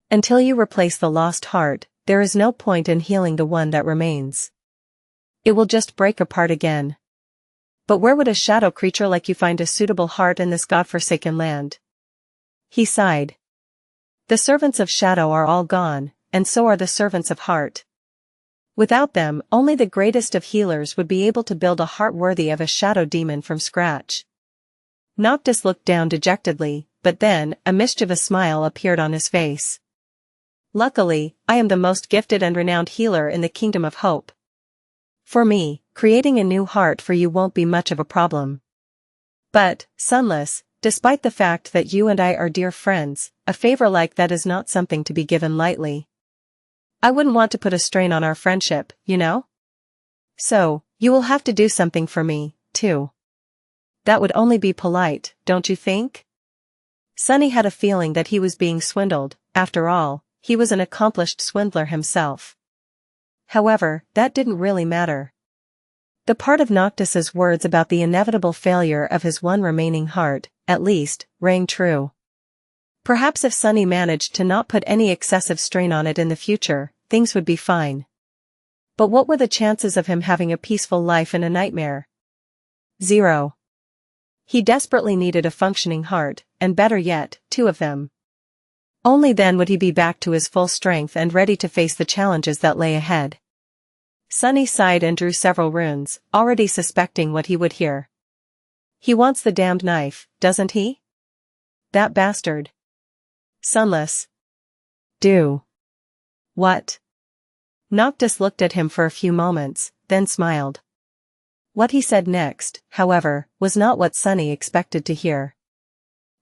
Until you replace the lost heart, there is no point in healing the one that remains. It will just break apart again. But where would a shadow creature like you find a suitable heart in this godforsaken land? He sighed. The servants of shadow are all gone, and so are the servants of heart. Without them, only the greatest of healers would be able to build a heart worthy of a shadow demon from scratch. Noctis looked down dejectedly, but then, a mischievous smile appeared on his face. Luckily, I am the most gifted and renowned healer in the Kingdom of Hope. For me, creating a new heart for you won't be much of a problem. But, Sunless, despite the fact that you and I are dear friends, a favor like that is not something to be given lightly. I wouldn't want to put a strain on our friendship, you know? So, you will have to do something for me, too. That would only be polite, don't you think? Sunny had a feeling that he was being swindled. After all, he was an accomplished swindler himself. However, that didn't really matter. The part of Noctis's words about the inevitable failure of his one remaining heart, at least, rang true. Perhaps if Sunny managed to not put any excessive strain on it in the future, things would be fine. But what were the chances of him having a peaceful life in a nightmare? 0. He desperately needed a functioning heart, and better yet, 2 of them. Only then would he be back to his full strength and ready to face the challenges that lay ahead. Sunny sighed and drew several runes, already suspecting what he would hear. He wants the damned knife, doesn't he? That bastard. Sunless. Do. What? Noctis looked at him for a few moments, then smiled. What he said next, however, was not what Sunny expected to hear.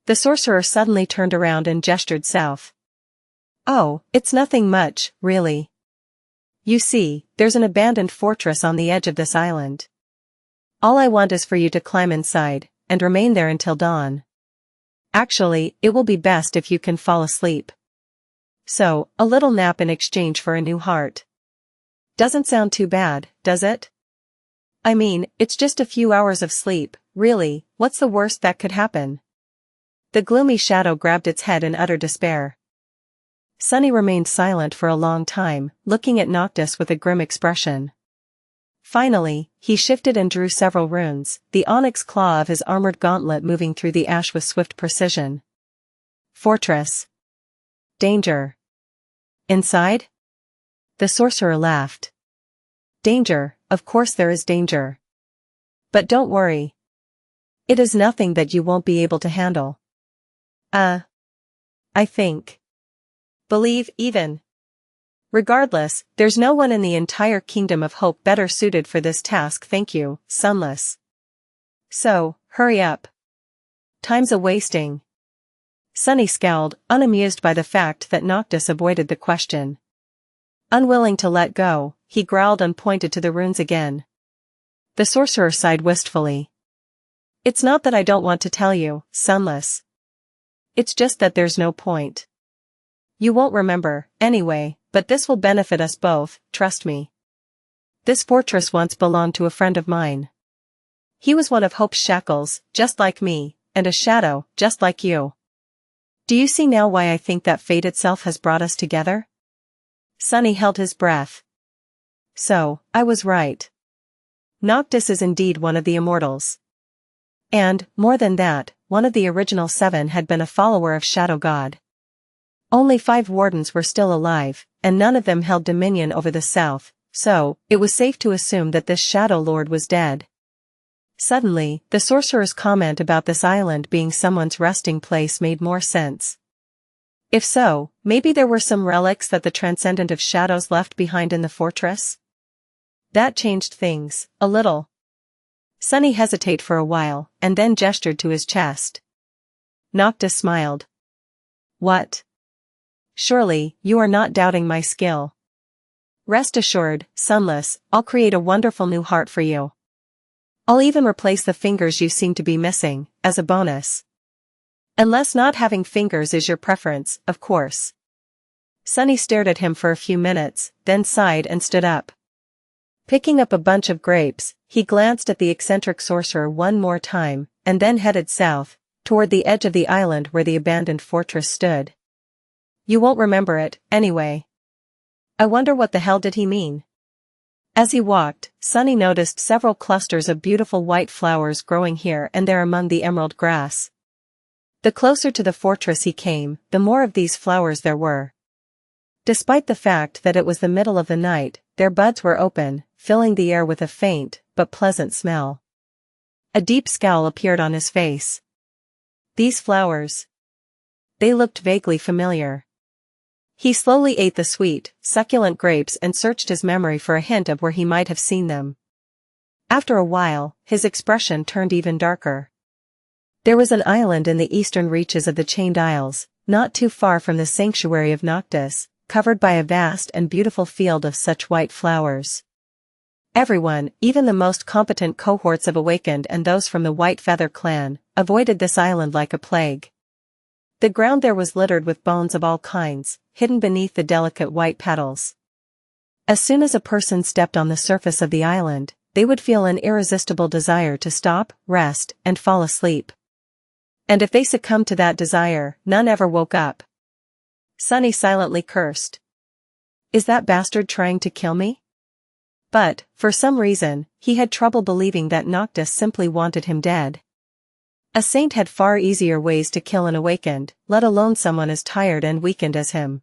The sorcerer suddenly turned around and gestured south. Oh, it's nothing much, really. You see, there's an abandoned fortress on the edge of this island. All I want is for you to climb inside, and remain there until dawn. Actually, it will be best if you can fall asleep. So, a little nap in exchange for a new heart. Doesn't sound too bad, does it? I mean, it's just a few hours of sleep, really, what's the worst that could happen? The gloomy shadow grabbed its head in utter despair. Sunny remained silent for a long time, looking at Noctis with a grim expression. Finally, he shifted and drew several runes, the onyx claw of his armored gauntlet moving through the ash with swift precision. Fortress. Danger. Inside? The sorcerer laughed. Danger, of course there is danger. But don't worry. It is nothing that you won't be able to handle. I think. Believe even. Regardless, there's no one in the entire Kingdom of Hope better suited for this task, thank you, Sunless. So, hurry up. Time's a-wasting. Sunny scowled, unamused by the fact that Noctis avoided the question. Unwilling to let go, he growled and pointed to the runes again. The sorcerer sighed wistfully. It's not that I don't want to tell you, Sunless. It's just that there's no point. You won't remember, anyway, but this will benefit us both, trust me. This fortress once belonged to a friend of mine. He was one of Hope's shackles, just like me, and a shadow, just like you. Do you see now why I think that fate itself has brought us together? Sunny held his breath. So, I was right. Noctis is indeed one of the Immortals. And, more than that, one of the original 7 had been a follower of Shadow God. Only 5 wardens were still alive, and none of them held dominion over the south, so, it was safe to assume that this Shadow Lord was dead. Suddenly, the sorcerer's comment about this island being someone's resting place made more sense. If so, maybe there were some relics that the Transcendent of Shadows left behind in the fortress? That changed things, a little. Sunny hesitated for a while, and then gestured to his chest. Noctis smiled. What? Surely, you are not doubting my skill. Rest assured, Sunless, I'll create a wonderful new heart for you. I'll even replace the fingers you seem to be missing, as a bonus. Unless not having fingers is your preference, of course. Sunny stared at him for a few minutes, then sighed and stood up. Picking up a bunch of grapes, he glanced at the eccentric sorcerer one more time, and then headed south, toward the edge of the island where the abandoned fortress stood. You won't remember it, anyway. I wonder what the hell did he mean? As he walked, Sunny noticed several clusters of beautiful white flowers growing here and there among the emerald grass. The closer to the fortress he came, the more of these flowers there were. Despite the fact that it was the middle of the night, their buds were open, filling the air with a faint, but pleasant smell. A deep scowl appeared on his face. These flowers. They looked vaguely familiar. He slowly ate the sweet, succulent grapes and searched his memory for a hint of where he might have seen them. After a while, his expression turned even darker. There was an island in the eastern reaches of the Chained Isles, not too far from the sanctuary of Noctis, covered by a vast and beautiful field of such white flowers. Everyone, even the most competent cohorts of Awakened and those from the White Feather clan, avoided this island like a plague. The ground there was littered with bones of all kinds, hidden beneath the delicate white petals. As soon as a person stepped on the surface of the island, they would feel an irresistible desire to stop, rest, and fall asleep. And if they succumbed to that desire, none ever woke up. Sunny silently cursed. Is that bastard trying to kill me? But, for some reason, he had trouble believing that Noctis simply wanted him dead. A saint had far easier ways to kill an Awakened, let alone someone as tired and weakened as him.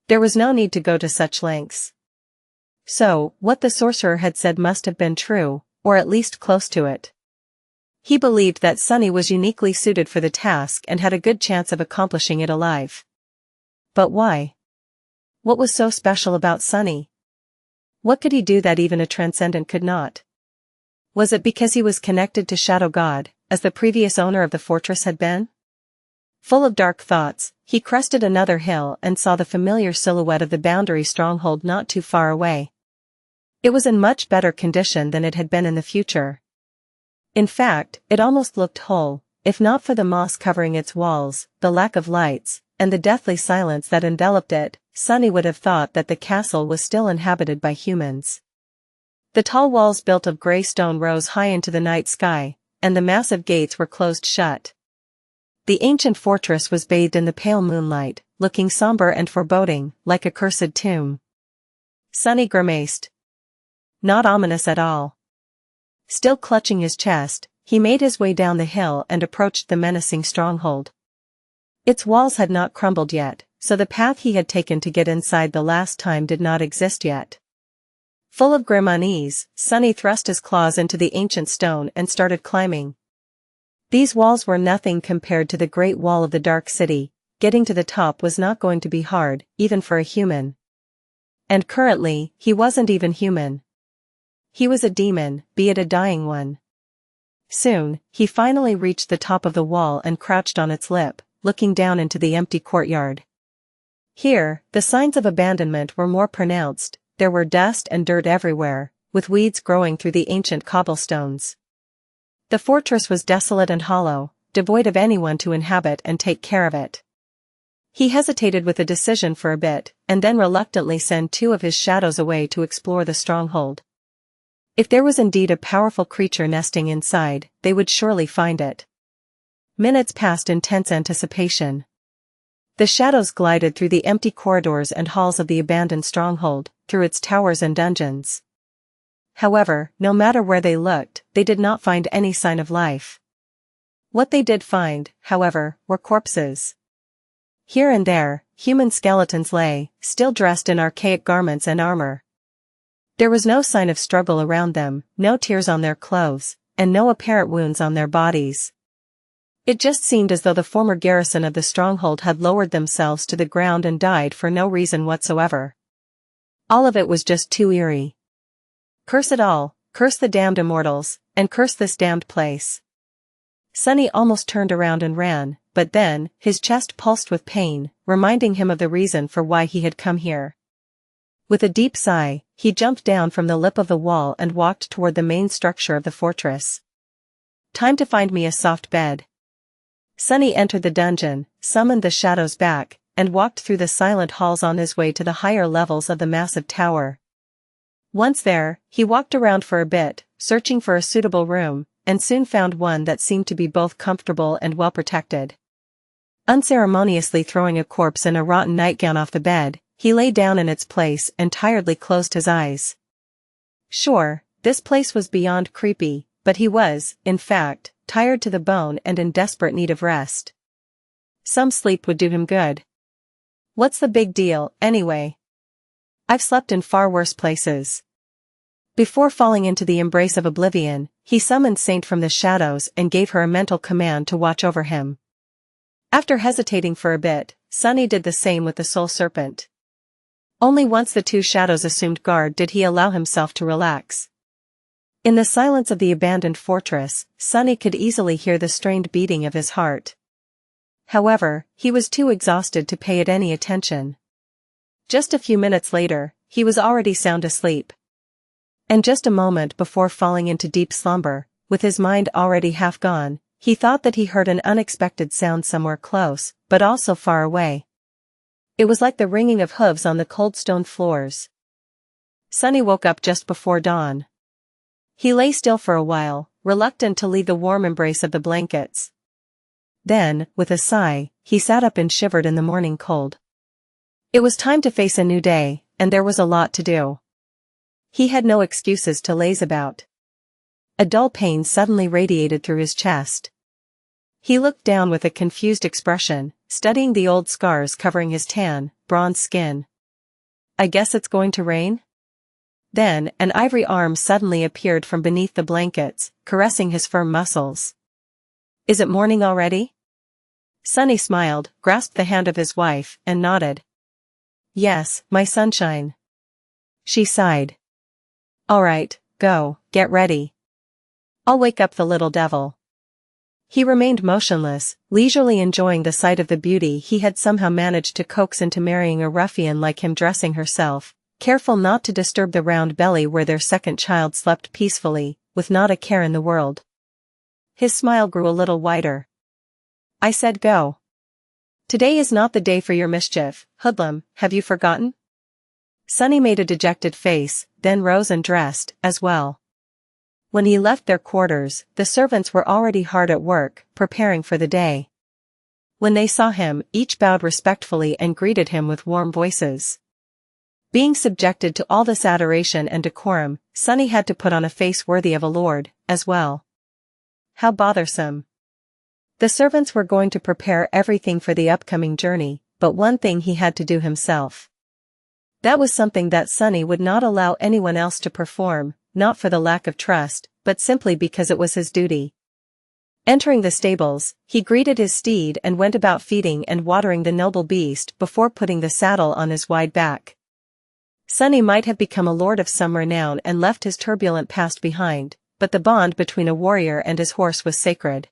There was no need to go to such lengths. So, what the sorcerer had said must have been true, or at least close to it. He believed that Sunny was uniquely suited for the task and had a good chance of accomplishing it alive. But why? What was so special about Sunny? What could he do that even a Transcendent could not? Was it because he was connected to Shadow God, as the previous owner of the fortress had been? Full of dark thoughts, he crested another hill and saw the familiar silhouette of the Boundary stronghold not too far away. It was in much better condition than it had been in the future. In fact, it almost looked whole, if not for the moss covering its walls, the lack of lights, and the deathly silence that enveloped it. Sunny would have thought that the castle was still inhabited by humans. The tall walls built of gray stone rose high into the night sky, and the massive gates were closed shut. The ancient fortress was bathed in the pale moonlight, looking somber and foreboding, like a cursed tomb. Sunny grimaced. Not ominous at all. Still clutching his chest, he made his way down the hill and approached the menacing stronghold. Its walls had not crumbled yet, so the path he had taken to get inside the last time did not exist yet. Full of grim unease, Sunny thrust his claws into the ancient stone and started climbing. These walls were nothing compared to the Great Wall of the Dark City. Getting to the top was not going to be hard, even for a human. And currently, he wasn't even human. He was a demon, be it a dying one. Soon, he finally reached the top of the wall and crouched on its lip, looking down into the empty courtyard. Here, the signs of abandonment were more pronounced. There were dust and dirt everywhere, with weeds growing through the ancient cobblestones. The fortress was desolate and hollow, devoid of anyone to inhabit and take care of it. He hesitated with a decision for a bit, and then reluctantly sent two of his shadows away to explore the stronghold. If there was indeed a powerful creature nesting inside, they would surely find it. Minutes passed in tense anticipation. The shadows glided through the empty corridors and halls of the abandoned stronghold, through its towers and dungeons. However, no matter where they looked, they did not find any sign of life. What they did find, however, were corpses. Here and there, human skeletons lay, still dressed in archaic garments and armor. There was no sign of struggle around them, no tears on their clothes, and no apparent wounds on their bodies. It just seemed as though the former garrison of the stronghold had lowered themselves to the ground and died for no reason whatsoever. All of it was just too eerie. Curse it all, curse the damned immortals, and curse this damned place. Sunny almost turned around and ran, but then, his chest pulsed with pain, reminding him of the reason for why he had come here. With a deep sigh, he jumped down from the lip of the wall and walked toward the main structure of the fortress. Time to find me a soft bed. Sunny entered the dungeon, summoned the shadows back, and walked through the silent halls on his way to the higher levels of the massive tower. Once there, he walked around for a bit, searching for a suitable room, and soon found one that seemed to be both comfortable and well protected. Unceremoniously throwing a corpse in a rotten nightgown off the bed, he lay down in its place and tiredly closed his eyes. Sure, this place was beyond creepy, but he was, in fact, tired to the bone and in desperate need of rest. Some sleep would do him good. What's the big deal, anyway? I've slept in far worse places. Before falling into the embrace of oblivion, he summoned Saint from the shadows and gave her a mental command to watch over him. After hesitating for a bit, Sunny did the same with the soul serpent. Only once the two shadows assumed guard did he allow himself to relax. In the silence of the abandoned fortress, Sunny could easily hear the strained beating of his heart. However, he was too exhausted to pay it any attention. Just a few minutes later, he was already sound asleep. And just a moment before falling into deep slumber, with his mind already half gone, he thought that he heard an unexpected sound somewhere close, but also far away. It was like the ringing of hooves on the cold stone floors. Sunny woke up just before dawn. He lay still for a while, reluctant to leave the warm embrace of the blankets. Then, with a sigh, he sat up and shivered in the morning cold. It was time to face a new day, and there was a lot to do. He had no excuses to laze about. A dull pain suddenly radiated through his chest. He looked down with a confused expression, studying the old scars covering his tan, bronze skin. I guess it's going to rain? Then, an ivory arm suddenly appeared from beneath the blankets, caressing his firm muscles. Is it morning already? Sunny smiled, grasped the hand of his wife, and nodded. Yes, my sunshine. She sighed. All right, go, get ready. I'll wake up the little devil. He remained motionless, leisurely enjoying the sight of the beauty he had somehow managed to coax into marrying a ruffian like him, dressing herself, careful not to disturb the round belly where their second child slept peacefully, with not a care in the world. His smile grew a little wider. I said go. Today is not the day for your mischief, hoodlum, have you forgotten? Sunny made a dejected face, then rose and dressed, as well. When he left their quarters, the servants were already hard at work, preparing for the day. When they saw him, each bowed respectfully and greeted him with warm voices. Being subjected to all this adoration and decorum, Sunny had to put on a face worthy of a lord, as well. How bothersome. The servants were going to prepare everything for the upcoming journey, but one thing he had to do himself. That was something that Sunny would not allow anyone else to perform, not for the lack of trust, but simply because it was his duty. Entering the stables, he greeted his steed and went about feeding and watering the noble beast before putting the saddle on his wide back. Sunny might have become a lord of some renown and left his turbulent past behind, but the bond between a warrior and his horse was sacred.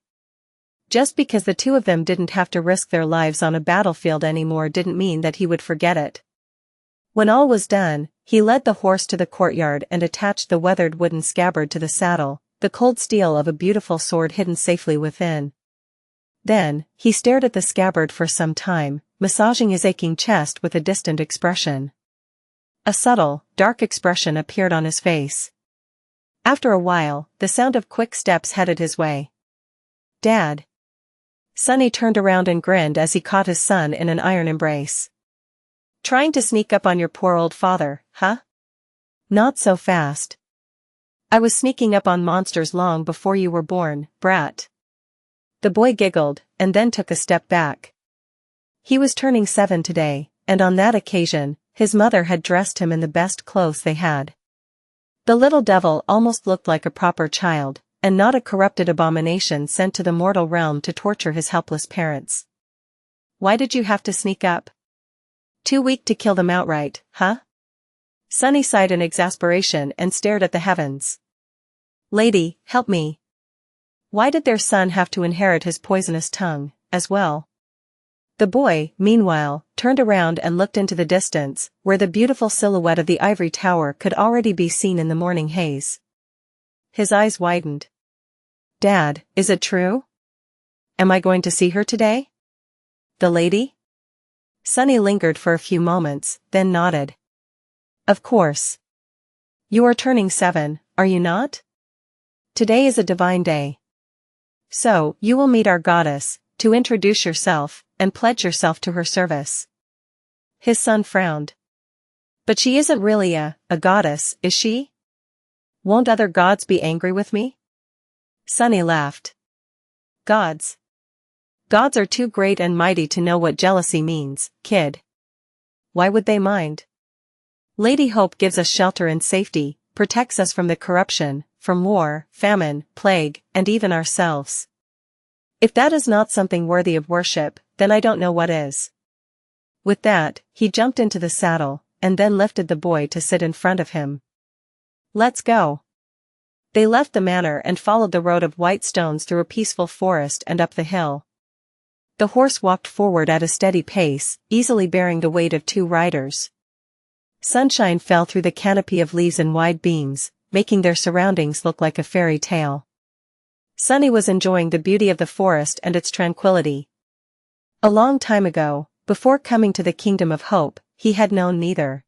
Just because the two of them didn't have to risk their lives on a battlefield anymore didn't mean that he would forget it. When all was done, he led the horse to the courtyard and attached the weathered wooden scabbard to the saddle, the cold steel of a beautiful sword hidden safely within. Then, he stared at the scabbard for some time, massaging his aching chest with a distant expression. A subtle, dark expression appeared on his face. After a while, the sound of quick steps headed his way. "Dad." Sunny turned around and grinned as he caught his son in an iron embrace. "Trying to sneak up on your poor old father, huh?" "Not so fast. I was sneaking up on monsters long before you were born, brat." The boy giggled, and then took a step back. He was turning 7 today, and on that occasion, his mother had dressed him in the best clothes they had. The little devil almost looked like a proper child, and not a corrupted abomination sent to the mortal realm to torture his helpless parents. "Why did you have to sneak up? Too weak to kill them outright, huh?" Sunny sighed in exasperation and stared at the heavens. "Lady, help me. Why did their son have to inherit his poisonous tongue, as well?" The boy, meanwhile, turned around and looked into the distance, where the beautiful silhouette of the ivory tower could already be seen in the morning haze. His eyes widened. "Dad, is it true? Am I going to see her today? The lady?" Sunny lingered for a few moments, then nodded. "Of course. You are turning 7, are you not? Today is a divine day. So, you will meet our goddess, to introduce yourself, and pledge yourself to her service." His son frowned. "But she isn't really a goddess, is she? Won't other gods be angry with me?" Sunny laughed. "Gods? Gods are too great and mighty to know what jealousy means, kid. Why would they mind? Lady Hope gives us shelter and safety, protects us from the corruption, from war, famine, plague, and even ourselves. If that is not something worthy of worship, then I don't know what is." With that, he jumped into the saddle, and then lifted the boy to sit in front of him. "Let's go." They left the manor and followed the road of white stones through a peaceful forest and up the hill. The horse walked forward at a steady pace, easily bearing the weight of 2 riders. Sunshine fell through the canopy of leaves in wide beams, making their surroundings look like a fairy tale. Sunny was enjoying the beauty of the forest and its tranquility. A long time ago, before coming to the Kingdom of Hope, he had known neither.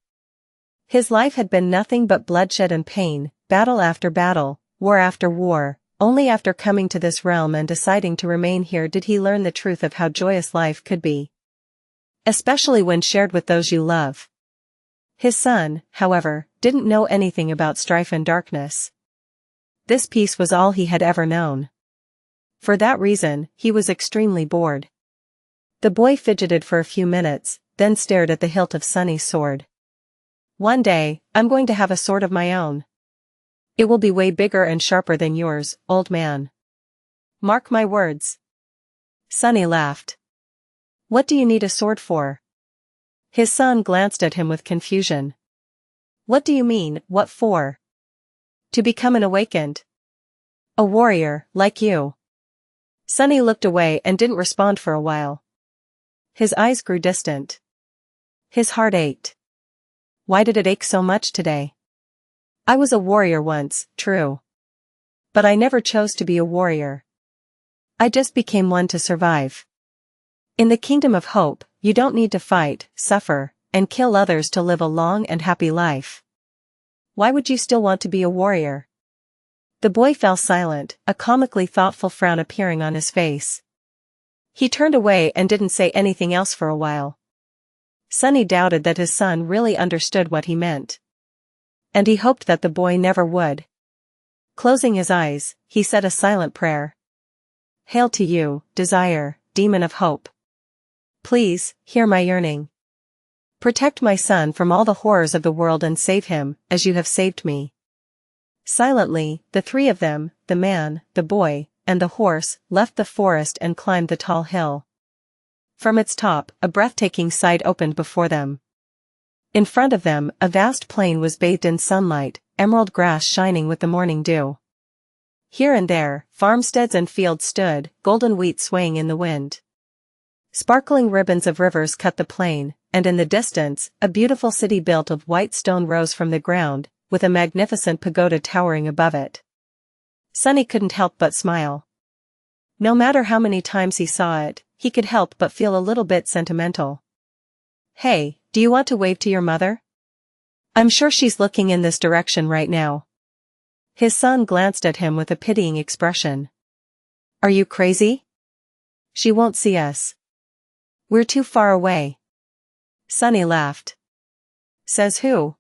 His life had been nothing but bloodshed and pain, battle after battle, war after war. Only after coming to this realm and deciding to remain here did he learn the truth of how joyous life could be. Especially when shared with those you love. His son, however, didn't know anything about strife and darkness. This peace was all he had ever known. For that reason, he was extremely bored. The boy fidgeted for a few minutes, then stared at the hilt of Sunny's sword. "One day, I'm going to have a sword of my own. It will be way bigger and sharper than yours, old man. Mark my words." Sunny laughed. "What do you need a sword for?" His son glanced at him with confusion. "What do you mean, what for?" "To become an awakened. A warrior, like you." Sunny looked away and didn't respond for a while. His eyes grew distant. His heart ached. Why did it ache so much today? "I was a warrior once, true. But I never chose to be a warrior. I just became one to survive. In the Kingdom of Hope, you don't need to fight, suffer, and kill others to live a long and happy life. Why would you still want to be a warrior?" The boy fell silent, a comically thoughtful frown appearing on his face. He turned away and didn't say anything else for a while. Sunny doubted that his son really understood what he meant. And he hoped that the boy never would. Closing his eyes, he said a silent prayer. "Hail to you, Desire, Demon of Hope. Please, hear my yearning. Protect my son from all the horrors of the world and save him, as you have saved me." Silently, the 3 of them, the man, the boy, and the horse, left the forest and climbed the tall hill. From its top, a breathtaking sight opened before them. In front of them, a vast plain was bathed in sunlight, emerald grass shining with the morning dew. Here and there, farmsteads and fields stood, golden wheat swaying in the wind. Sparkling ribbons of rivers cut the plain, and in the distance, a beautiful city built of white stone rose from the ground, with a magnificent pagoda towering above it. Sunny couldn't help but smile. No matter how many times he saw it, he could help but feel a little bit sentimental. "Hey, do you want to wave to your mother? I'm sure she's looking in this direction right now." His son glanced at him with a pitying expression. "Are you crazy? She won't see us. We're too far away." Sunny laughed. "Says who?"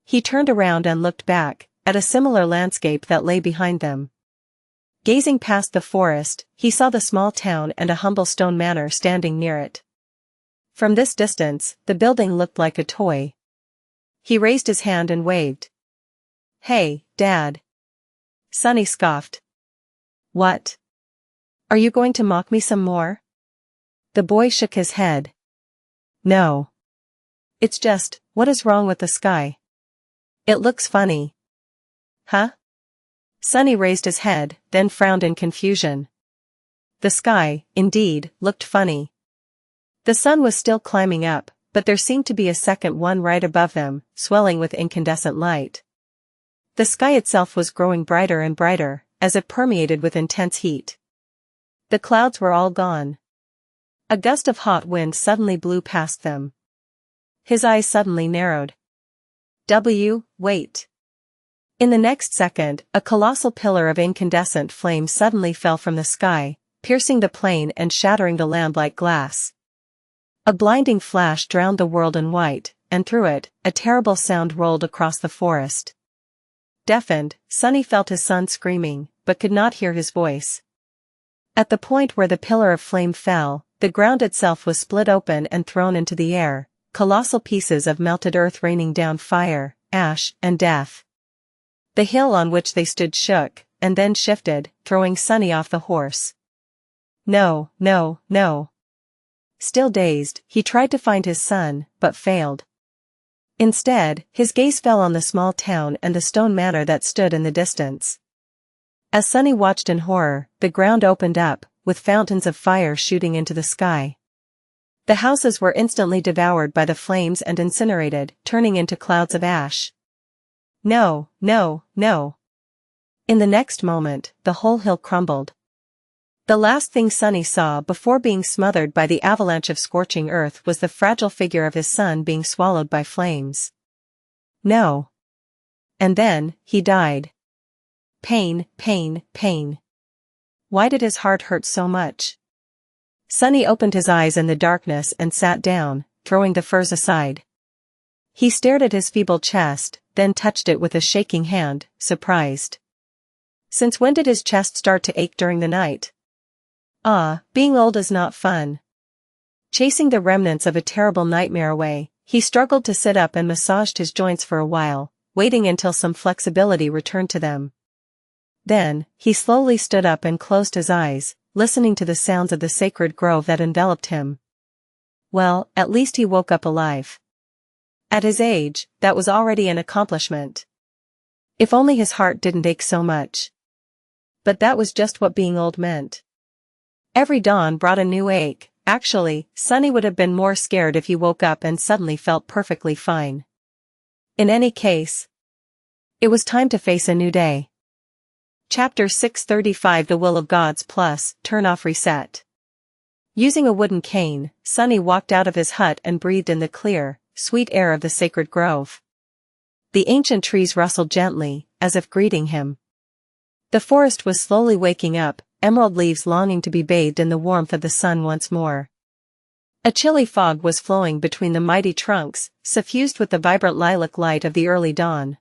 He turned around and looked back, at a similar landscape that lay behind them. Gazing past the forest, he saw the small town and a humble stone manor standing near it. From this distance, the building looked like a toy. He raised his hand and waved. "Hey, Dad." Sunny scoffed. "What? Are you going to mock me some more?" The boy shook his head. "No. It's just, what is wrong with the sky? It looks funny." "Huh?" Sunny raised his head, then frowned in confusion. The sky, indeed, looked funny. The sun was still climbing up, but there seemed to be a second one right above them, swelling with incandescent light. The sky itself was growing brighter and brighter, as if permeated with intense heat. The clouds were all gone. A gust of hot wind suddenly blew past them. His eyes suddenly narrowed. Wait. In the next second, a colossal pillar of incandescent flame suddenly fell from the sky, piercing the plain and shattering the land like glass. A blinding flash drowned the world in white, and through it, a terrible sound rolled across the forest. Deafened, Sunny felt his son screaming, but could not hear his voice. At the point where the pillar of flame fell, the ground itself was split open and thrown into the air, colossal pieces of melted earth raining down fire, ash, and death. The hill on which they stood shook, and then shifted, throwing Sunny off the horse. No. Still dazed, he tried to find his son, but failed. Instead, his gaze fell on the small town and the stone manor that stood in the distance. As Sunny watched in horror, the ground opened up, with fountains of fire shooting into the sky. The houses were instantly devoured by the flames and incinerated, turning into clouds of ash. No. In the next moment, the whole hill crumbled. The last thing Sunny saw before being smothered by the avalanche of scorching earth was the fragile figure of his son being swallowed by flames. No. And then, he died. Pain. Why did his heart hurt so much? Sunny opened his eyes in the darkness and sat down, throwing the furs aside. He stared at his feeble chest, then touched it with a shaking hand, surprised. Since when did his chest start to ache during the night? Being old is not fun. Chasing the remnants of a terrible nightmare away, he struggled to sit up and massaged his joints for a while, waiting until some flexibility returned to them. Then, he slowly stood up and closed his eyes, listening to the sounds of the sacred grove that enveloped him. Well, at least he woke up alive. At his age, that was already an accomplishment. If only his heart didn't ache so much. But that was just what being old meant. Every dawn brought a new ache. Actually, Sunny would have been more scared if he woke up and suddenly felt perfectly fine. In any case, it was time to face a new day. Chapter 635 The Will of Gods Plus, Turn Off Reset. Using a wooden cane, Sunny walked out of his hut and breathed in the clear, sweet air of the sacred grove. The ancient trees rustled gently, as if greeting him. The forest was slowly waking up, emerald leaves longing to be bathed in the warmth of the sun once more. A chilly fog was flowing between the mighty trunks, suffused with the vibrant lilac light of the early dawn.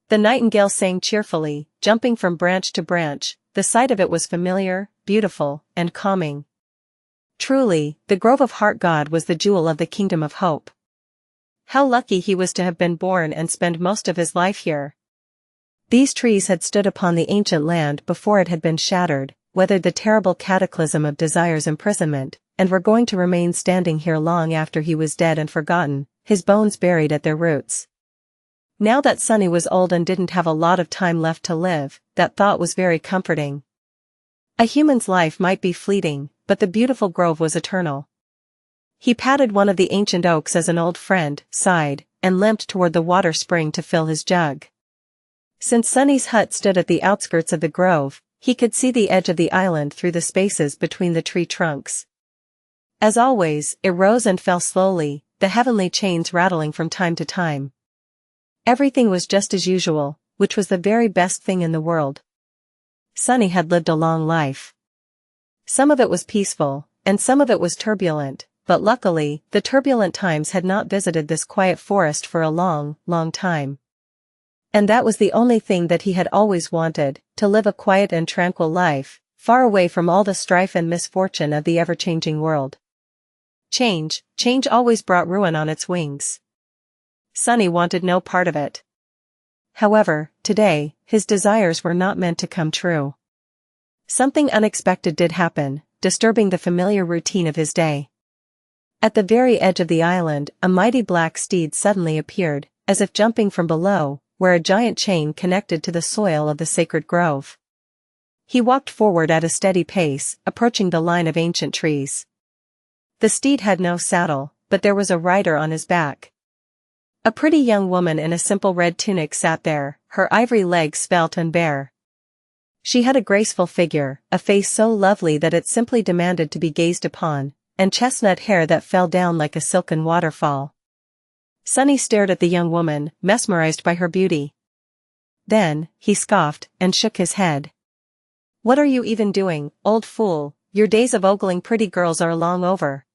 The nightingale sang cheerfully, jumping from branch to branch. The sight of it was familiar, beautiful, and calming. Truly, the Grove of Heart God was the jewel of the Kingdom of Hope. How lucky he was to have been born and spend most of his life here. These trees had stood upon the ancient land before it had been shattered, weathered the terrible cataclysm of Desire's imprisonment, and were going to remain standing here long after he was dead and forgotten, his bones buried at their roots. Now that Sunny was old and didn't have a lot of time left to live, that thought was very comforting. A human's life might be fleeting, but the beautiful grove was eternal. He patted one of the ancient oaks as an old friend, sighed, and limped toward the water spring to fill his jug. Since Sunny's hut stood at the outskirts of the grove, he could see the edge of the island through the spaces between the tree trunks. As always, it rose and fell slowly, the heavenly chains rattling from time to time. Everything was just as usual, which was the very best thing in the world. Sunny had lived a long life. Some of it was peaceful, and some of it was turbulent, but luckily, the turbulent times had not visited this quiet forest for a long, long time. And that was the only thing that he had always wanted, to live a quiet and tranquil life, far away from all the strife and misfortune of the ever-changing world. Change always brought ruin on its wings. Sunny wanted no part of it. However, today, his desires were not meant to come true. Something unexpected did happen, disturbing the familiar routine of his day. At the very edge of the island, a mighty black steed suddenly appeared, as if jumping from below, where a giant chain connected to the soil of the sacred grove. He walked forward at a steady pace, approaching the line of ancient trees. The steed had no saddle, but there was a rider on his back. A pretty young woman in a simple red tunic sat there, her ivory legs svelte and bare. She had a graceful figure, a face so lovely that it simply demanded to be gazed upon, and chestnut hair that fell down like a silken waterfall. Sunny stared at the young woman, mesmerized by her beauty. Then, he scoffed, and shook his head. "What are you even doing, old fool? Your days of ogling pretty girls are long over.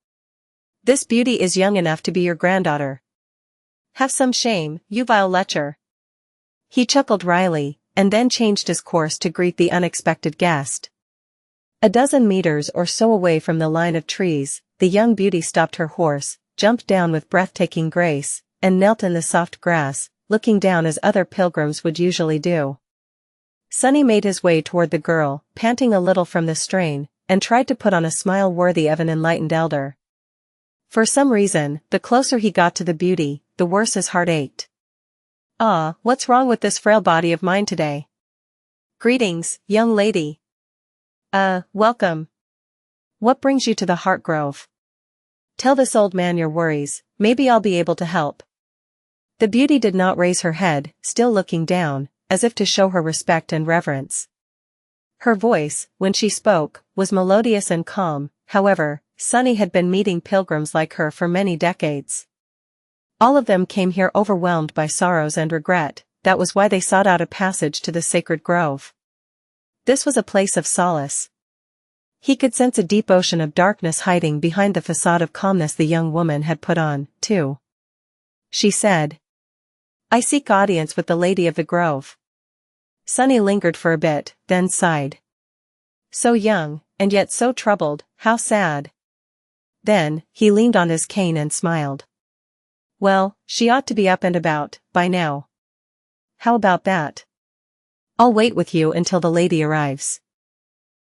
This beauty is young enough to be your granddaughter. Have some shame, you vile lecher." He chuckled wryly, and then changed his course to greet the unexpected guest. A dozen meters or so away from the line of trees, the young beauty stopped her horse, jumped down with breathtaking grace, and knelt in the soft grass, looking down as other pilgrims would usually do. Sunny made his way toward the girl, panting a little from the strain, and tried to put on a smile worthy of an enlightened elder. For some reason, the closer he got to the beauty, the worse his heart ached. "Ah, what's wrong with this frail body of mine today? Greetings, young lady. Welcome. What brings you to the Heart Grove? Tell this old man your worries, maybe I'll be able to help." The beauty did not raise her head, still looking down, as if to show her respect and reverence. Her voice, when she spoke, was melodious and calm. However, Sunny had been meeting pilgrims like her for many decades. All of them came here overwhelmed by sorrows and regret, that was why they sought out a passage to the sacred grove. This was a place of solace. He could sense a deep ocean of darkness hiding behind the facade of calmness the young woman had put on, too. She said, "I seek audience with the Lady of the Grove." Sunny lingered for a bit, then sighed. So young, and yet so troubled, how sad. Then, he leaned on his cane and smiled. "Well, she ought to be up and about, by now. How about that? I'll wait with you until the lady arrives."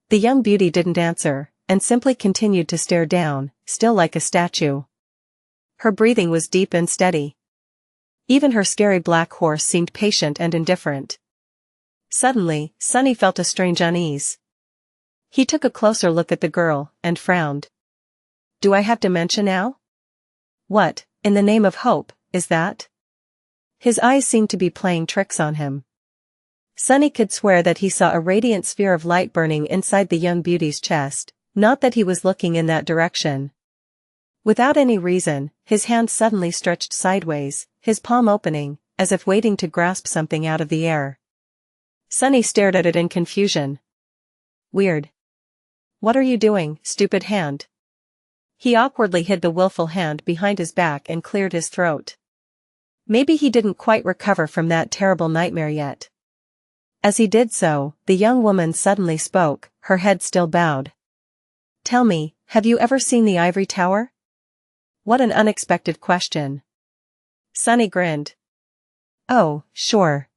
The young beauty didn't answer, and simply continued to stare down, still like a statue. Her breathing was deep and steady. Even her scary black horse seemed patient and indifferent. Suddenly, Sunny felt a strange unease. He took a closer look at the girl, and frowned. "Do I have dementia now? What, in the name of hope, is that?" His eyes seemed to be playing tricks on him. Sunny could swear that he saw a radiant sphere of light burning inside the young beauty's chest, not that he was looking in that direction. Without any reason, his hand suddenly stretched sideways, his palm opening, as if waiting to grasp something out of the air. Sunny stared at it in confusion. "Weird. What are you doing, stupid hand?" He awkwardly hid the willful hand behind his back and cleared his throat. Maybe he didn't quite recover from that terrible nightmare yet. As he did so, the young woman suddenly spoke, her head still bowed. "Tell me, have you ever seen the ivory tower?" What an unexpected question. Sunny grinned. "Oh, sure.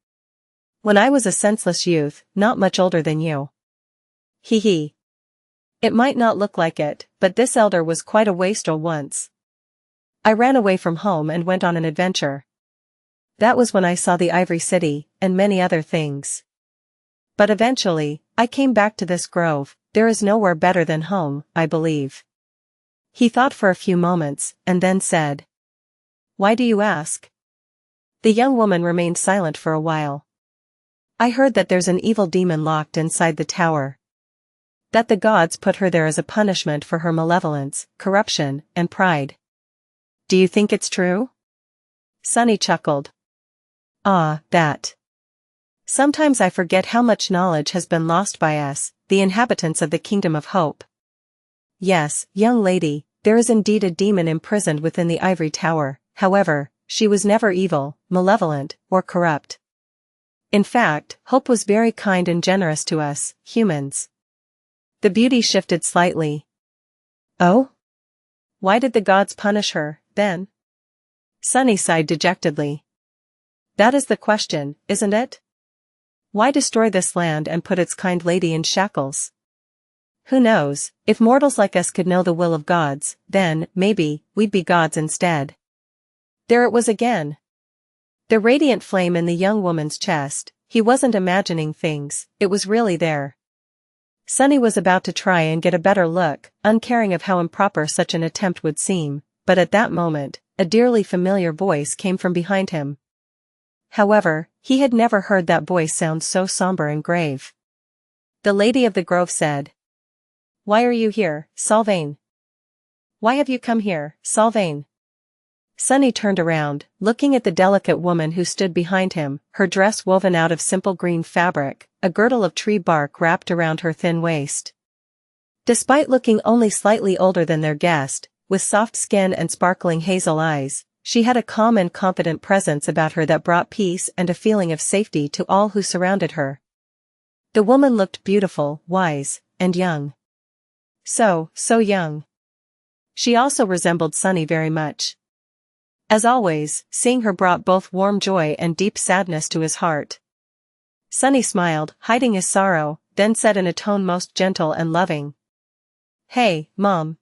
When I was a senseless youth, not much older than you." Hee hee. It might not look like it, but this elder was quite a wastrel once. I ran away from home and went on an adventure. That was when I saw the Ivory City, and many other things. But eventually, I came back to this grove. There is nowhere better than home, I believe. He thought for a few moments, and then said, "Why do you ask?" The young woman remained silent for a while. "I heard that there's an evil demon locked inside the tower. That the gods put her there as a punishment for her malevolence, corruption, and pride. Do you think it's true?" Sunny chuckled. "Ah, that. Sometimes I forget how much knowledge has been lost by us, the inhabitants of the Kingdom of Hope. Yes, young lady, there is indeed a demon imprisoned within the ivory tower. However, she was never evil, malevolent, or corrupt. In fact, Hope was very kind and generous to us, humans." The beauty shifted slightly. "Oh? Why did the gods punish her, then?" Sunny sighed dejectedly. "That is the question, isn't it? Why destroy this land and put its kind lady in shackles? Who knows, if mortals like us could know the will of gods, then, maybe, we'd be gods instead." There it was again. The radiant flame in the young woman's chest. He wasn't imagining things, it was really there. Sunny was about to try and get a better look, uncaring of how improper such an attempt would seem, but at that moment, a dearly familiar voice came from behind him. However, he had never heard that voice sound so somber and grave. The Lady of the Grove said, "Why are you here, Sylvain? Why have you come here, Sylvain?" Sunny turned around, looking at the delicate woman who stood behind him, her dress woven out of simple green fabric, a girdle of tree bark wrapped around her thin waist. Despite looking only slightly older than their guest, with soft skin and sparkling hazel eyes, she had a calm and confident presence about her that brought peace and a feeling of safety to all who surrounded her. The woman looked beautiful, wise, and young. So young. She also resembled Sunny very much. As always, seeing her brought both warm joy and deep sadness to his heart. Sunny smiled, hiding his sorrow, then said in a tone most gentle and loving, "Hey, Mom.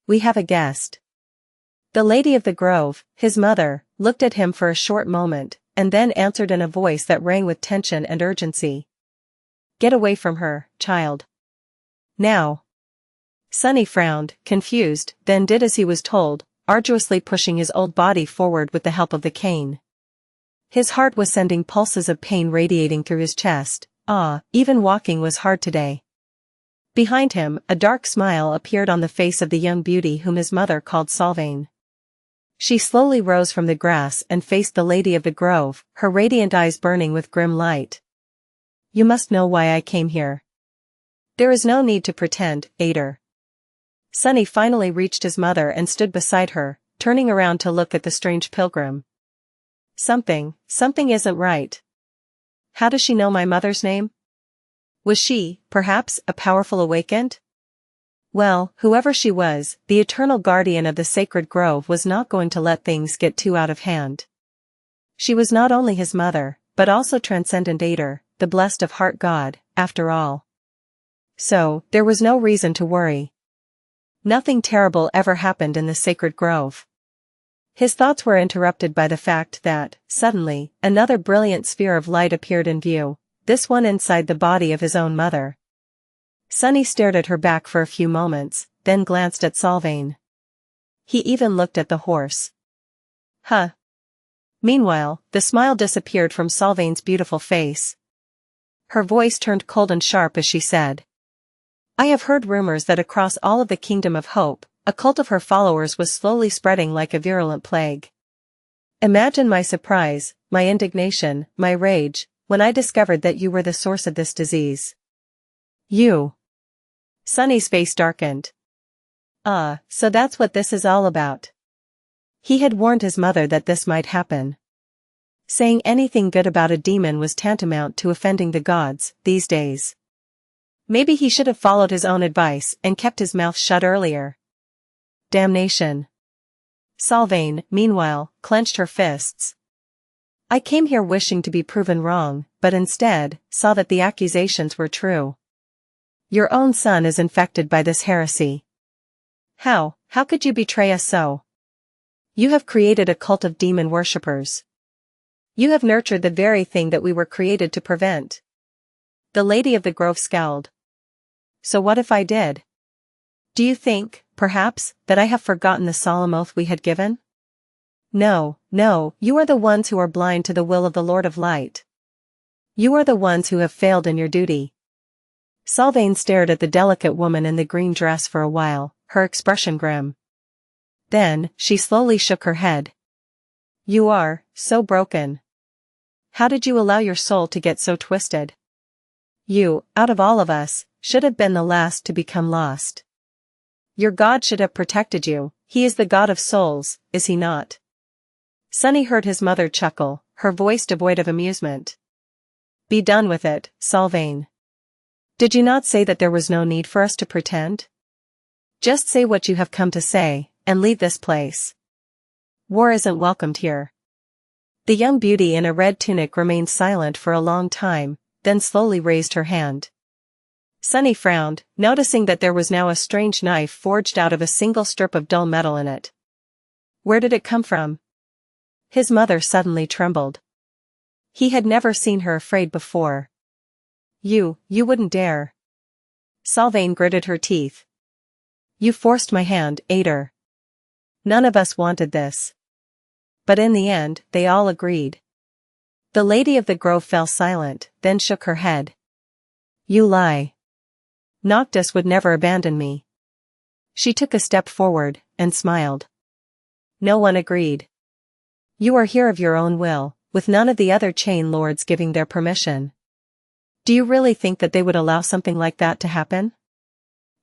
We have a guest." The Lady of the Grove, his mother, looked at him for a short moment, and then answered in a voice that rang with tension and urgency. "Get away from her, child. Now." Sunny frowned, confused, then did as he was told, arduously pushing his old body forward with the help of the cane. His heart was sending pulses of pain radiating through his chest. Even walking was hard today. Behind him, a dark smile appeared on the face of the young beauty whom his mother called Sylvain. She slowly rose from the grass and faced the Lady of the Grove, her radiant eyes burning with grim light. "You must know why I came here. There is no need to pretend, Ader." Sunny finally reached his mother and stood beside her, turning around to look at the strange pilgrim. Something isn't right. How does she know my mother's name? Was she, perhaps, a powerful awakened? Well, whoever she was, the eternal guardian of the sacred grove was not going to let things get too out of hand. She was not only his mother, but also transcendent Ader, the blessed of heart god, after all. So, there was no reason to worry. Nothing terrible ever happened in the sacred grove. His thoughts were interrupted by the fact that, suddenly, another brilliant sphere of light appeared in view, this one inside the body of his own mother. Sunny stared at her back for a few moments, then glanced at Sylvain. He even looked at the horse. Huh. Meanwhile, the smile disappeared from Sylvain's beautiful face. Her voice turned cold and sharp as she said, "I have heard rumors that across all of the Kingdom of Hope, a cult of her followers was slowly spreading like a virulent plague. Imagine my surprise, my indignation, my rage, when I discovered that you were the source of this disease." "You?" Sunny's face darkened. So that's what this is all about." He had warned his mother that this might happen. Saying anything good about a demon was tantamount to offending the gods, these days. Maybe he should have followed his own advice and kept his mouth shut earlier. Damnation. Sylvain, meanwhile, clenched her fists. "I came here wishing to be proven wrong, but instead, saw that the accusations were true. Your own son is infected by this heresy. How could you betray us so?" You have created a cult of demon worshippers. You have nurtured the very thing that we were created to prevent. The Lady of the Grove scowled. So what if I did? Do you think, perhaps, that I have forgotten the solemn oath we had given? No, no, you are the ones who are blind to the will of the Lord of Light. You are the ones who have failed in your duty. Sylvain stared at the delicate woman in the green dress for a while, her expression grim. Then, she slowly shook her head. You are, so broken. How did you allow your soul to get so twisted? You, out of all of us, should have been the last to become lost. Your God should have protected you, he is the God of souls, is he not? Sunny heard his mother chuckle, her voice devoid of amusement. Be done with it, Sylvain. Did you not say that there was no need for us to pretend? Just say what you have come to say, and leave this place. War isn't welcomed here. The young beauty in a red tunic remained silent for a long time, then slowly raised her hand. Sunny frowned, noticing that there was now a strange knife forged out of a single strip of dull metal in it. Where did it come from? His mother suddenly trembled. He had never seen her afraid before. You wouldn't dare. Sylvain gritted her teeth. You forced my hand, Ader. None of us wanted this. But in the end, they all agreed. The Lady of the Grove fell silent, then shook her head. You lie. Noctis would never abandon me. She took a step forward, and smiled. No one agreed. You are here of your own will, with none of the other chain lords giving their permission. Do you really think that they would allow something like that to happen?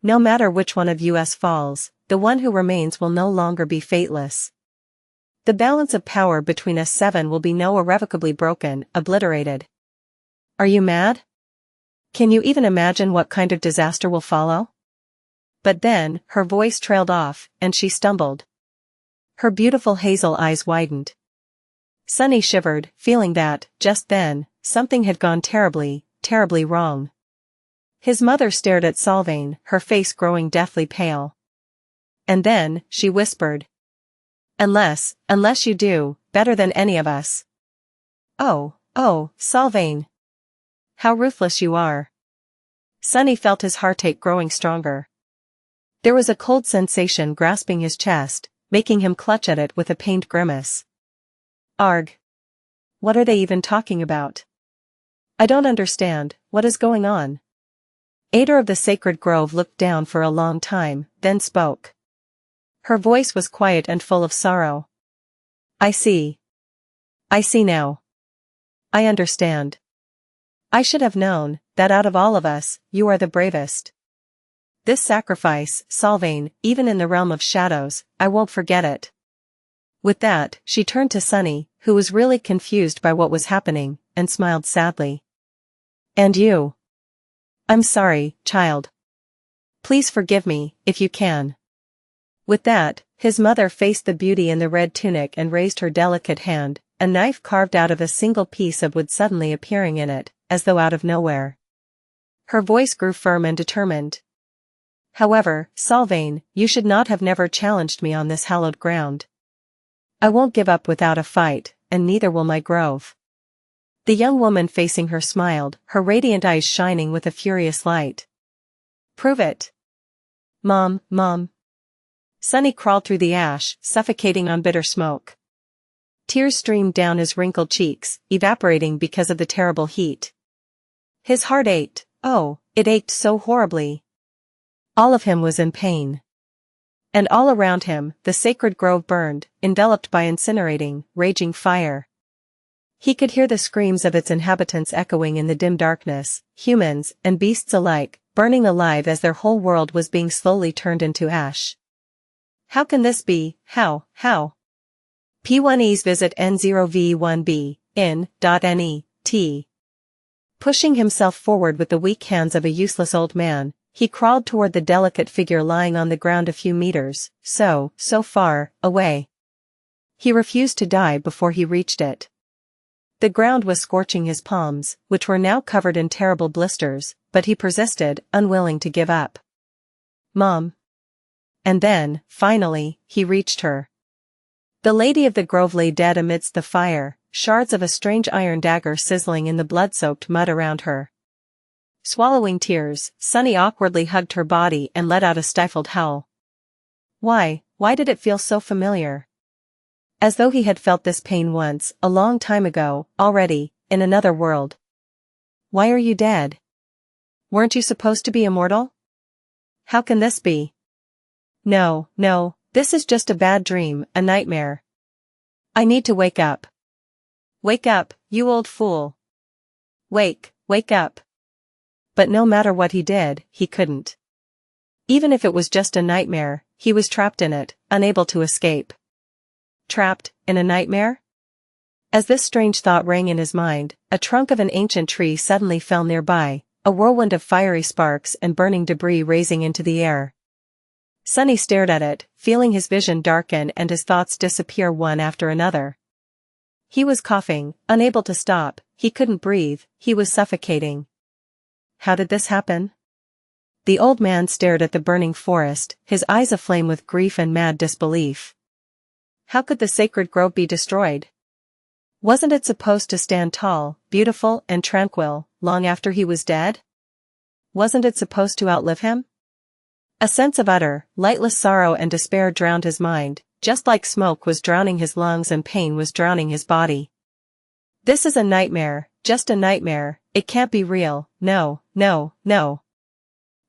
No matter which one of us falls, the one who remains will no longer be fateless. The balance of power between us seven will be no irrevocably broken, obliterated. Are you mad? Can you even imagine what kind of disaster will follow? But then, her voice trailed off, and she stumbled. Her beautiful hazel eyes widened. Sunny shivered, feeling that, just then, something had gone terribly, terribly wrong. His mother stared at Sylvain, her face growing deathly pale. And then, she whispered. Unless you do, better than any of us. Oh, Sylvain. How ruthless you are. Sunny felt his heartache growing stronger. There was a cold sensation grasping his chest, making him clutch at it with a pained grimace. Arg. What are they even talking about? I don't understand, what is going on? Ader of the Sacred Grove looked down for a long time, then spoke. Her voice was quiet and full of sorrow. I see. I see now. I understand. I should have known, that out of all of us, you are the bravest. This sacrifice, Sylvain, even in the realm of shadows, I won't forget it. With that, she turned to Sunny, who was really confused by what was happening, and smiled sadly. And you? I'm sorry, child. Please forgive me, if you can. With that, his mother faced the beauty in the red tunic and raised her delicate hand, a knife carved out of a single piece of wood suddenly appearing in it, as though out of nowhere. Her voice grew firm and determined. However, Sylvain, you should not have never challenged me on this hallowed ground. I won't give up without a fight, and neither will my grove. The young woman facing her smiled, her radiant eyes shining with a furious light. Prove it. Mom. Sunny crawled through the ash, suffocating on bitter smoke. Tears streamed down his wrinkled cheeks, evaporating because of the terrible heat. His heart ached, oh, it ached so horribly. All of him was in pain. And all around him, the sacred grove burned, enveloped by incinerating, raging fire. He could hear the screams of its inhabitants echoing in the dim darkness, humans and beasts alike, burning alive as their whole world was being slowly turned into ash. How can this be? How? P1Es visit N0V1B, in.net. Pushing himself forward with the weak hands of a useless old man, he crawled toward the delicate figure lying on the ground a few meters, so far, away. He refused to die before he reached it. The ground was scorching his palms, which were now covered in terrible blisters, but he persisted, unwilling to give up. Mom. And then, finally, he reached her. The Lady of the Grove lay dead amidst the fire, shards of a strange iron dagger sizzling in the blood-soaked mud around her. Swallowing tears, Sunny awkwardly hugged her body and let out a stifled howl. Why did it feel so familiar? As though he had felt this pain once, a long time ago, already, in another world. Why are you dead? Weren't you supposed to be immortal? How can this be? No, this is just a bad dream, a nightmare. I need to wake up. Wake up, you old fool. Wake up. But no matter what he did, he couldn't. Even if it was just a nightmare, he was trapped in it, unable to escape. Trapped in a nightmare? As this strange thought rang in his mind, a trunk of an ancient tree suddenly fell nearby, a whirlwind of fiery sparks and burning debris raising into the air. Sunny stared at it, feeling his vision darken and his thoughts disappear one after another. He was coughing, unable to stop, he couldn't breathe, he was suffocating. How did this happen? The old man stared at the burning forest, his eyes aflame with grief and mad disbelief. How could the sacred grove be destroyed? Wasn't it supposed to stand tall, beautiful and tranquil, long after he was dead? Wasn't it supposed to outlive him? A sense of utter, lightless sorrow and despair drowned his mind, just like smoke was drowning his lungs and pain was drowning his body. This is a nightmare, just a nightmare, it can't be real, no.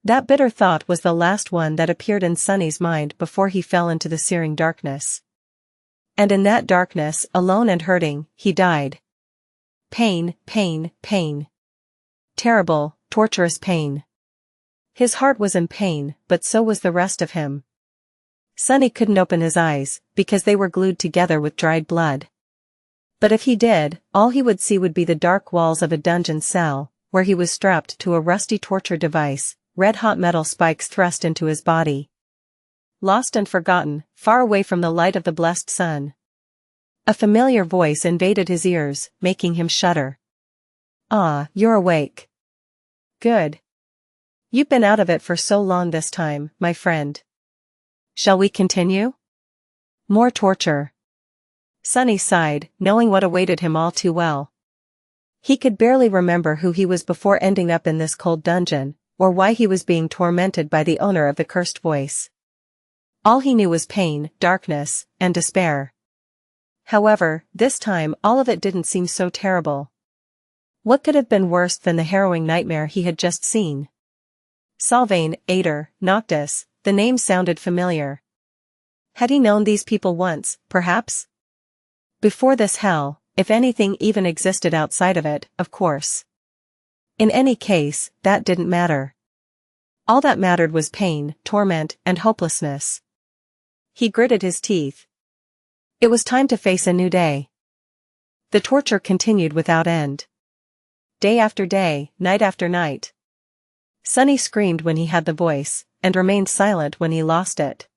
That bitter thought was the last one that appeared in Sunny's mind before he fell into the searing darkness. And in that darkness, alone and hurting, he died. Pain. Terrible, torturous pain. His heart was in pain, but so was the rest of him. Sunny couldn't open his eyes, because they were glued together with dried blood. But if he did, all he would see would be the dark walls of a dungeon cell, where he was strapped to a rusty torture device, red-hot metal spikes thrust into his body. Lost and forgotten, far away from the light of the blessed sun. A familiar voice invaded his ears, making him shudder. Ah, you're awake. Good. You've been out of it for so long this time, my friend. Shall we continue? More torture. Sunny sighed, knowing what awaited him all too well. He could barely remember who he was before ending up in this cold dungeon, or why he was being tormented by the owner of the cursed voice. All he knew was pain, darkness, and despair. However, this time all of it didn't seem so terrible. What could have been worse than the harrowing nightmare he had just seen? Sylvain, Ader, Noctis, the names sounded familiar. Had he known these people once, perhaps? Before this hell, if anything even existed outside of it, of course. In any case, that didn't matter. All that mattered was pain, torment, and hopelessness. He gritted his teeth. It was time to face a new day. The torture continued without end. Day after day, night after night. Sunny screamed when he had the voice, and remained silent when he lost it.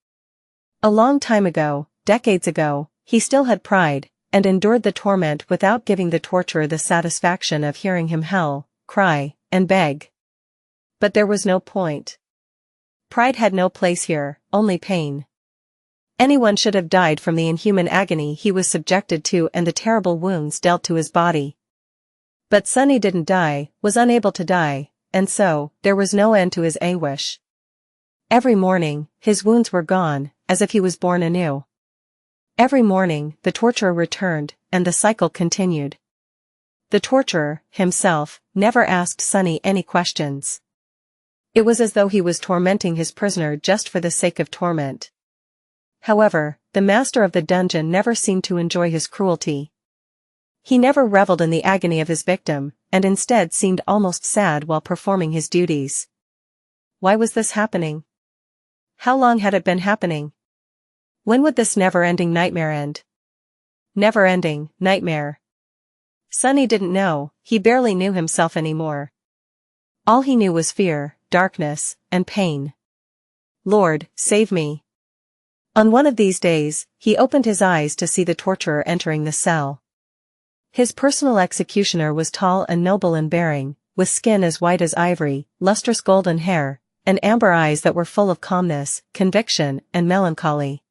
A long time ago, decades ago, he still had pride, and endured the torment without giving the torturer the satisfaction of hearing him howl, cry, and beg. But there was no point. Pride had no place here, only pain. Anyone should have died from the inhuman agony he was subjected to and the terrible wounds dealt to his body. But Sunny didn't die, was unable to die, and so, there was no end to his anguish. Every morning, his wounds were gone, as if he was born anew. Every morning, the torturer returned, and the cycle continued. The torturer, himself, never asked Sunny any questions. It was as though he was tormenting his prisoner just for the sake of torment. However, the master of the dungeon never seemed to enjoy his cruelty. He never reveled in the agony of his victim, and instead seemed almost sad while performing his duties. Why was this happening? How long had it been happening? When would this never-ending nightmare end? Never-ending nightmare. Sunny didn't know, he barely knew himself anymore. All he knew was fear, darkness, and pain. Lord, save me. On one of these days, he opened his eyes to see the torturer entering the cell. His personal executioner was tall and noble in bearing, with skin as white as ivory, lustrous golden hair, and amber eyes that were full of calmness, conviction, and melancholy.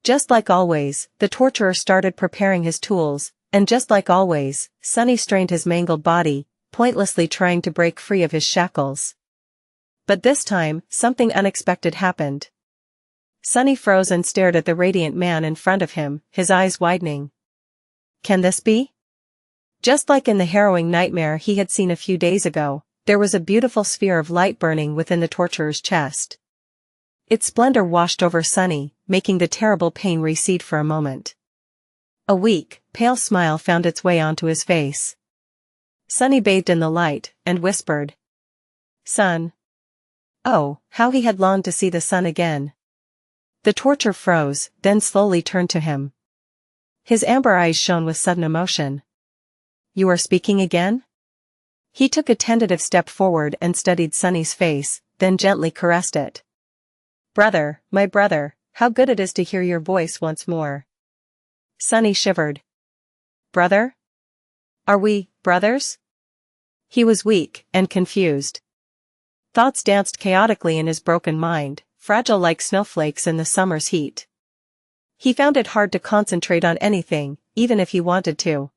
Just like always, the torturer started preparing his tools, and just like always, Sunny strained his mangled body, pointlessly trying to break free of his shackles. But this time, something unexpected happened. Sunny froze and stared at the radiant man in front of him, his eyes widening. Can this be? Just like in the harrowing nightmare he had seen a few days ago, there was a beautiful sphere of light burning within the torturer's chest. Its splendor washed over Sunny, making the terrible pain recede for a moment. A weak, pale smile found its way onto his face. Sunny bathed in the light, and whispered. Sun. Oh, how he had longed to see the sun again. The torturer froze, then slowly turned to him. His amber eyes shone with sudden emotion. You are speaking again? He took a tentative step forward and studied Sunny's face, then gently caressed it. Brother, my brother, how good it is to hear your voice once more. Sunny shivered. Brother? Are we brothers? He was weak and confused. Thoughts danced chaotically in his broken mind, fragile like snowflakes in the summer's heat. He found it hard to concentrate on anything, even if he wanted to.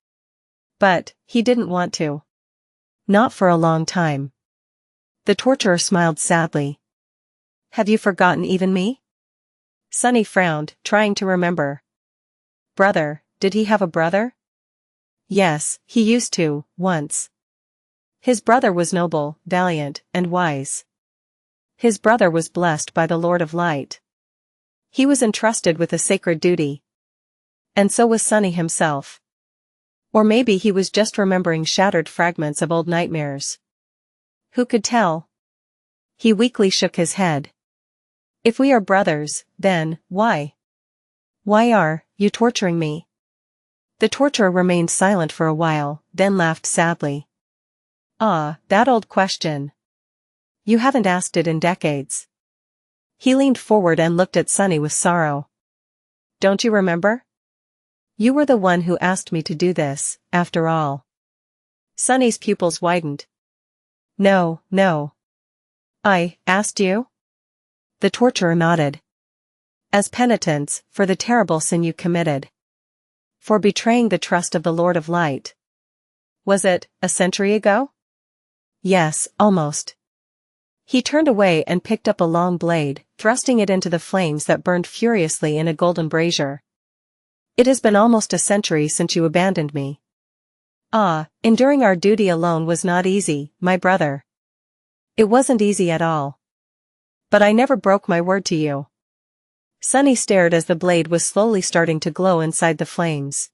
But he didn't want to. Not for a long time. The torturer smiled sadly. Have you forgotten even me? Sunny frowned, trying to remember. Brother, did he have a brother? Yes, he used to, once. His brother was noble, valiant, and wise. His brother was blessed by the Lord of Light. He was entrusted with a sacred duty. And so was Sunny himself. Or maybe he was just remembering shattered fragments of old nightmares. Who could tell? He weakly shook his head. If we are brothers, then, why? Why are you torturing me? The torturer remained silent for a while, then laughed sadly. Ah, that old question. You haven't asked it in decades. He leaned forward and looked at Sunny with sorrow. Don't you remember? You were the one who asked me to do this, after all. Sunny's pupils widened. No, no. I asked you? The torturer nodded. As penitence, for the terrible sin you committed. For betraying the trust of the Lord of Light. Was it a century ago? Yes, almost. He turned away and picked up a long blade, thrusting it into the flames that burned furiously in a golden brazier. It has been almost a century since you abandoned me. Ah, enduring our duty alone was not easy, my brother. It wasn't easy at all. But I never broke my word to you. Sunny stared as the blade was slowly starting to glow inside the flames.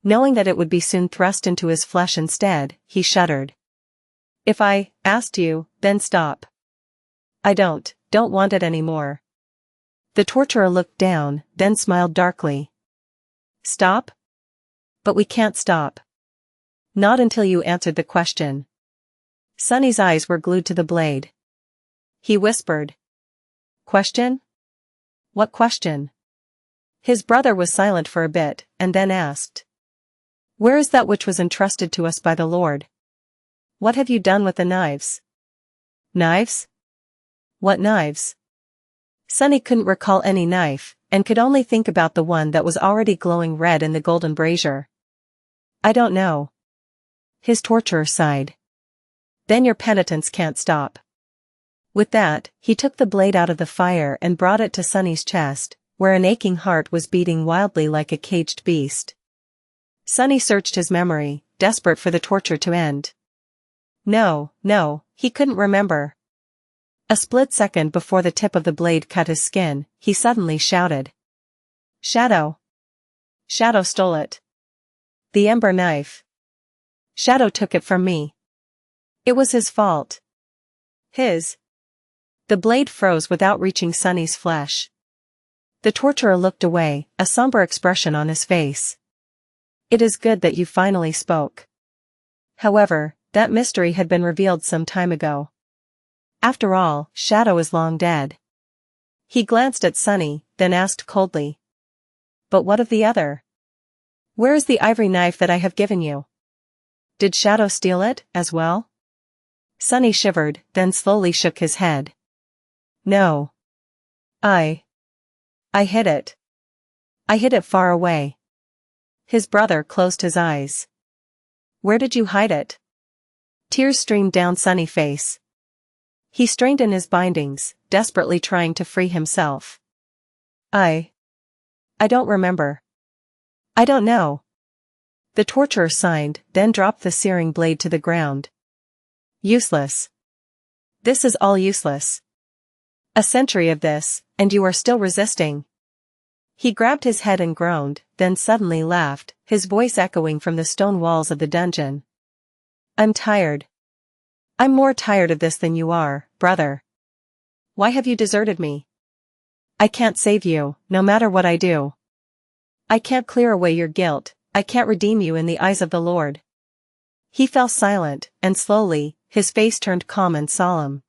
Knowing that it would be soon thrust into his flesh instead, he shuddered. If I asked you, then stop. I don't want it anymore. The torturer looked down, then smiled darkly. Stop? But we can't stop. Not until you answered the question. Sunny's eyes were glued to the blade. He whispered. Question? What question? His brother was silent for a bit, and then asked. Where is that which was entrusted to us by the Lord? What have you done with the knives? Knives? What knives? Sunny couldn't recall any knife, and could only think about the one that was already glowing red in the golden brazier. I don't know. His torturer sighed. Then your penitence can't stop. With that, he took the blade out of the fire and brought it to Sunny's chest, where an aching heart was beating wildly like a caged beast. Sunny searched his memory, desperate for the torture to end. No, he couldn't remember. A split second before the tip of the blade cut his skin, he suddenly shouted. Shadow! Shadow stole it. The ember knife. Shadow took it from me. It was his fault. His. The blade froze without reaching Sunny's flesh. The torturer looked away, a somber expression on his face. It is good that you finally spoke. However, that mystery had been revealed some time ago. After all, Shadow is long dead. He glanced at Sunny, then asked coldly. But what of the other? Where is the ivory knife that I have given you? Did Shadow steal it, as well? Sunny shivered, then slowly shook his head. No. I hid it. I hid it far away. His brother closed his eyes. Where did you hide it? Tears streamed down Sunny's face. He strained in his bindings, desperately trying to free himself. I don't remember. I don't know. The torturer signed, then dropped the searing blade to the ground. Useless. This is all useless. A century of this, and you are still resisting. He grabbed his head and groaned, then suddenly laughed, his voice echoing from the stone walls of the dungeon. I'm tired. I'm more tired of this than you are, brother. Why have you deserted me? I can't save you, no matter what I do. I can't clear away your guilt, I can't redeem you in the eyes of the Lord. He fell silent, and slowly, his face turned calm and solemn.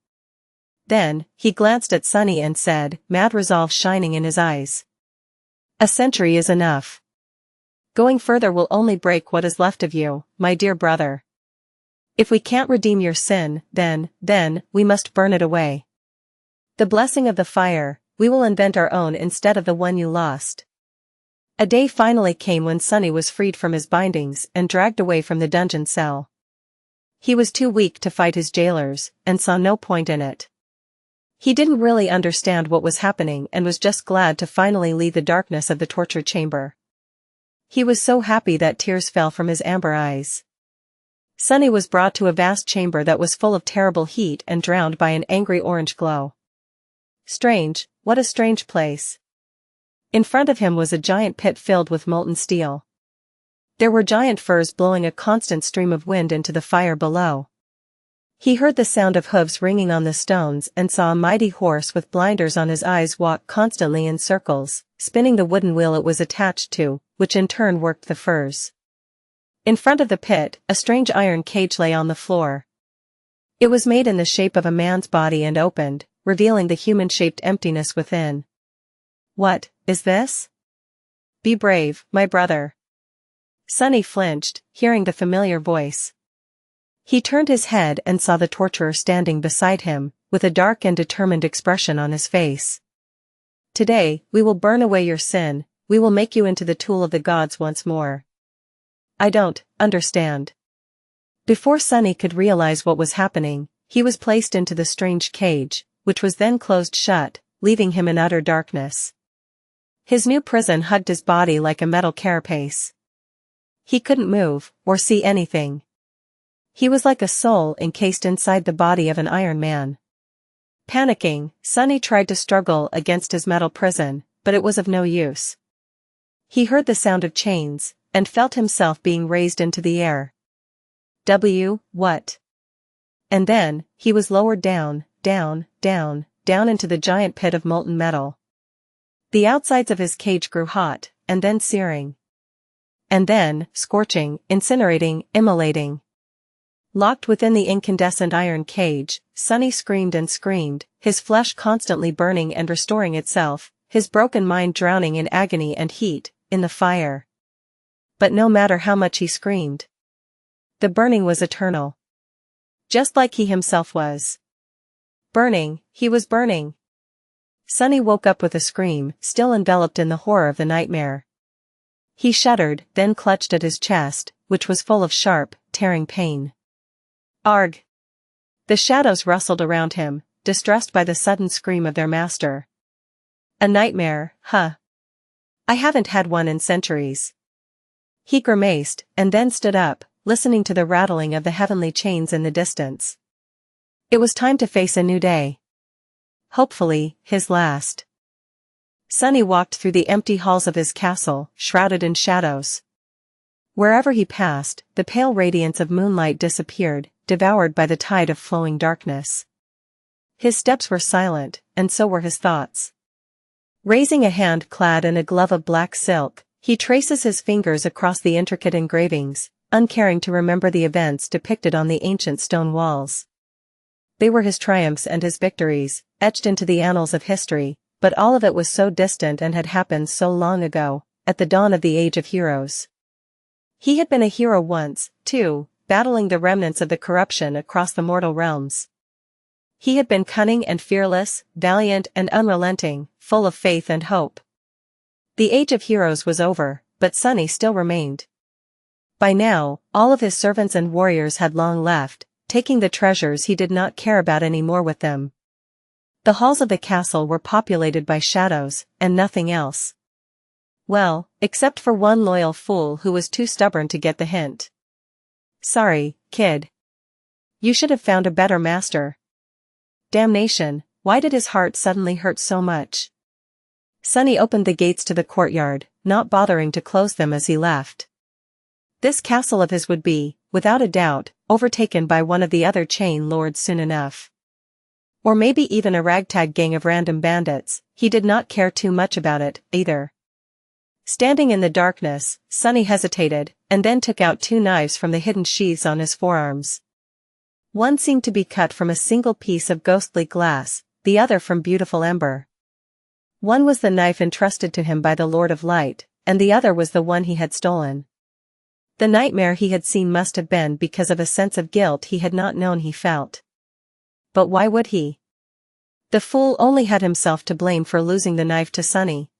Then, he glanced at Sunny and said, mad resolve shining in his eyes. A century is enough. Going further will only break what is left of you, my dear brother. If we can't redeem your sin, then, we must burn it away. The blessing of the fire, we will invent our own instead of the one you lost. A day finally came when Sunny was freed from his bindings and dragged away from the dungeon cell. He was too weak to fight his jailers, and saw no point in it. He didn't really understand what was happening and was just glad to finally leave the darkness of the torture chamber. He was so happy that tears fell from his amber eyes. Sunny was brought to a vast chamber that was full of terrible heat and drowned by an angry orange glow. Strange, what a strange place. In front of him was a giant pit filled with molten steel. There were giant firs blowing a constant stream of wind into the fire below. He heard the sound of hooves ringing on the stones and saw a mighty horse with blinders on his eyes walk constantly in circles, spinning the wooden wheel it was attached to, which in turn worked the firs. In front of the pit, a strange iron cage lay on the floor. It was made in the shape of a man's body and opened, revealing the human-shaped emptiness within. What is this? Be brave, my brother. Sunny flinched, hearing the familiar voice. He turned his head and saw the torturer standing beside him, with a dark and determined expression on his face. Today, we will burn away your sin, we will make you into the tool of the gods once more. I don't understand. Before Sunny could realize what was happening, he was placed into the strange cage, which was then closed shut, leaving him in utter darkness. His new prison hugged his body like a metal carapace. He couldn't move, or see anything. He was like a soul encased inside the body of an Iron Man. Panicking, Sunny tried to struggle against his metal prison, but it was of no use. He heard the sound of chains, and felt himself being raised into the air. What? And then, he was lowered down into the giant pit of molten metal. The outsides of his cage grew hot, and then searing. And then, scorching, incinerating, immolating. Locked within the incandescent iron cage, Sunny screamed and screamed, his flesh constantly burning and restoring itself, his broken mind drowning in agony and heat, in the fire. But no matter how much he screamed, the burning was eternal. Just like he himself was. Burning, he was burning. Sunny woke up with a scream, still enveloped in the horror of the nightmare. He shuddered, then clutched at his chest, which was full of sharp, tearing pain. Arg! The shadows rustled around him, distressed by the sudden scream of their master. A nightmare, huh? I haven't had one in centuries. He grimaced, and then stood up, listening to the rattling of the heavenly chains in the distance. It was time to face a new day. Hopefully, his last. Sunny walked through the empty halls of his castle, shrouded in shadows. Wherever he passed, the pale radiance of moonlight disappeared, devoured by the tide of flowing darkness. His steps were silent, and so were his thoughts. Raising a hand clad in a glove of black silk, he traces his fingers across the intricate engravings, uncaring to remember the events depicted on the ancient stone walls. They were his triumphs and his victories, etched into the annals of history, but all of it was so distant and had happened so long ago, at the dawn of the Age of Heroes. He had been a hero once, too, battling the remnants of the corruption across the mortal realms. He had been cunning and fearless, valiant and unrelenting, full of faith and hope. The age of heroes was over, but Sunny still remained. By now, all of his servants and warriors had long left, taking the treasures he did not care about anymore with them. The halls of the castle were populated by shadows, and nothing else. Well, except for one loyal fool who was too stubborn to get the hint. Sorry, kid. You should have found a better master. Damnation, why did his heart suddenly hurt so much? Sunny opened the gates to the courtyard, not bothering to close them as he left. This castle of his would be, without a doubt, overtaken by one of the other chain lords soon enough. Or maybe even a ragtag gang of random bandits. He did not care too much about it, either. Standing in the darkness, Sunny hesitated, and then took out 2 knives from the hidden sheaths on his forearms. One seemed to be cut from a single piece of ghostly glass, the other from beautiful ember. One was the knife entrusted to him by the Lord of Light, and the other was the one he had stolen. The nightmare he had seen must have been because of a sense of guilt he had not known he felt. But why would he? The fool only had himself to blame for losing the knife to Sunny.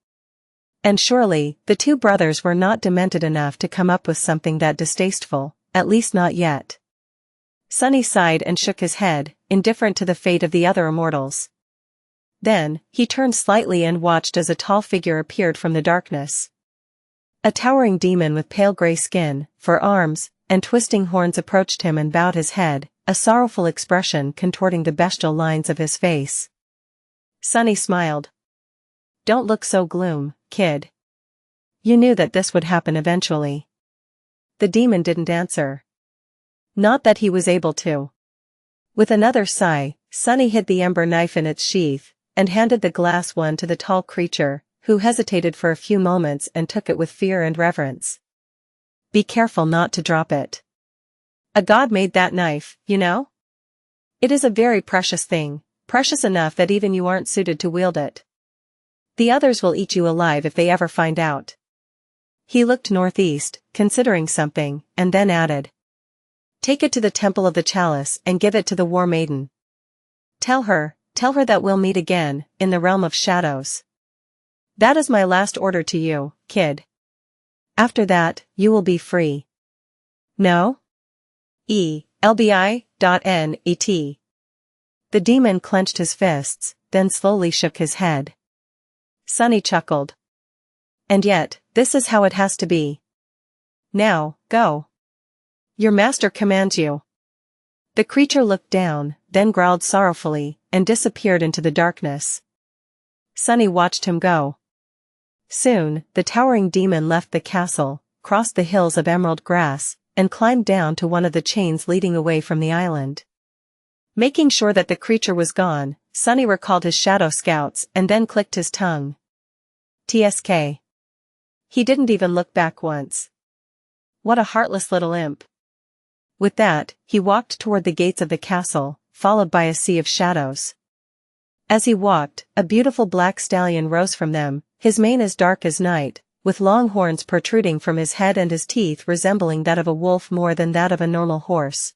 And surely, the 2 brothers were not demented enough to come up with something that distasteful, at least not yet. Sunny sighed and shook his head, indifferent to the fate of the other immortals. Then, he turned slightly and watched as a tall figure appeared from the darkness. A towering demon with pale gray skin, for arms, and twisting horns approached him and bowed his head, a sorrowful expression contorting the bestial lines of his face. Sunny smiled. Don't look so gloom, kid. You knew that this would happen eventually. The demon didn't answer. Not that he was able to. With another sigh, Sunny hid the ember knife in its sheath, and handed the glass one to the tall creature, who hesitated for a few moments and took it with fear and reverence. Be careful not to drop it. A god made that knife, you know? It is a very precious thing, precious enough that even you aren't suited to wield it. The others will eat you alive if they ever find out. He looked northeast, considering something, and then added. Take it to the Temple of the Chalice and give it to the War Maiden. Tell her that we'll meet again, in the realm of shadows. That is my last order to you, kid. After that, you will be free. No? LBI.net. The demon clenched his fists, then slowly shook his head. Sunny chuckled. And yet, this is how it has to be. Now, go. Your master commands you. The creature looked down, then growled sorrowfully, and disappeared into the darkness. Sunny watched him go. Soon, the towering demon left the castle, crossed the hills of emerald grass, and climbed down to one of the chains leading away from the island. Making sure that the creature was gone, Sunny recalled his shadow scouts and then clicked his tongue. TSK. He didn't even look back once. What a heartless little imp. With that, he walked toward the gates of the castle, followed by a sea of shadows. As he walked, a beautiful black stallion rose from them, his mane as dark as night, with long horns protruding from his head and his teeth resembling that of a wolf more than that of a normal horse.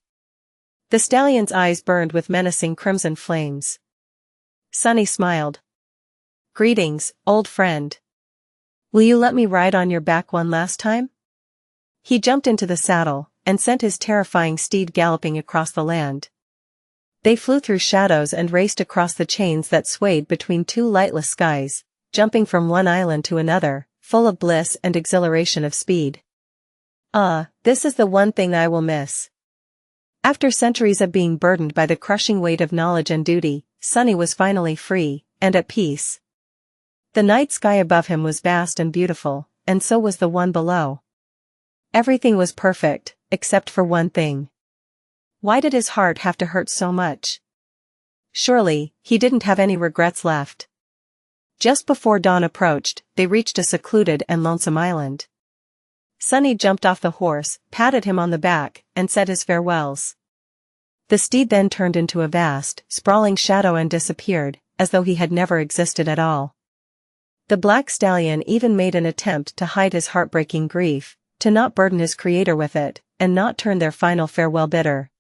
The stallion's eyes burned with menacing crimson flames. Sunny smiled. Greetings, old friend. Will you let me ride on your back one last time? He jumped into the saddle, and sent his terrifying steed galloping across the land. They flew through shadows and raced across the chains that swayed between 2 lightless skies, jumping from one island to another, full of bliss and exhilaration of speed. This is the one thing I will miss. After centuries of being burdened by the crushing weight of knowledge and duty, Sunny was finally free, and at peace. The night sky above him was vast and beautiful, and so was the one below. Everything was perfect, except for one thing. Why did his heart have to hurt so much? Surely, he didn't have any regrets left. Just before dawn approached, they reached a secluded and lonesome island. Sunny jumped off the horse, patted him on the back, and said his farewells. The steed then turned into a vast, sprawling shadow and disappeared, as though he had never existed at all. The black stallion even made an attempt to hide his heartbreaking grief, to not burden his creator with it, and not turn their final farewell bitter.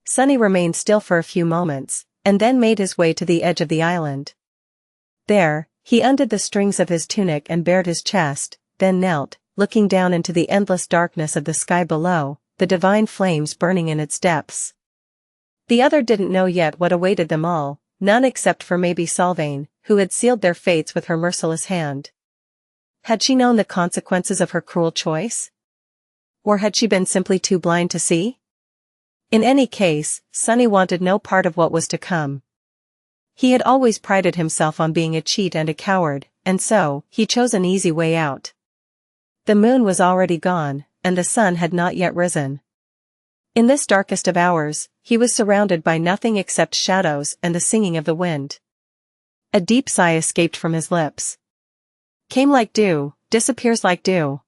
Sunny remained still for a few moments, and then made his way to the edge of the island. There, He undid the strings of his tunic and bared his chest, then knelt, looking down into the endless darkness of the sky below, the divine flames burning in its depths. The other didn't know yet what awaited them all, none except for maybe Sylvain, who had sealed their fates with her merciless hand. Had she known the consequences of her cruel choice? Or had she been simply too blind to see? In any case, Sunny wanted no part of what was to come. He had always prided himself on being a cheat and a coward, and so, he chose an easy way out. The moon was already gone, and the sun had not yet risen. In this darkest of hours, he was surrounded by nothing except shadows and the singing of the wind. A deep sigh escaped from his lips. Came like dew, disappears like dew.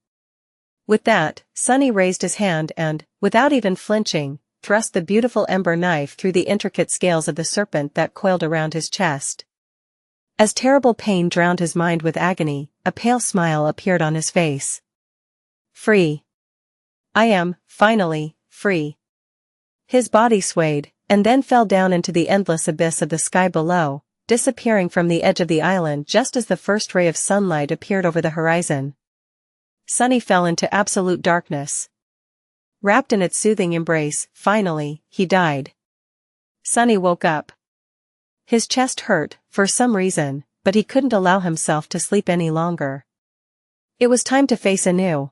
With that, Sunny raised his hand and, without even flinching, thrust the beautiful ember knife through the intricate scales of the serpent that coiled around his chest. As terrible pain drowned his mind with agony, a pale smile appeared on his face. Free. I am, finally, free. His body swayed, and then fell down into the endless abyss of the sky below, disappearing from the edge of the island just as the first ray of sunlight appeared over the horizon. Sunny fell into absolute darkness. Wrapped in its soothing embrace, finally, he died. Sunny woke up. His chest hurt, for some reason, but he couldn't allow himself to sleep any longer. It was time to face anew.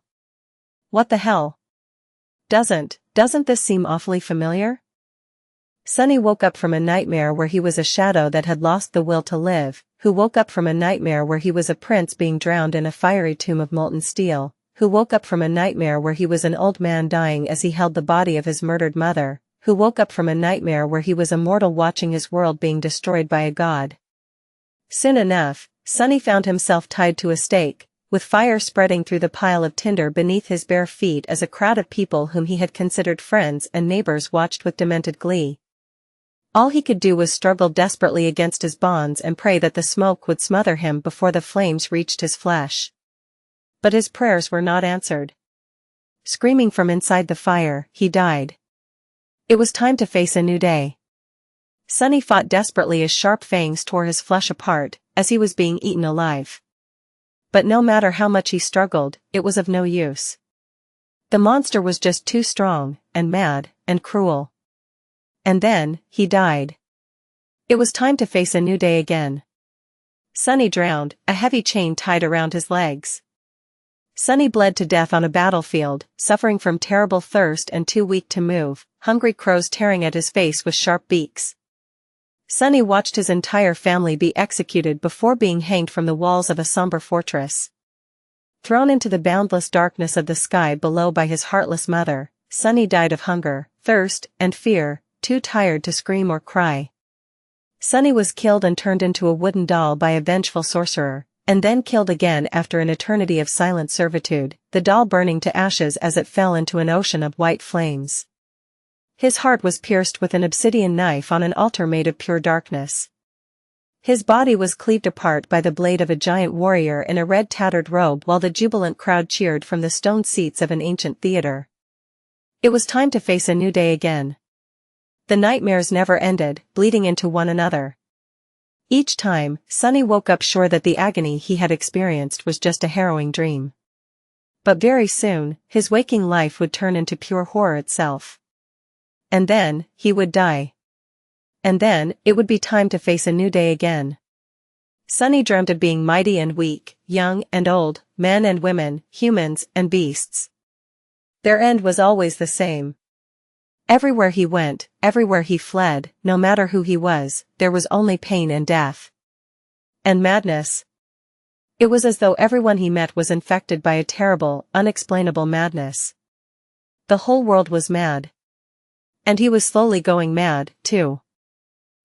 What the hell? Doesn't this seem awfully familiar? Sunny woke up from a nightmare where he was a shadow that had lost the will to live, who woke up from a nightmare where he was a prince being drowned in a fiery tomb of molten steel, who woke up from a nightmare where he was an old man dying as he held the body of his murdered mother, who woke up from a nightmare where he was a mortal watching his world being destroyed by a god. Soon enough, Sunny found himself tied to a stake, with fire spreading through the pile of tinder beneath his bare feet as a crowd of people whom he had considered friends and neighbors watched with demented glee. All he could do was struggle desperately against his bonds and pray that the smoke would smother him before the flames reached his flesh. But his prayers were not answered. Screaming from inside the fire, he died. It was time to face a new day. Sunny fought desperately as sharp fangs tore his flesh apart, as he was being eaten alive. But no matter how much he struggled, it was of no use. The monster was just too strong, and mad, and cruel. And then, he died. It was time to face a new day again. Sunny drowned, a heavy chain tied around his legs. Sunny bled to death on a battlefield, suffering from terrible thirst and too weak to move, hungry crows tearing at his face with sharp beaks. Sunny watched his entire family be executed before being hanged from the walls of a somber fortress. Thrown into the boundless darkness of the sky below by his heartless mother, Sunny died of hunger, thirst, and fear, too tired to scream or cry. Sunny was killed and turned into a wooden doll by a vengeful sorcerer, and then killed again after an eternity of silent servitude, the doll burning to ashes as it fell into an ocean of white flames. His heart was pierced with an obsidian knife on an altar made of pure darkness. His body was cleaved apart by the blade of a giant warrior in a red tattered robe while the jubilant crowd cheered from the stone seats of an ancient theater. It was time to face a new day again. The nightmares never ended, bleeding into one another. Each time, Sunny woke up sure that the agony he had experienced was just a harrowing dream. But very soon, his waking life would turn into pure horror itself. And then, he would die. And then, it would be time to face a new day again. Sunny dreamt of being mighty and weak, young and old, men and women, humans and beasts. Their end was always the same. Everywhere he went, everywhere he fled, no matter who he was, there was only pain and death. And madness. It was as though everyone he met was infected by a terrible, unexplainable madness. The whole world was mad. And he was slowly going mad, too.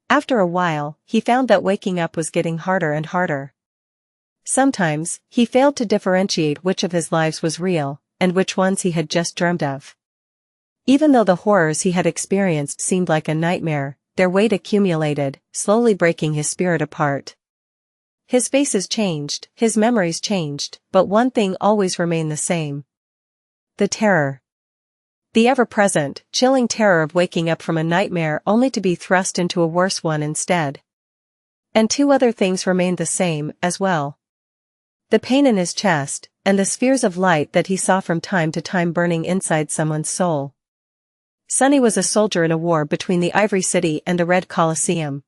After a while, he found that waking up was getting harder and harder. Sometimes, he failed to differentiate which of his lives was real, and which ones he had just dreamed of. Even though the horrors he had experienced seemed like a nightmare, their weight accumulated, slowly breaking his spirit apart. His faces changed, his memories changed, but one thing always remained the same. The terror. The ever-present, chilling terror of waking up from a nightmare only to be thrust into a worse one instead. And two other things remained the same, as well. The pain in his chest, and the spheres of light that he saw from time to time burning inside someone's soul. Sunny was a soldier in a war between the Ivory City and the Red Colosseum.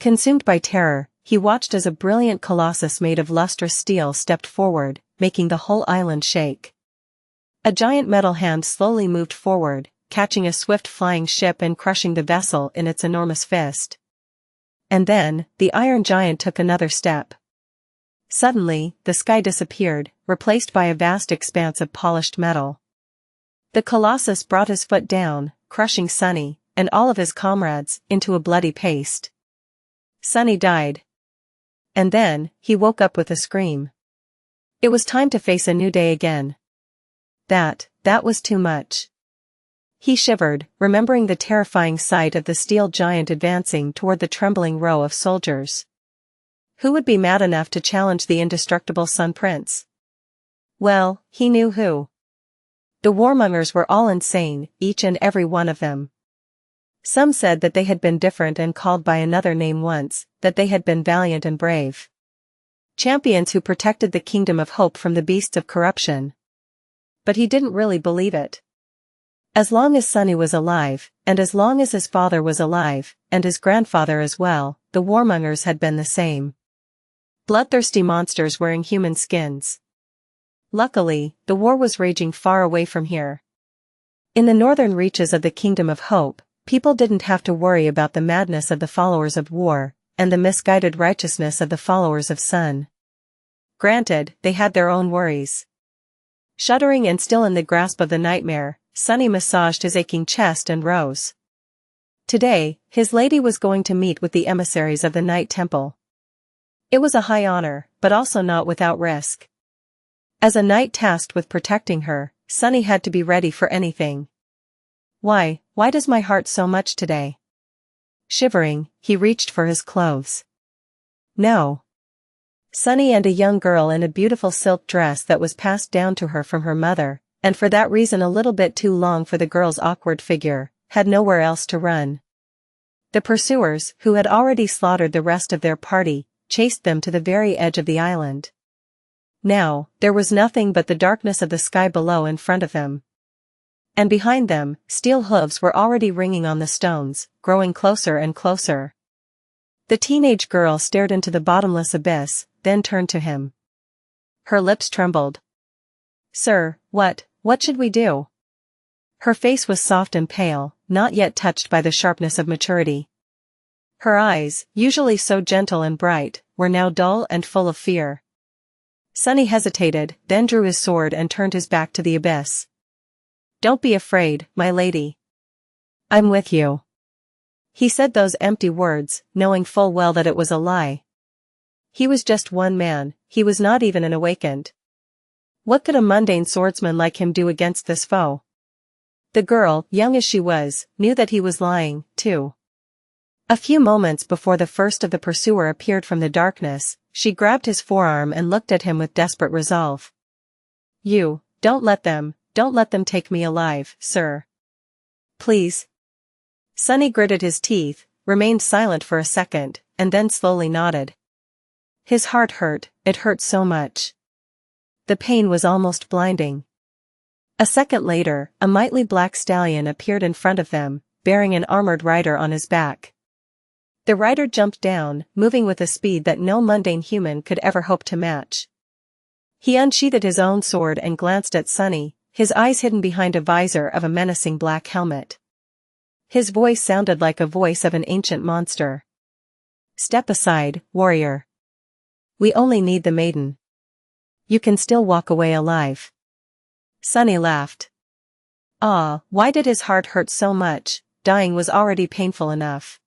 Consumed by terror, he watched as a brilliant colossus made of lustrous steel stepped forward, making the whole island shake. A giant metal hand slowly moved forward, catching a swift flying ship and crushing the vessel in its enormous fist. And then, the iron giant took another step. Suddenly, the sky disappeared, replaced by a vast expanse of polished metal. The colossus brought his foot down, crushing Sunny, and all of his comrades, into a bloody paste. Sunny died. And then, he woke up with a scream. It was time to face a new day again. That was too much. He shivered, remembering the terrifying sight of the steel giant advancing toward the trembling row of soldiers. Who would be mad enough to challenge the indestructible Sun Prince? Well, he knew who. The warmongers were all insane, each and every one of them. Some said that they had been different and called by another name once, that they had been valiant and brave. Champions who protected the kingdom of hope from the beasts of corruption. But he didn't really believe it. As long as Sunny was alive, and as long as his father was alive, and his grandfather as well, the warmongers had been the same. Bloodthirsty monsters wearing human skins. Luckily, the war was raging far away from here. In the northern reaches of the Kingdom of Hope, people didn't have to worry about the madness of the followers of war, and the misguided righteousness of the followers of sun. Granted, they had their own worries. Shuddering and still in the grasp of the nightmare, Sunny massaged his aching chest and rose. Today, his lady was going to meet with the emissaries of the Night Temple. It was a high honor, but also not without risk. As a knight tasked with protecting her, Sunny had to be ready for anything. Why does my heart so much today? Shivering, he reached for his clothes. No. Sunny and a young girl in a beautiful silk dress that was passed down to her from her mother, and for that reason a little bit too long for the girl's awkward figure, had nowhere else to run. The pursuers, who had already slaughtered the rest of their party, chased them to the very edge of the island. Now, there was nothing but the darkness of the sky below in front of them. And behind them, steel hooves were already ringing on the stones, growing closer and closer. The teenage girl stared into the bottomless abyss, then turned to him. Her lips trembled. Sir, what should we do? Her face was soft and pale, not yet touched by the sharpness of maturity. Her eyes, usually so gentle and bright, were now dull and full of fear. Sunny hesitated, then drew his sword and turned his back to the abyss. Don't be afraid, my lady. I'm with you. He said those empty words, knowing full well that it was a lie. He was just one man, he was not even an awakened. What could a mundane swordsman like him do against this foe? The girl, young as she was, knew that he was lying, too. A few moments before the first of the pursuer appeared from the darkness, she grabbed his forearm and looked at him with desperate resolve. You, don't let them take me alive, sir. Please. Sunny gritted his teeth, remained silent for a second, and then slowly nodded. His heart hurt, it hurt so much. The pain was almost blinding. A second later, a mighty black stallion appeared in front of them, bearing an armored rider on his back. The rider jumped down, moving with a speed that no mundane human could ever hope to match. He unsheathed his own sword and glanced at Sunny, his eyes hidden behind a visor of a menacing black helmet. His voice sounded like a voice of an ancient monster. Step aside, warrior. We only need the maiden. You can still walk away alive. Sunny laughed. Why did his heart hurt so much? Dying was already painful enough.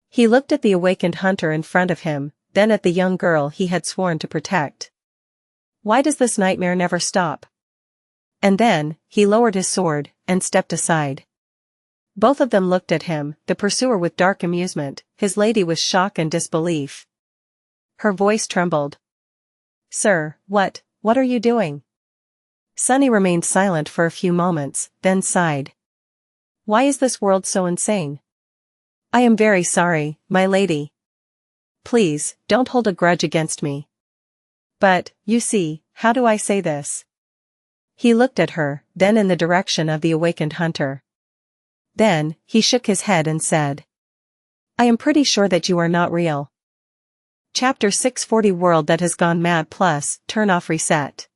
He looked at the awakened hunter in front of him, then at the young girl he had sworn to protect. Why does this nightmare never stop? And then, he lowered his sword, and stepped aside. Both of them looked at him, the pursuer with dark amusement, his lady with shock and disbelief. Her voice trembled. Sir, what are you doing? Sunny remained silent for a few moments, then sighed. Why is this world so insane? I am very sorry, my lady. please, don't hold a grudge against me. But, you see, how do I say this? He looked at her, then in the direction of the awakened hunter. Then, he shook his head and said, I am pretty sure that you are not real. Chapter 640 World that has gone mad plus, turn off reset.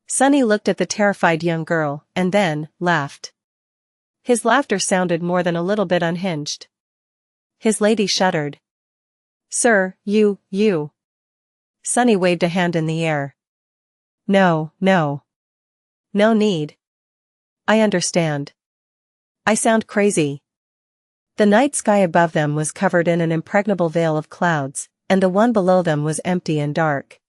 Sunny looked at the terrified young girl, and then, laughed. His laughter sounded more than a little bit unhinged. His lady shuddered. Sir, you. Sunny waved a hand in the air. No. No need. I understand. I sound crazy. The night sky above them was covered in an impregnable veil of clouds, and the one below them was empty and dark.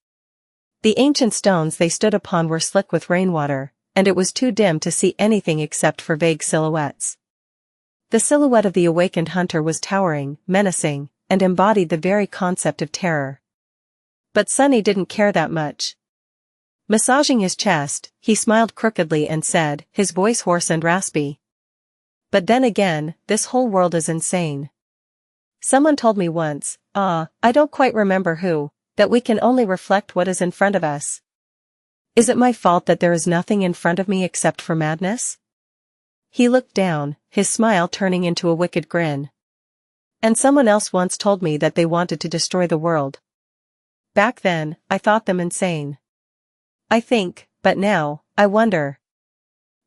The ancient stones they stood upon were slick with rainwater, and it was too dim to see anything except for vague silhouettes. The silhouette of the awakened hunter was towering, menacing, and embodied the very concept of terror. But Sunny didn't care that much. Massaging his chest, he smiled crookedly and said, his voice hoarse and raspy. But then again, this whole world is insane. Someone told me once, I don't quite remember who, that we can only reflect what is in front of us. Is it my fault that there is nothing in front of me except for madness? He looked down, his smile turning into a wicked grin. And someone else once told me that they wanted to destroy the world. Back then, I thought them insane. I think, but now, I wonder.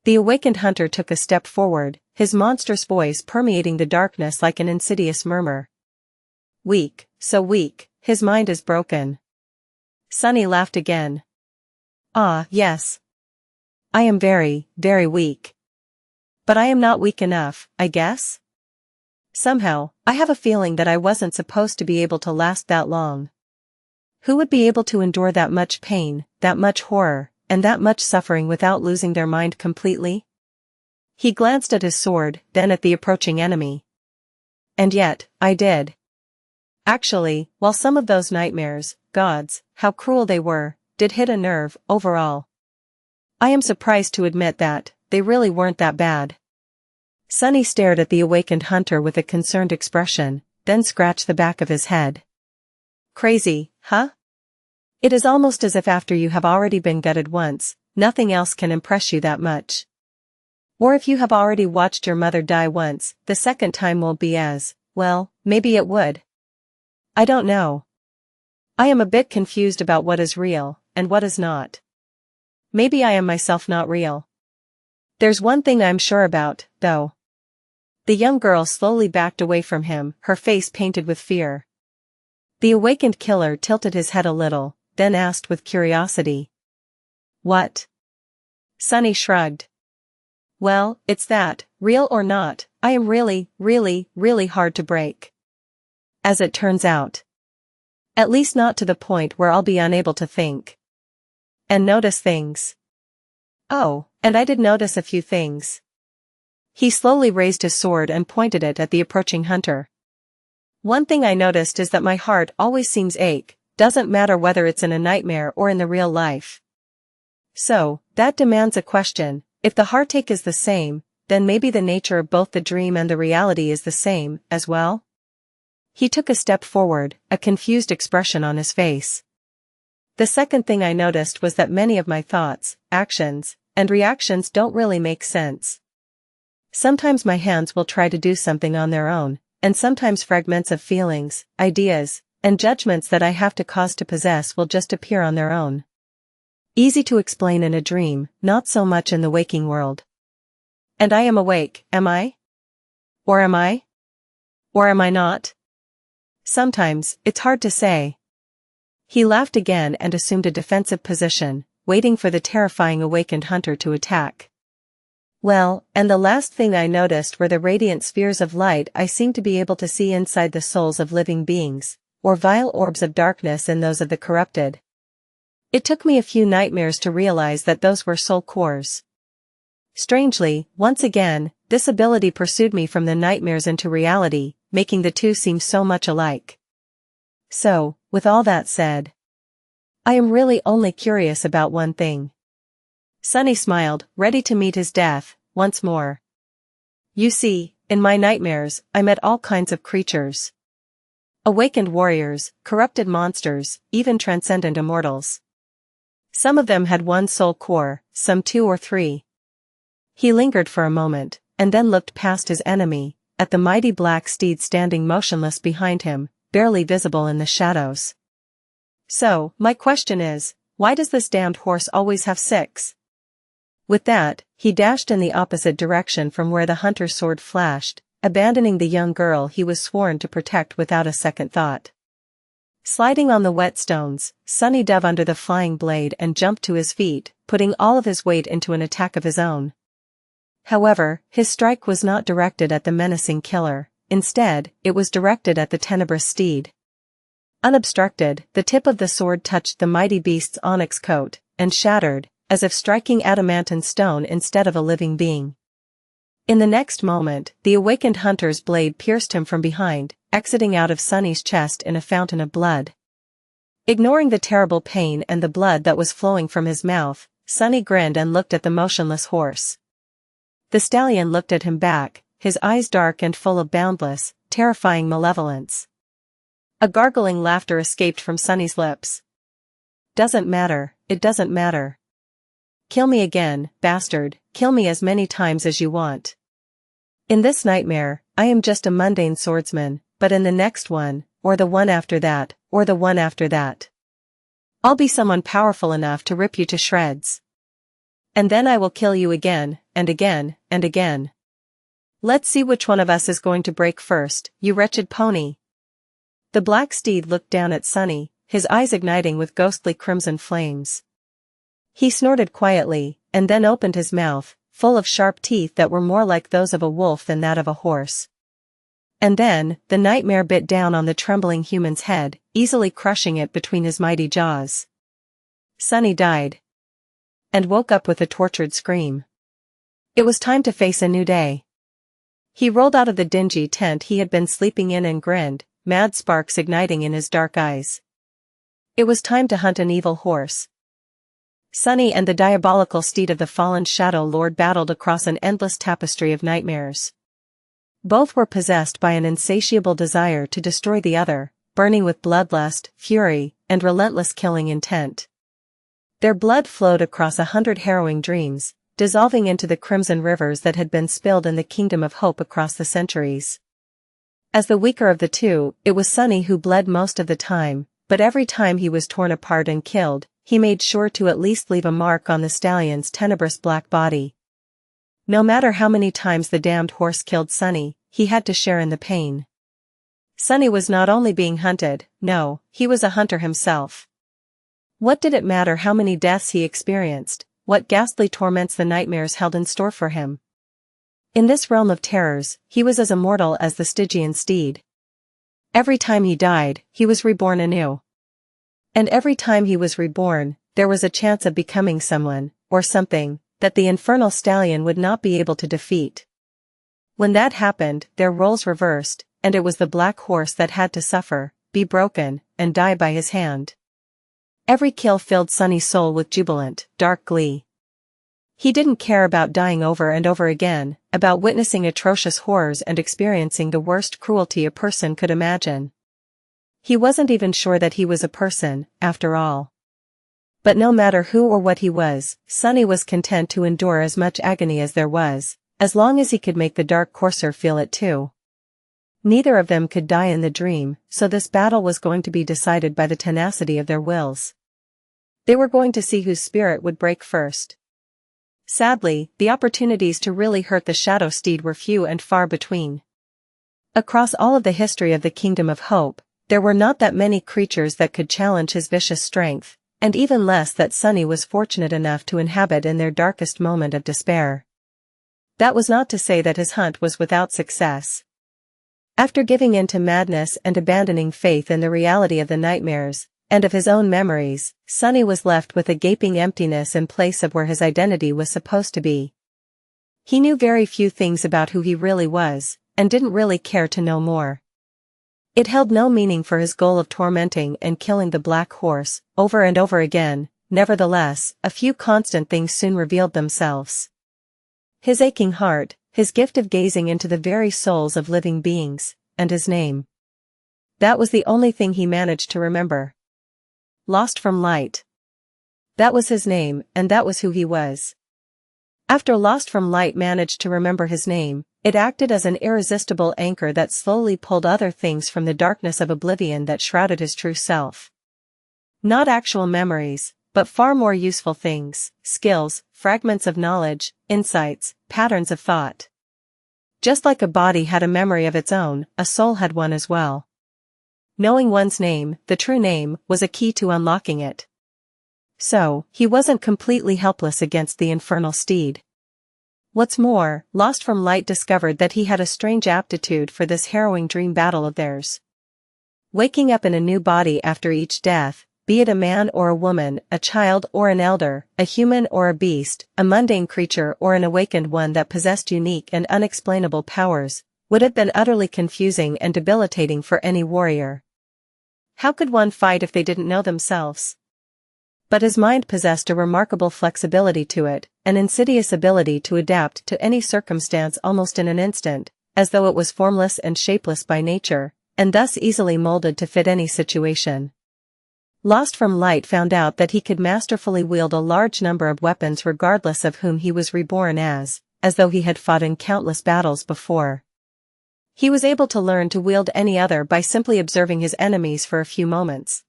The awakened hunter took a step forward, his monstrous voice permeating the darkness like an insidious murmur. Weak, so weak, his mind is broken. Sunny laughed again. Yes. I am very, very weak. But I am not weak enough, I guess? Somehow, I have a feeling that I wasn't supposed to be able to last that long. Who would be able to endure that much pain, that much horror, and that much suffering without losing their mind completely? He glanced at his sword, then at the approaching enemy. And yet, I did. Actually, while some of those nightmares, gods, how cruel they were, did hit a nerve, overall. I am surprised to admit that, they really weren't that bad. Sunny stared at the awakened hunter with a concerned expression, then scratched the back of his head. Crazy, huh? It is almost as if after you have already been gutted once, nothing else can impress you that much. Or if you have already watched your mother die once, the second time won't be as, well, maybe it would. I don't know. I am a bit confused about what is real, and what is not. Maybe I am myself not real. There's one thing I'm sure about, though. The young girl slowly backed away from him, her face painted with fear. The awakened killer tilted his head a little, then asked with curiosity. What? Sunny shrugged. Well, it's that, real or not, I am really, really, really hard to break. As it turns out. At least not to the point where I'll be unable to think. And notice things. Oh, and I did notice a few things. He slowly raised his sword and pointed it at the approaching hunter. One thing I noticed is that my heart always seems ache, doesn't matter whether it's in a nightmare or in the real life. So, that demands a question, if the heartache is the same, then maybe the nature of both the dream and the reality is the same, as well? He took a step forward, a confused expression on his face. The second thing I noticed was that many of my thoughts, actions, and reactions don't really make sense. Sometimes my hands will try to do something on their own, and sometimes fragments of feelings, ideas, and judgments that I have to cause to possess will just appear on their own. Easy to explain in a dream, not so much in the waking world. And I am awake, am I? Or am I? Or am I not? Sometimes, it's hard to say. He laughed again and assumed a defensive position, waiting for the terrifying awakened hunter to attack. Well, and the last thing I noticed were the radiant spheres of light I seemed to be able to see inside the souls of living beings, or vile orbs of darkness in those of the corrupted. It took me a few nightmares to realize that those were soul cores. Strangely, once again, this ability pursued me from the nightmares into reality, making the two seem so much alike. So, with all that said, I am really only curious about one thing. Sunny smiled, ready to meet his death, once more. You see, in my nightmares, I met all kinds of creatures. Awakened warriors, corrupted monsters, even transcendent immortals. Some of them had one soul core, some two or three. He lingered for a moment, and then looked past his enemy, at the mighty black steed standing motionless behind him, barely visible in the shadows. So, my question is, why does this damned horse always have 6? With that, he dashed in the opposite direction from where the hunter's sword flashed, abandoning the young girl he was sworn to protect without a second thought. Sliding on the wet stones, Sunny dove under the flying blade and jumped to his feet, putting all of his weight into an attack of his own. However, his strike was not directed at the menacing killer, instead, it was directed at the tenebrous steed. Unobstructed, the tip of the sword touched the mighty beast's onyx coat, and shattered, as if striking adamantine stone instead of a living being. In the next moment, the awakened hunter's blade pierced him from behind, exiting out of Sunny's chest in a fountain of blood. Ignoring the terrible pain and the blood that was flowing from his mouth, Sunny grinned and looked at the motionless horse. The stallion looked at him back, his eyes dark and full of boundless, terrifying malevolence. A gargling laughter escaped from Sunny's lips. Doesn't matter, it doesn't matter. Kill me again, bastard, kill me as many times as you want. In this nightmare, I am just a mundane swordsman, but in the next one, or the one after that, or the one after that, I'll be someone powerful enough to rip you to shreds. And then I will kill you again, and again, and again. Let's see which one of us is going to break first, you wretched pony. The black steed looked down at Sunny, his eyes igniting with ghostly crimson flames. He snorted quietly, and then opened his mouth, full of sharp teeth that were more like those of a wolf than that of a horse. And then, the nightmare bit down on the trembling human's head, easily crushing it between his mighty jaws. Sunny died. And woke up with a tortured scream. It was time to face a new day. He rolled out of the dingy tent he had been sleeping in and grinned, mad sparks igniting in his dark eyes. It was time to hunt an evil horse. Sunny and the diabolical steed of the fallen Shadow Lord battled across an endless tapestry of nightmares. Both were possessed by an insatiable desire to destroy the other, burning with bloodlust, fury, and relentless killing intent. Their blood flowed across 100 harrowing dreams, dissolving into the crimson rivers that had been spilled in the kingdom of hope across the centuries. As the weaker of the two, it was Sunny who bled most of the time, but every time he was torn apart and killed, he made sure to at least leave a mark on the stallion's tenebrous black body. No matter how many times the damned horse killed Sunny, he had to share in the pain. Sunny was not only being hunted, no, he was a hunter himself. What did it matter how many deaths he experienced, what ghastly torments the nightmares held in store for him? In this realm of terrors, he was as immortal as the Stygian steed. Every time he died, he was reborn anew. And every time he was reborn, there was a chance of becoming someone, or something, that the infernal stallion would not be able to defeat. When that happened, their roles reversed, and it was the black horse that had to suffer, be broken, and die by his hand. Every kill filled Sunny's soul with jubilant, dark glee. He didn't care about dying over and over again, about witnessing atrocious horrors and experiencing the worst cruelty a person could imagine. He wasn't even sure that he was a person, after all. But no matter who or what he was, Sunny was content to endure as much agony as there was, as long as he could make the dark courser feel it too. Neither of them could die in the dream, so this battle was going to be decided by the tenacity of their wills. They were going to see whose spirit would break first. Sadly, the opportunities to really hurt the Shadow Steed were few and far between. Across all of the history of the Kingdom of Hope, there were not that many creatures that could challenge his vicious strength, and even less that Sunny was fortunate enough to inhabit in their darkest moment of despair. That was not to say that his hunt was without success. After giving in to madness and abandoning faith in the reality of the nightmares, and of his own memories, Sunny was left with a gaping emptiness in place of where his identity was supposed to be. He knew very few things about who he really was, and didn't really care to know more. It held no meaning for his goal of tormenting and killing the black horse, over and over again. Nevertheless, a few constant things soon revealed themselves. His aching heart, his gift of gazing into the very souls of living beings, and his name. That was the only thing he managed to remember. Lost from light. That was his name, and that was who he was. After Lost from Light managed to remember his name, it acted as an irresistible anchor that slowly pulled other things from the darkness of oblivion that shrouded his true self. Not actual memories, but far more useful things, skills, fragments of knowledge, insights, patterns of thought. Just like a body had a memory of its own, a soul had one as well. Knowing one's name, the true name, was a key to unlocking it. So, he wasn't completely helpless against the infernal steed. What's more, Lost from Light discovered that he had a strange aptitude for this harrowing dream battle of theirs. Waking up in a new body after each death, be it a man or a woman, a child or an elder, a human or a beast, a mundane creature or an awakened one that possessed unique and unexplainable powers, would have been utterly confusing and debilitating for any warrior. How could one fight if they didn't know themselves? But his mind possessed a remarkable flexibility to it, an insidious ability to adapt to any circumstance almost in an instant, as though it was formless and shapeless by nature, and thus easily molded to fit any situation. Lost from Light found out that he could masterfully wield a large number of weapons regardless of whom he was reborn as though he had fought in countless battles before. He was able to learn to wield any other by simply observing his enemies for a few moments.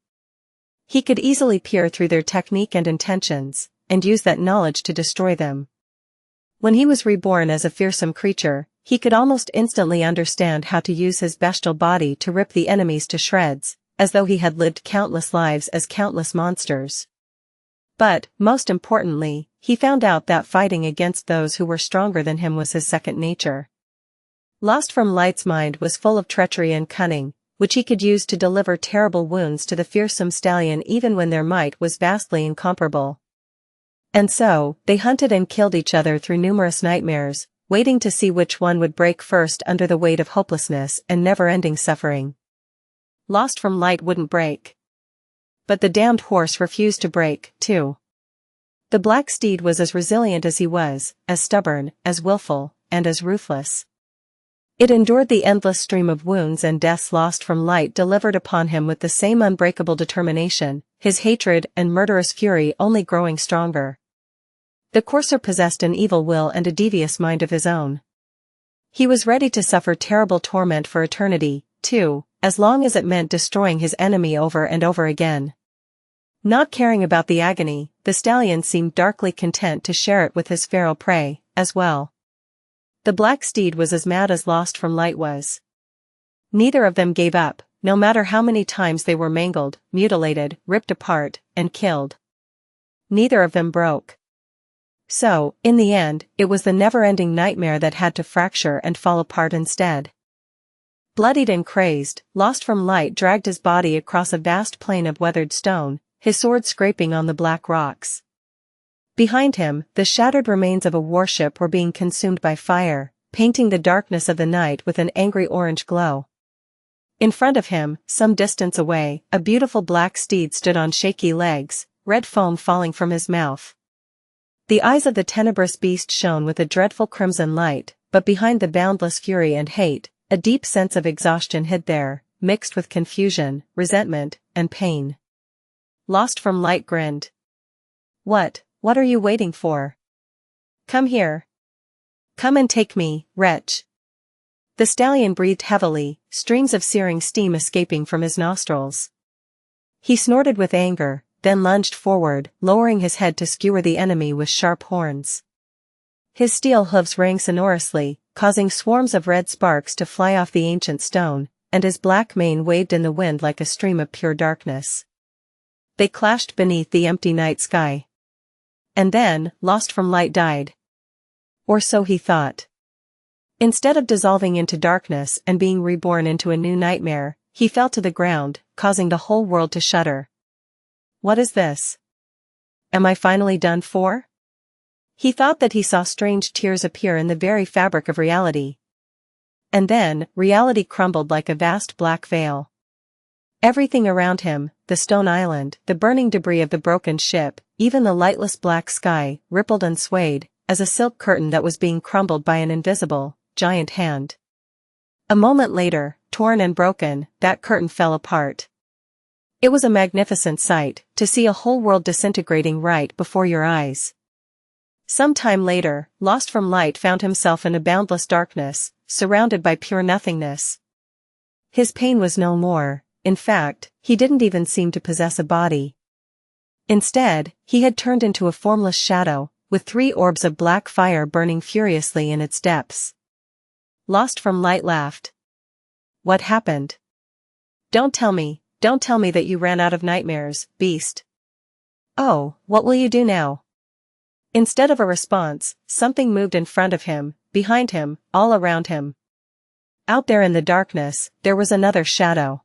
He could easily peer through their technique and intentions, and use that knowledge to destroy them. When he was reborn as a fearsome creature, he could almost instantly understand how to use his bestial body to rip the enemies to shreds, as though he had lived countless lives as countless monsters. But, most importantly, he found out that fighting against those who were stronger than him was his second nature. Lost from Light's mind was full of treachery and cunning, which he could use to deliver terrible wounds to the fearsome stallion even when their might was vastly incomparable. And so, they hunted and killed each other through numerous nightmares, waiting to see which one would break first under the weight of hopelessness and never-ending suffering. Lost from Light wouldn't break. But the damned horse refused to break, too. The black steed was as resilient as he was, as stubborn, as willful, and as ruthless. It endured the endless stream of wounds and deaths Lost from Light delivered upon him with the same unbreakable determination, his hatred and murderous fury only growing stronger. The courser possessed an evil will and a devious mind of his own. He was ready to suffer terrible torment for eternity, too, as long as it meant destroying his enemy over and over again. Not caring about the agony, the stallion seemed darkly content to share it with his feral prey, as well. The black steed was as mad as Lost from Light was. Neither of them gave up, no matter how many times they were mangled, mutilated, ripped apart, and killed. Neither of them broke. So, in the end, it was the never-ending nightmare that had to fracture and fall apart instead. Bloodied and crazed, Lost from Light dragged his body across a vast plain of weathered stone, his sword scraping on the black rocks. Behind him, the shattered remains of a warship were being consumed by fire, painting the darkness of the night with an angry orange glow. In front of him, some distance away, a beautiful black steed stood on shaky legs, red foam falling from his mouth. The eyes of the tenebrous beast shone with a dreadful crimson light, but behind the boundless fury and hate, a deep sense of exhaustion hid there, mixed with confusion, resentment, and pain. Lost from Light grinned. What are you waiting for? Come here. Come and take me, wretch. The stallion breathed heavily, streams of searing steam escaping from his nostrils. He snorted with anger, then lunged forward, lowering his head to skewer the enemy with sharp horns. His steel hooves rang sonorously, causing swarms of red sparks to fly off the ancient stone, and his black mane waved in the wind like a stream of pure darkness. They clashed beneath the empty night sky. And then, Lost from Light died. Or so he thought. Instead of dissolving into darkness and being reborn into a new nightmare, he fell to the ground, causing the whole world to shudder. What is this? Am I finally done for? He thought that he saw strange tears appear in the very fabric of reality. And then, reality crumbled like a vast black veil. Everything around him, the stone island, the burning debris of the broken ship, even the lightless black sky, rippled and swayed, as a silk curtain that was being crumbled by an invisible, giant hand. A moment later, torn and broken, that curtain fell apart. It was a magnificent sight, to see a whole world disintegrating right before your eyes. Some time later, lost from light, found himself in a boundless darkness, surrounded by pure nothingness. His pain was no more. In fact, he didn't even seem to possess a body. Instead, he had turned into a formless shadow, with 3 orbs of black fire burning furiously in its depths. Lost from light laughed. What happened? Don't tell me that you ran out of nightmares, beast. Oh, what will you do now? Instead of a response, something moved in front of him, behind him, all around him. Out there in the darkness, there was another shadow.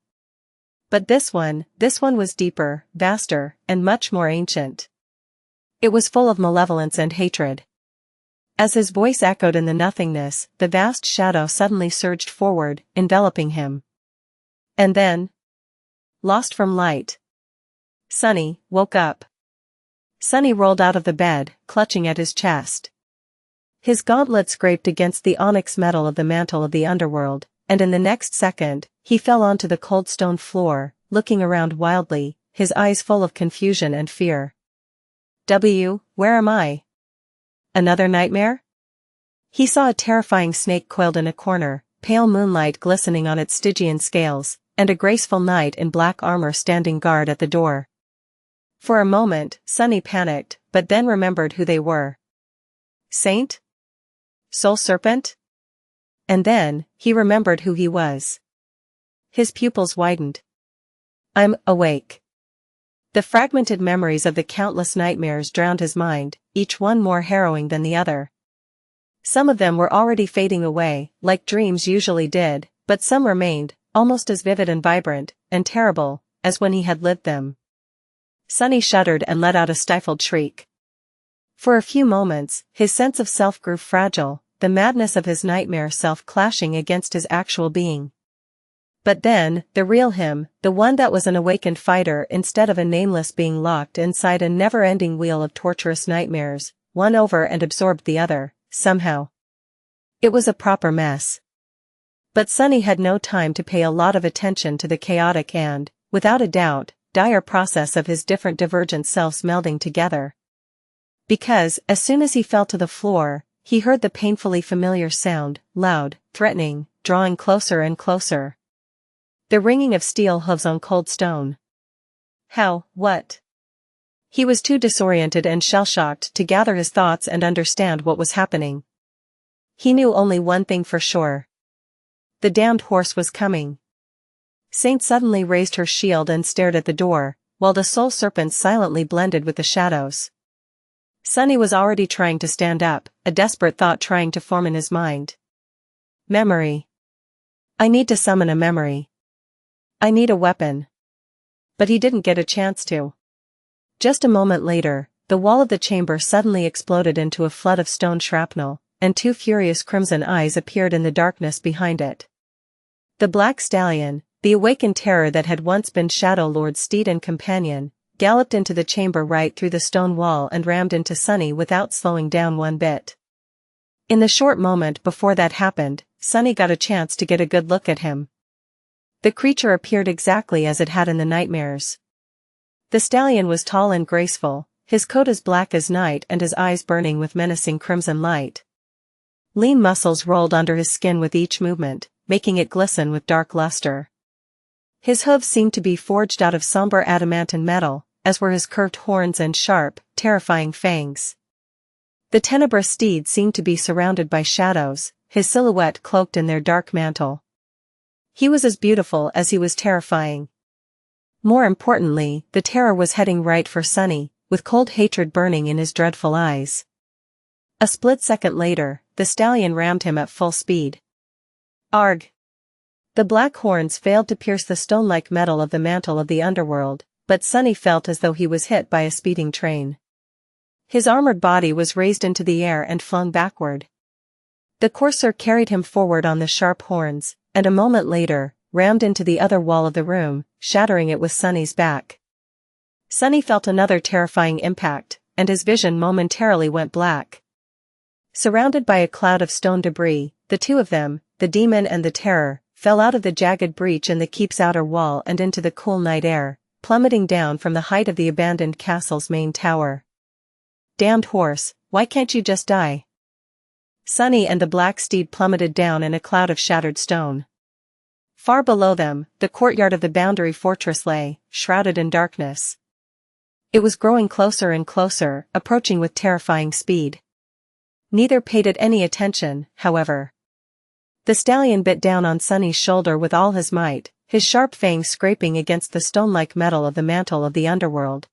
But this one was deeper, vaster, and much more ancient. It was full of malevolence and hatred. As his voice echoed in the nothingness, the vast shadow suddenly surged forward, enveloping him. And then, lost from light, Sunny woke up. Sunny rolled out of the bed, clutching at his chest. His gauntlet scraped against the onyx metal of the mantle of the underworld, and in the next second, he fell onto the cold stone floor, looking around wildly, his eyes full of confusion and fear. Where am I? Another nightmare? He saw a terrifying snake coiled in a corner, pale moonlight glistening on its Stygian scales, and a graceful knight in black armor standing guard at the door. For a moment, Sunny panicked, but then remembered who they were. Saint? Soul Serpent? And then, he remembered who he was. His pupils widened. I'm awake. The fragmented memories of the countless nightmares drowned his mind, each one more harrowing than the other. Some of them were already fading away, like dreams usually did, but some remained, almost as vivid and vibrant, and terrible, as when he had lived them. Sunny shuddered and let out a stifled shriek. For a few moments, his sense of self grew fragile, the madness of his nightmare self clashing against his actual being. But then, the real him, the one that was an awakened fighter instead of a nameless being locked inside a never-ending wheel of torturous nightmares, won over and absorbed the other, somehow. It was a proper mess. But Sunny had no time to pay a lot of attention to the chaotic and, without a doubt, dire process of his different divergent selves melding together. Because, as soon as he fell to the floor, he heard the painfully familiar sound, loud, threatening, drawing closer and closer. The ringing of steel hooves on cold stone. What? He was too disoriented and shell-shocked to gather his thoughts and understand what was happening. He knew only one thing for sure. The damned horse was coming. Saint suddenly raised her shield and stared at the door, while the soul serpent silently blended with the shadows. Sunny was already trying to stand up, a desperate thought trying to form in his mind. Memory. I need to summon a memory. I need a weapon. But he didn't get a chance to. Just a moment later, the wall of the chamber suddenly exploded into a flood of stone shrapnel, and 2 furious crimson eyes appeared in the darkness behind it. The black stallion, the awakened terror that had once been Shadow Lord's steed and companion, galloped into the chamber right through the stone wall and rammed into Sunny without slowing down one bit. In the short moment before that happened, Sunny got a chance to get a good look at him. The creature appeared exactly as it had in the nightmares. The stallion was tall and graceful, his coat as black as night and his eyes burning with menacing crimson light. Lean muscles rolled under his skin with each movement, making it glisten with dark luster. His hooves seemed to be forged out of somber adamantine metal, as were his curved horns and sharp, terrifying fangs. The tenebrous steed seemed to be surrounded by shadows, his silhouette cloaked in their dark mantle. He was as beautiful as he was terrifying. More importantly, the terror was heading right for Sunny, with cold hatred burning in his dreadful eyes. A split second later, the stallion rammed him at full speed. Arg! The black horns failed to pierce the stone-like metal of the mantle of the underworld, but Sunny felt as though he was hit by a speeding train. His armored body was raised into the air and flung backward. The courser carried him forward on the sharp horns, and a moment later, rammed into the other wall of the room, shattering it with Sunny's back. Sunny felt another terrifying impact, and his vision momentarily went black. Surrounded by a cloud of stone debris, the two of them, the demon and the terror, fell out of the jagged breach in the keep's outer wall and into the cool night air, plummeting down from the height of the abandoned castle's main tower. Damned horse, why can't you just die? Sunny and the black steed plummeted down in a cloud of shattered stone. Far below them, the courtyard of the boundary fortress lay, shrouded in darkness. It was growing closer and closer, approaching with terrifying speed. Neither paid it any attention, however. The stallion bit down on Sunny's shoulder with all his might, his sharp fangs scraping against the stone-like metal of the mantle of the underworld.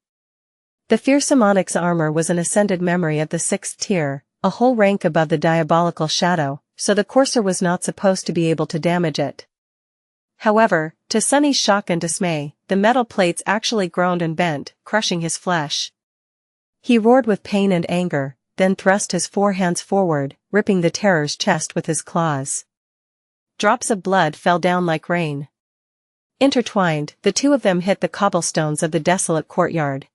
The fearsome onyx armor was an ascended memory of the 6th tier, a whole rank above the diabolical shadow, so the courser was not supposed to be able to damage it. However, to Sunny's shock and dismay, the metal plates actually groaned and bent, crushing his flesh. He roared with pain and anger, then thrust his 4 hands forward, ripping the terror's chest with his claws. Drops of blood fell down like rain. Intertwined, the two of them hit the cobblestones of the desolate courtyard.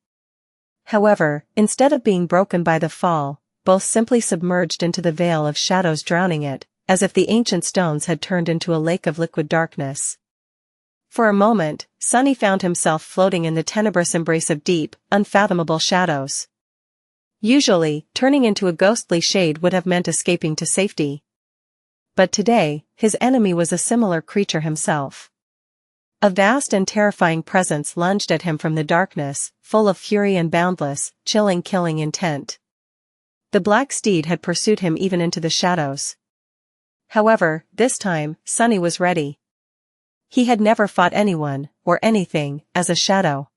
However, instead of being broken by the fall, both simply submerged into the veil of shadows, drowning it, as if the ancient stones had turned into a lake of liquid darkness. For a moment, Sunny found himself floating in the tenebrous embrace of deep, unfathomable shadows. Usually, turning into a ghostly shade would have meant escaping to safety. But today, his enemy was a similar creature himself. A vast and terrifying presence lunged at him from the darkness, full of fury and boundless, chilling killing intent. The black steed had pursued him even into the shadows. However, this time, Sunny was ready. He had never fought anyone, or anything, as a shadow.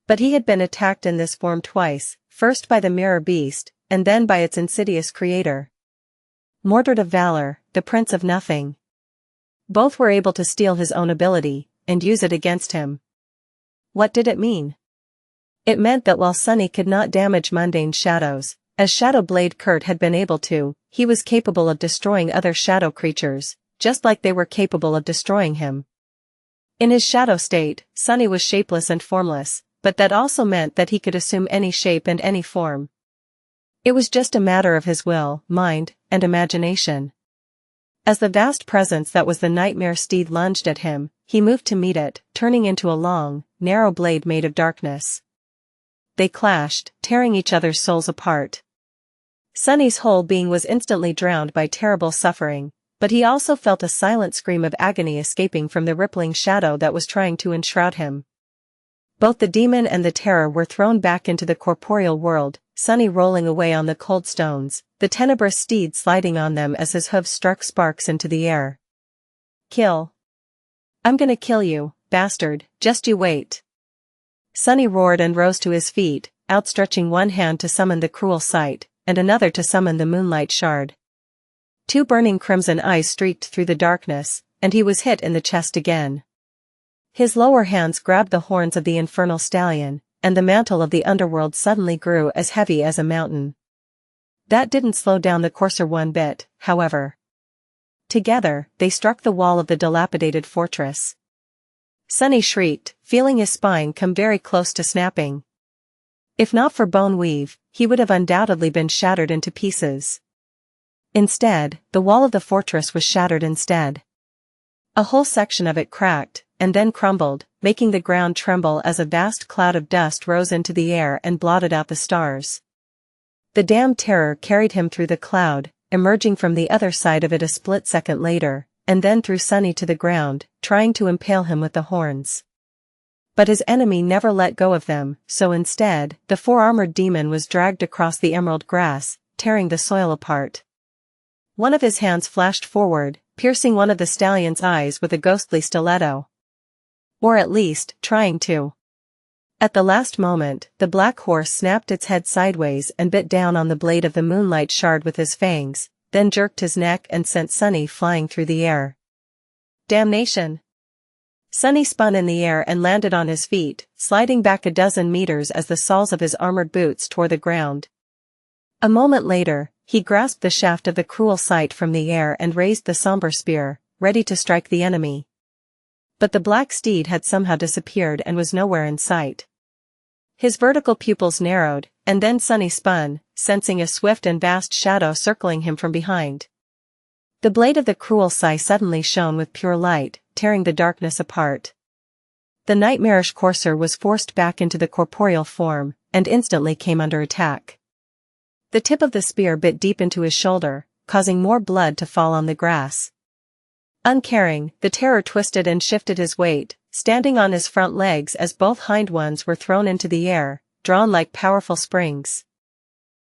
But he had been attacked in this form twice, first by the mirror beast, and then by its insidious creator. Mordred of Valor, the Prince of Nothing. Both were able to steal his own ability, and use it against him. What did it mean? It meant that while Sunny could not damage mundane shadows, as Shadow Blade Kurt had been able to, he was capable of destroying other shadow creatures, just like they were capable of destroying him. In his shadow state, Sunny was shapeless and formless, but that also meant that he could assume any shape and any form. It was just a matter of his will, mind, and imagination. As the vast presence that was the nightmare steed lunged at him, he moved to meet it, turning into a long, narrow blade made of darkness. They clashed, tearing each other's souls apart. Sunny's whole being was instantly drowned by terrible suffering, but he also felt a silent scream of agony escaping from the rippling shadow that was trying to enshroud him. Both the demon and the terror were thrown back into the corporeal world, Sunny rolling away on the cold stones, the tenebrous steed sliding on them as his hooves struck sparks into the air. Kill. I'm gonna kill you, bastard, just you wait. Sunny roared and rose to his feet, outstretching one hand to summon the cruel sight, and another to summon the moonlight shard. 2 burning crimson eyes streaked through the darkness, and he was hit in the chest again. His lower hands grabbed the horns of the infernal stallion, and the mantle of the underworld suddenly grew as heavy as a mountain. That didn't slow down the courser one bit, however. Together, they struck the wall of the dilapidated fortress. Sunny shrieked, feeling his spine come very close to snapping. If not for Bone Weave, he would have undoubtedly been shattered into pieces. Instead, the wall of the fortress was shattered instead. A whole section of it cracked, and then crumbled, making the ground tremble as a vast cloud of dust rose into the air and blotted out the stars. The damned terror carried him through the cloud, emerging from the other side of it a split second later, and then threw Sunny to the ground, trying to impale him with the horns. But his enemy never let go of them, so instead, the 4-armored demon was dragged across the emerald grass, tearing the soil apart. One of his hands flashed forward, piercing one of the stallion's eyes with a ghostly stiletto. Or at least, trying to. At the last moment, the black horse snapped its head sideways and bit down on the blade of the moonlight shard with his fangs, then jerked his neck and sent Sunny flying through the air. Damnation! Sunny spun in the air and landed on his feet, sliding back a dozen meters as the soles of his armored boots tore the ground. A moment later, he grasped the shaft of the cruel sight from the air and raised the somber spear, ready to strike the enemy. But the black steed had somehow disappeared and was nowhere in sight. His vertical pupils narrowed, and then Sunny spun, sensing a swift and vast shadow circling him from behind. The blade of the cruel sai suddenly shone with pure light, tearing the darkness apart. The nightmarish courser was forced back into the corporeal form, and instantly came under attack. The tip of the spear bit deep into his shoulder, causing more blood to fall on the grass. Uncaring, the terror twisted and shifted his weight, standing on his front legs as both hind ones were thrown into the air, drawn like powerful springs.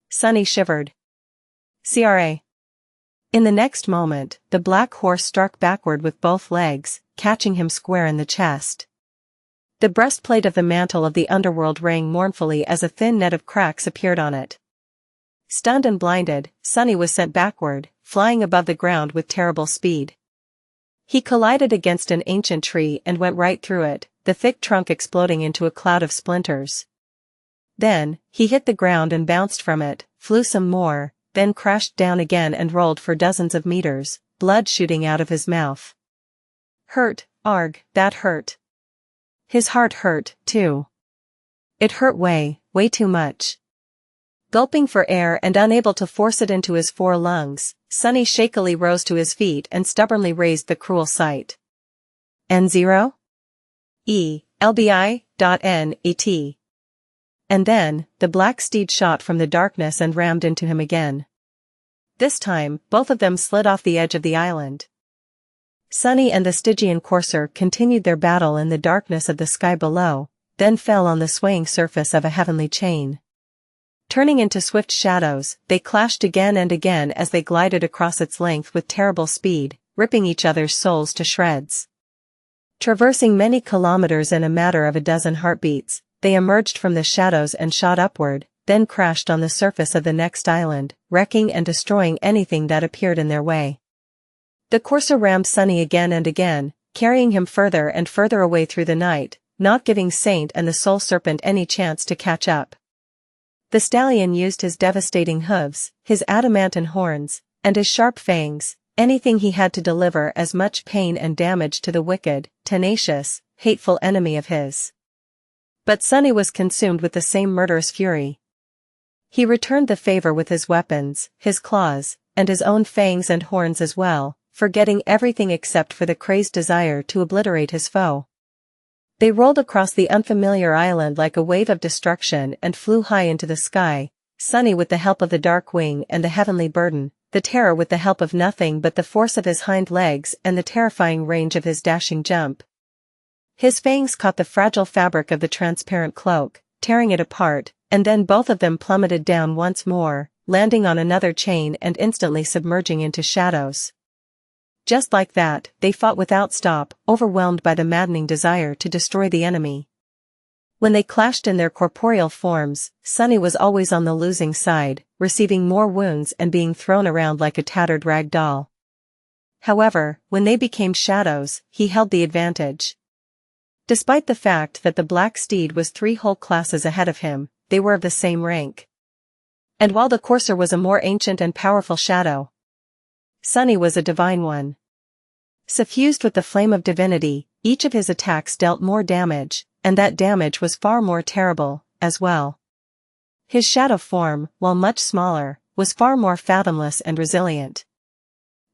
Sunny shivered. Cra. In the next moment, the black horse struck backward with both legs, catching him square in the chest. The breastplate of the mantle of the underworld rang mournfully as a thin net of cracks appeared on it. Stunned and blinded, Sunny was sent backward, flying above the ground with terrible speed. He collided against an ancient tree and went right through it, the thick trunk exploding into a cloud of splinters. Then, he hit the ground and bounced from it, flew some more, then crashed down again and rolled for dozens of meters, blood shooting out of his mouth. Hurt, arg, that hurt. His heart hurt, too. It hurt way too much. Gulping for air and unable to force it into his 4 lungs, Sunny shakily rose to his feet and stubbornly raised the cruel sight. N0? LBI.NET. And then, the black steed shot from the darkness and rammed into him again. This time, both of them slid off the edge of the island. Sunny and the Stygian courser continued their battle in the darkness of the sky below, then fell on the swaying surface of a heavenly chain. Turning into swift shadows, they clashed again and again as they glided across its length with terrible speed, ripping each other's souls to shreds. Traversing many kilometers in a matter of a dozen heartbeats, they emerged from the shadows and shot upward, then crashed on the surface of the next island, wrecking and destroying anything that appeared in their way. The courser rammed Sunny again and again, carrying him further and further away through the night, not giving Saint and the Soul Serpent any chance to catch up. The stallion used his devastating hooves, his adamantine horns, and his sharp fangs, anything he had to deliver as much pain and damage to the wicked, tenacious, hateful enemy of his. But Sunny was consumed with the same murderous fury. He returned the favor with his weapons, his claws, and his own fangs and horns as well, forgetting everything except for the crazed desire to obliterate his foe. They rolled across the unfamiliar island like a wave of destruction and flew high into the sky, Sunny with the help of the dark wing and the heavenly burden, the terror with the help of nothing but the force of his hind legs and the terrifying range of his dashing jump. His fangs caught the fragile fabric of the transparent cloak, tearing it apart, and then both of them plummeted down once more, landing on another chain and instantly submerging into shadows. Just like that, they fought without stop, overwhelmed by the maddening desire to destroy the enemy. When they clashed in their corporeal forms, Sunny was always on the losing side, receiving more wounds and being thrown around like a tattered rag doll. However, when they became shadows, he held the advantage. Despite the fact that the black steed was 3 whole classes ahead of him, they were of the same rank. And while the courser was a more ancient and powerful shadow, Sunny was a divine one. Suffused with the flame of divinity, each of his attacks dealt more damage, and that damage was far more terrible, as well. His shadow form, while much smaller, was far more fathomless and resilient.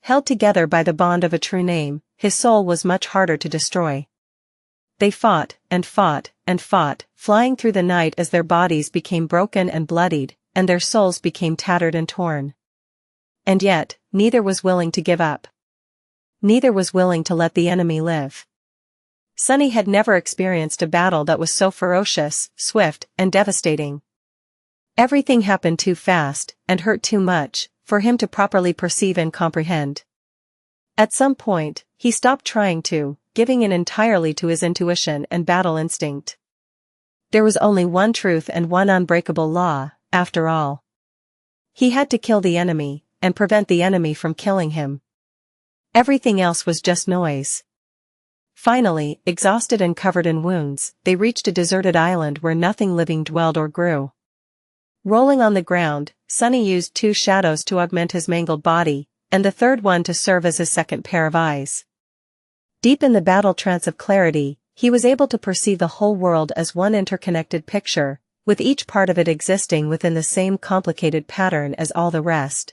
Held together by the bond of a true name, his soul was much harder to destroy. They fought, and fought, and fought, flying through the night as their bodies became broken and bloodied, and their souls became tattered and torn. And yet, neither was willing to give up. Neither was willing to let the enemy live. Sunny had never experienced a battle that was so ferocious, swift, and devastating. Everything happened too fast, and hurt too much, for him to properly perceive and comprehend. At some point, he stopped trying to, giving in entirely to his intuition and battle instinct. There was only one truth and one unbreakable law, after all. He had to kill the enemy, and prevent the enemy from killing him. Everything else was just noise. Finally, exhausted and covered in wounds, they reached a deserted island where nothing living dwelled or grew. Rolling on the ground, Sunny used 2 shadows to augment his mangled body, and the third one to serve as his second pair of eyes. Deep in the battle trance of clarity, he was able to perceive the whole world as one interconnected picture, with each part of it existing within the same complicated pattern as all the rest.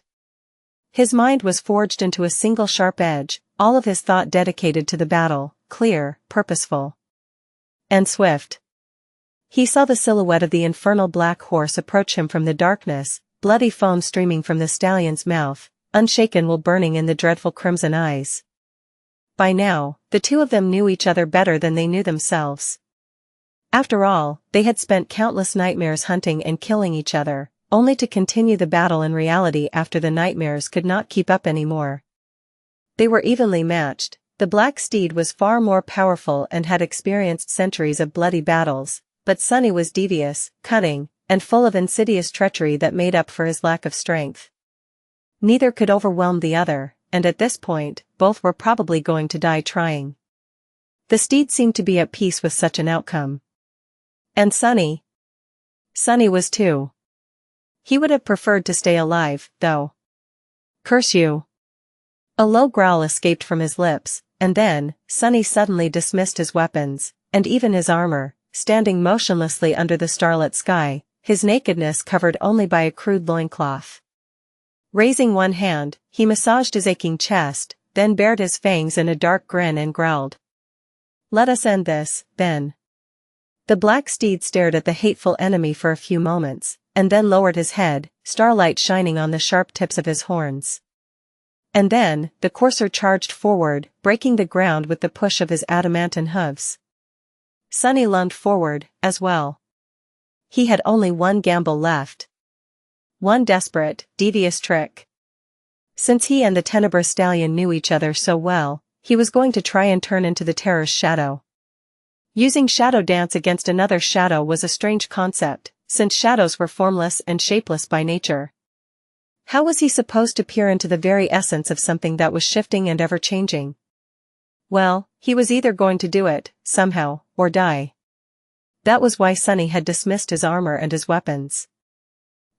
His mind was forged into a single sharp edge, all of his thought dedicated to the battle, clear, purposeful, and swift. He saw the silhouette of the infernal black horse approach him from the darkness, bloody foam streaming from the stallion's mouth, unshaken will burning in the dreadful crimson eyes. By now, the two of them knew each other better than they knew themselves. After all, they had spent countless nightmares hunting and killing each other, only to continue the battle in reality after the nightmares could not keep up anymore. They were evenly matched. The black steed was far more powerful and had experienced centuries of bloody battles, but Sunny was devious, cunning, and full of insidious treachery that made up for his lack of strength. Neither could overwhelm the other, and at this point, both were probably going to die trying. The steed seemed to be at peace with such an outcome. And Sunny was too. He would have preferred to stay alive, though. Curse you. A low growl escaped from his lips, and then, Sunny suddenly dismissed his weapons, and even his armor, standing motionlessly under the starlit sky, his nakedness covered only by a crude loincloth. Raising one hand, he massaged his aching chest, then bared his fangs in a dark grin and growled. Let us end this, then. The black steed stared at the hateful enemy for a few moments, and then lowered his head, starlight shining on the sharp tips of his horns. And then, the courser charged forward, breaking the ground with the push of his adamantine hooves. Sunny lunged forward, as well. He had only one gamble left. One desperate, devious trick. Since he and the tenebrous stallion knew each other so well, he was going to try and turn into the terror's shadow. Using shadow dance against another shadow was a strange concept, since shadows were formless and shapeless by nature. How was he supposed to peer into the very essence of something that was shifting and ever-changing? Well, he was either going to do it, somehow, or die. That was why Sunny had dismissed his armor and his weapons.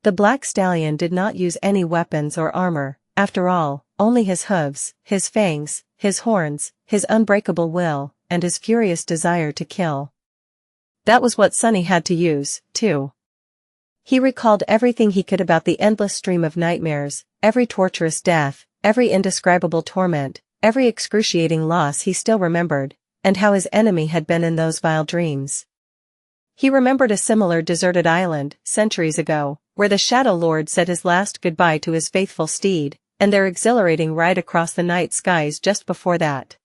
The black stallion did not use any weapons or armor, after all, only his hooves, his fangs, his horns, his unbreakable will, and his furious desire to kill. That was what Sunny had to use, too. He recalled everything he could about the endless stream of nightmares, every torturous death, every indescribable torment, every excruciating loss he still remembered, and how his enemy had been in those vile dreams. He remembered a similar deserted island, centuries ago, where the Shadow Lord said his last goodbye to his faithful steed, and their exhilarating ride across the night skies just before that.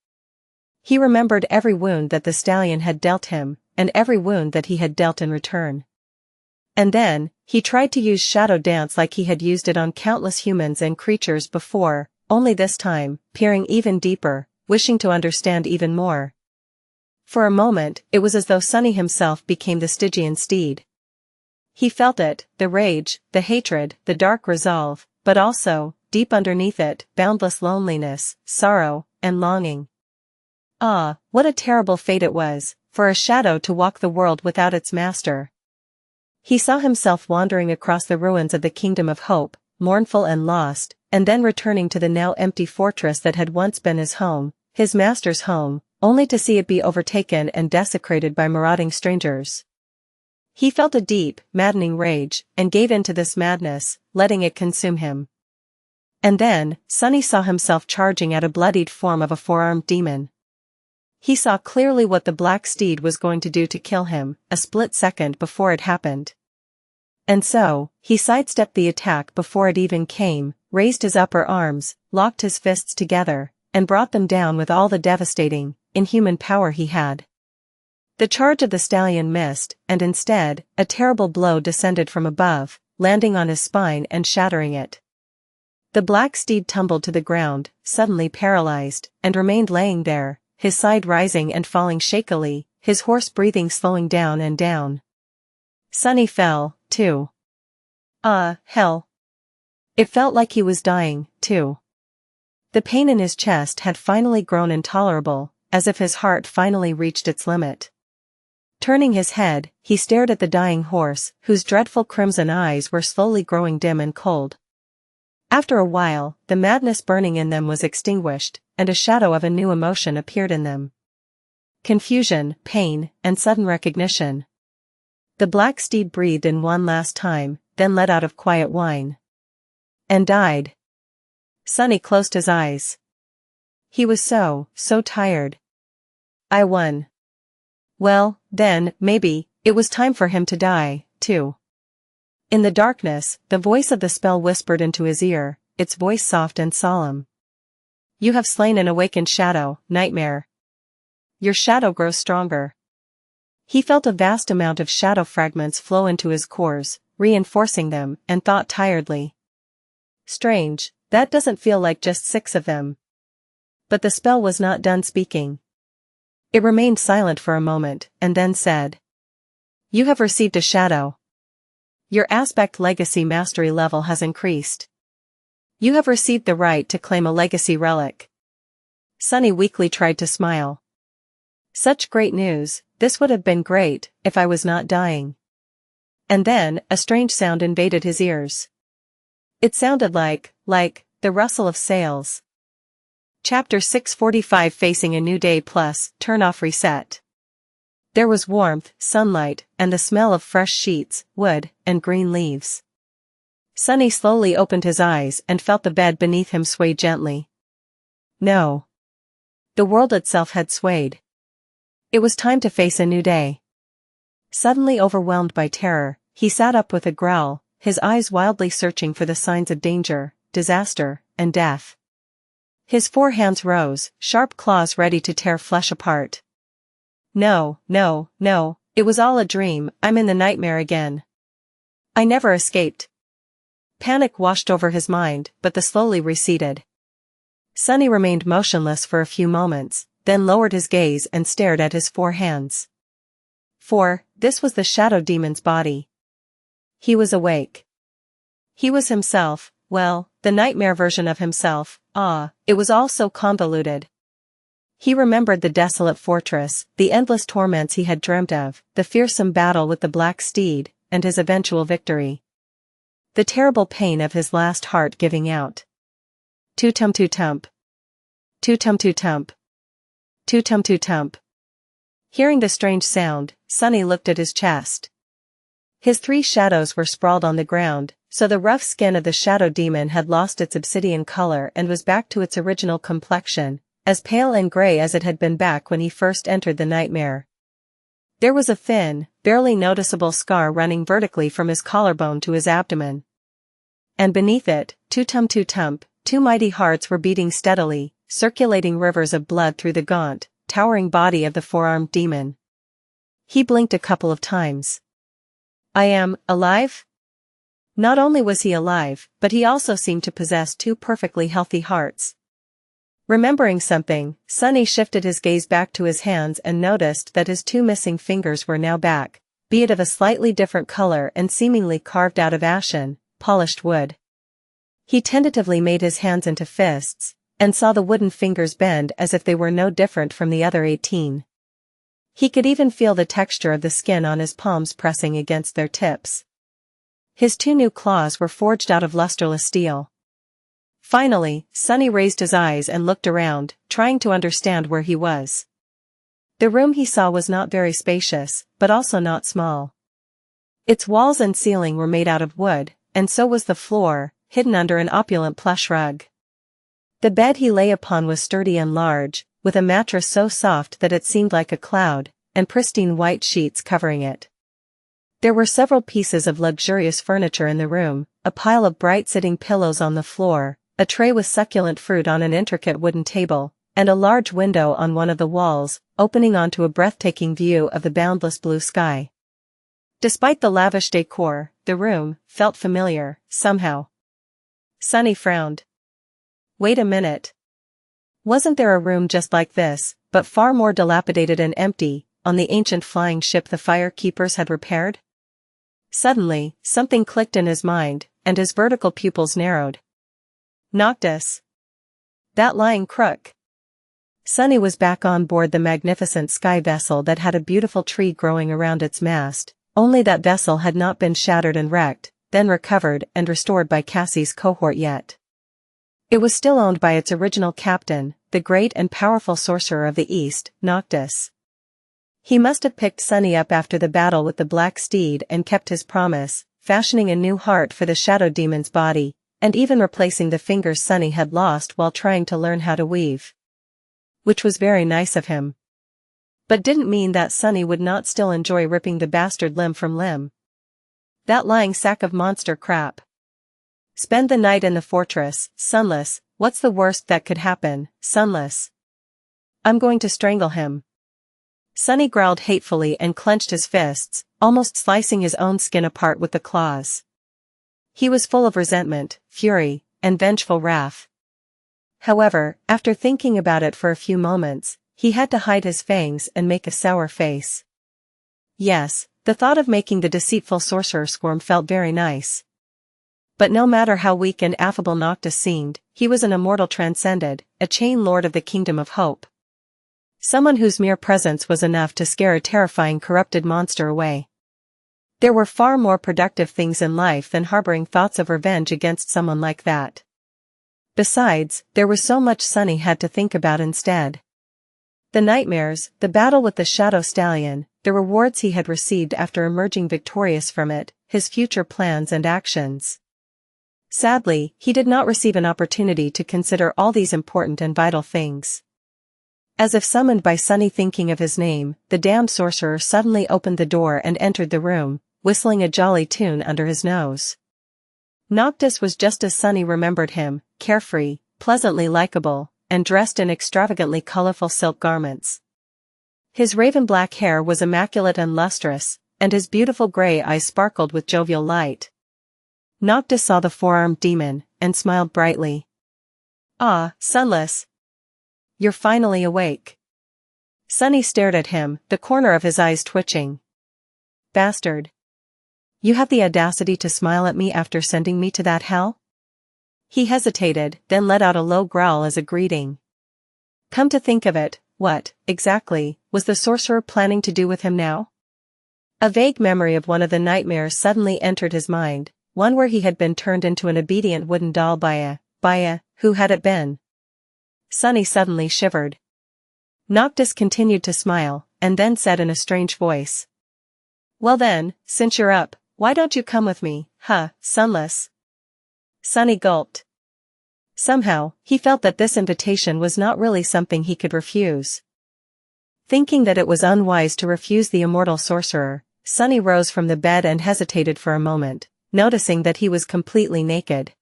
He remembered every wound that the stallion had dealt him, and every wound that he had dealt in return. And then, he tried to use shadow dance like he had used it on countless humans and creatures before, only this time, peering even deeper, wishing to understand even more. For a moment, it was as though Sunny himself became the Stygian steed. He felt it, the rage, the hatred, the dark resolve, but also, deep underneath it, boundless loneliness, sorrow, and longing. Ah, what a terrible fate it was, for a shadow to walk the world without its master. He saw himself wandering across the ruins of the Kingdom of Hope, mournful and lost, and then returning to the now empty fortress that had once been his home, his master's home, only to see it be overtaken and desecrated by marauding strangers. He felt a deep, maddening rage, and gave in to this madness, letting it consume him. And then, Sunny saw himself charging at a bloodied form of a four-armed demon. He saw clearly what the black steed was going to do to kill him, a split second before it happened. And so, he sidestepped the attack before it even came, raised his upper arms, locked his fists together, and brought them down with all the devastating, inhuman power he had. The charge of the stallion missed, and instead, a terrible blow descended from above, landing on his spine and shattering it. The black steed tumbled to the ground, suddenly paralyzed, and remained laying there, his side rising and falling shakily, his hoarse breathing slowing down and down. Sunny fell, too. Hell. It felt like he was dying, too. The pain in his chest had finally grown intolerable, as if his heart finally reached its limit. Turning his head, he stared at the dying horse, whose dreadful crimson eyes were slowly growing dim and cold. After a while, the madness burning in them was extinguished, and a shadow of a new emotion appeared in them. Confusion, pain, and sudden recognition. The black steed breathed in one last time, then let out a quiet whine. And died. Sunny closed his eyes. He was so tired. I won. Well, then, maybe, it was time for him to die, too. In the darkness, the voice of the spell whispered into his ear, its voice soft and solemn. You have slain an awakened shadow, nightmare. Your shadow grows stronger. He felt a vast amount of shadow fragments flow into his cores, reinforcing them, and thought tiredly. Strange, that doesn't feel like just 6 of them. But the spell was not done speaking. It remained silent for a moment, and then said. You have received a shadow. Your aspect legacy mastery level has increased. You have received the right to claim a legacy relic. Sunny weakly tried to smile. Such great news, this would have been great, if I was not dying. And then, a strange sound invaded his ears. It sounded like, the rustle of sails. Chapter 645 Facing a New Day Plus, Turn Off Reset. There was warmth, sunlight, and the smell of fresh sheets, wood, and green leaves. Sunny slowly opened his eyes and felt the bed beneath him sway gently. No. The world itself had swayed. It was time to face a new day. Suddenly overwhelmed by terror, he sat up with a growl, his eyes wildly searching for the signs of danger, disaster, and death. His 4 hands rose, sharp claws ready to tear flesh apart. No, it was all a dream, I'm in the nightmare again. I never escaped. Panic washed over his mind, but the slowly receded. Sunny remained motionless for a few moments, then lowered his gaze and stared at his 4 hands. For, this was the shadow demon's body. He was awake. He was himself, well, the nightmare version of himself. It was all so convoluted. He remembered the desolate fortress, the endless torments he had dreamt of, the fearsome battle with the black steed, and his eventual victory. The terrible pain of his last heart giving out. Too-tum too-tump. Too-tum too-tump. Too-tum too-tump. Hearing the strange sound, Sunny looked at his chest. His 3 shadows were sprawled on the ground, so the rough skin of the shadow demon had lost its obsidian color and was back to its original complexion, as pale and gray as it had been back when he first entered the nightmare. There was a thin, barely noticeable scar running vertically from his collarbone to his abdomen. And beneath it, too-tum too-tump, 2 mighty hearts were beating steadily, circulating rivers of blood through the gaunt, towering body of the 4-armed demon. He blinked a couple of times. I am alive? Not only was he alive, but he also seemed to possess 2 perfectly healthy hearts. Remembering something, Sunny shifted his gaze back to his hands and noticed that his 2 missing fingers were now back, be it of a slightly different color and seemingly carved out of ashen, polished wood. He tentatively made his hands into fists, and saw the wooden fingers bend as if they were no different from the other 18. He could even feel the texture of the skin on his palms pressing against their tips. His 2 new claws were forged out of lusterless steel. Finally, Sunny raised his eyes and looked around, trying to understand where he was. The room he saw was not very spacious, but also not small. Its walls and ceiling were made out of wood, and so was the floor, hidden under an opulent plush rug. The bed he lay upon was sturdy and large, with a mattress so soft that it seemed like a cloud, and pristine white sheets covering it. There were several pieces of luxurious furniture in the room, a pile of bright-sitting pillows on the floor, a tray with succulent fruit on an intricate wooden table, and a large window on one of the walls, opening onto a breathtaking view of the boundless blue sky. Despite the lavish decor, the room felt familiar, somehow. Sunny frowned. Wait a minute. Wasn't there a room just like this, but far more dilapidated and empty, on the ancient flying ship the firekeepers had repaired? Suddenly, something clicked in his mind, and his vertical pupils narrowed. Noctis. That lying crook. Sunny was back on board the magnificent sky vessel that had a beautiful tree growing around its mast, only that vessel had not been shattered and wrecked, then recovered and restored by Cassie's cohort yet. It was still owned by its original captain, the great and powerful sorcerer of the East, Noctis. He must have picked Sunny up after the battle with the black steed and kept his promise, fashioning a new heart for the shadow demon's body, and even replacing the fingers Sunny had lost while trying to learn how to weave. Which was very nice of him. But didn't mean that Sunny would not still enjoy ripping the bastard limb from limb. That lying sack of monster crap. Spend the night in the fortress, sunless. What's the worst that could happen, sunless? I'm going to strangle him. Sunny growled hatefully and clenched his fists, almost slicing his own skin apart with the claws. He was full of resentment, fury, and vengeful wrath. However, after thinking about it for a few moments, he had to hide his fangs and make a sour face. Yes, the thought of making the deceitful sorcerer squirm felt very nice. But no matter how weak and affable Noctis seemed, he was an immortal transcended, a chain lord of the Kingdom of Hope. Someone whose mere presence was enough to scare a terrifying corrupted monster away. There were far more productive things in life than harboring thoughts of revenge against someone like that. Besides, there was so much Sunny had to think about instead. The nightmares, the battle with the Shadow Stallion, the rewards he had received after emerging victorious from it, his future plans and actions. Sadly, he did not receive an opportunity to consider all these important and vital things. As if summoned by Sunny thinking of his name, the damned sorcerer suddenly opened the door and entered the room, whistling a jolly tune under his nose. Noctis was just as Sunny remembered him, carefree, pleasantly likable, and dressed in extravagantly colorful silk garments. His raven-black hair was immaculate and lustrous, and his beautiful gray eyes sparkled with jovial light. Noctis saw the four-armed demon, and smiled brightly. "Ah, Sunless! You're finally awake." Sunny stared at him, the corner of his eyes twitching. "Bastard! You have the audacity to smile at me after sending me to that hell?" He hesitated, then let out a low growl as a greeting. Come to think of it, what, exactly, was the sorcerer planning to do with him now? A vague memory of one of the nightmares suddenly entered his mind, one where he had been turned into an obedient wooden doll by a, who had it been? Sunny suddenly shivered. Noctis continued to smile, and then said in a strange voice. "Well then, since you're up, why don't you come with me, Sunless?" Sunny gulped. Somehow, he felt that this invitation was not really something he could refuse. Thinking that it was unwise to refuse the immortal sorcerer, Sunny rose from the bed and hesitated for a moment, noticing that he was completely naked.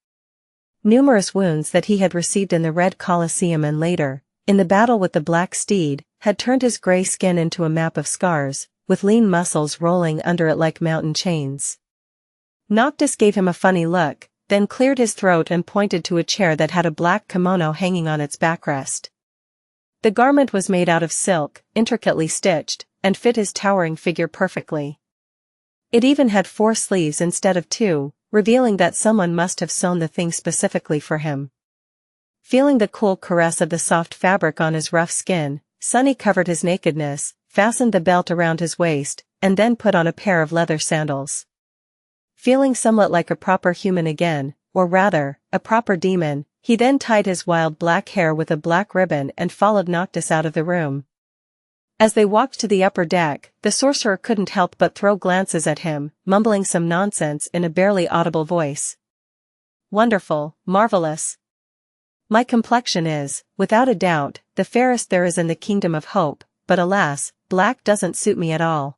Numerous wounds that he had received in the Red Colosseum and later, in the battle with the Black Steed, had turned his gray skin into a map of scars, with lean muscles rolling under it like mountain chains. Noctis gave him a funny look, then cleared his throat and pointed to a chair that had a black kimono hanging on its backrest. The garment was made out of silk, intricately stitched, and fit his towering figure perfectly. It even had 4 sleeves instead of 2, revealing that someone must have sewn the thing specifically for him. Feeling the cool caress of the soft fabric on his rough skin, Sunny covered his nakedness, fastened the belt around his waist, and then put on a pair of leather sandals. Feeling somewhat like a proper human again, or rather, a proper demon, he then tied his wild black hair with a black ribbon and followed Noctis out of the room. As they walked to the upper deck, the sorcerer couldn't help but throw glances at him, mumbling some nonsense in a barely audible voice. "Wonderful, marvelous. My complexion is, without a doubt, the fairest there is in the Kingdom of Hope, but alas, black doesn't suit me at all.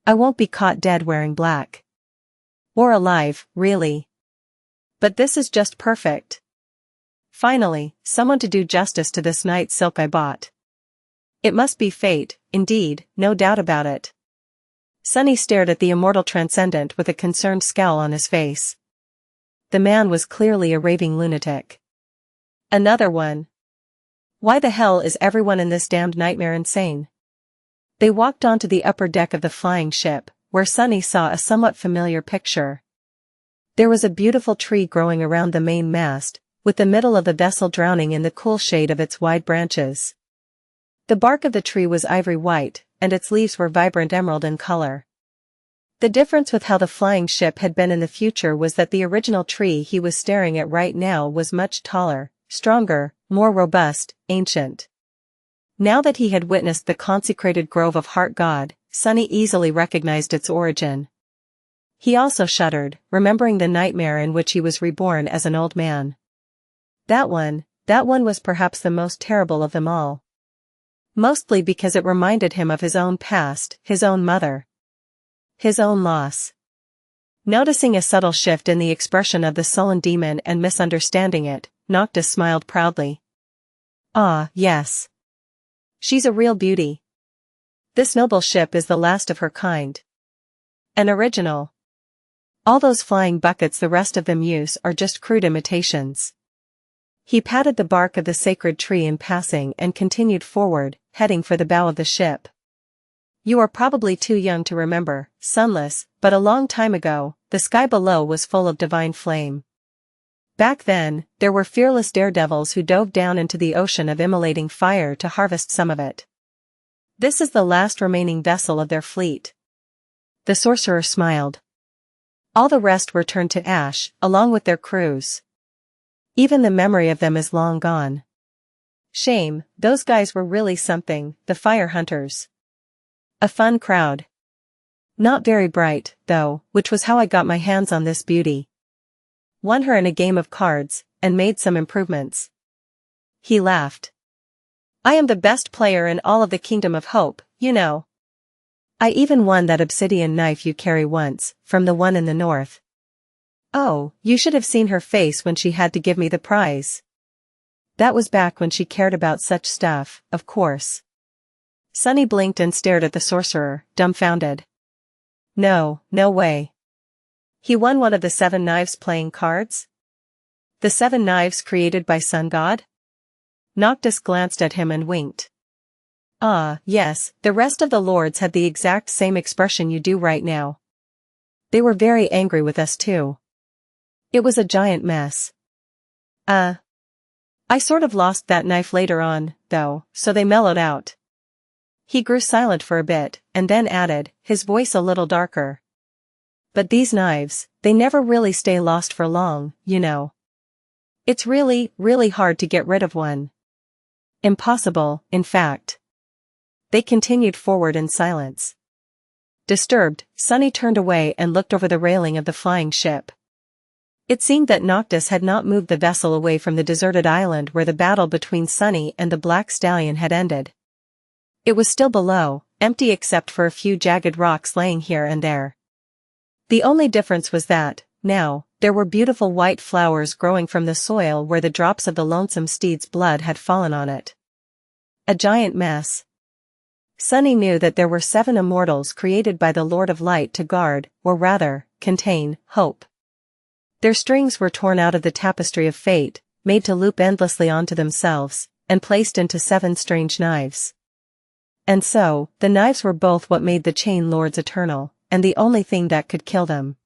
I won't be caught dead wearing black. Or alive, really. But this is just perfect. Finally, someone to do justice to this night silk I bought. It must be fate, indeed, no doubt about it." Sunny stared at the immortal transcendent with a concerned scowl on his face. The man was clearly a raving lunatic. Another one. Why the hell is everyone in this damned nightmare insane? They walked onto the upper deck of the flying ship, where Sunny saw a somewhat familiar picture. There was a beautiful tree growing around the main mast, with the middle of the vessel drowning in the cool shade of its wide branches. The bark of the tree was ivory white, and its leaves were vibrant emerald in color. The difference with how the flying ship had been in the future was that the original tree he was staring at right now was much taller, stronger, more robust, ancient. Now that he had witnessed the consecrated grove of Heart God, Sunny easily recognized its origin. He also shuddered, remembering the nightmare in which he was reborn as an old man. That one was perhaps the most terrible of them all. Mostly because it reminded him of his own past, his own mother. His own loss. Noticing a subtle shift in the expression of the sullen demon and misunderstanding it, Noctis smiled proudly. Ah, yes. She's a real beauty. This noble ship is the last of her kind. An original. All those flying buckets the rest of them use are just crude imitations. He patted the bark of the sacred tree in passing and continued forward, heading for the bow of the ship. You are probably too young to remember, sunless, but a long time ago, the sky below was full of divine flame. Back then, there were fearless daredevils who dove down into the ocean of immolating fire to harvest some of it. This is the last remaining vessel of their fleet. The sorcerer smiled. All the rest were turned to ash, along with their crews. Even the memory of them is long gone. Shame, those guys were really something, the fire hunters. A fun crowd. Not very bright, though, which was how I got my hands on this beauty. Won her in a game of cards, and made some improvements. He laughed. I am the best player in all of the Kingdom of Hope, you know. I even won that obsidian knife you carry once, from the one in the north. Oh, you should have seen her face when she had to give me the prize. That was back when she cared about such stuff, of course. Sunny blinked and stared at the sorcerer, dumbfounded. No way. He won one of the 7 knives playing cards? The 7 knives created by Sun God? Noctis glanced at him and winked. Ah, yes, the rest of the lords had the exact same expression you do right now. They were very angry with us too. It was a giant mess. I sort of lost that knife later on, though, so they mellowed out. He grew silent for a bit, and then added, his voice a little darker. But these knives, they never really stay lost for long, you know. It's really, really hard to get rid of one. Impossible, in fact. They continued forward in silence. Disturbed, Sunny turned away and looked over the railing of the flying ship. It seemed that Noctis had not moved the vessel away from the deserted island where the battle between Sunny and the Black Stallion had ended. It was still below, empty except for a few jagged rocks laying here and there. The only difference was that, now, there were beautiful white flowers growing from the soil where the drops of the lonesome steed's blood had fallen on it. A giant mess. Sunny knew that there were 7 immortals created by the Lord of Light to guard, or rather, contain, hope. Their strings were torn out of the tapestry of fate, made to loop endlessly onto themselves, and placed into 7 strange knives. And so, the knives were both what made the chain lords eternal, and the only thing that could kill them.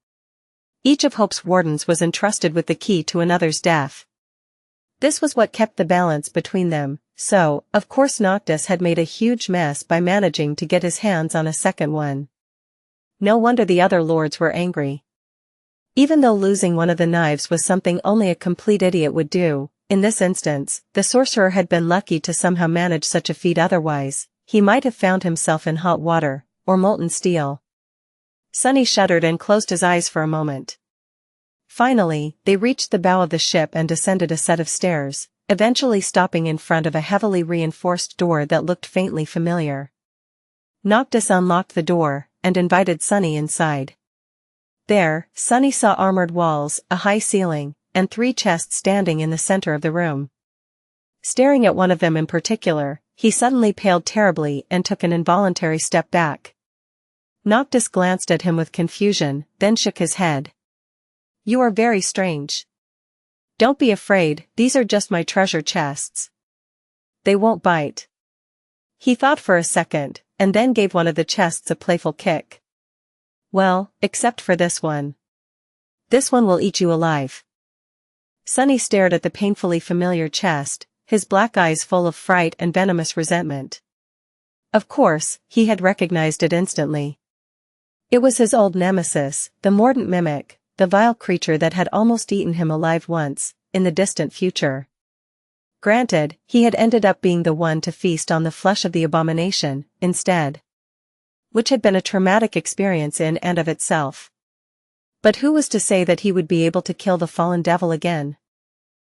Each of Hope's wardens was entrusted with the key to another's death. This was what kept the balance between them, so, of course Noctis had made a huge mess by managing to get his hands on a second one. No wonder the other lords were angry. Even though losing one of the knives was something only a complete idiot would do, in this instance, the sorcerer had been lucky to somehow manage such a feat. Otherwise, he might have found himself in hot water, or molten steel. Sunny shuddered and closed his eyes for a moment. Finally, they reached the bow of the ship and descended a set of stairs, eventually stopping in front of a heavily reinforced door that looked faintly familiar. Noctis unlocked the door, and invited Sunny inside. There, Sunny saw armored walls, a high ceiling, and 3 chests standing in the center of the room. Staring at one of them in particular, he suddenly paled terribly and took an involuntary step back. Noctis glanced at him with confusion, then shook his head. You are very strange. Don't be afraid, these are just my treasure chests. They won't bite. He thought for a second, and then gave one of the chests a playful kick. Well, except for this one. This one will eat you alive. Sunny stared at the painfully familiar chest, his black eyes full of fright and venomous resentment. Of course, he had recognized it instantly. It was his old nemesis, the mordant mimic, the vile creature that had almost eaten him alive once, in the distant future. Granted, he had ended up being the one to feast on the flesh of the abomination, instead. Which had been a traumatic experience in and of itself. But who was to say that he would be able to kill the fallen devil again?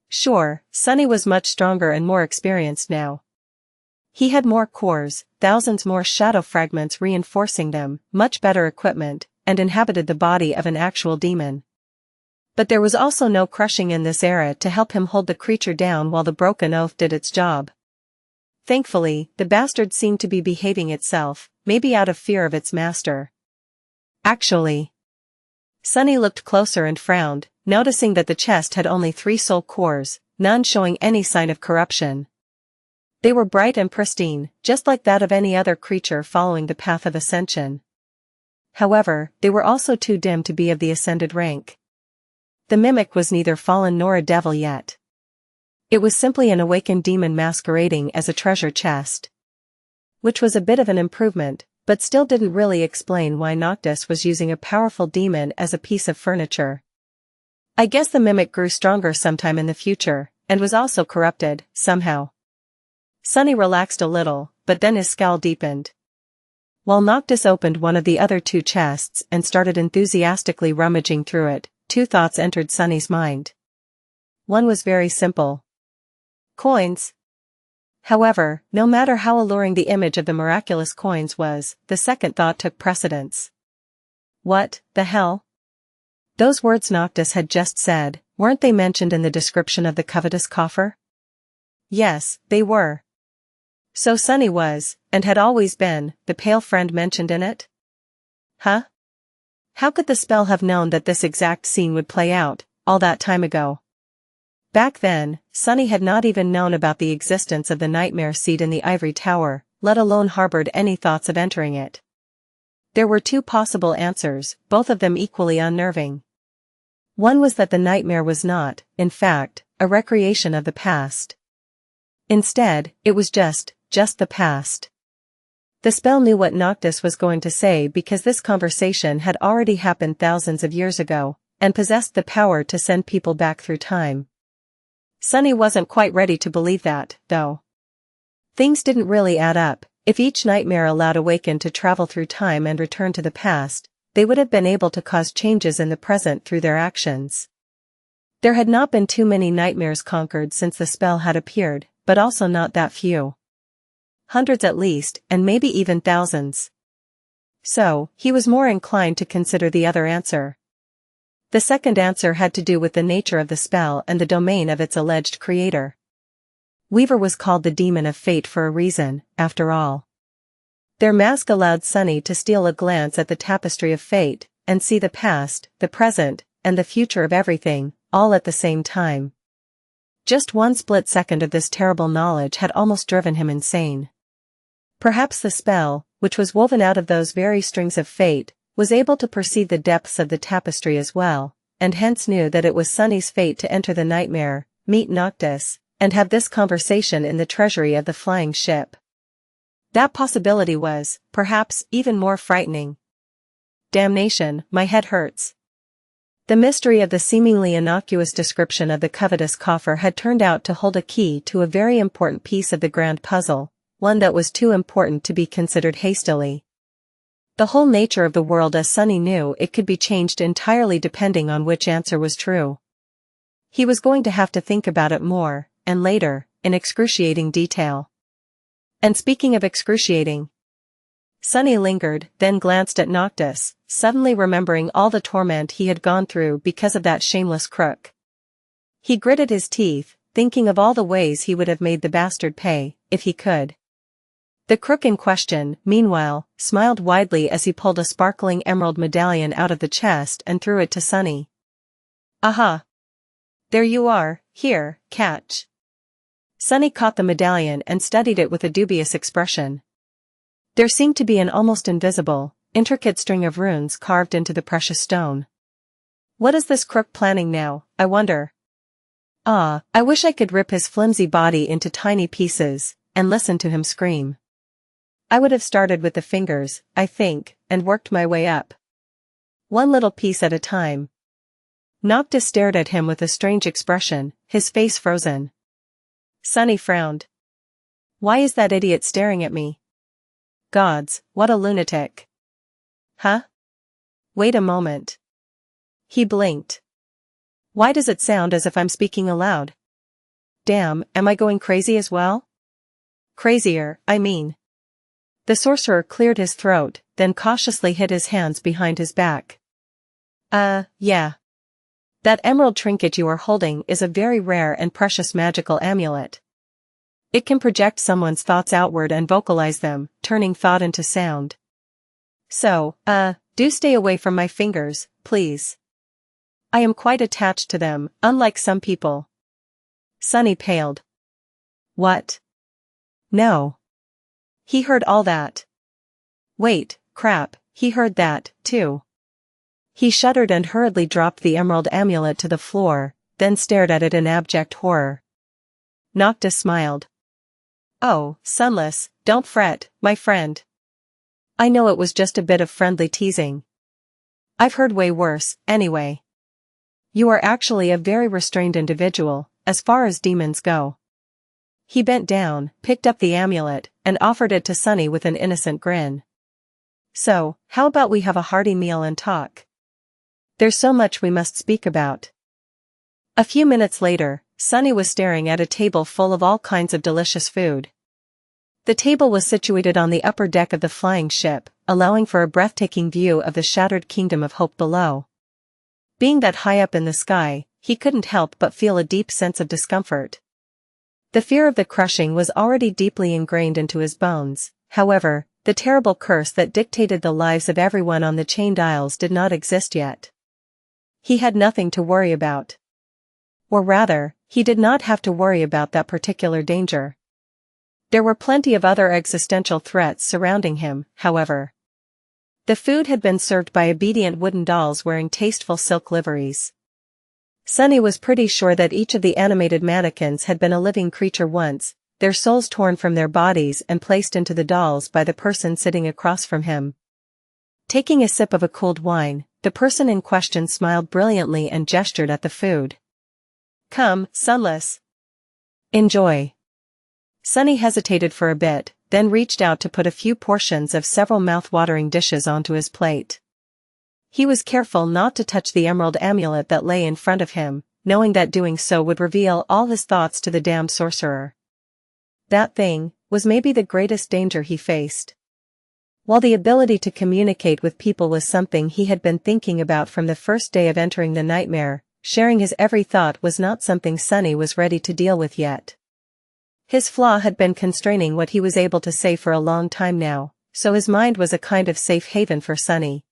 Sure, Sunny was much stronger and more experienced now. He had more cores, thousands more shadow fragments reinforcing them, much better equipment, and inhabited the body of an actual demon. But there was also no crushing in this era to help him hold the creature down while the broken oath did its job. Thankfully, the bastard seemed to be behaving itself, maybe out of fear of its master. Actually. Sunny looked closer and frowned, noticing that the chest had only 3 soul cores, none showing any sign of corruption. They were bright and pristine, just like that of any other creature following the path of ascension. However, they were also too dim to be of the ascended rank. The mimic was neither fallen nor a devil yet. It was simply an awakened demon masquerading as a treasure chest. Which was a bit of an improvement, but still didn't really explain why Noctis was using a powerful demon as a piece of furniture. I guess the mimic grew stronger sometime in the future, and was also corrupted, somehow. Sunny relaxed a little, but then his scowl deepened. While Noctis opened one of the other 2 chests and started enthusiastically rummaging through it, 2 thoughts entered Sunny's mind. One was very simple. Coins. However, no matter how alluring the image of the miraculous coins was, the second thought took precedence. What the hell? Those words Noctis had just said, weren't they mentioned in the description of the covetous coffer? Yes, they were. So Sunny was, and had always been, the pale friend mentioned in it? Huh? How could the spell have known that this exact scene would play out, all that time ago? Back then, Sunny had not even known about the existence of the nightmare seat in the ivory tower, let alone harbored any thoughts of entering it. There were 2 possible answers, both of them equally unnerving. One was that the nightmare was not, in fact, a recreation of the past. Instead, it was just the past. The spell knew what Noctis was going to say because this conversation had already happened thousands of years ago, and possessed the power to send people back through time. Sunny wasn't quite ready to believe that, though. Things didn't really add up. If each nightmare allowed Awakened to travel through time and return to the past, they would have been able to cause changes in the present through their actions. There had not been too many nightmares conquered since the spell had appeared, but also not that few. Hundreds at least, and maybe even thousands. So, he was more inclined to consider the other answer. The second answer had to do with the nature of the spell and the domain of its alleged creator. Weaver was called the Demon of Fate for a reason, after all. Their mask allowed Sunny to steal a glance at the tapestry of fate, and see the past, the present, and the future of everything, all at the same time. Just one split second of this terrible knowledge had almost driven him insane. Perhaps the spell, which was woven out of those very strings of fate, was able to perceive the depths of the tapestry as well, and hence knew that it was Sunny's fate to enter the nightmare, meet Noctis, and have this conversation in the treasury of the flying ship. That possibility was, perhaps, even more frightening. Damnation, my head hurts. The mystery of the seemingly innocuous description of the covetous coffer had turned out to hold a key to a very important piece of the grand puzzle, one that was too important to be considered hastily. The whole nature of the world as Sunny knew it could be changed entirely depending on which answer was true. He was going to have to think about it more, and later, in excruciating detail. And speaking of excruciating, Sunny lingered, then glanced at Noctis, suddenly remembering all the torment he had gone through because of that shameless crook. He gritted his teeth, thinking of all the ways he would have made the bastard pay, if he could. The crook in question, meanwhile, smiled widely as he pulled a sparkling emerald medallion out of the chest and threw it to Sunny. Aha! There you are, here, catch. Sunny caught the medallion and studied it with a dubious expression. There seemed to be an almost invisible, intricate string of runes carved into the precious stone. What is this crook planning now, I wonder? Ah, I wish I could rip his flimsy body into tiny pieces, and listen to him scream. I would have started with the fingers, I think, and worked my way up. One little piece at a time. Noctis stared at him with a strange expression, his face frozen. Sunny frowned. Why is that idiot staring at me? Gods, what a lunatic. Huh? Wait a moment. He blinked. Why does it sound as if I'm speaking aloud? Damn, am I going crazy as well? Crazier, I mean. The sorcerer cleared his throat, then cautiously hid his hands behind his back. Yeah. That emerald trinket you are holding is a very rare and precious magical amulet. It can project someone's thoughts outward and vocalize them, turning thought into sound. So, do stay away from my fingers, please. I am quite attached to them, unlike some people. Sunny paled. What? No. He heard all that. Wait, crap, he heard that, too. He shuddered and hurriedly dropped the emerald amulet to the floor, then stared at it in abject horror. Noctis smiled. Oh, Sunless, don't fret, my friend. I know it was just a bit of friendly teasing. I've heard way worse, anyway. You are actually a very restrained individual, as far as demons go. He bent down, picked up the amulet, and offered it to Sunny with an innocent grin. So, how about we have a hearty meal and talk? There's so much we must speak about. A few minutes later, Sunny was staring at a table full of all kinds of delicious food. The table was situated on the upper deck of the flying ship, allowing for a breathtaking view of the shattered kingdom of hope below. Being that high up in the sky, he couldn't help but feel a deep sense of discomfort. The fear of the crushing was already deeply ingrained into his bones. However, the terrible curse that dictated the lives of everyone on the Chained Isles did not exist yet. He had nothing to worry about. Or rather, he did not have to worry about that particular danger. There were plenty of other existential threats surrounding him, however. The food had been served by obedient wooden dolls wearing tasteful silk liveries. Sunny was pretty sure that each of the animated mannequins had been a living creature once, their souls torn from their bodies and placed into the dolls by the person sitting across from him. Taking a sip of a cooled wine, the person in question smiled brilliantly and gestured at the food. Come, Sunless. Enjoy. Sunny hesitated for a bit, then reached out to put a few portions of several mouth-watering dishes onto his plate. He was careful not to touch the emerald amulet that lay in front of him, knowing that doing so would reveal all his thoughts to the damned sorcerer. That thing was maybe the greatest danger he faced. While the ability to communicate with people was something he had been thinking about from the first day of entering the nightmare, sharing his every thought was not something Sunny was ready to deal with yet. His flaw had been constraining what he was able to say for a long time now, so his mind was a kind of safe haven for Sunny.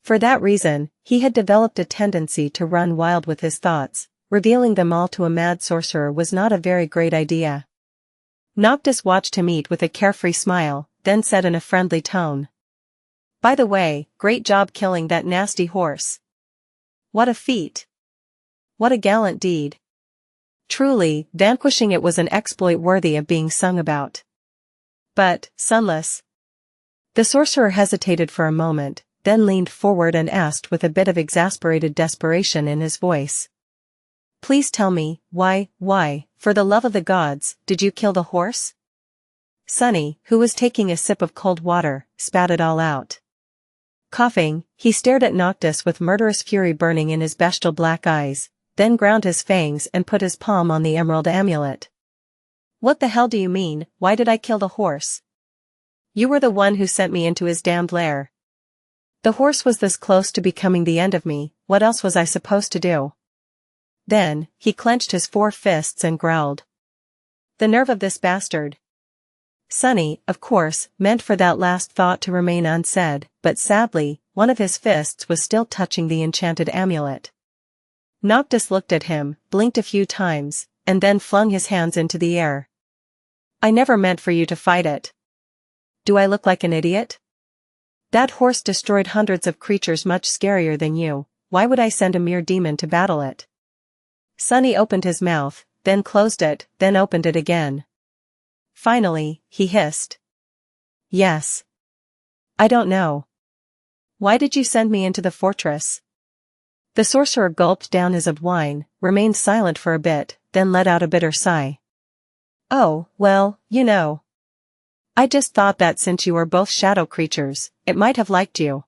For that reason, he had developed a tendency to run wild with his thoughts. Revealing them all to a mad sorcerer was not a very great idea. Noctis watched him eat with a carefree smile, then said in a friendly tone. By the way, great job killing that nasty horse. What a feat. What a gallant deed. Truly, vanquishing it was an exploit worthy of being sung about. But, Sunless. The sorcerer hesitated for a moment, then leaned forward and asked with a bit of exasperated desperation in his voice. Please tell me, why, for the love of the gods, did you kill the horse? Sunny, who was taking a sip of cold water, spat it all out. Coughing, he stared at Noctis with murderous fury burning in his bestial black eyes, then ground his fangs and put his palm on the emerald amulet. What the hell do you mean, why did I kill the horse? You were the one who sent me into his damned lair. The horse was this close to becoming the end of me, what else was I supposed to do? Then, he clenched his 4 fists and growled. The nerve of this bastard. Sunny, of course, meant for that last thought to remain unsaid, but sadly, one of his fists was still touching the enchanted amulet. Noctis looked at him, blinked a few times, and then flung his hands into the air. I never meant for you to fight it. Do I look like an idiot? That horse destroyed hundreds of creatures much scarier than you, why would I send a mere demon to battle it? Sunny opened his mouth, then closed it, then opened it again. Finally, he hissed. Yes. I don't know. Why did you send me into the fortress? The sorcerer gulped down his wine, remained silent for a bit, then let out a bitter sigh. Oh, well, you know. I just thought that since you were both shadow creatures, it might have liked you.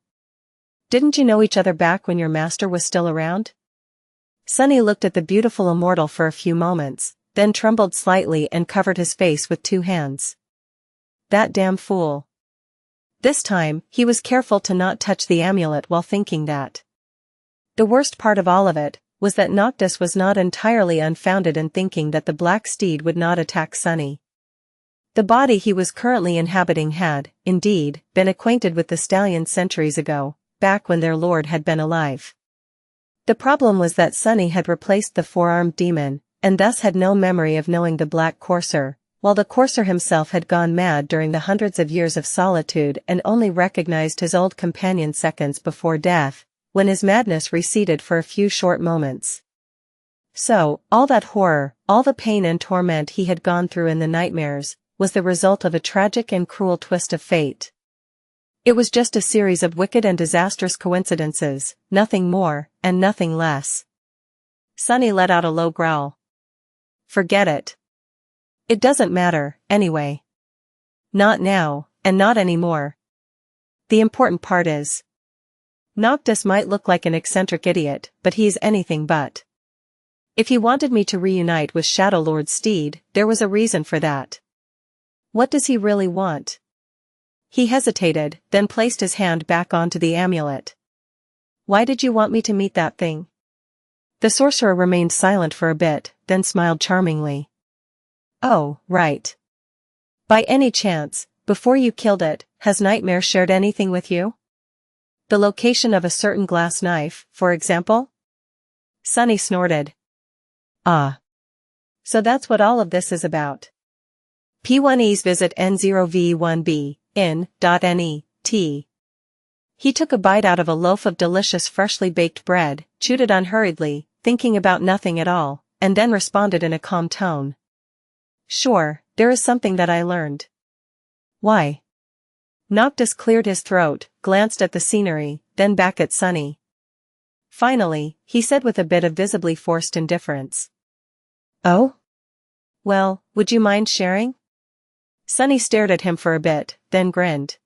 Didn't you know each other back when your master was still around? Sunny looked at the beautiful immortal for a few moments, then trembled slightly and covered his face with 2 hands. That damn fool. This time, he was careful to not touch the amulet while thinking that. The worst part of all of it was that Noctis was not entirely unfounded in thinking that the black steed would not attack Sunny. The body he was currently inhabiting had, indeed, been acquainted with the stallion centuries ago, back when their lord had been alive. The problem was that Sunny had replaced the 4-armed demon, and thus had no memory of knowing the black courser, while the courser himself had gone mad during the hundreds of years of solitude and only recognized his old companion seconds before death, when his madness receded for a few short moments. So, all that horror, all the pain and torment he had gone through in the nightmares, was the result of a tragic and cruel twist of fate. It was just a series of wicked and disastrous coincidences, nothing more, and nothing less. Sunny let out a low growl. Forget it. It doesn't matter, anyway. Not now, and not anymore. The important part is. Noctis might look like an eccentric idiot, but he's anything but. If he wanted me to reunite with Shadow Lord's steed, there was a reason for that. What does he really want? He hesitated, then placed his hand back onto the amulet. Why did you want me to meet that thing? The sorcerer remained silent for a bit, then smiled charmingly. Oh, right. By any chance, before you killed it, has Nightmare shared anything with you? The location of a certain glass knife, for example? Sunny snorted. Ah. So that's what all of this is about. P1E's visit N0V1B, in.net. He took a bite out of a loaf of delicious freshly baked bread, chewed it unhurriedly, thinking about nothing at all, and then responded in a calm tone. Sure, there is something that I learned. Why? Noctis cleared his throat, glanced at the scenery, then back at Sunny. Finally, he said with a bit of visibly forced indifference. Oh? Well, would you mind sharing? Sunny stared at him for a bit, then grinned.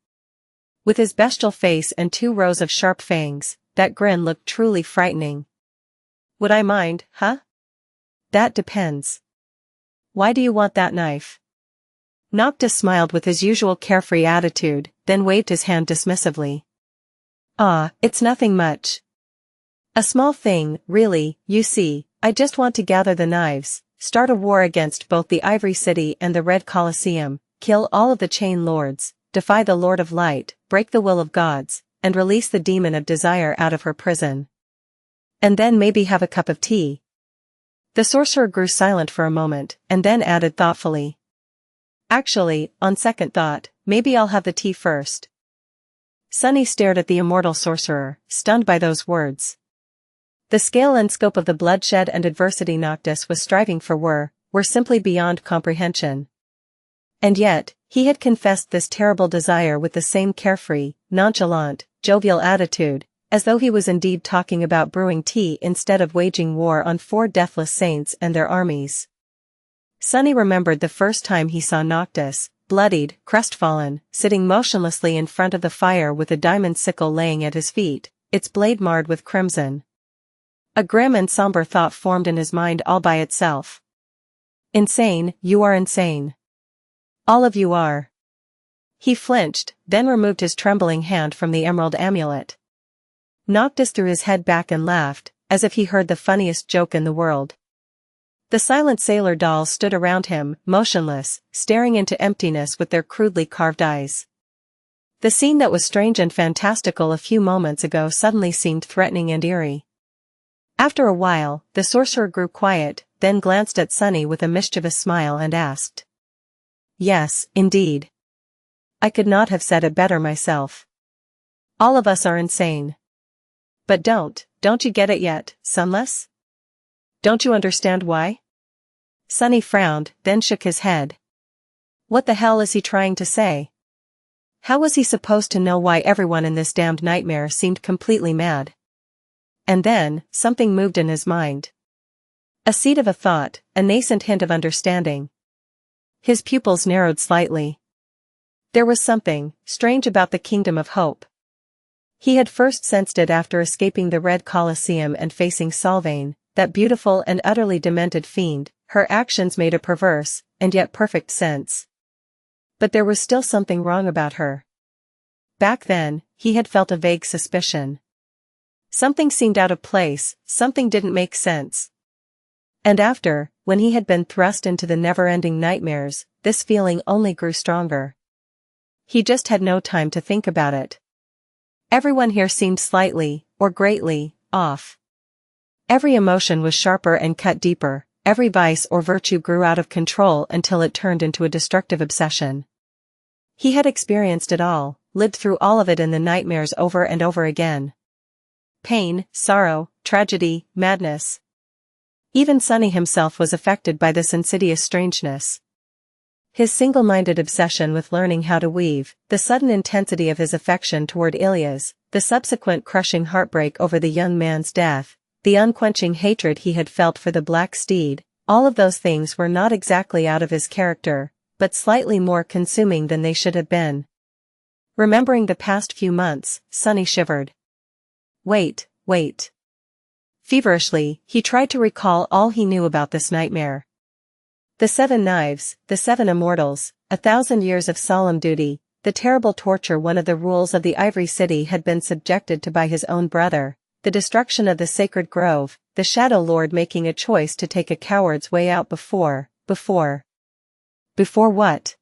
With his bestial face and 2 rows of sharp fangs, that grin looked truly frightening. Would I mind, huh? That depends. Why do you want that knife? Noctis smiled with his usual carefree attitude, then waved his hand dismissively. Ah, it's nothing much. A small thing, really, you see, I just want to gather the knives, start a war against both the Ivory City and the Red Colosseum, kill all of the Chain Lords, defy the Lord of Light, break the will of gods, and release the demon of desire out of her prison. And then maybe have a cup of tea. The sorcerer grew silent for a moment, and then added thoughtfully. Actually, on second thought, maybe I'll have the tea first. Sunny stared at the immortal sorcerer, stunned by those words. The scale and scope of the bloodshed and adversity Noctis was striving for were simply beyond comprehension. And yet, he had confessed this terrible desire with the same carefree, nonchalant, jovial attitude, as though he was indeed talking about brewing tea instead of waging war on 4 deathless saints and their armies. Sunny remembered the first time he saw Noctis, bloodied, crestfallen, sitting motionlessly in front of the fire with a diamond sickle laying at his feet, its blade marred with crimson. A grim and somber thought formed in his mind all by itself. Insane, you are insane. All of you are. He flinched, then removed his trembling hand from the emerald amulet. Noctis threw his head back and laughed, as if he heard the funniest joke in the world. The silent sailor dolls stood around him, motionless, staring into emptiness with their crudely carved eyes. The scene that was strange and fantastical a few moments ago suddenly seemed threatening and eerie. After a while, the sorcerer grew quiet, then glanced at Sunny with a mischievous smile and asked. Yes, indeed. I could not have said it better myself. All of us are insane. But don't you get it yet, Sunless? Don't you understand why? Sunny frowned, then shook his head. What the hell is he trying to say? How was he supposed to know why everyone in this damned nightmare seemed completely mad? And then, something moved in his mind. A seed of a thought, a nascent hint of understanding. His pupils narrowed slightly. There was something strange about the kingdom of hope. He had first sensed it after escaping the Red Colosseum and facing Sylvain, that beautiful and utterly demented fiend. Her actions made a perverse, and yet perfect sense. But there was still something wrong about her. Back then, he had felt a vague suspicion. Something seemed out of place, something didn't make sense. And after, when he had been thrust into the never-ending nightmares, this feeling only grew stronger. He just had no time to think about it. Everyone here seemed slightly, or greatly, off. Every emotion was sharper and cut deeper, every vice or virtue grew out of control until it turned into a destructive obsession. He had experienced it all, lived through all of it in the nightmares over and over again. Pain, sorrow, tragedy, madness. Even Sunny himself was affected by this insidious strangeness. His single-minded obsession with learning how to weave, the sudden intensity of his affection toward Ilias, the subsequent crushing heartbreak over the young man's death, the unquenching hatred he had felt for the black steed, all of those things were not exactly out of his character, but slightly more consuming than they should have been. Remembering the past few months, Sunny shivered. Wait. Feverishly, he tried to recall all he knew about this nightmare. The 7 knives, the 7 immortals, 1,000 years of solemn duty, the terrible torture one of the rules of the Ivory City had been subjected to by his own brother, the destruction of the sacred grove, the Shadow Lord making a choice to take a coward's way out before what?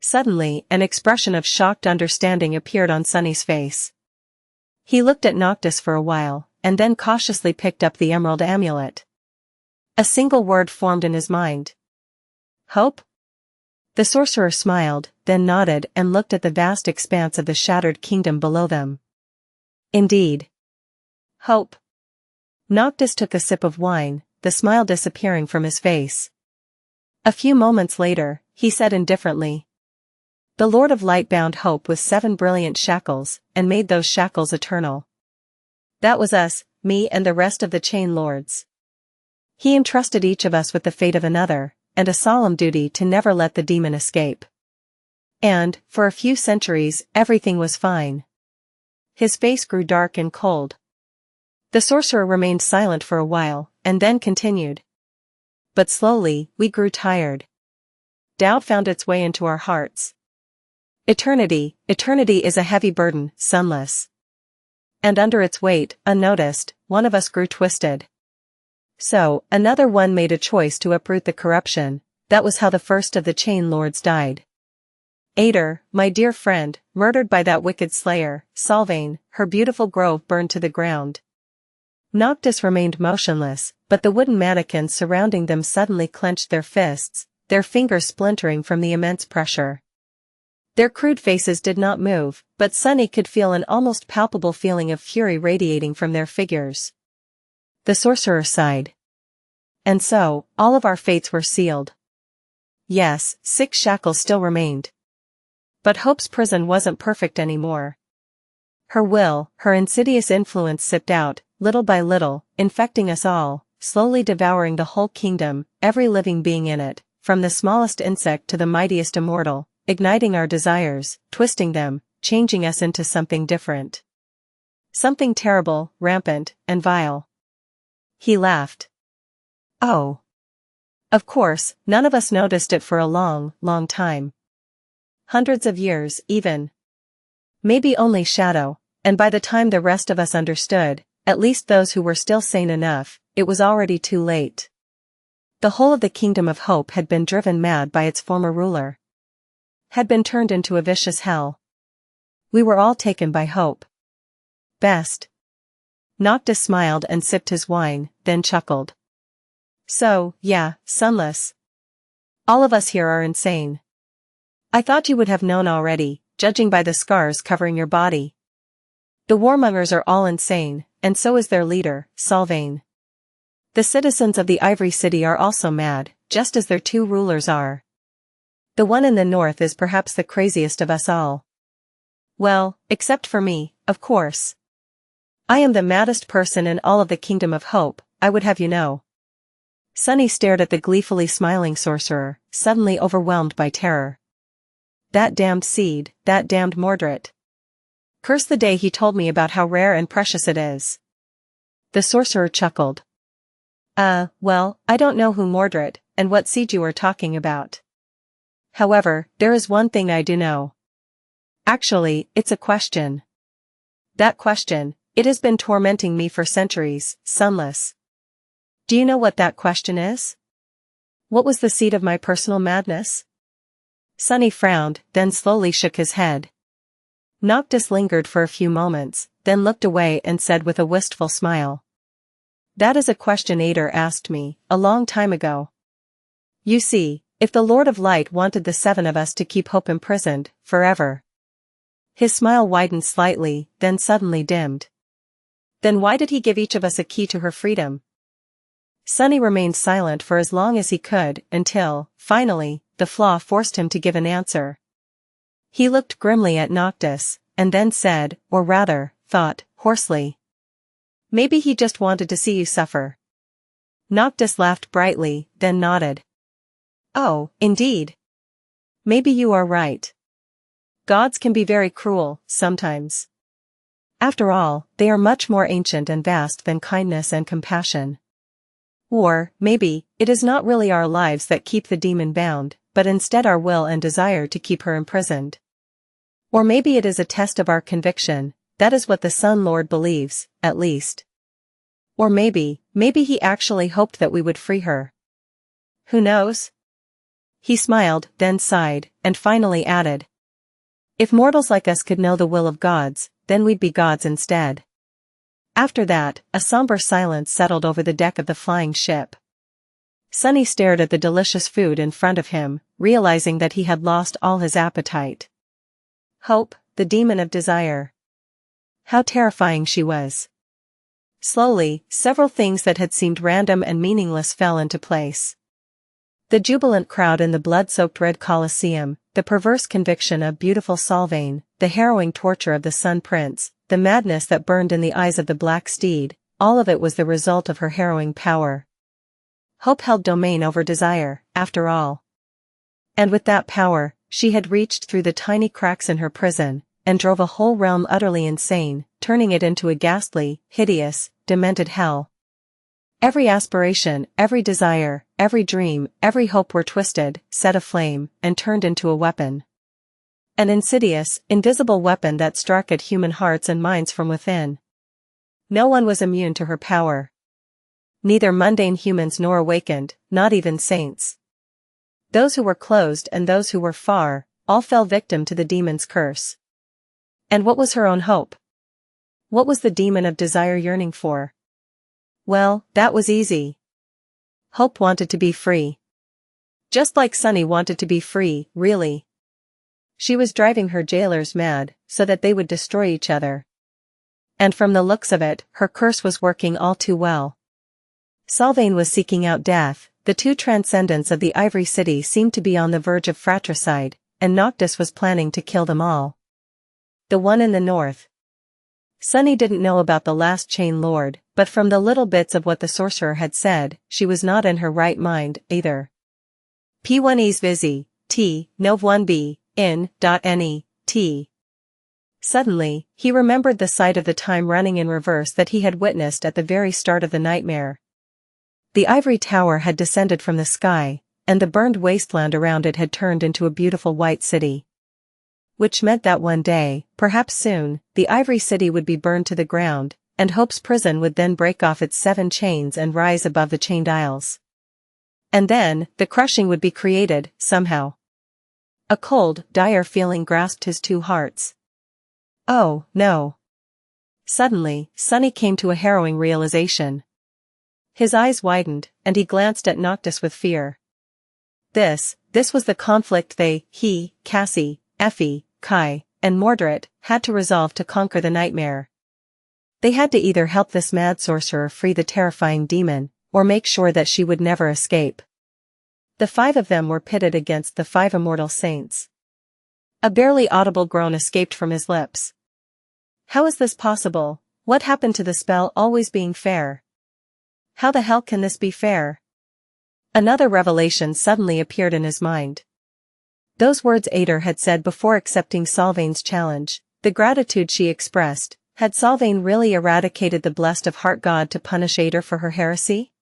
Suddenly, an expression of shocked understanding appeared on Sunny's face. He looked at Noctis for a while, and then cautiously picked up the emerald amulet. A single word formed in his mind. Hope? The sorcerer smiled, then nodded and looked at the vast expanse of the shattered kingdom below them. Indeed. Hope. Noctis took a sip of wine, the smile disappearing from his face. A few moments later, he said indifferently. The Lord of Light bound Hope with 7 brilliant shackles, and made those shackles eternal. That was us, me and the rest of the Chain Lords. He entrusted each of us with the fate of another, and a solemn duty to never let the demon escape. And, for a few centuries, everything was fine. His face grew dark and cold. The sorcerer remained silent for a while, and then continued. But slowly, we grew tired. Doubt found its way into our hearts. Eternity is a heavy burden, sunless. And under its weight, unnoticed, one of us grew twisted. So, another one made a choice to uproot the corruption. That was how the first of the Chain Lords died. Ader, my dear friend, murdered by that wicked slayer, Sylvain, her beautiful grove burned to the ground. Noctis remained motionless, but the wooden mannequins surrounding them suddenly clenched their fists, their fingers splintering from the immense pressure. Their crude faces did not move, but Sunny could feel an almost palpable feeling of fury radiating from their figures. The sorcerer sighed. And so, all of our fates were sealed. Yes, 6 shackles still remained. But Hope's prison wasn't perfect anymore. Her will, her insidious influence sipped out, little by little, infecting us all, slowly devouring the whole kingdom, every living being in it, from the smallest insect to the mightiest immortal, igniting our desires, twisting them, changing us into something different. Something terrible, rampant, and vile. He laughed. Oh. Of course, none of us noticed it for a long, long time. Hundreds of years, even. Maybe only shadow, and by the time the rest of us understood, at least those who were still sane enough, it was already too late. The whole of the Kingdom of Hope had been driven mad by its former ruler. Had been turned into a vicious hell. We were all taken by Hope. Best. Noctis smiled and sipped his wine, then chuckled. So, yeah, sunless. All of us here are insane. I thought you would have known already, judging by the scars covering your body. The warmongers are all insane, and so is their leader, Sylvain. The citizens of the Ivory City are also mad, just as their 2 rulers are. The one in the north is perhaps the craziest of us all. Well, except for me, of course. I am the maddest person in all of the Kingdom of Hope, I would have you know. Sunny stared at the gleefully smiling sorcerer, suddenly overwhelmed by terror. That damned seed, that damned Mordred. Curse the day he told me about how rare and precious it is. The sorcerer chuckled. Well, I don't know who Mordred, and what seed you are talking about. However, there is one thing I do know. Actually, it's a question. That question, it has been tormenting me for centuries, sunless. Do you know what that question is? What was the seed of my personal madness? Sunny frowned, then slowly shook his head. Noctis lingered for a few moments, then looked away and said with a wistful smile. That is a question Ader asked me, a long time ago. You see, if the Lord of Light wanted the 7 of us to keep Hope imprisoned, forever. His smile widened slightly, then suddenly dimmed. Then why did he give each of us a key to her freedom? Sunny remained silent for as long as he could, until, finally, the flaw forced him to give an answer. He looked grimly at Noctis, and then said, or rather, thought, hoarsely. Maybe he just wanted to see you suffer. Noctis laughed brightly, then nodded. Oh, indeed. Maybe you are right. Gods can be very cruel, sometimes. After all, they are much more ancient and vast than kindness and compassion. Or, maybe, it is not really our lives that keep the demon bound, but instead our will and desire to keep her imprisoned. Or maybe it is a test of our conviction, that is what the Sun Lord believes, at least. Or maybe he actually hoped that we would free her. Who knows? He smiled, then sighed, and finally added. If mortals like us could know the will of gods, then we'd be gods instead. After that, a somber silence settled over the deck of the flying ship. Sunny stared at the delicious food in front of him, realizing that he had lost all his appetite. Hope, the demon of desire. How terrifying she was. Slowly, several things that had seemed random and meaningless fell into place. The jubilant crowd in the blood-soaked Red Colosseum, the perverse conviction of beautiful Sylvain, the harrowing torture of the Sun Prince, the madness that burned in the eyes of the Black Steed, all of it was the result of her harrowing power. Hope held domain over desire, after all. And with that power, she had reached through the tiny cracks in her prison, and drove a whole realm utterly insane, turning it into a ghastly, hideous, demented hell. Every aspiration, every desire, every dream, every hope were twisted, set aflame, and turned into a weapon. An insidious, invisible weapon that struck at human hearts and minds from within. No one was immune to her power. Neither mundane humans nor awakened, not even saints. Those who were closed and those who were far, all fell victim to the demon's curse. And what was her own hope? What was the demon of desire yearning for? Well, that was easy. Hope wanted to be free. Just like Sunny wanted to be free, really. She was driving her jailers mad, so that they would destroy each other. And from the looks of it, her curse was working all too well. Sylvain was seeking out death, the two transcendents of the Ivory City seemed to be on the verge of fratricide, and Noctis was planning to kill them all. The one in the north. Sunny didn't know about the last Chain Lord, but from the little bits of what the sorcerer had said, she was not in her right mind, either. P1E's Visi, T, Nov 1B, in.ne, T. Suddenly, he remembered the sight of the time running in reverse that he had witnessed at the very start of the nightmare. The ivory tower had descended from the sky, and the burned wasteland around it had turned into a beautiful white city. Which meant that one day, perhaps soon, the Ivory City would be burned to the ground, and Hope's prison would then break off its 7 chains and rise above the chained isles. And then, the crushing would be created, somehow. A cold, dire feeling grasped his 2 hearts. Oh, no. Suddenly, Sunny came to a harrowing realization. His eyes widened, and he glanced at Noctis with fear. This was the conflict he, Cassie, Effie, Kai, and Mordred, had to resolve to conquer the nightmare. They had to either help this mad sorcerer free the terrifying demon, or make sure that she would never escape. The 5 of them were pitted against the 5 immortal saints. A barely audible groan escaped from his lips. How is this possible? What happened to the spell always being fair? How the hell can this be fair? Another revelation suddenly appeared in his mind. Those words Ader had said before accepting Sylvain's challenge, the gratitude she expressed. Had Sylvain really eradicated the blessed of heart god to punish Ader for her heresy?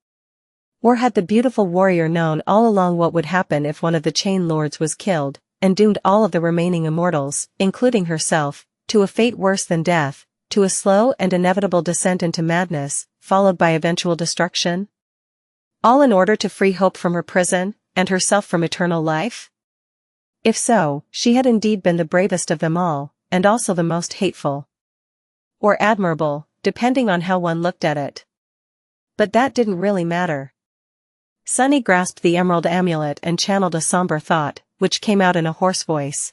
Or had the beautiful warrior known all along what would happen if one of the chain lords was killed, and doomed all of the remaining immortals, including herself, to a fate worse than death, to a slow and inevitable descent into madness, followed by eventual destruction? All in order to free Hope from her prison, and herself from eternal life? If so, she had indeed been the bravest of them all, and also the most hateful. Or admirable, depending on how one looked at it. But that didn't really matter. Sunny grasped the emerald amulet and channeled a somber thought, which came out in a hoarse voice.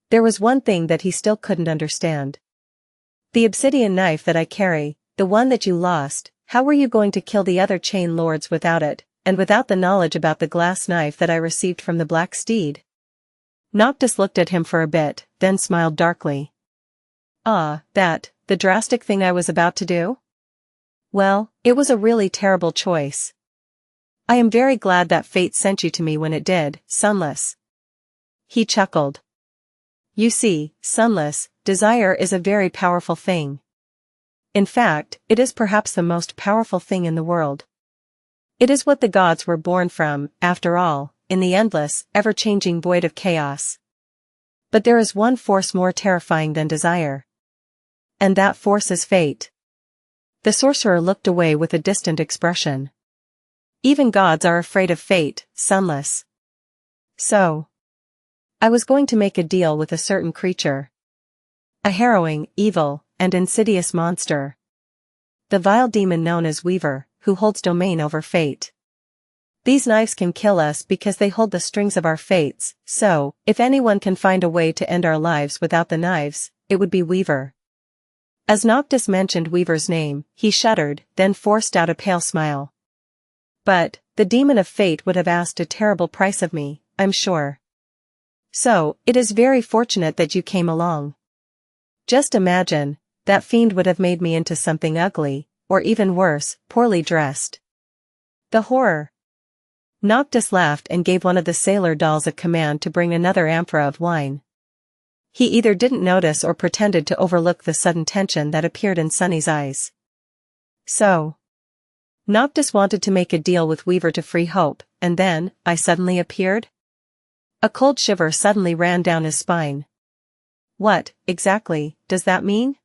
There was one thing that he still couldn't understand. The obsidian knife that I carry, the one that you lost, how were you going to kill the other chain lords without it, and without the knowledge about the glass knife that I received from the Black Steed? Noctis looked at him for a bit, then smiled darkly. The drastic thing I was about to do? Well, it was a really terrible choice. I am very glad that fate sent you to me when it did, Sunless. He chuckled. You see, Sunless, desire is a very powerful thing. In fact, it is perhaps the most powerful thing in the world. It is what the gods were born from, after all, in the endless, ever-changing void of chaos. But there is one force more terrifying than desire. And that force is fate. The sorcerer looked away with a distant expression. Even gods are afraid of fate, Sunless. So, I was going to make a deal with a certain creature. A harrowing, evil, and insidious monster. The vile demon known as Weaver, who holds domain over fate. These knives can kill us because they hold the strings of our fates, so, if anyone can find a way to end our lives without the knives, it would be Weaver. As Noctis mentioned Weaver's name, he shuddered, then forced out a pale smile. But, the demon of fate would have asked a terrible price of me, I'm sure. So, it is very fortunate that you came along. Just imagine, that fiend would have made me into something ugly, or even worse, poorly dressed. The horror. Noctis laughed and gave one of the sailor dolls a command to bring another amphora of wine. He either didn't notice or pretended to overlook the sudden tension that appeared in Sunny's eyes. So, Noctis wanted to make a deal with Weaver to free Hope, and then, I suddenly appeared? A cold shiver suddenly ran down his spine. What, exactly, does that mean?